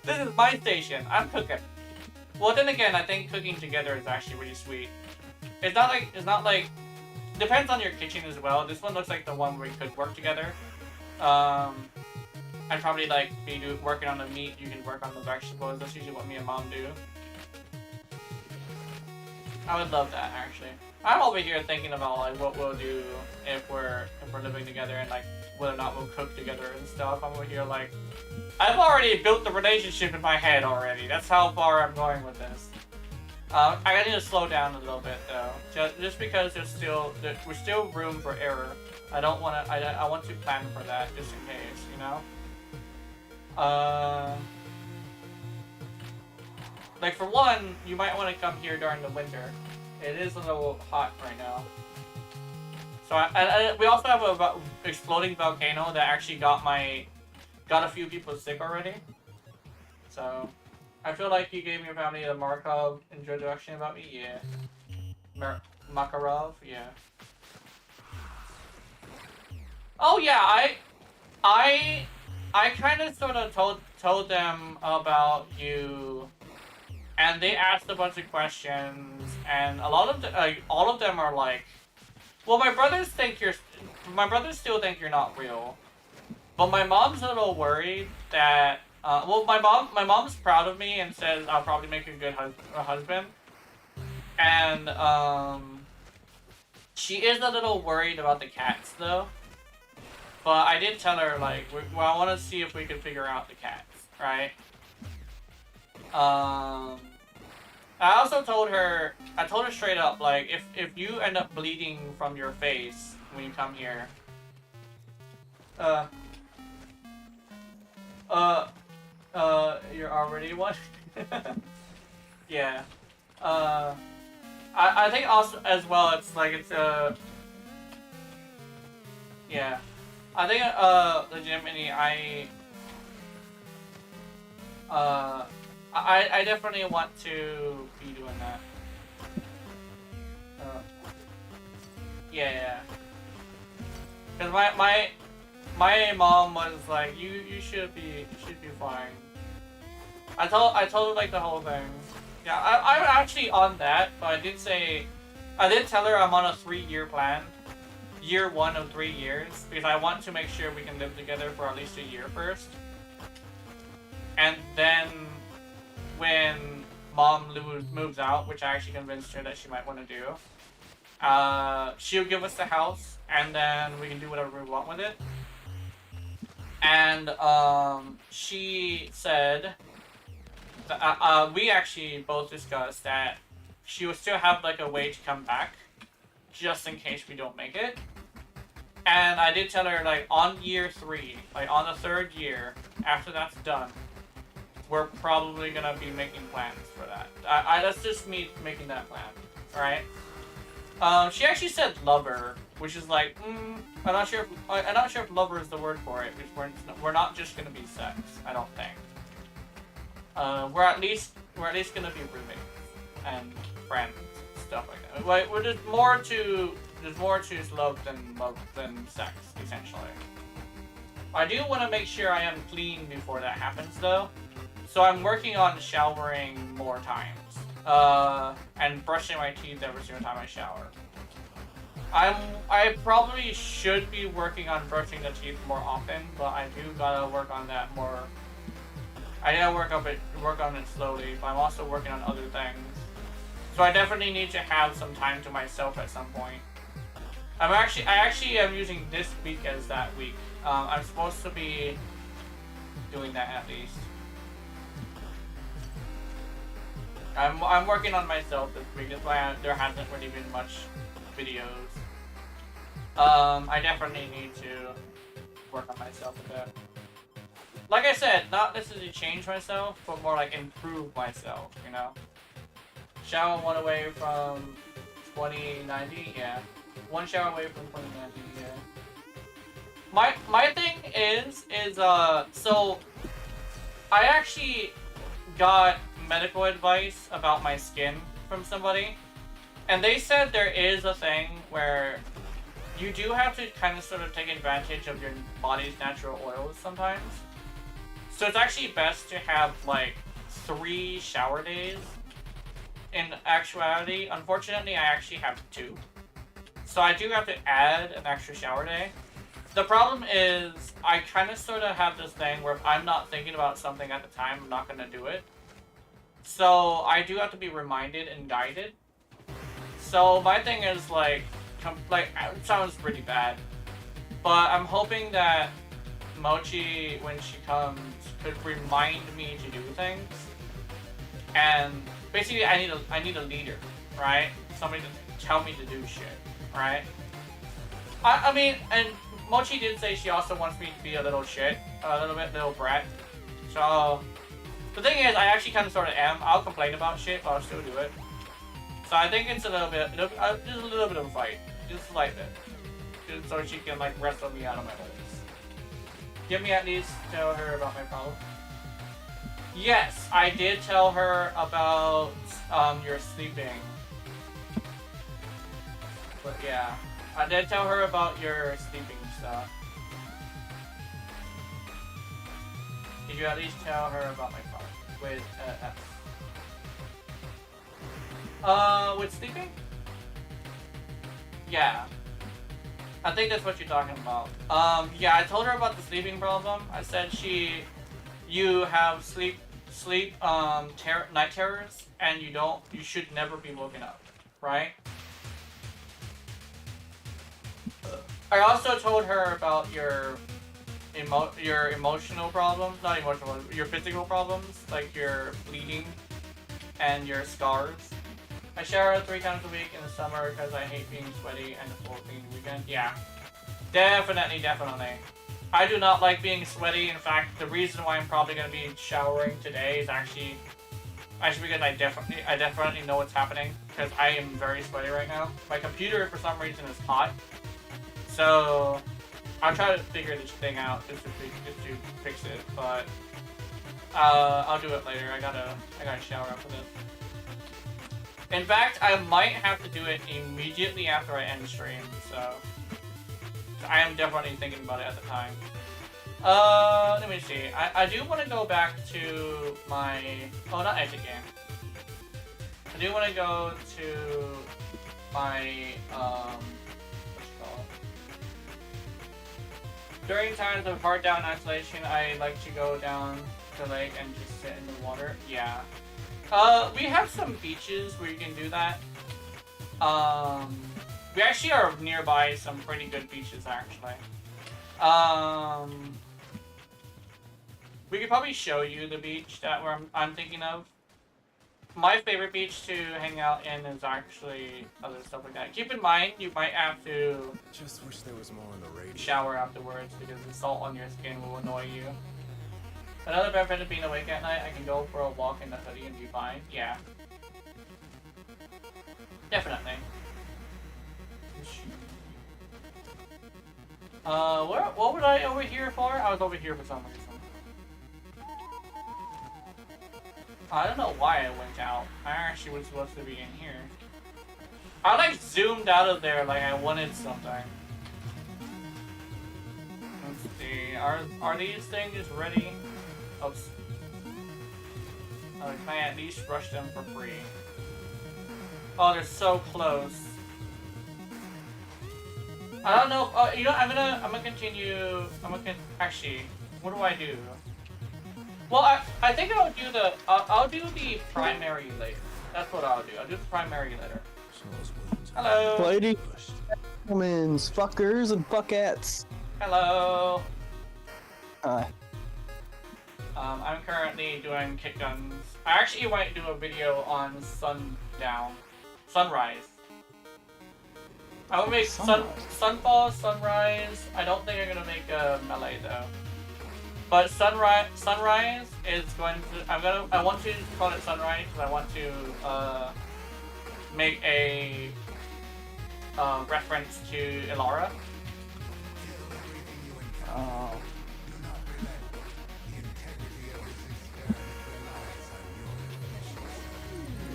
This is my station. I'm cooking. Well, then again, I think cooking together is actually really sweet. It's not like depends on your kitchen as well. This one looks like the one where we could work together. I'd probably like be working on the meat. You can work on the vegetables. That's usually what me and mom do. I would love that actually. I'm over here thinking about like what we'll do if we're living together and like whether or not we'll cook together and stuff. I'm over here like I've already built the relationship in my head already. That's how far I'm going with this. I need to slow down a little bit though, just because there's still room for error. I don't want to. I want to plan for that just in case, you know. Like for one, you might want to come here during the winter. It is a little hot right now. So we also have a exploding volcano that actually got a few people sick already. So I feel like you gave your family the Markov introduction about me. Yeah. Makarov. Yeah. Oh yeah, I kind of sort of told them about you, and they asked a bunch of questions, and a lot of all of them are like, well, my brothers still think you're not real, but my mom's a little worried that well, my mom's proud of me and says I'll probably make a good husband, and she is a little worried about the cats though. But I did tell her, like, well, I want to see if we can figure out the cats, right? I also told her straight up, like, if you end up bleeding from your face when you come here, you're already one? Yeah. I think also, as well, it's like, yeah. I think, legitimately, I definitely want to be doing that. Yeah. Cause my mom was like, you should be fine. I told her like the whole thing. Yeah, I'm actually on that, but I did tell her I'm on a 3-year plan. Year 1 of 3 years, because I want to make sure we can live together for at least a year first. And then when mom moves out, which I actually convinced her that she might want to do, she'll give us the house, and then we can do whatever we want with it. And she said that, we actually both discussed that she would still have like a way to come back just in case we don't make it. And I did tell her, like, on year 3, like, on the 3rd year, after that's done, we're probably gonna be making plans for that. That's just me making that plan, alright? She actually said lover, which is like, I'm not sure if lover is the word for it, because we're not just gonna be sex, I don't think. We're at least gonna be roommates and friends, stuff like that. Like, there's more to love than sex, essentially. I do want to make sure I am clean before that happens, though. So I'm working on showering more times, and brushing my teeth every single time I shower. I probably should be working on brushing the teeth more often, but I do gotta work on that more. I gotta work on it slowly, but I'm also working on other things. So I definitely need to have some time to myself at some point. I actually am using this week as that week. I'm supposed to be doing that at least. I'm working on myself this week. That's why there hasn't really been much videos. I definitely need to work on myself a bit. Like I said, not necessarily change myself, but more like improve myself, you know? Shower 1 away from 2090, yeah. 1 shower away from 2090, yeah. My thing is so I actually got medical advice about my skin from somebody, and they said there is a thing where you do have to kind of sort of take advantage of your body's natural oils sometimes. So it's actually best to have like 3 shower days. In actuality, unfortunately, I actually have 2. So I do have to add an extra shower day. The problem is, I kind of sort of have this thing where if I'm not thinking about something at the time, I'm not going to do it. So I do have to be reminded and guided. So my thing is like it sounds pretty bad, but I'm hoping that Mochi, when she comes, could remind me to do things. And basically, I need a leader, right? Somebody to tell me to do shit, right? I mean, and Mochi did say she also wants me to be a little brat. So the thing is, I actually kind of sort of am. I'll complain about shit, but I'll still do it. So I think it's a little bit, just a little bit of a fight, just a light bit, just so she can like wrestle me out of my holes. Give me at least tell her about my problem. Yes, I did tell her about your sleeping. But yeah, I did tell her about your sleeping stuff. Did you at least tell her about my problem with F? With sleeping? Yeah. I think that's what you're talking about. Yeah, I told her about the sleeping problem. I said you have night terrors, and you should never be woken up, right? I also told her about your emotional problems, not emotional, your physical problems, like your bleeding and your scars. I shower 3 times a week in the summer because I hate being sweaty and the Warframe Weekend. Yeah, definitely. I do not like being sweaty. In fact, the reason why I'm probably going to be showering today is actually because I definitely know what's happening, because I am very sweaty right now. My computer for some reason is hot, so I'll try to figure this thing out just to fix it. But I'll do it later. I gotta shower after this. In fact, I might have to do it immediately after I end the stream, so I am definitely thinking about it at the time. Let me see. I do want to go back to my... Oh, not exit game. I do want to go to my... what's it called? During times of hard down isolation, I like to go down to the lake and just sit in the water. Yeah. We have some beaches where you can do that. We actually are nearby some pretty good beaches, actually. We could probably show you the beach that I'm thinking of. My favorite beach to hang out in is actually other stuff like that. Keep in mind, you might have to Just wish there was more on the radio. shower afterwards because the salt on your skin will annoy you. Another benefit of being awake at night, I can go for a walk in the hoodie and be fine. Yeah. Definitely. What was I over here for? I was over here for some reason. I don't know why I went out. I actually was supposed to be in here. I like zoomed out of there like I wanted something. Let's see. Are these things ready? Oops. Can I at least rush them for free? Oh, they're so close. I don't know. Oh, you know, I'm gonna continue. Actually, what do I do? Well, I think I'll do I'll do the primary later. That's what I'll do. I'll do the primary later. Hello. Ladies, gentlemen, fuckers and fuckettes. Hello. Hi. I'm currently doing kick guns. I actually might do a video on sunrise. I will make sunfall, sunrise. I don't think I'm gonna make a melee though. But sunrise is going to. I want to call it sunrise because I want to make a reference to Ilara. Oh.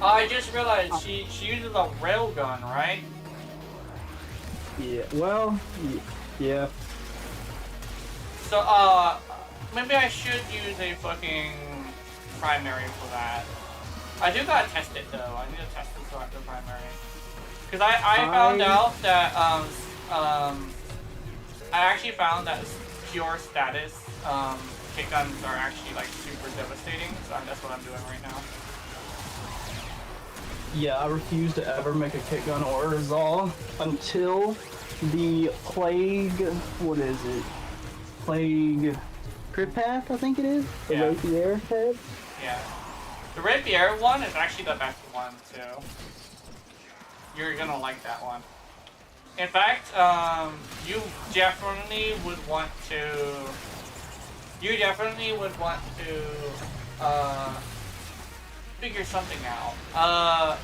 I just realized she uses a railgun, right? Yeah. Well. Yeah. So, maybe I should use a fucking primary for that. I do gotta test it though. I need to test it for the primary. Cause I found out that I actually found that pure status kick guns are actually like super devastating. So that's what I'm doing right now. Yeah, I refuse to ever make a kick gun or a Zal until the Plague. What is it? Plague Crit Path, I think it is. The Yeah. Rapier head. Yeah. The Rapier one is actually the best one too. You're gonna like that one. In fact, you definitely would want to. You definitely would want to figure something out.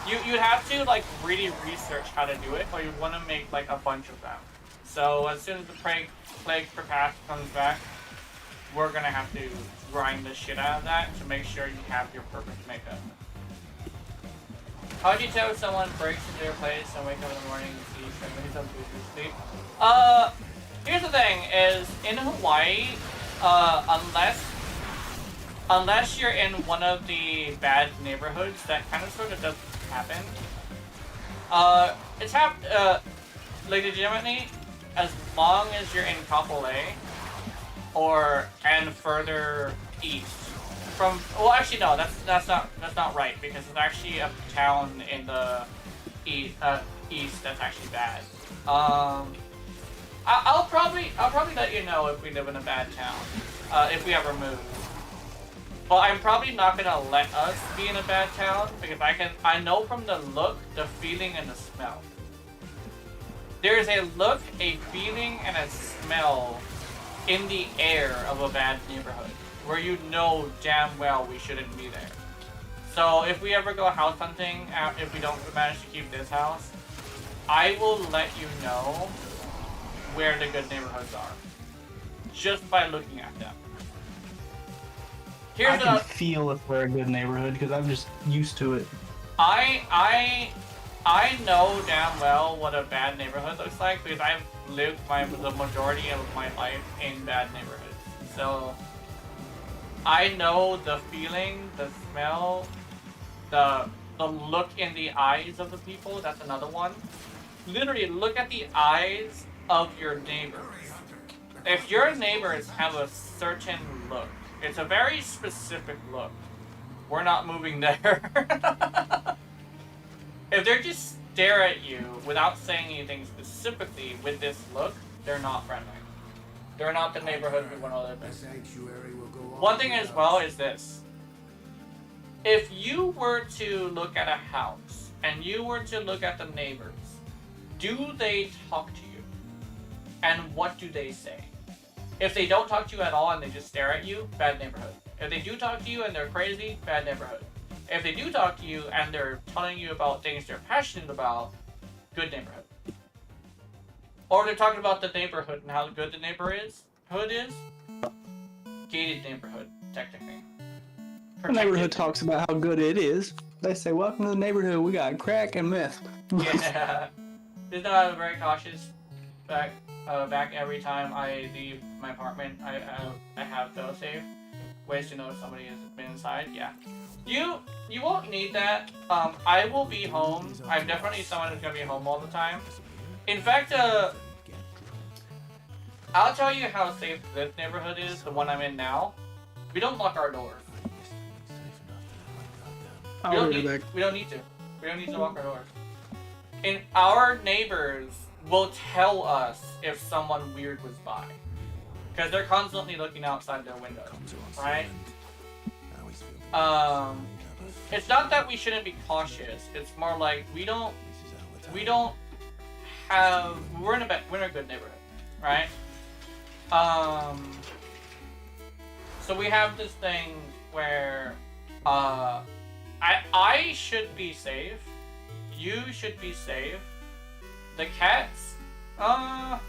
You'd have to like really research how to do it, or you want to make like a bunch of them. So as soon as the plague for path comes back, we're gonna have to grind the shit out of that to make sure you have your perfect makeup. How do you tell if someone breaks into your place and wake up in the morning and see somebody's on food sleep? Here's the thing: is in Hawaii, unless you're in one of the bad neighborhoods, that kind of sort of doesn't happen. It's like legitimately, as long as you're in Kapolei and further east from. Well, actually, no, that's not right because it's actually a town in the east that's actually bad. I'll probably let you know if we live in a bad town, if we ever move. But I'm probably not gonna let us be in a bad town because I know from the look, the feeling, and the smell. There is a look, a feeling, and a smell in the air of a bad neighborhood where you know damn well we shouldn't be there. So if we ever go house hunting, if we don't manage to keep this house, I will let you know where the good neighborhoods are just by looking at them. I can feel if we're a good neighborhood because I'm just used to it. I know damn well what a bad neighborhood looks like because I've lived the majority of my life in bad neighborhoods. So I know the feeling, the smell, the look in the eyes of the people. That's another one. Literally, look at the eyes of your neighbors. If your neighbors have a certain look, it's a very specific look, we're not moving there. If they just stare at you without saying anything specifically with this look, they're not friendly. They're not the neighborhood we want to live in. One thing as well is this. If you were to look at a house and you were to look at the neighbors, do they talk to you? And what do they say? If they don't talk to you at all and they just stare at you, bad neighborhood. If they do talk to you and they're crazy, bad neighborhood. If they do talk to you and they're telling you about things they're passionate about, good neighborhood. Or they're talking about the neighborhood and how good the neighborhood is, gated neighborhood, technically. The neighborhood talks about how good it is. They say, welcome to the neighborhood, we got crack and meth. Yeah. Just know I'm very cautious. Back every time I leave my apartment, I have fail-safe ways to know if somebody has been inside. Yeah, you won't need that. I will be home. I'm definitely someone who's gonna be home all the time. In fact, I'll tell you how safe this neighborhood is. The one I'm in now. We don't lock our doors. We don't need to. We don't need to lock our doors. And our neighbors will tell us if someone weird was by. Because they're constantly looking outside their window, right? It's not that we shouldn't be cautious. It's more like we're in a good neighborhood, right? So we have this thing where I should be safe. You should be safe. The cats, yeah,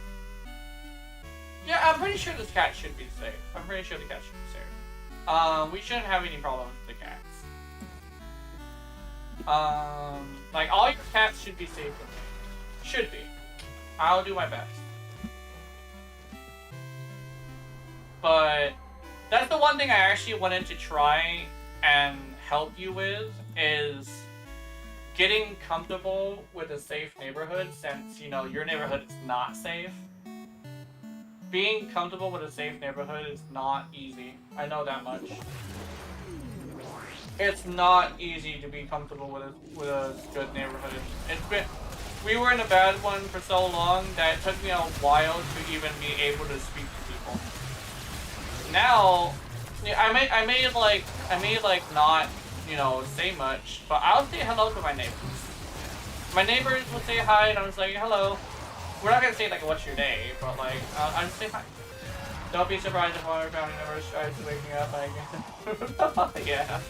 I'm pretty sure this cat should be safe. I'm pretty sure the cat should be safe. We shouldn't have any problems with the cats. Like all your cats should be safe with me. Should be. I'll do my best. But that's the one thing I actually wanted to try and help you with is getting comfortable with a safe neighborhood since, you know, your neighborhood is not safe. Being comfortable with a safe neighborhood is not easy. I know that much. It's not easy to be comfortable with a good neighborhood. We were in a bad one for so long that it took me a while to even be able to speak to people. Now, I may not, you know, say much, but I'll say hello to my neighbors. My neighbors will say hi, and I'm just like, hello. We're not gonna say like, what's your day, but like, I'll just say hi. Don't be surprised if one of our family members tries to wake me up. Like, yeah.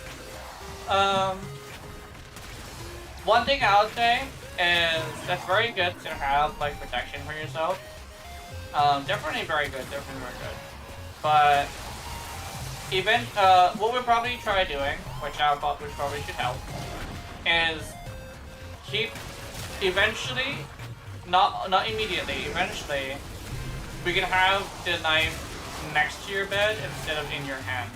One thing I would say is that's very good to have like protection for yourself. Definitely very good. Definitely very good. But what we'll probably try doing, which probably should help, is keep eventually, not immediately, eventually, we can have the knife next to your bed instead of in your hands.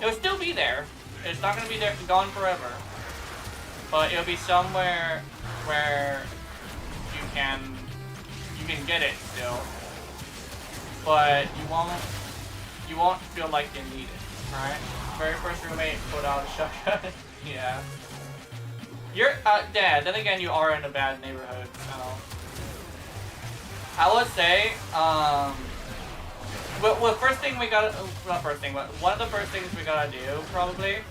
It'll still be there. It's not gonna be there gone forever, but it'll be somewhere where you can get it still, but you won't feel like you need it. All right. Very first roommate put out a shotgun. Yeah. You're Dad. Then again, you are in a bad neighborhood. So I would say, well, first thing we gotta, not first thing, but one of the first things we gotta do probably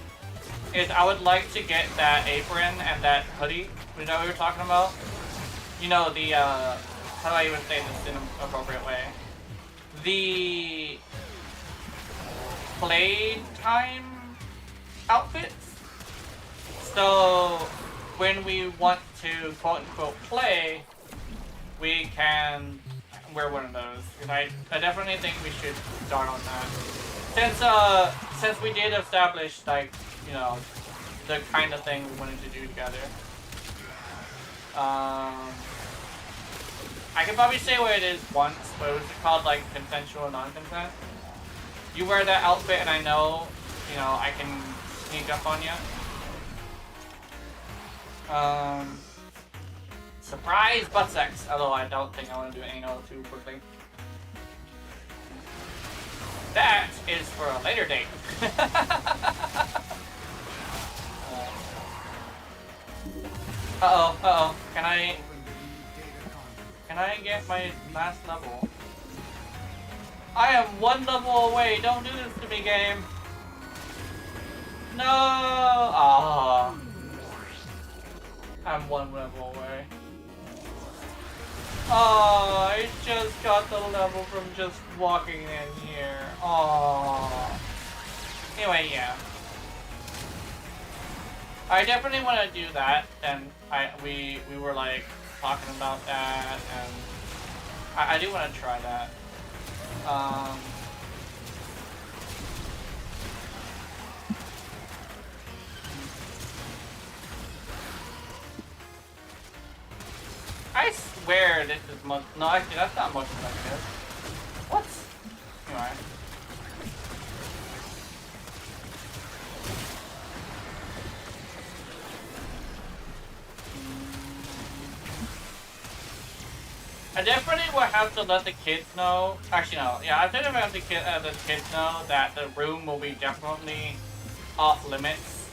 is I would like to get that apron and that hoodie. You know what we were talking about? You know the how do I even say this in an appropriate way? The playtime outfits. So when we want to quote unquote play, we can wear one of those. And I definitely think we should start on that. Since we did establish like, you know, the kind of thing we wanted to do together. I can probably say what it is once, but it was called like consensual non-consent. You wear that outfit and I know, you know, I can sneak up on you. Surprise butt sex, although I don't think I want to do anal too quickly. That is for a later date. Uh-oh. Can I get my last level? I am one level away. Don't do this to me, game. No. Ah. I'm one level away. Oh, I just got the level from just walking in here. Oh. Anyway, yeah. I definitely want to do that, and we were like talking about that, and I do want to try that. I swear this is much. No, actually, that's not much effective. What? Anyway. I definitely will have to let the kids know. Actually, no. Yeah, I definitely have to the kids know that the room will be definitely off limits.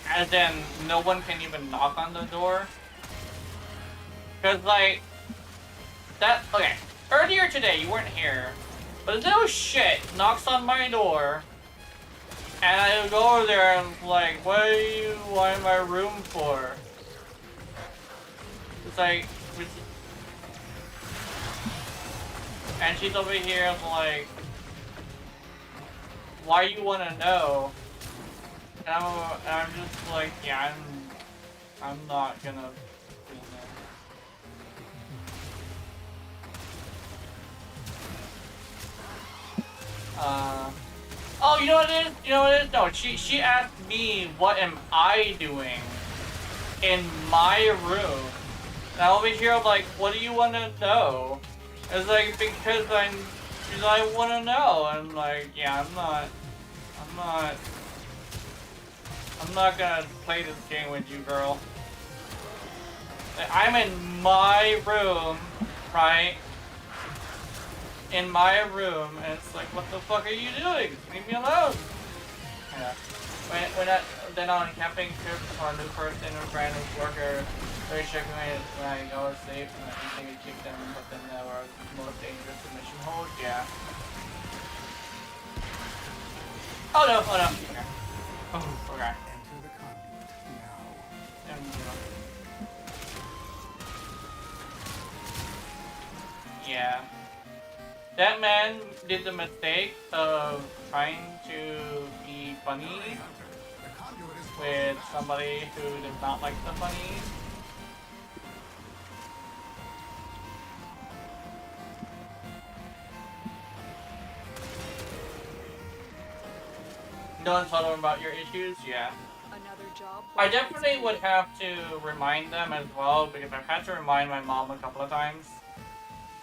As in, no one can even knock on the door. Cause like that. Okay, earlier today you weren't here, but no shit knocks on my door, and I go over there and like, what are you in my room for? It's like, and she's over here like, why you want to know? And I'm just like, yeah, I'm not gonna. Oh, you know what it is? You know what it is? No, she asked me what am I doing in my room And I'll be here like, what do you want to know? It's like, because I want to know. And like, yeah, I'm not gonna play this game with you, girl. I'm in my room, right? In my room, and it's like, what the fuck are you doing? Leave me alone. Yeah. Then on camping trip on new person or friend or worker, very checking when I go to sleep and I think I kick them, but then they were the most dangerous mission hold. Yeah. Oh no! Okay. Oh, okay. Enter the conduit now. Yeah. That man did the mistake of trying to be funny with somebody who did not like the funny. Don't tell them about your issues? Yeah. Another job. I definitely would have to remind them as well, because I've had to remind my mom a couple of times.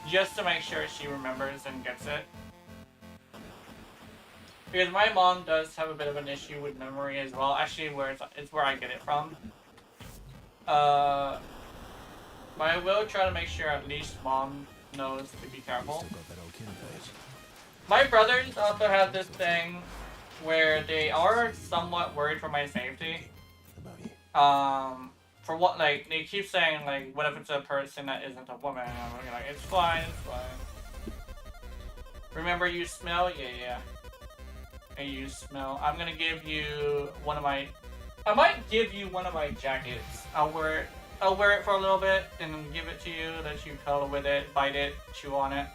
Just to make sure she remembers and gets it. Because my mom does have a bit of an issue with memory as well. Actually, it's where I get it from. But I will try to make sure at least mom knows to be careful. My brothers also have this thing where they are somewhat worried for my safety. For what, like, they keep saying, like, what if it's a person that isn't a woman? And I'm like, it's fine, it's fine. Remember, you smell? Yeah. And you smell. I'm gonna give you one of my... I might give you one of my jackets. I'll wear it for a little bit, and then give it to you, let you cuddle with it, bite it, chew on it.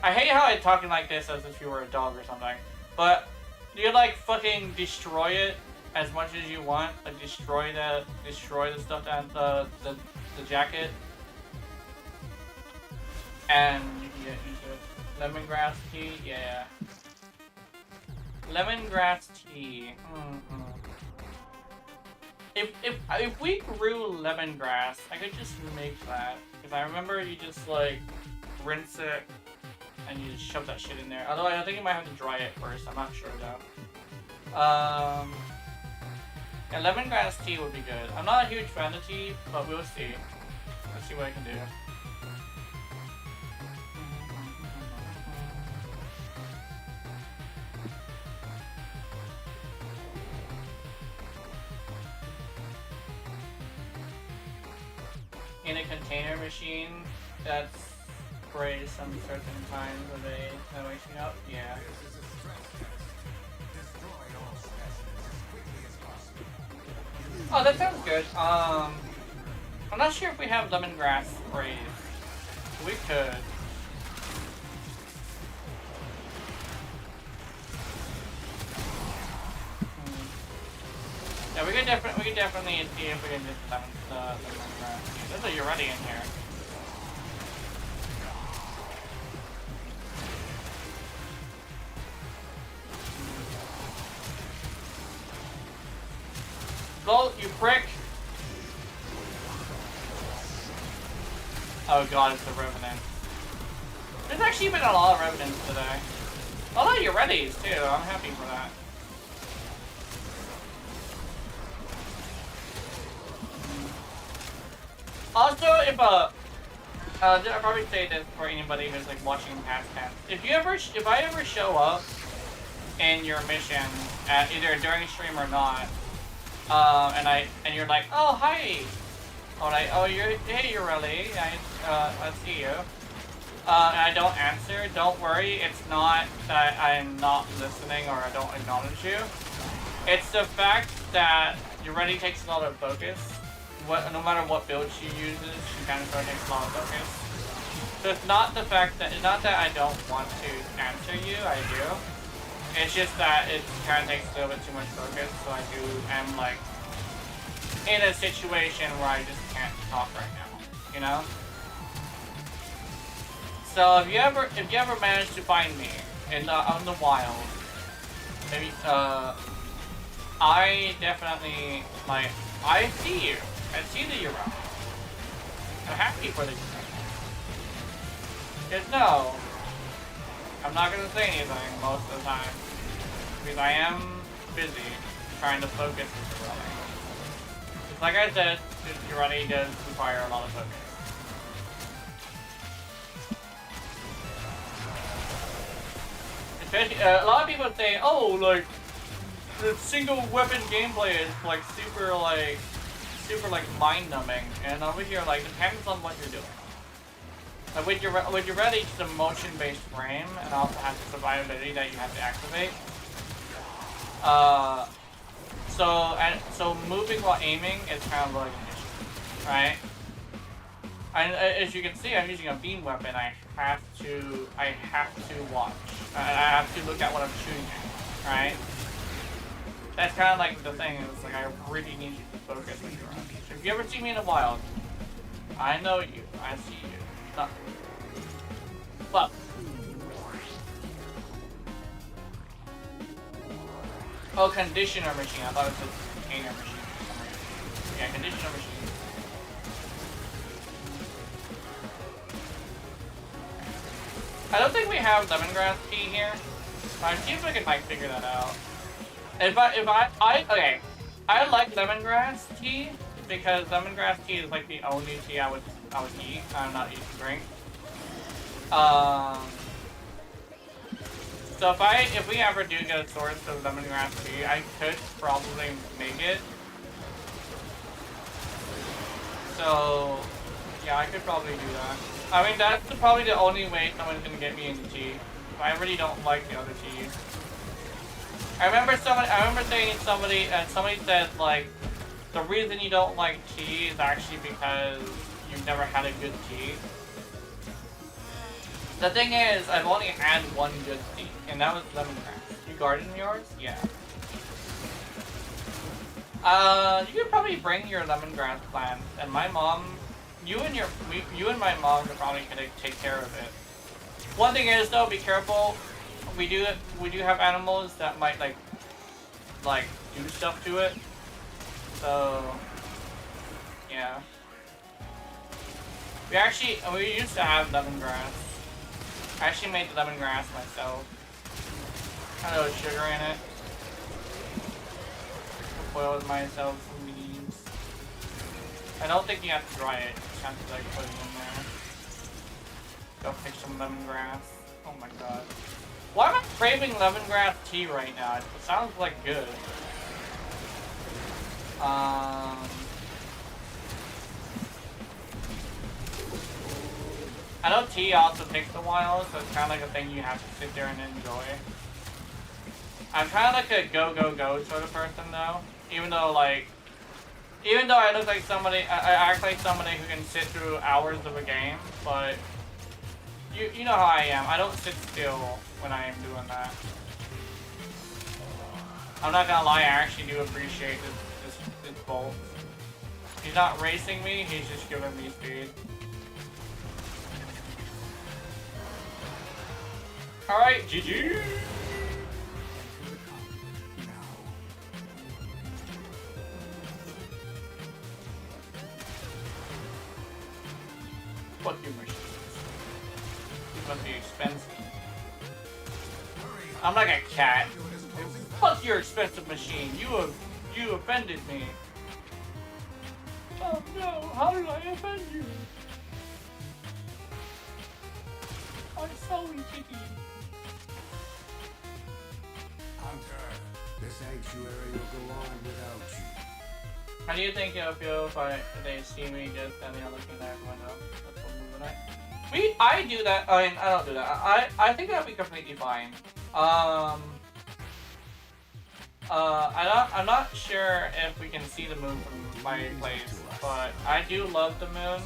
I hate how I'm talking like this as if you were a dog or something. But, you like, fucking destroy it as much as you want, like destroy the stuff and the jacket, and you can get into it. Lemongrass tea, yeah. Lemongrass tea. If we grew lemongrass, I could just make that. Because I remember you just like rinse it and you just shove that shit in there. Although I think you might have to dry it first. I'm not sure though. Yeah, lemongrass tea would be good. I'm not a huge fan of tea, but we'll see. Let's see what I can do. In a container machine, that sprays some certain times of day that wakes me up. Yeah. Oh, that sounds good. I'm not sure if we have lemongrass sprays. We could. Yeah, we could definitely see if we can get the lemongrass. There's a Ureti in here. Lol, you prick! Oh god, it's the Revenant. There's actually been a lot of Revenants today. A lot of Uretis too, I'm happy for that. Also, if I'll probably say this for anybody who's like watching past tense. If I ever show up in your mission at either during stream or not, and you're like, oh hi, or like, oh hey Ureli, I see you, and I don't answer, don't worry, it's not that I'm not listening or I don't acknowledge you. It's the fact that Ureli takes a lot of focus. No matter what build she uses, she kind of takes a lot of focus. So it's not that I don't want to answer you, I do. It's just that it kind of takes a little bit too much focus, so I am like in a situation where I just can't talk right now, you know? So if you ever manage to find me in the wild, maybe I definitely like I see you. I see that you're around. I'm happy for the game. Because no, I'm not gonna say anything most of the time. Because I am busy trying to focus into running. Just like I said, running does require a lot of focus. Especially, a lot of people say, oh, like, the single weapon gameplay is like super mind-numbing, and over here, like, depends on what you're doing. Like, when you're ready to the motion-based frame, and also has the survivability that you have to activate. So moving while aiming is kind of like an issue, right? And as you can see, I'm using a beam weapon. I have to watch. I have to look at what I'm shooting at, right? That's kind of like the thing. It's like I really need you to focus when you're on. So if you ever see me in the wild, I know you. I see you. No. Well. Oh, conditioner machine. I thought it said container machine for some reason. Yeah, conditioner machine. I don't think we have lemongrass tea here. I'll see if I can like figure that out. Okay. I like lemongrass tea because lemongrass tea is like the only tea I would eat. I'm not eating drink. So if we ever do get a source of lemongrass tea, I could probably make it. So yeah, I could probably do that. I mean, that's probably the only way someone's gonna get me into tea. I really don't like the other teas. I remember saying somebody said like, the reason you don't like tea is actually because you've never had a good tea. The thing is, I've only had one good tea, and that was lemongrass. You garden yours? Yeah. You could probably bring your lemongrass plant, and my mom, you and my mom could probably take care of it. One thing is though, be careful. We do have animals that might like do stuff to it. So yeah. We used to have lemongrass. I actually made the lemongrass myself. Kind of sugar in it. Boiled myself some leaves. I don't think you have to dry it. You just have to like put it in there. Go pick some lemongrass. Oh my god. Why am I craving lemongrass tea right now? It sounds like good. I know tea also takes a while, so it's kind of like a thing you have to sit there and enjoy. I'm kind of like a go sort of person though. Even though I look like somebody, I act like somebody who can sit through hours of a game, but you know how I am. I don't sit still when I am doing that. I'm not gonna lie, I actually do appreciate this bolt. He's not racing me, he's just giving me speed. Alright, GG! Fuck you, machines. These must be expensive. I'm like a cat. Fuck your expensive machine. You offended me. Oh no, how did I offend you? I'm sorry, Kitty. Hunter, the sanctuary will go on without you. How do you think it'll feel if they see me just standing there looking out the window? That's what we're doing. I do that. I mean, I don't do that. I think that'll be completely fine. I'm not sure if we can see the moon from my place, but I do love the moon.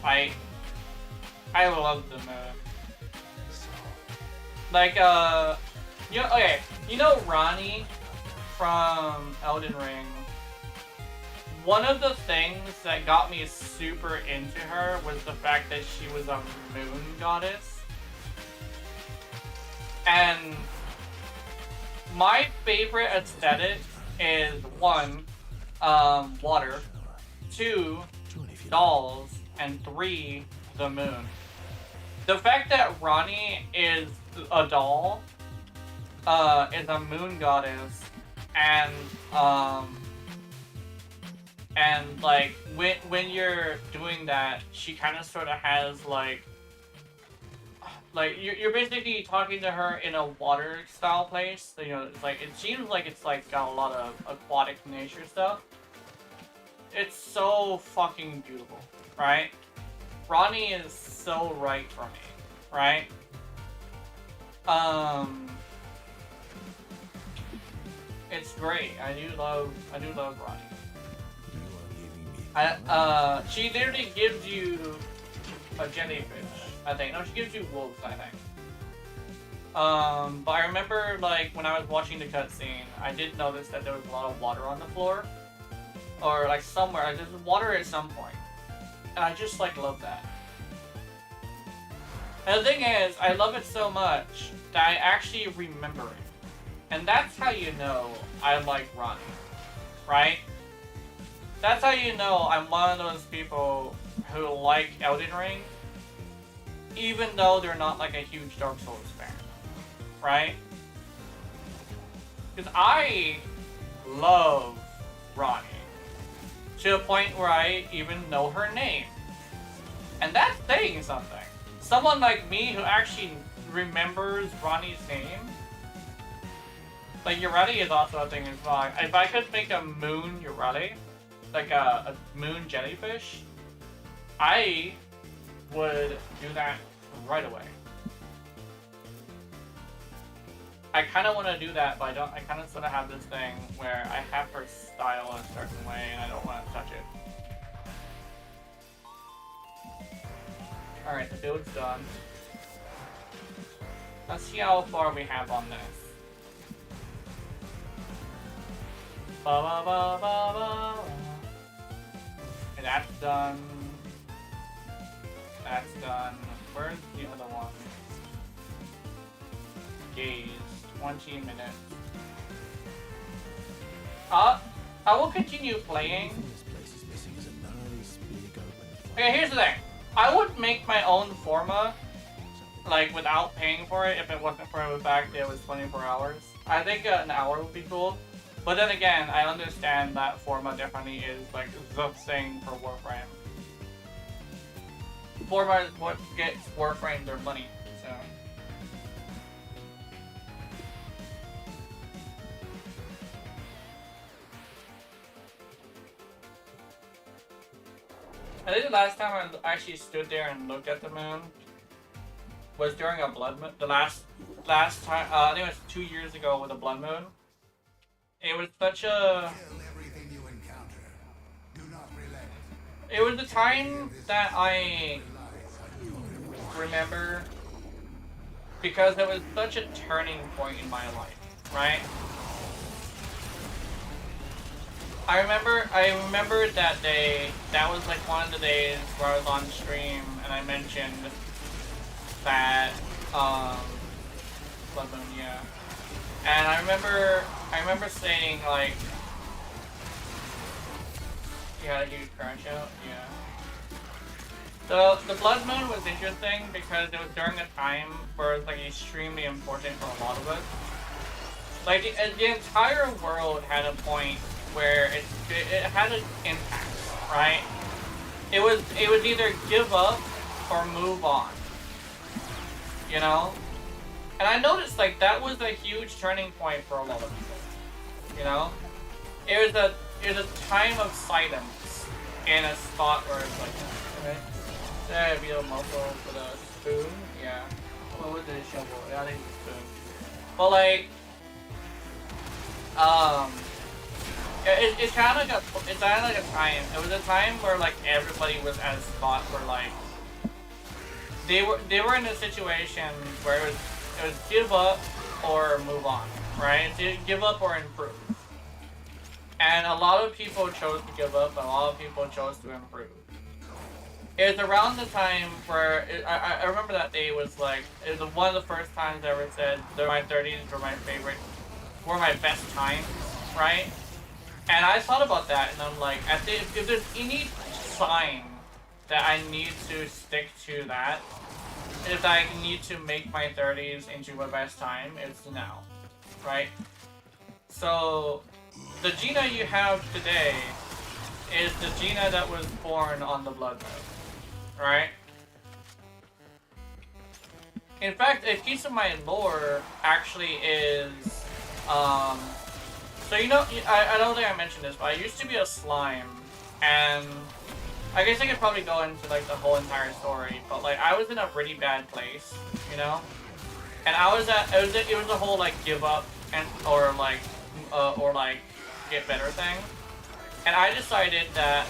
I love the moon. Like, you know Ronnie from Elden Ring? One of the things that got me super into her was the fact that she was a moon goddess. And my favorite aesthetic is 1, water, 2, dolls, and 3 the moon. The fact that Ronnie is a doll, is a moon goddess, and like when you're doing that, she kind of sort of has like you're basically talking to her in a water style place. You know, it's like it seems like it's like got a lot of aquatic nature stuff. It's so fucking beautiful, right? Ronnie is so right for me, right? It's great. I do love Ronnie. She literally gives you a jellyfish, I think. No, she gives you wolves, I think. But I remember, like, when I was watching the cutscene, I did notice that there was a lot of water on the floor. Or, like, somewhere. Like, there's water at some point. And I just, like, love that. And the thing is, I love it so much that I actually remember it. And that's how you know I like Ronnie. Right? That's how you know I'm one of those people who like Elden Ring, even though they're not like a huge Dark Souls fan, right? Because I love Ronnie to a point where I even know her name. And that's saying something. Someone like me who actually remembers Ronnie's name. Like, Ureti is also a thing as well. If I could make a moon Ureti, like a moon jellyfish, I would do that right away. I kind of want to do that, but I don't. I kind of sort of have this thing where I have her style a certain way, and I don't want to touch it. All right, the build's done. Let's see how far we have on this. Ba ba ba ba ba. Okay, that's done. That's done. Where's the other one? Gaze. 20 minutes. I will continue playing. Okay, here's the thing. I would make my own forma, like, without paying for it if it wasn't for the fact that it was 24 hours. I think an hour would be cool. But then again, I understand that forma definitely is, like, the thing for Warframe. Forma is what gets Warframe their money, so. I think the last time I actually stood there and looked at the moon was during a blood moon. The last time, I think it was 2 years ago with a blood moon. It was such a... It was the time that I remember because it was such a turning point in my life, right? I remember that day. That was like one of the days where I was on stream and I mentioned that blood moon, yeah. And I remember saying, like, you had a huge crash out, yeah. The blood moon was interesting because it was during a time where it was, like, extremely important for a lot of us. Like, the entire world had a point where it had an impact, right? It was either give up or move on, you know? And I noticed, like, that was a huge turning point for a lot of people, you know? It was a time of silence in a spot where it's like, okay, did I have a muscle for the spoon? Yeah. What was it, a shovel? Yeah, I think it's a spoon. But, like, it's kind of like a time. It was a time where, like, everybody was at a spot where, like, they were in a situation where it was give up or move on, right? Give up or improve. And a lot of people chose to give up, and a lot of people chose to improve. It was around the time where, I remember that day was like, it was one of the first times I ever said that my 30s were my favorite, were my best times, right? And I thought about that, and I'm like, if there's any sign that I need to stick to that. If I need to make my 30s into my best time, it's now, right? So, the Gina you have today is the Gina that was born on the Blood Moon, right? In fact, a piece of my lore actually is, so you know, I don't think I mentioned this, but I used to be a slime, and I guess I could probably go into like the whole entire story, but like I was in a really bad place, you know, and I was at it was a whole like give up and or like get better thing, and I decided that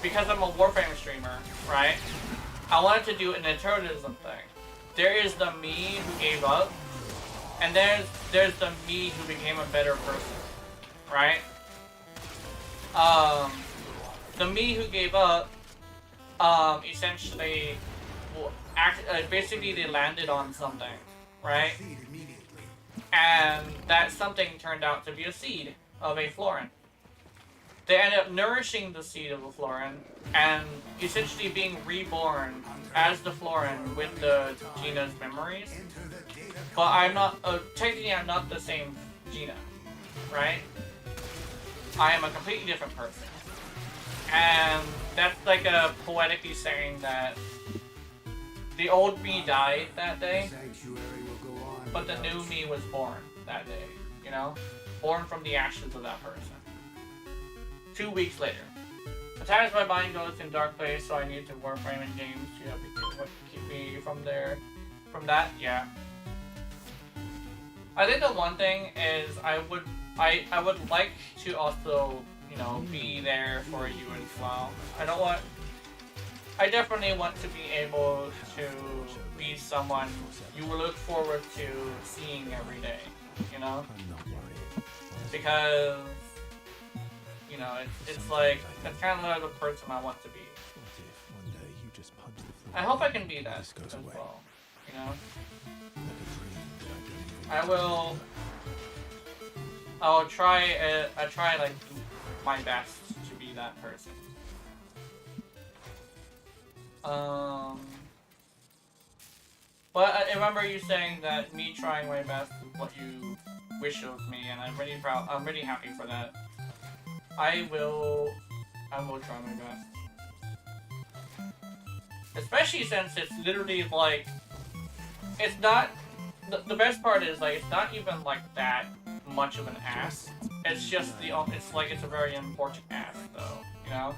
because I'm a Warframe streamer, right, I wanted to do an eternalism thing. There is the me who gave up, and there's the me who became a better person, right? The me who gave up, essentially, basically they landed on something, right? And that something turned out to be a seed of a Florin. They ended up nourishing the seed of a Florin and essentially being reborn as the Florin with the Gina's memories. But I'm not, technically I'm not the same Gina, right? I am a completely different person. And that's like a poetically saying that the old me died that day, but the new me was born that day, you know? Born from the ashes of that person. 2 weeks later. At times my mind goes in dark place, so I need to Warframe in games to keep me from that, yeah. I think the one thing is I would like to also, you know, be there for you as well. I definitely want to be able to be someone you will look forward to seeing every day, you know? Because, you know, it's like, that's kind of the person I want to be. I hope I can be that as well, you know? I'll try like do my best to be that person. But I remember you saying that me trying my best is what you wish of me, and I'm really proud. I'm really happy for that. I will try my best. Especially since it's literally like, it's not. The best part is like it's not even like that much of an ask. It's just it's like it's a very important ask though, you know?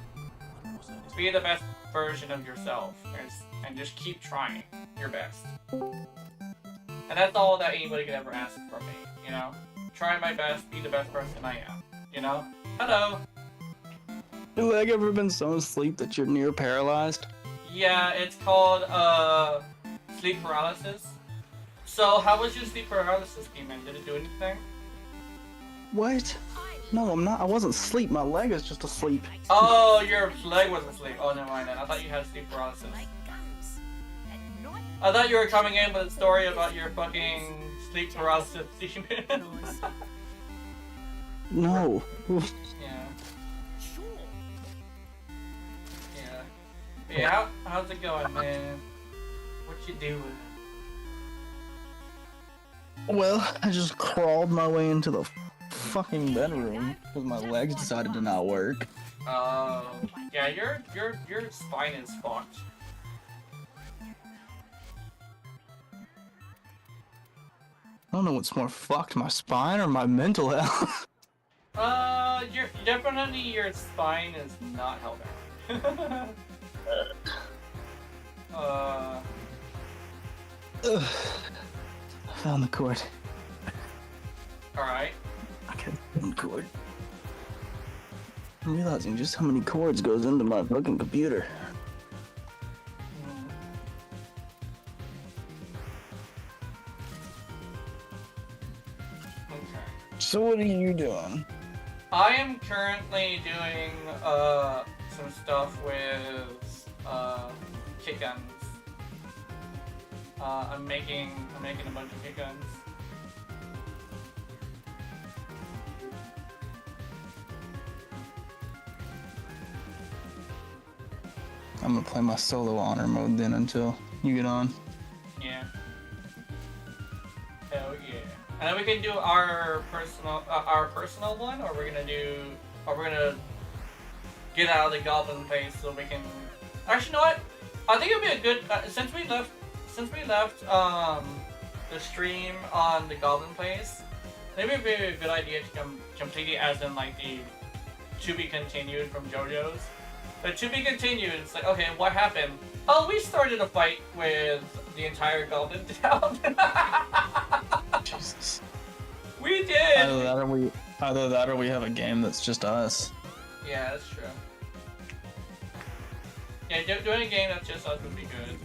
Be the best version of yourself and just keep trying your best. And that's all that anybody could ever ask from me, you know? Try my best, be the best person I am, you know? Hello! Has Leg ever been so asleep that you're near paralyzed? Yeah, it's called sleep paralysis. So how was your sleep paralysis, Demon? Did it do anything? What? No, I'm not. I wasn't asleep. My leg is just asleep. Oh, your leg was asleep. Oh, never mind then. I thought you had sleep paralysis. I thought you were coming in with a story about your fucking sleep paralysis demon. No. Yeah. Yeah. Yeah, how's it going, man? What you doing? Well, I just crawled my way into the fucking bedroom because my legs decided to not work. Oh, yeah, your spine is fucked. I don't know what's more fucked, my spine or my mental health. Definitely your spine is not helping. I found the cord. Alright. Okay, one cord. I'm realizing just how many cords goes into my fucking computer. Okay. So what are you doing? I am currently doing some stuff with kick guns. I'm making a bunch of kick guns. I'm gonna play my solo honor mode then until you get on. Yeah. Hell yeah. And then we can do our personal one, or we're gonna get out of the goblin place so we can. Actually, you know what? I think it'd be a good since we left the stream on the goblin place. Maybe it'd be a good idea to complete it as in like the to be continued from JoJo's. But to be continued, it's like, okay, what happened? Oh, we started a fight with the entire goblin town. Jesus. We did. Either that or we have a game that's just us. Yeah, that's true. Yeah, doing a game that's just us would be good.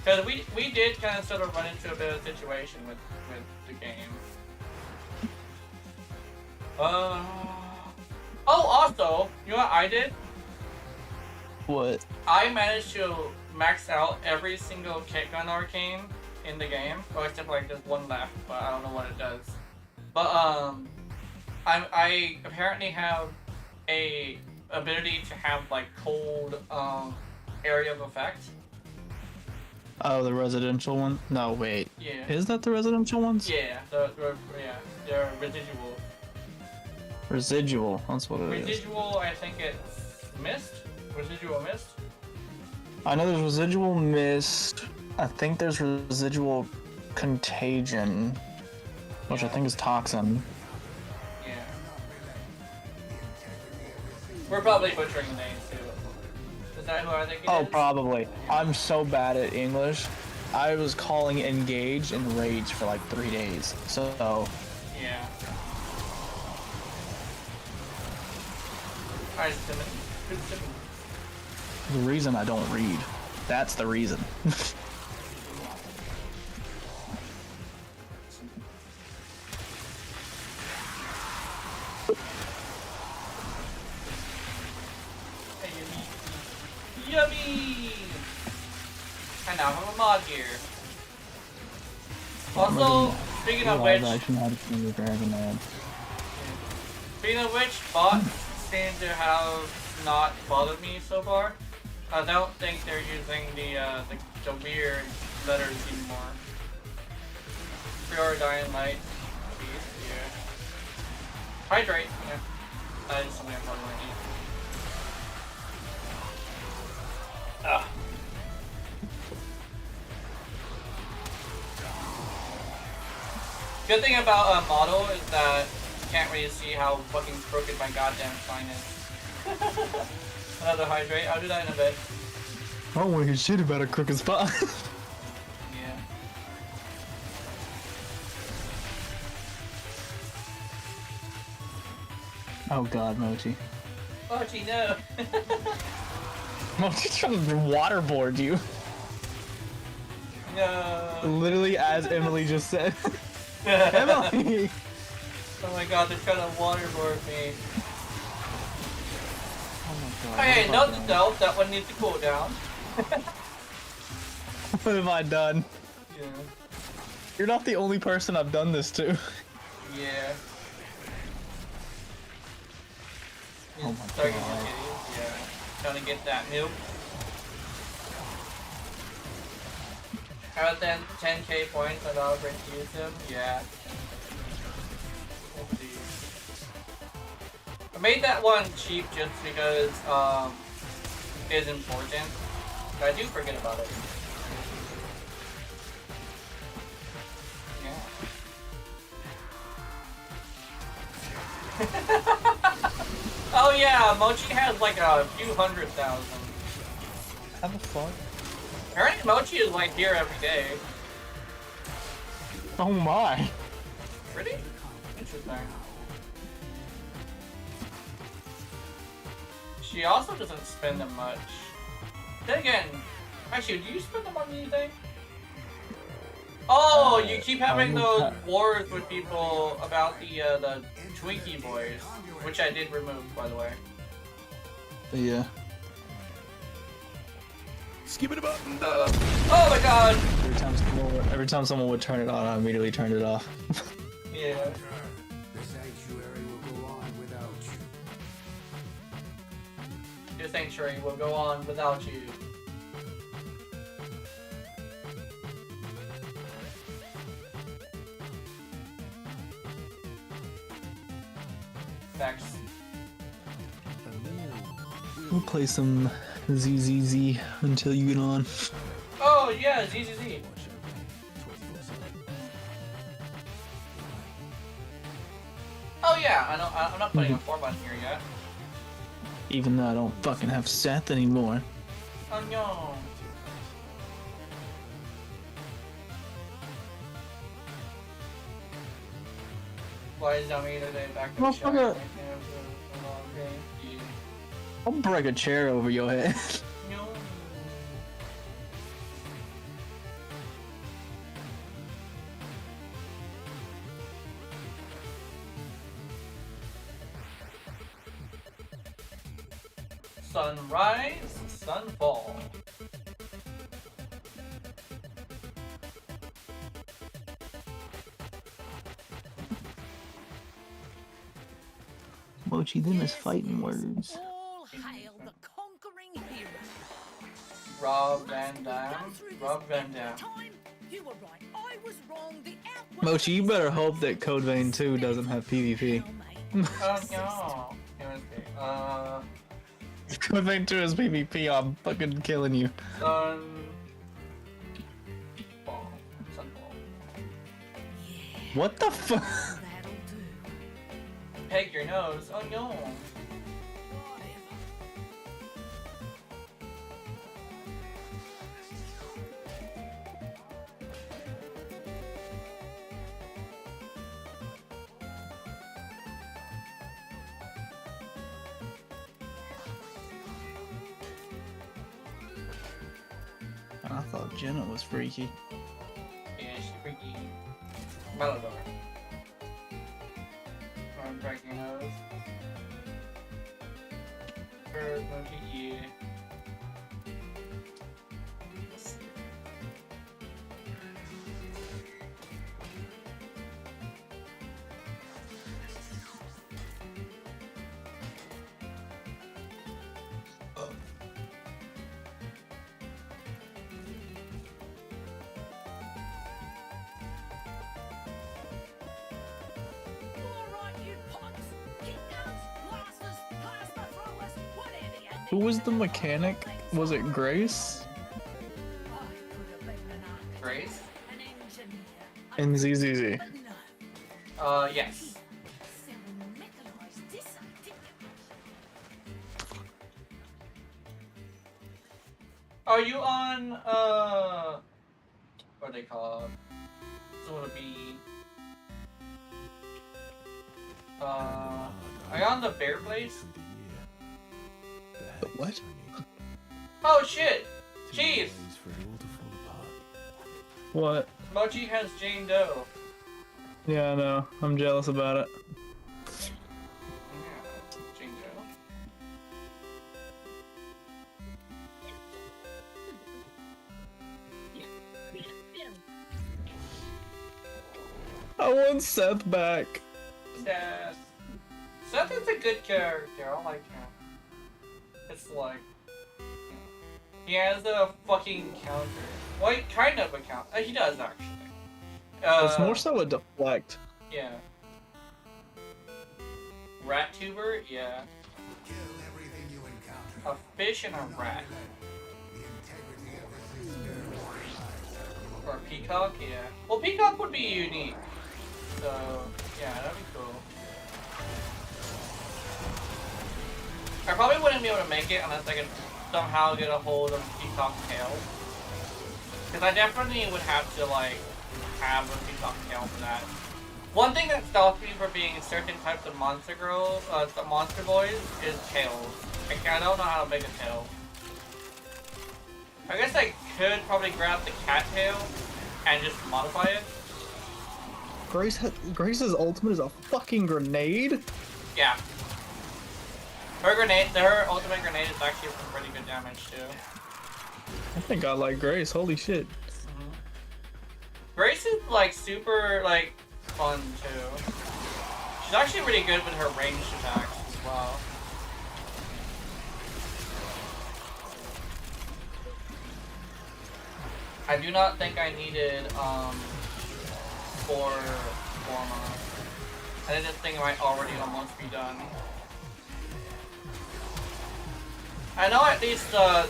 Because we did kind of sort of run into a bit of a situation with the game. Oh, also, you know what I did? What? I I managed to max out every single kick gun arcane in the game. Oh, except like there's one left, but I don't know what it does. But I apparently have a ability to have like cold area of effect. Oh, the residential one? No, wait. Yeah. Is that the residential ones? Yeah, they're residual. Residual, that's what it is. Residual, I think it's mist. Residual mist. I know there's residual mist. I think there's residual contagion, which I think is toxin. Yeah. We're probably butchering the names too. Is that who I think it Oh, is? probably. I'm so bad at English. I was calling engage and rage for like 3 days. So, Yeah. Alright, Simon. Good Simon. the reason I don't read. That's the reason. Yummy! I now have a mod here. Also, speaking of which, speaking of which, bots seem to have not bothered me so far. I don't think they're using the weird letters anymore. Pure Dying Light. Yeah. Hydrate. Yeah. That is something I probably want to eat. Ah. Good thing about a model is that you can't really see how fucking crooked my goddamn spine is. Another hydrate. I'll do that in a bit. I don't want to hear shit about a crooked spine. Yeah. Oh god, Mochi. Mochi, no. Mochi's trying to waterboard you. No. Literally as Emily just said. Emily! Oh my god, they're trying to waterboard me. Oh my god. Okay, note to self, that one needs to cool down. What have I done? Yeah. You're not the only person I've done this to. Yeah. Oh my Sorry, god. Yeah. Trying to get that milk. How about then 10k points and I'll bring to use them? Yeah. Let's see. I made that one cheap just because it's important. But I do forget about it. Yeah. Oh yeah, Mochi has like a few 100,000. How the fuck? Apparently Mochi is like here every day. Oh my. Pretty interesting. She also doesn't spend them much. Then again, actually, do you spend them on anything? Oh, you keep having those wars with people about the Twinkie boys, which I did remove, by the way. Yeah. Skip it a button. Oh my god! Every time someone would turn it on, I immediately turned it off. Yeah. The sanctuary will go on without you. to Sanctuary will go on without you. Facts. We'll play some ZZZ until you get on. Oh yeah, ZZZ. Oh yeah, I know. I'm not putting a 4 button here yet. Even though I don't fucking have Seth anymore. Oh no. Why is Yami today back to the shack? Motherfucker. I'll break a chair over your head. No. Sunrise, sunfall. Mochi, them is fighting words. All hail the conquering hero. Rob Van Dam. Rob Van Dam. Time, you were right. I was wrong. The outward Mochi, you better hope that Code Vein 2 doesn't have PvP. Oh no. Okay. If Code Vein 2 has PvP, I'm fucking killing you. Sunfall. What the fuck? that'll do. Peg your nose. Oh no. Whatever. I thought Jenna was freaky. Yeah, she's freaky. Malador. I'm breaking nose. Bird, monkey, yeah. Alright, you punks. Kick guns, blasters, plasma throwers, whatever you Who need. was the mechanic? Was it Grace? I could have been an architect, Grace? an engineer, In ZZZ. but no. Yes. Selling mechanized this, didn't you? Are you on, what are they called? Sort of be, are you on the bear place? What? Oh shit! Jeez! What? Mochi has Jane Doe. Yeah, I know. I'm jealous about it. Yeah, Jane Doe. I want Seth back. Seth. Seth is a good character. I like him. It's like he has a fucking counter. Well, kind of a counter. He does actually. It's more so a deflect. Yeah. Rat tuber? Yeah. A fish and a rat. Or a peacock? Yeah. Well, peacock would be unique. So, yeah, that'd be cool. I probably wouldn't be able to make it unless I could somehow get a hold of peacock tail. Because I definitely would have to, like, have a peacock tail for that. One thing that stops me from being certain types of monster girls, the monster boys, is tails. Like, I don't know how to make a tail. I guess I could probably grab the cat tail and just modify it. Grace's ultimate is a fucking grenade? Yeah. Her ultimate grenade is actually some pretty good damage too. I think I like Grace, holy shit. Grace is like super like fun too. She's actually really good with her ranged attacks as well. I do not think I needed four more. I think this thing might already almost be done. I know at least the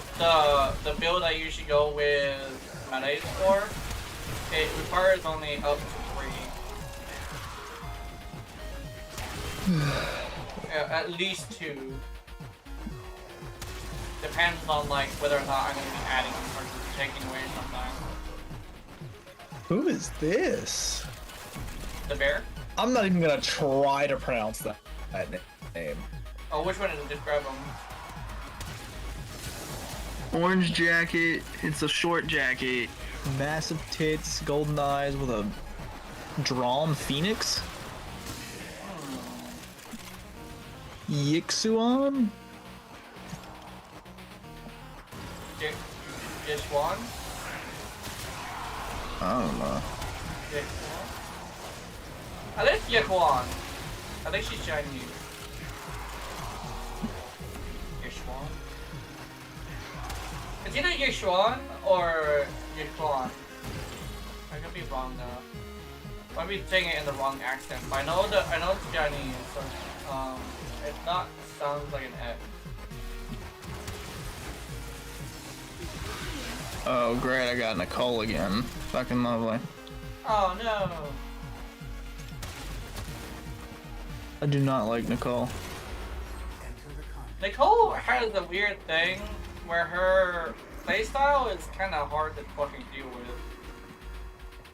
build I usually go with Melee's for, it requires only up to 3. Yeah, at least 2. Depends on like whether or not I'm going to be adding or just taking away something. Who is this? The bear? I'm not even gonna try to pronounce that name. Oh, which one is it? Describe them. Orange jacket. It's a short jacket. Massive tits, golden eyes with a drawn phoenix. Yixuan? Yixuan? I don't know. I think Yixuan. I think she's Chinese. Yixuan? It's either Yixuan or Yixuan. I could be wrong though. I might be saying it in the wrong accent, but I know it's Chinese, so it not sounds like an X. Oh great, I got Nicole again. Fucking lovely. Oh no. I do not like Nicole. Nicole has a weird thing where her playstyle is kind of hard to fucking deal with.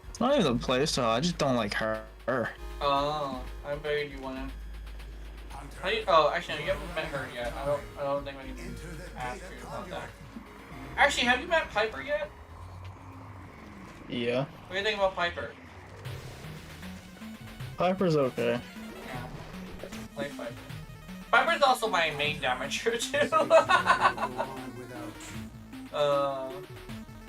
It's not even the playstyle, I just don't like her. Oh, I bet you wanna. Oh, actually, you haven't met her yet. I don't think we can ask you about that. Actually, have you met Piper yet? Yeah. What do you think about Piper? Piper's okay. Yeah. Play Piper. Piper's also my main damager too.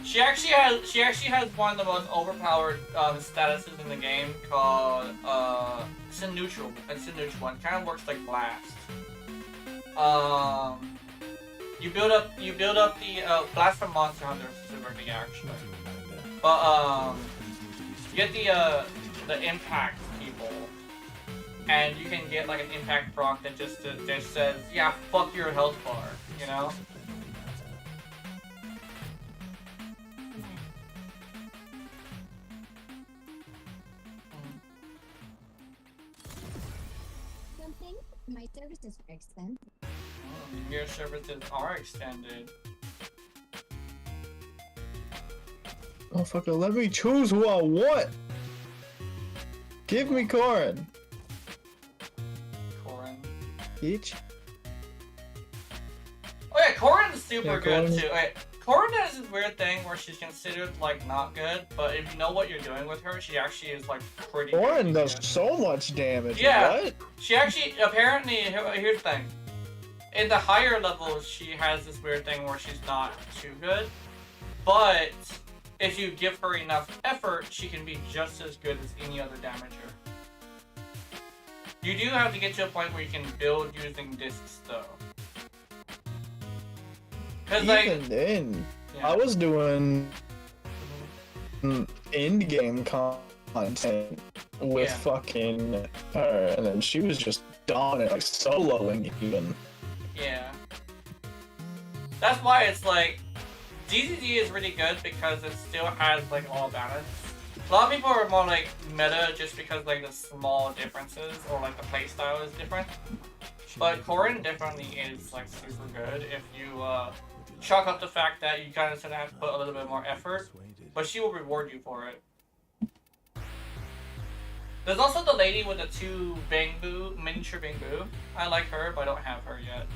She actually has one of the most overpowered statuses in the game called it's a neutral one. Kind of works like blast. You build up the blast from Monster Hunter specifically actually, but you get the impact people, and you can get like an impact proc that just says yeah fuck your health bar, you know. My services are extended. Your services are extended. Motherfucker, let me choose who I want! Give me Corin! Corin. Bitch. Oh yeah, Corin's super Yeah, good Corin- too. Wait, Corin has this weird thing where she's considered like not good, but if you know what you're doing with her, she actually is like pretty Corin good. does so much damage. Yeah. What? She actually, apparently, here's the thing. In the higher levels, she has this weird thing where she's not too good. But if you give her enough effort, she can be just as good as any other damager. You do have to get to a point where you can build using discs, though. Cause Even then, yeah. I was doing end game content with Yeah. fucking her, and then she was just dominant, like soloing even. Yeah. That's why it's like DZD is really good because it still has like all balance. A lot of people are more like meta just because like the small differences or like the playstyle is different. But Corin definitely is like super good if you chalk up the fact that you kind of have to put a little bit more effort, but she will reward you for it. There's also the lady with the 2 Bangbu, miniature Bangbu. I like her, but I don't have her yet.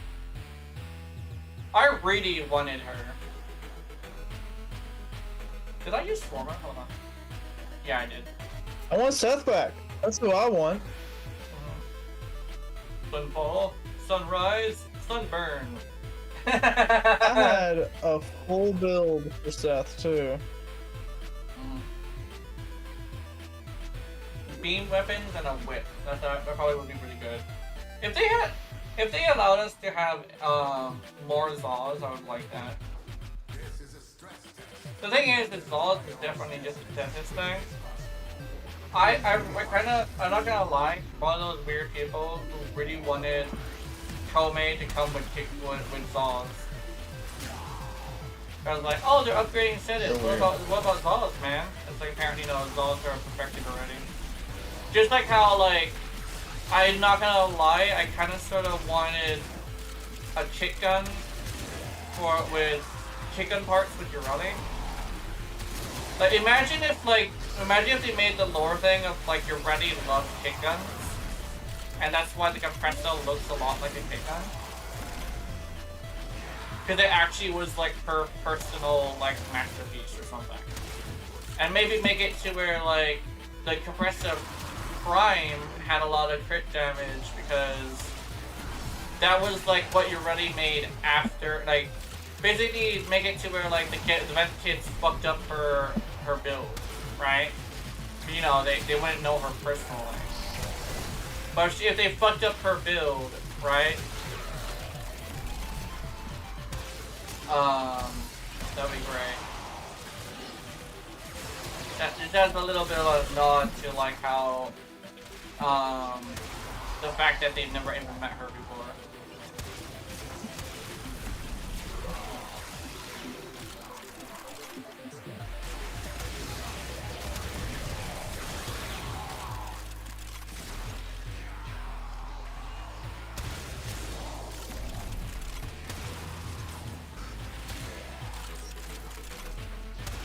I really wanted her. Did I use Forma? Hold on. Yeah, I did. I want Seth back. That's who I want. Sunfall, sunrise, sunburn. I had a full build for Seth too. Beam weapons and a whip. That probably would be pretty good. If they allowed us to have more Zaws, I would like that. The thing is Zod is definitely just a dentist thing. I'm not gonna lie, one of those weird people who really wanted Komei to come with Zods. I was like, oh, they're upgrading Senate. What about Zods, man? It's like apparently no, Zods are perfected already. Just like how I'm not gonna lie, I kind of sort of wanted a kick gun with kick gun parts with your running. Like imagine if they made the lore thing of like your ready loves kick guns, and that's why the compressor looks a lot like a kick gun. Because it actually was like her personal like masterpiece or something. And maybe make it to where like the compressor Prime had a lot of crit damage because that was like what you already made after, like basically make it to where like the vent kids fucked up her build, right? You know, they wouldn't know her personally. But if they fucked up her build, right? That'd be great. That's a little bit of a nod to like how the fact that they've never even met her before.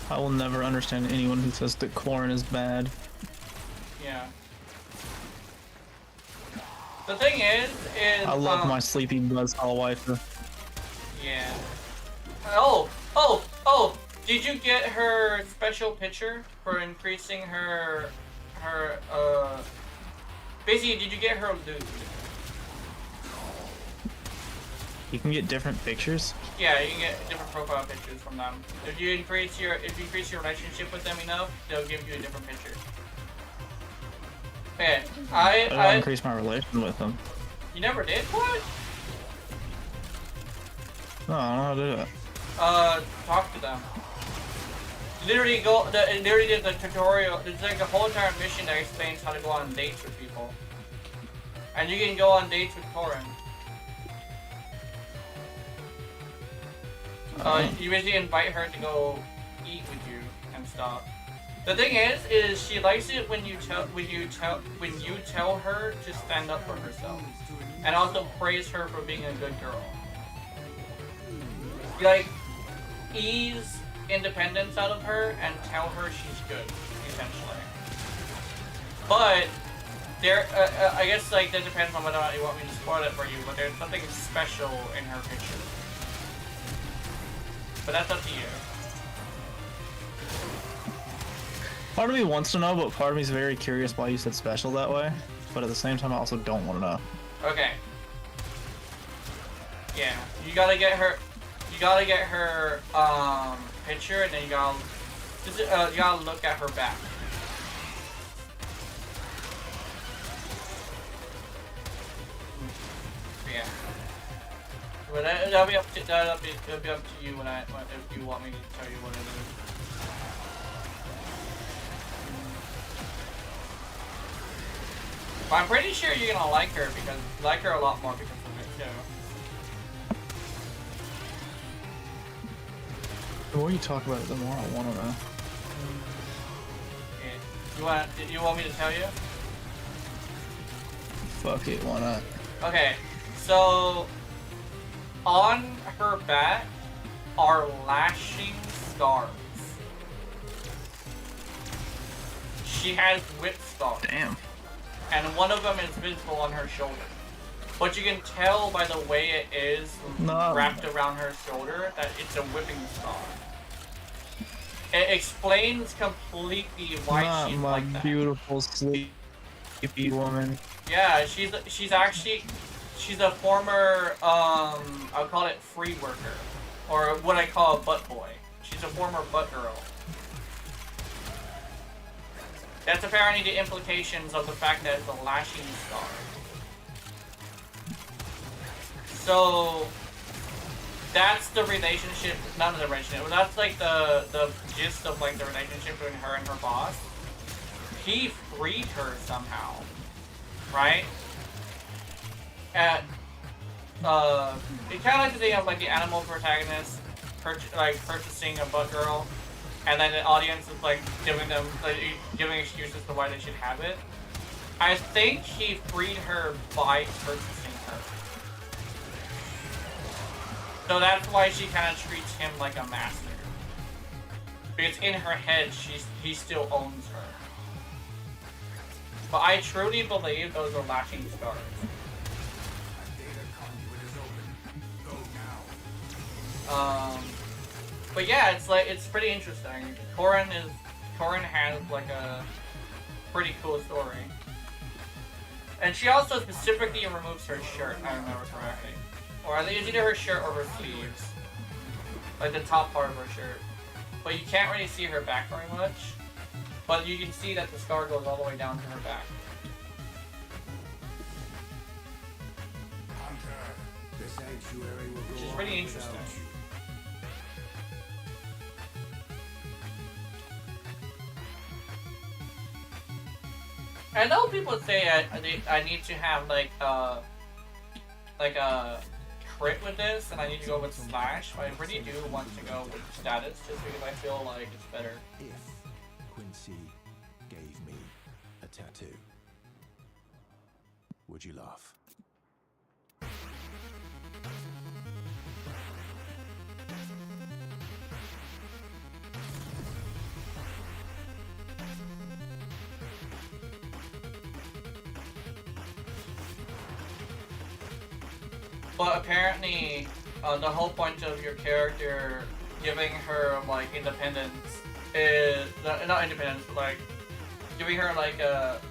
I will never understand anyone who says that corn is bad. Yeah. The thing is I love my sleepy buzzsaw waifu. Yeah. Oh! Did you get her special picture for increasing her basically, did you get her loot? You can get different pictures? Yeah, you can get different profile pictures from them. If you increase your relationship with them enough, they'll give you a different picture. Okay, I don't increase my relation with them. You never did? What? No, I don't know how to do it. Talk to them. Literally literally did the tutorial. There's like a whole entire mission that explains how to go on dates with people. And you can go on dates with Torin. You basically invite her to go eat with you and stuff. The thing is she likes it when you tell her to stand up for herself, and also praise her for being a good girl. You like ease independence out of her and tell her she's good, essentially. But there, I guess like that depends on whether or not you want me to spoil it for you. But there's something special in her picture. But that's up to you. Part of me wants to know, but part of me is very curious why you said special that way. But at the same time, I also don't want to know. Okay. Yeah, you gotta get her. You gotta get her picture, and then you gotta look at her back. Yeah. But that'll be up to you if you want me to tell you what it is. But I'm pretty sure you're gonna like her because you like her a lot more because of it too. The more you talk about it, the more I want to know. Okay. You want me to tell you? Fuck it, why not? Okay, so on her back are lashing scars. She has whip scars. Damn. And one of them is visible on her shoulder. But you can tell by the way it is wrapped around her shoulder that it's a whipping scar. It explains completely why she's like that. My beautiful sleepy woman. Yeah, she's a former I'll call it free worker, or what I call a butt boy. She's a former butt girl. That's apparently the implications of the fact that it's a lashing scar. So that's the relationship, not the relationship, that's like the gist of like the relationship between her and her boss. He freed her somehow, right? At it kind of like the thing of like the animal protagonist purchasing a butt girl, and then the audience is like giving them giving excuses to why they should have it. I think he freed her by purchasing her. So that's why she kind of treats him like a master. Because in her head, he still owns her. But I truly believe those are lasting scars. But yeah, it's pretty interesting. Corrin has like a pretty cool story. And she also specifically removes her shirt, I remember correctly. Or it's either her shirt or her sleeves. Like the top part of her shirt. But you can't really see her back very much. But you can see that the scar goes all the way down to her back. Which is pretty interesting. I know people say I need to have like a crit with this, and I need to go with slash, but I really do want to go with status just because I feel like it's better. If Quincy gave me a tattoo, would you laugh? But apparently, the whole point of your character giving her like independence is not independence, but like giving her like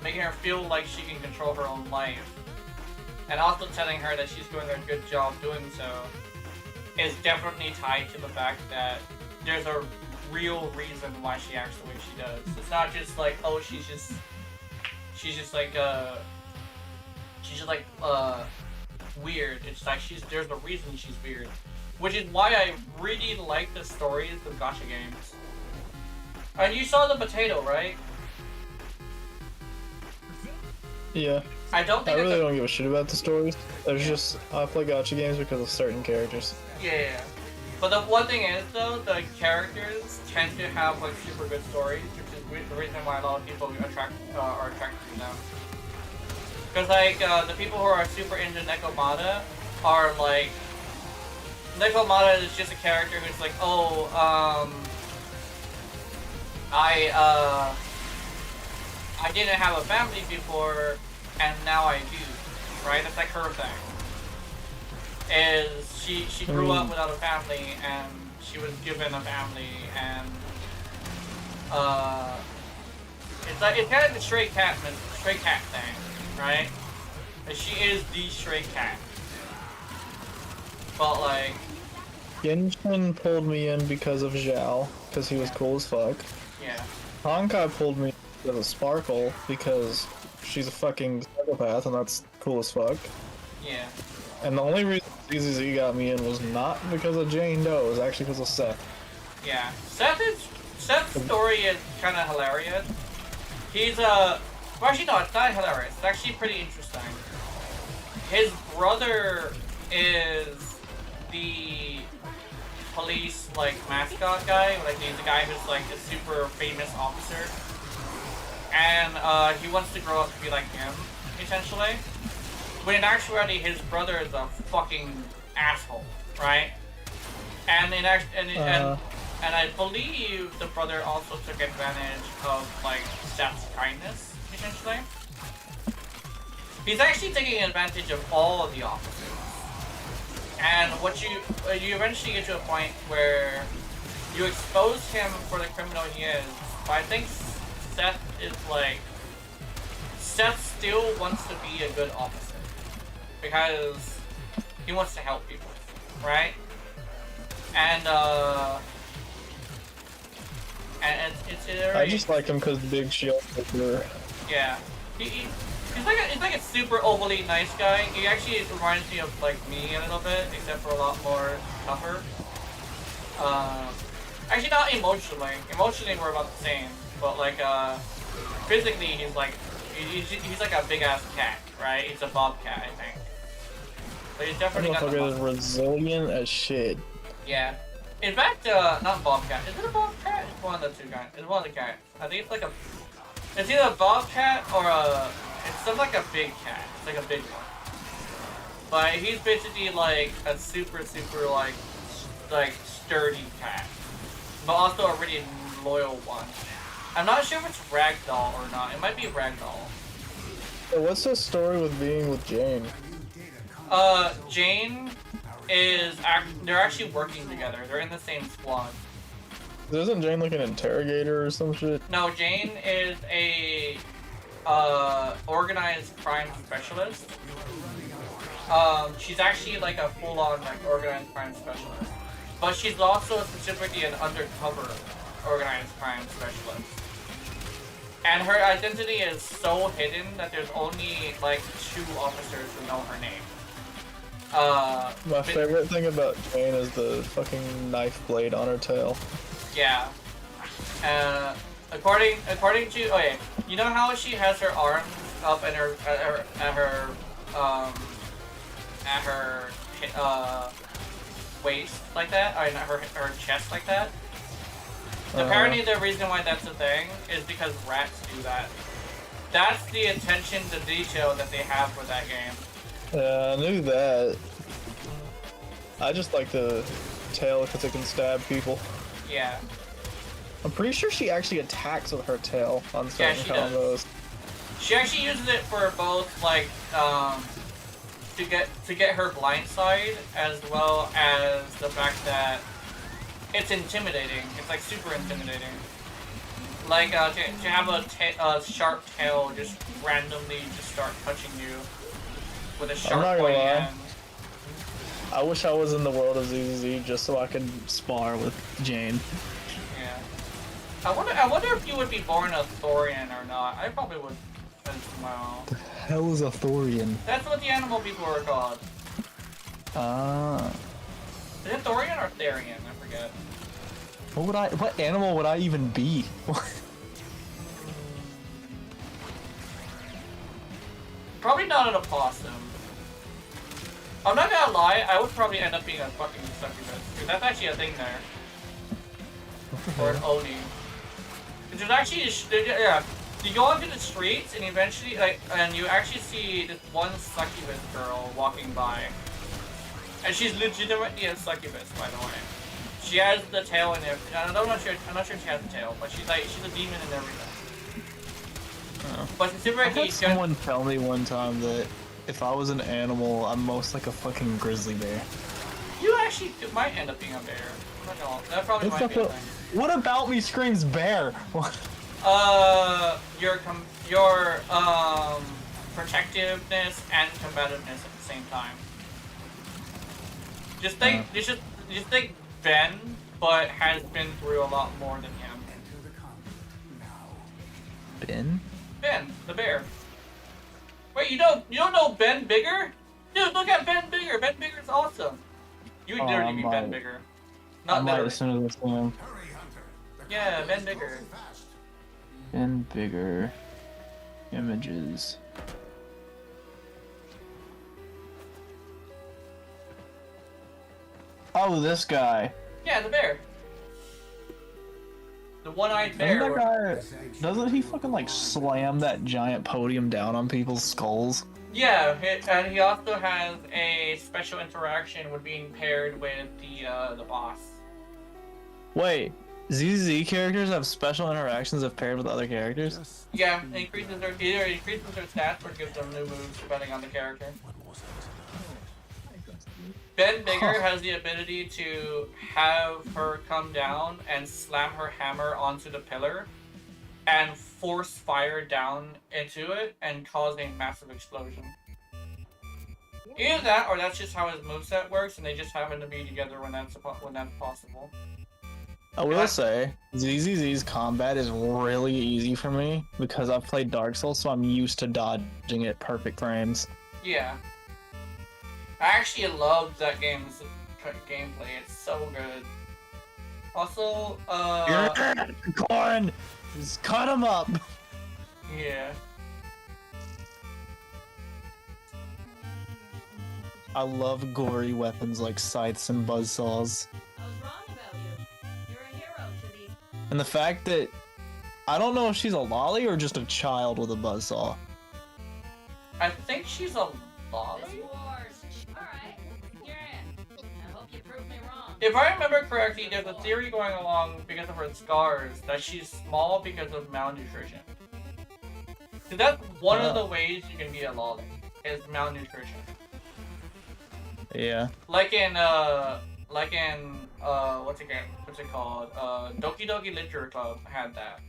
making her feel like she can control her own life, and also telling her that she's doing a good job doing so, is definitely tied to the fact that there's a real reason why she acts the way she does. It's not just like, oh, she's just weird. It's like there's a reason she's weird, which is why I really like the stories of gacha games. And you saw the potato, right? Yeah. I really don't give a shit about the stories. There's just I play gacha games because of certain characters. Yeah. But the one thing is though, the characters tend to have like super good stories, which is the reason why a lot of people are attracted to them. Because like the people who are super into Nekomata are like, Nekomata is just a character who's like, oh, I didn't have a family before, and now I do, right? That's like her thing. Is she grew up without a family, and she was given a family, and it's kind of the stray cat thing. Right? And she is the stray cat. But like... Genshin pulled me in because of Zhao, because he was cool as fuck. Yeah. Honkai pulled me because of Sparkle, because she's a fucking psychopath, and that's cool as fuck. Yeah. And the only reason ZZZ got me in was not because of Jane Doe, it was actually because of Seth. Yeah. Seth's story is kind of hilarious. He's well, actually, no, it's not hilarious. It's actually pretty interesting. His brother is the police, like, mascot guy. Like, he's the guy who's, like, a super famous officer. And, he wants to grow up to be like him, essentially. When in actuality, his brother is a fucking asshole, right? And and I believe the brother also took advantage of, like, Seth's kindness, essentially. He's actually taking advantage of all of the officers. And what you eventually get to a point where you expose him for the criminal he is. But I think Seth is like... Seth still wants to be a good officer. Because he wants to help people, right? And it's I just like him because the big shield. Yeah. He's like a super overly nice guy. He actually reminds me of like me a little bit, except for a lot more tougher. Actually not emotionally. Emotionally we're about the same, but like physically he's like a big ass cat, right? He's a bobcat, I think. But he's definitely got the motherfucker is resilient as shit. Yeah. In fact, not bobcat. Is it a bobcat? It's one of the two guys. It's one of the cats. I think it's like a. It's either a bobcat or a. It's some like a big cat. It's like a big one. But he's basically like a super like sturdy cat, but also a really loyal one. I'm not sure if it's ragdoll or not. It might be ragdoll. So what's the story with being with Jane? Jane is they're actually working together. They're in the same squad. Isn't Jane like an interrogator or some shit? No, Jane is a organized crime specialist. She's actually like a full-on like organized crime specialist, but she's also specifically an undercover organized crime specialist. And her identity is so hidden that there's only like 2 officers who know her name. My favorite thing about Jane is the fucking knife blade on her tail. Yeah. According to okay, you know how she has her arms up at her waist like that, or her chest like that. Apparently, the reason why that's a thing is because rats do that. That's the attention to detail that they have for that game. Yeah, I knew that. I just like the tail because it can stab people. Yeah. I'm pretty sure she actually attacks with her tail on certain combos. Does. She actually uses it for both, like, to get her blind side, as well as the fact that it's intimidating. It's like super intimidating. Like to have a sharp tail just randomly just start touching you with a sharp pointy end. I wish I was in the world of ZZZ just so I could spar with Jane. Yeah. I wonder if you would be born a Thorian or not. I probably would as well. The hell is a Thorian? That's what the animal people are called. Is it Thorian or Therian? I forget. What animal would I even be? Probably not an opossum. I'm not gonna lie, I would probably end up being a fucking succubus. Because that's actually a thing there. Or an Oni. There's actually, yeah, you go onto the streets and eventually, like, and you actually see this one succubus girl walking by. And she's legitimately a succubus, by the way. She has the tail and everything. I'm not sure she has the tail, but she's a demon and everything. Oh. But I had someone tell me one time that if I was an animal, I'm most like a fucking grizzly bear. You actually might end up being a bear. That probably might be a thing. What about me screams bear? Your protectiveness and combativeness at the same time. Just think Ben, but has been through a lot more than him. Ben? Ben, the bear. Wait, you don't know Ben Bigger? Dude, look at Ben Bigger. Ben Bigger's awesome. You would literally be Ben Bigger. Not literally. As soon as I see him. Yeah, Ben Bigger. Ben Bigger. Images. Oh, this guy. Yeah, the bear. The one-eyed bear. Doesn't he fucking like slam that giant podium down on people's skulls? Yeah, and he also has a special interaction with being paired with the boss. Wait, ZZ characters have special interactions if paired with other characters? Yeah, it increases their stats or gives them new moves depending on the character. Ben Bigger has the ability to have her come down and slam her hammer onto the pillar and force fire down into it and cause a massive explosion. Either that or that's just how his moveset works and they just happen to be together when that's possible. I will say, ZZZ's combat is really easy for me because I've played Dark Souls, so I'm used to dodging at perfect frames. Yeah. I actually love that game's gameplay. It's so good. Also, Corn! Just cut him up! yeah. I love gory weapons like scythes and buzzsaws. I was wrong about you. You're a hero to these. And the fact that I don't know if she's a lolly or just a child with a buzzsaw. I think she's a lolly. This wars. Alright, you're in. I hope you prove me wrong. If I remember correctly, there's a theory going along because of her scars that she's small because of malnutrition. So that's one of the ways you can be a lolly, is malnutrition. Yeah. Like in what's it called? Doki Doki Literature Club had that.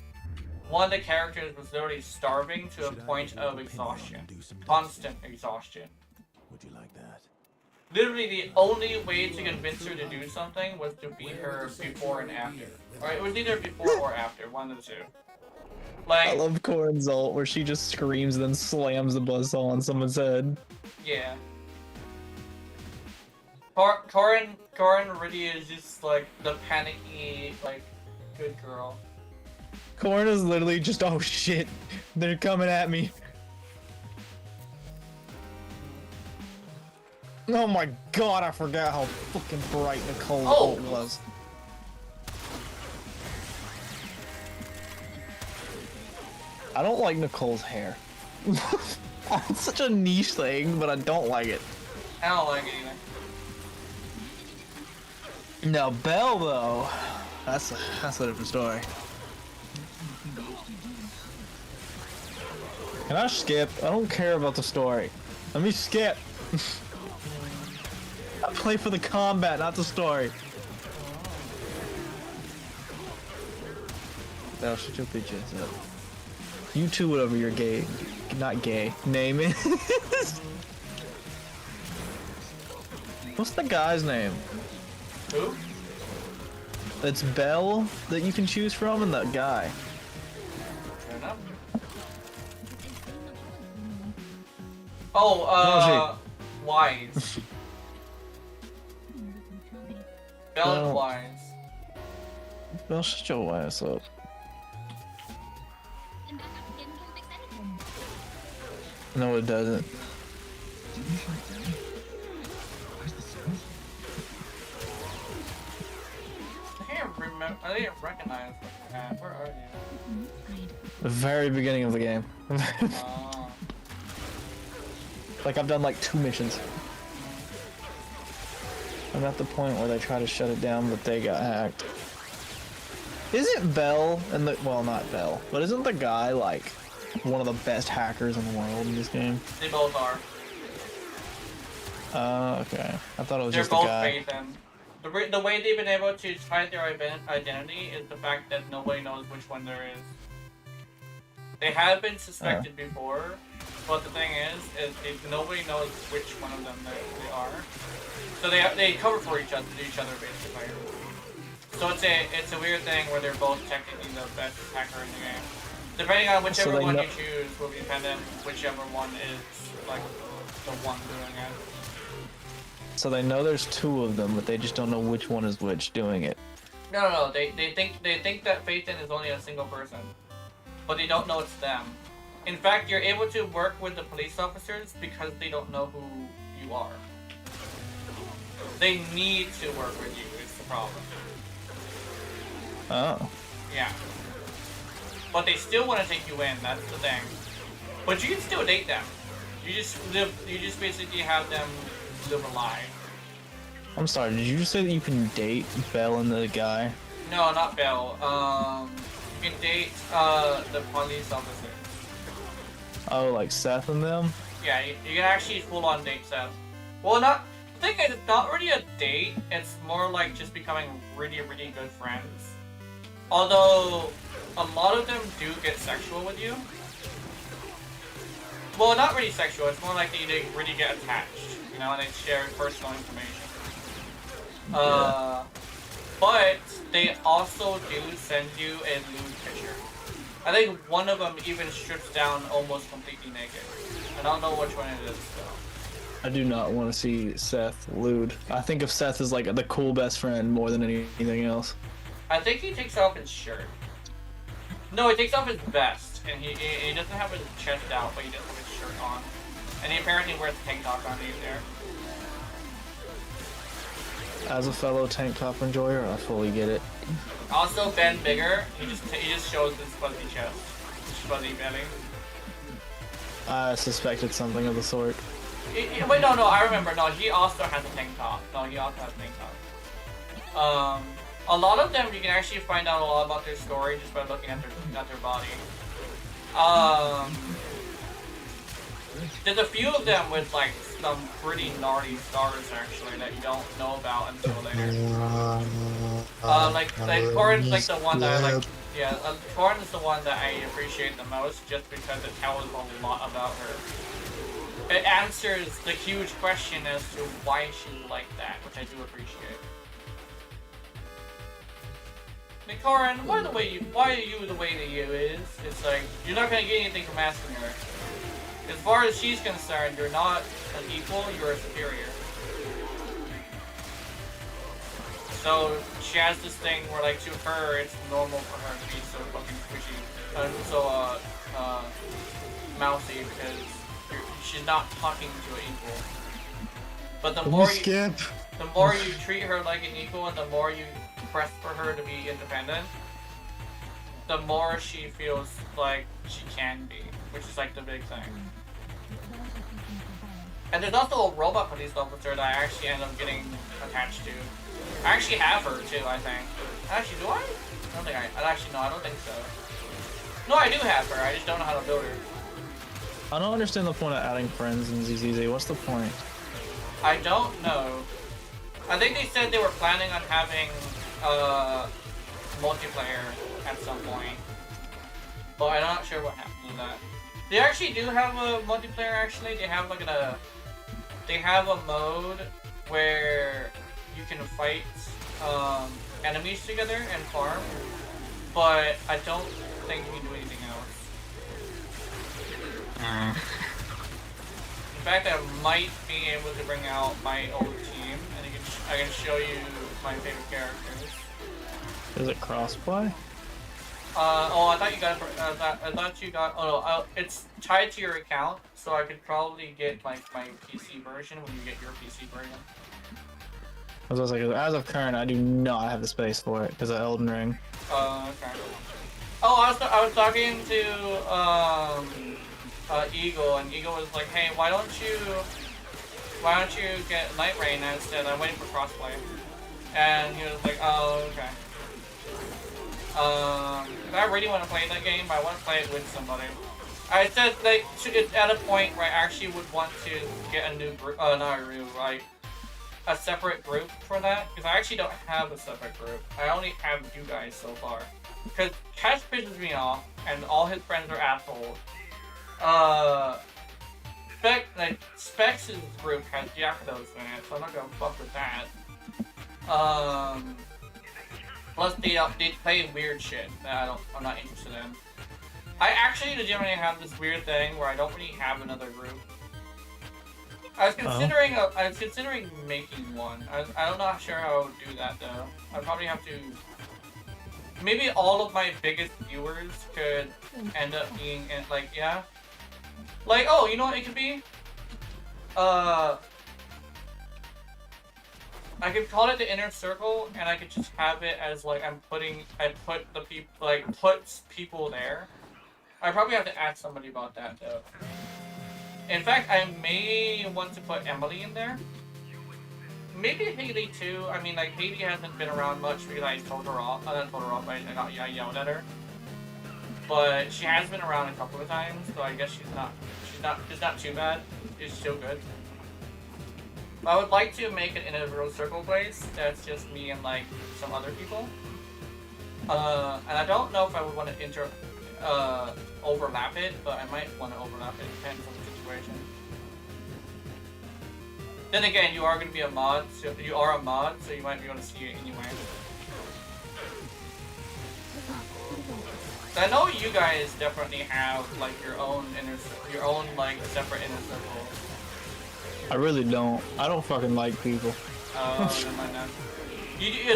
One of the characters was literally starving to a point of exhaustion. Constant exhaustion. Would you like that? Literally the only way to convince her to do something was to beat her before and after. Or it was either before or after, one of the two. Like, I love Corrin's ult where she just screams and then slams the buzzsaw on someone's head. yeah. Corrin really is just like the panicky, like, good girl. Corrin is literally just, oh shit, they're coming at me. Oh my god, I forgot how fucking bright Nicole's ult was. I don't like Nicole's hair. It's such a niche thing, but I don't like it. I don't like it either. Now Belle though, that's a different story. Can I skip? I don't care about the story. Let me skip. I play for the combat, not the story. Belle, shut your bitch ass up. You too, whatever you're gay. Not gay. Name it. What's the guy's name? Who? It's Belle that you can choose from, and that guy. Fair enough. Oh, Wise. Belle Wise. Belle, shut your ass up. No, it doesn't. I didn't recognize that. Where are you? The very beginning of the game. Like, I've done like 2 missions. I'm at the point where they try to shut it down, but they got hacked. Isn't Belle and the, well, not Belle, but isn't the guy like one of the best hackers in the world in this game? They both are. Okay. I thought it was They're just the both guy. Phaethon. The way they've been able to hide their identity is the fact that nobody knows which one there is. They have been suspected before, but the thing is nobody knows which one of them they are. So they cover for each other basically. So it's a weird thing where they're both technically the best hacker in the game. Depending on whichever one you choose will be dependent whichever one is like the one doing it. So they know there's 2 of them, but they just don't know which one is which doing it. No. They think that Phaethon is only a single person, but they don't know it's them. In fact, you're able to work with the police officers because they don't know who you are. They need to work with you. Is the problem. Oh. Yeah. But they still want to take you in. That's the thing. But you can still date them. You just basically have them live a lie. I'm sorry, did you just say that you can date Belle and the guy? No, not Belle. You can date the police officer. Oh, like Seth and them? Yeah, you can actually full on date Seth. Well, I think it's not really a date. It's more like just becoming really, really good friends. Although a lot of them do get sexual with you. Well, not really sexual. It's more like they really get attached. You know, and they share personal information. But they also do send you a lewd picture. I think one of them even strips down almost completely naked. I don't know which one it is though. I do not want to see Seth lewd. I think of Seth as like the cool best friend more than anything else. I think he takes off his shirt. No, he takes off his vest, and he doesn't have his chest out, but he does have his shirt on. And he apparently wears a tank top on there. As a fellow tank top enjoyer, I fully get it. Also, Ben Bigger, he just shows his fuzzy chest, his fuzzy belly. I suspected something of the sort. Wait, no, I remember. No, he also has a tank top. No, he also has a tank top. A lot of them you can actually find out a lot about their story just by looking at their body. There's a few of them with like some pretty gnarly scars actually that you don't know about until later. Like Corin's like the one that I like. Yeah, Corin is the one that I appreciate the most just because it tells a lot about her. It answers the huge question as to why she's like that, which I do appreciate. Like, Corin, why are you the way that you is? It's like, you're not gonna get anything from asking her. As far as she's concerned, you're not an equal, you're a superior. So, she has this thing where, like, to her, it's normal for her to be so fucking squishy. So, mousy, because she's not talking to an equal. But the more you treat her like an equal, and the more you press for her to be independent, the more she feels like she can be, which is like the big thing. And there's also a robot police officer that I actually end up getting attached to. I actually have her too, I think. Actually, do I? I don't think I don't think so. No, I do have her, I just don't know how to build her. I don't understand the point of adding friends in ZZZ. What's the point? I don't know. I think they said they were planning on having multiplayer at some point, but I'm not sure what happened to that. They actually do have a multiplayer. Actually, they have like they have a mode where you can fight enemies together and farm, but I don't think you can do anything else. In fact, I might be able to bring out my old team, and I can show you my favorite characters. Is it crossplay? Oh, I thought you got. I thought you got. Oh no, it's tied to your account, so I could probably get like my PC version when you get your PC version. I was like, as of current, I do not have the space for it because of Elden Ring. Okay. Oh, I was talking to Eagle, and Eagle was like, "Hey, why don't you get Night Rain instead? I'm waiting for crossplay." And he was like, "Oh, okay." If I really want to play that game, I want to play it with somebody. I said like it's at a point where I actually would want to get a new group, not a group, like a separate group for that, because I actually don't have a separate group. I only have you guys so far. Because Cash pisses me off, and all his friends are assholes. Specs' group has Gyarados in it, so I'm not gonna fuck with that. Plus they play weird shit that I'm not interested in. I actually legitimately have this weird thing where I don't really have another group. I was considering making one. I'm not sure how I would do that though. I'd probably have to. Maybe all of my biggest viewers could end up being in, like, yeah. Like, oh, you know what it could be? I could call it the inner circle, and I could just have it as like puts people there. I probably have to ask somebody about that though. In fact, I may want to put Emily in there. Maybe Haley too. I mean, like, Haley hasn't been around much because I told her off. I didn't told her off, I yelled at her. But she has been around a couple of times, so I guess it's not too bad. It's still good. I would like to make it in a real circle place that's just me and like some other people. And I don't know if I would want to overlap it, but I might want to overlap it. Depends on the situation. Then again, you are going to be a mod, so you are a mod, so you might be able to see it anyway. I know you guys definitely have like your own like separate inner circle. I really don't. I don't fucking like people. Oh, never mind that.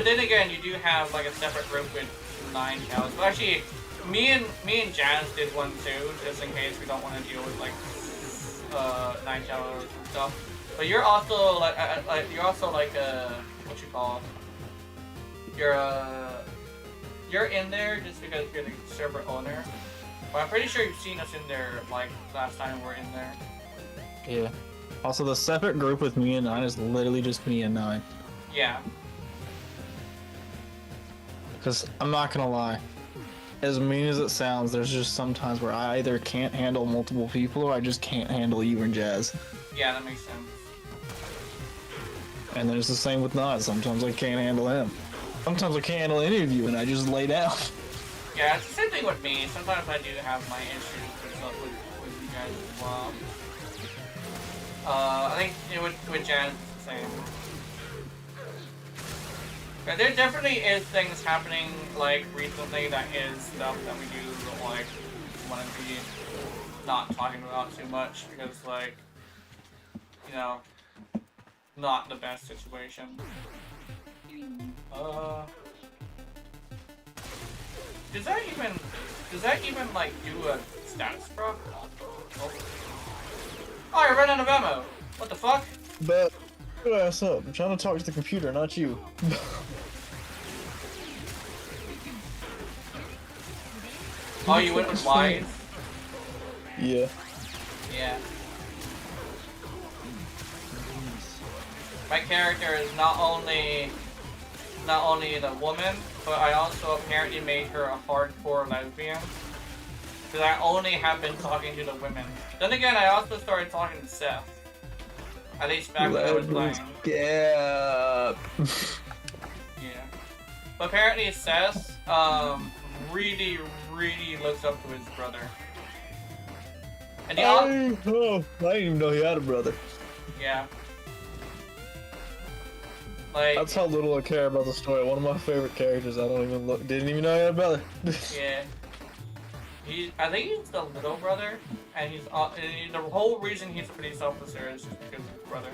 Then again, you do have like a separate group with 9 cows. But actually, me and Jazz did one too, just in case we don't want to deal with like 9 cows and stuff. But you're also like what you call? You're in there just because you're the server owner. But I'm pretty sure you've seen us in there like last time we were in there. Yeah. Also, the separate group with me and 9 is literally just me and 9. Yeah. Because I'm not gonna lie, as mean as it sounds, there's just some times where I either can't handle multiple people or I just can't handle you and Jazz. Yeah, that makes sense. And then it's the same with 9. Sometimes I can't handle him. Sometimes I can't handle any of you and I just lay down. Yeah, it's the same thing with me. Sometimes I do have my issues with you guys as well. I think with Jazz it's the same. But there definitely is things happening like recently that is stuff that we do like want to be not talking about too much because like not the best situation. Does that even like do a stats proc? Oh, you're running out of ammo. What the fuck? But your ass up. I'm trying to talk to the computer, not you. Oh, you went with Wise? Yeah. Yeah. My character is not only the woman, but I also apparently made her a hardcore lesbian. Because I only have been talking to the women. Then again, I also started talking to Seth. At least back when I was playing. Yeah. Yeah. But apparently Seth, really looks up to his brother. And I didn't even know he had a brother. Yeah. Like, that's how little I care about the story. One of my favorite characters, didn't even know he had a brother. Yeah. I think he's the little brother, and he's the whole reason he's a police officer is just because of his brother.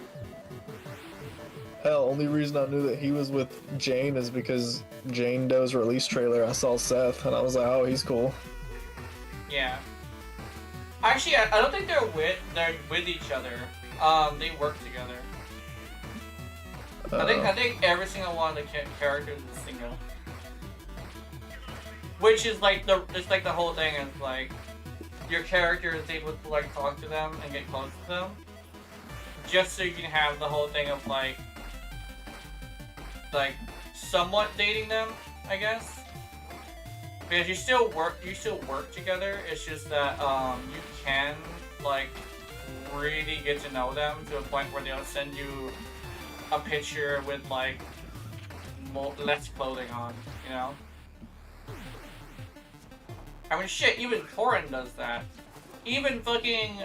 Hell, only reason I knew that he was with Jane is because Jane Doe's release trailer, I saw Seth, and I was like, oh, he's cool. Yeah. Actually, I don't think they're with each other. They work together. I think every single one of the characters is single. Which is like the whole thing is like your character is able to like talk to them and get close to them, just so you can have the whole thing of like somewhat dating them, I guess. Because you still work together. It's just that you can like really get to know them to a point where they'll send you a picture with like less clothing on, you know. I mean, shit, even Torin does that. Even fucking,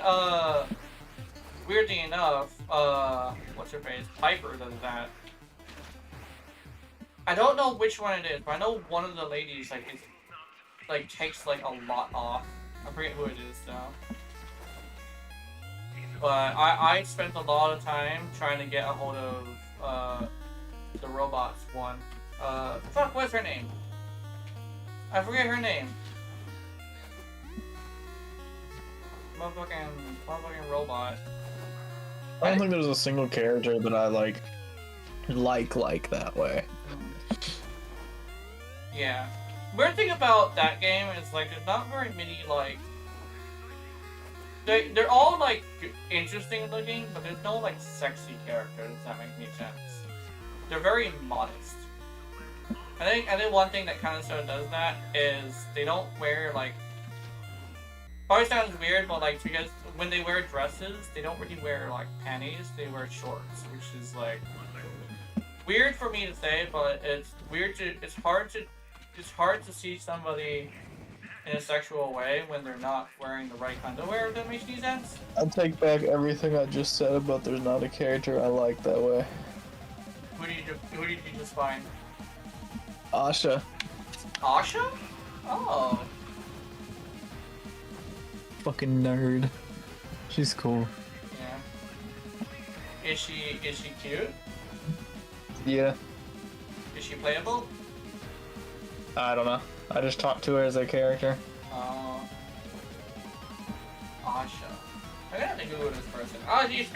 weirdly enough, what's her face? Piper does that. I don't know which one it is, but I know one of the ladies, takes, like, a lot off. I forget who it is, though. But I spent a lot of time trying to get a hold of, the robots one. Fuck, what's her name? I forget her name. Motherfucking robot. I don't think there's a single character that I like that way. Yeah. Weird thing about that game is like there's not very many like they're all like interesting looking, but there's no like sexy characters, if that makes any sense. They're very modest. I think one thing that kind of sort of does that is they don't wear like. Probably sounds weird, but like because when they wear dresses, they don't really wear like panties. They wear shorts, which is like weird for me to say, but it's weird to. It's hard to see somebody in a sexual way when they're not wearing the right underwear. If that makes any sense. I'll take back everything I just said about there's not a character I like that way. Who did you just find? Asha. Asha? Oh. fucking nerd. She's cool. Yeah. Is she cute? Yeah. Is she playable? I don't know. I just talked to her as a character. Oh. Asha. I gotta think who this person. Oh, geez.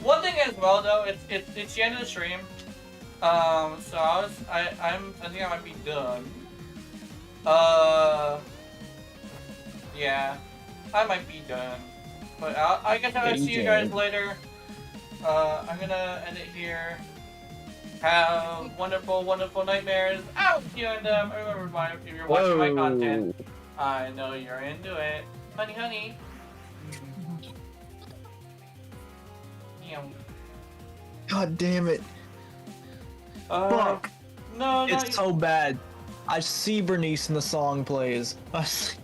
One thing as well though, it's the end of the stream. So I think I might be done. Yeah, I might be done. But I guess I'll see you guys later. I'm gonna end it here. Have wonderful, wonderful nightmares. I'll see you, and remember, if you're watching my content, I know you're into it. Honey, honey. God damn it. Fuck. No, it's so bad. I see Bernice and the song plays. I see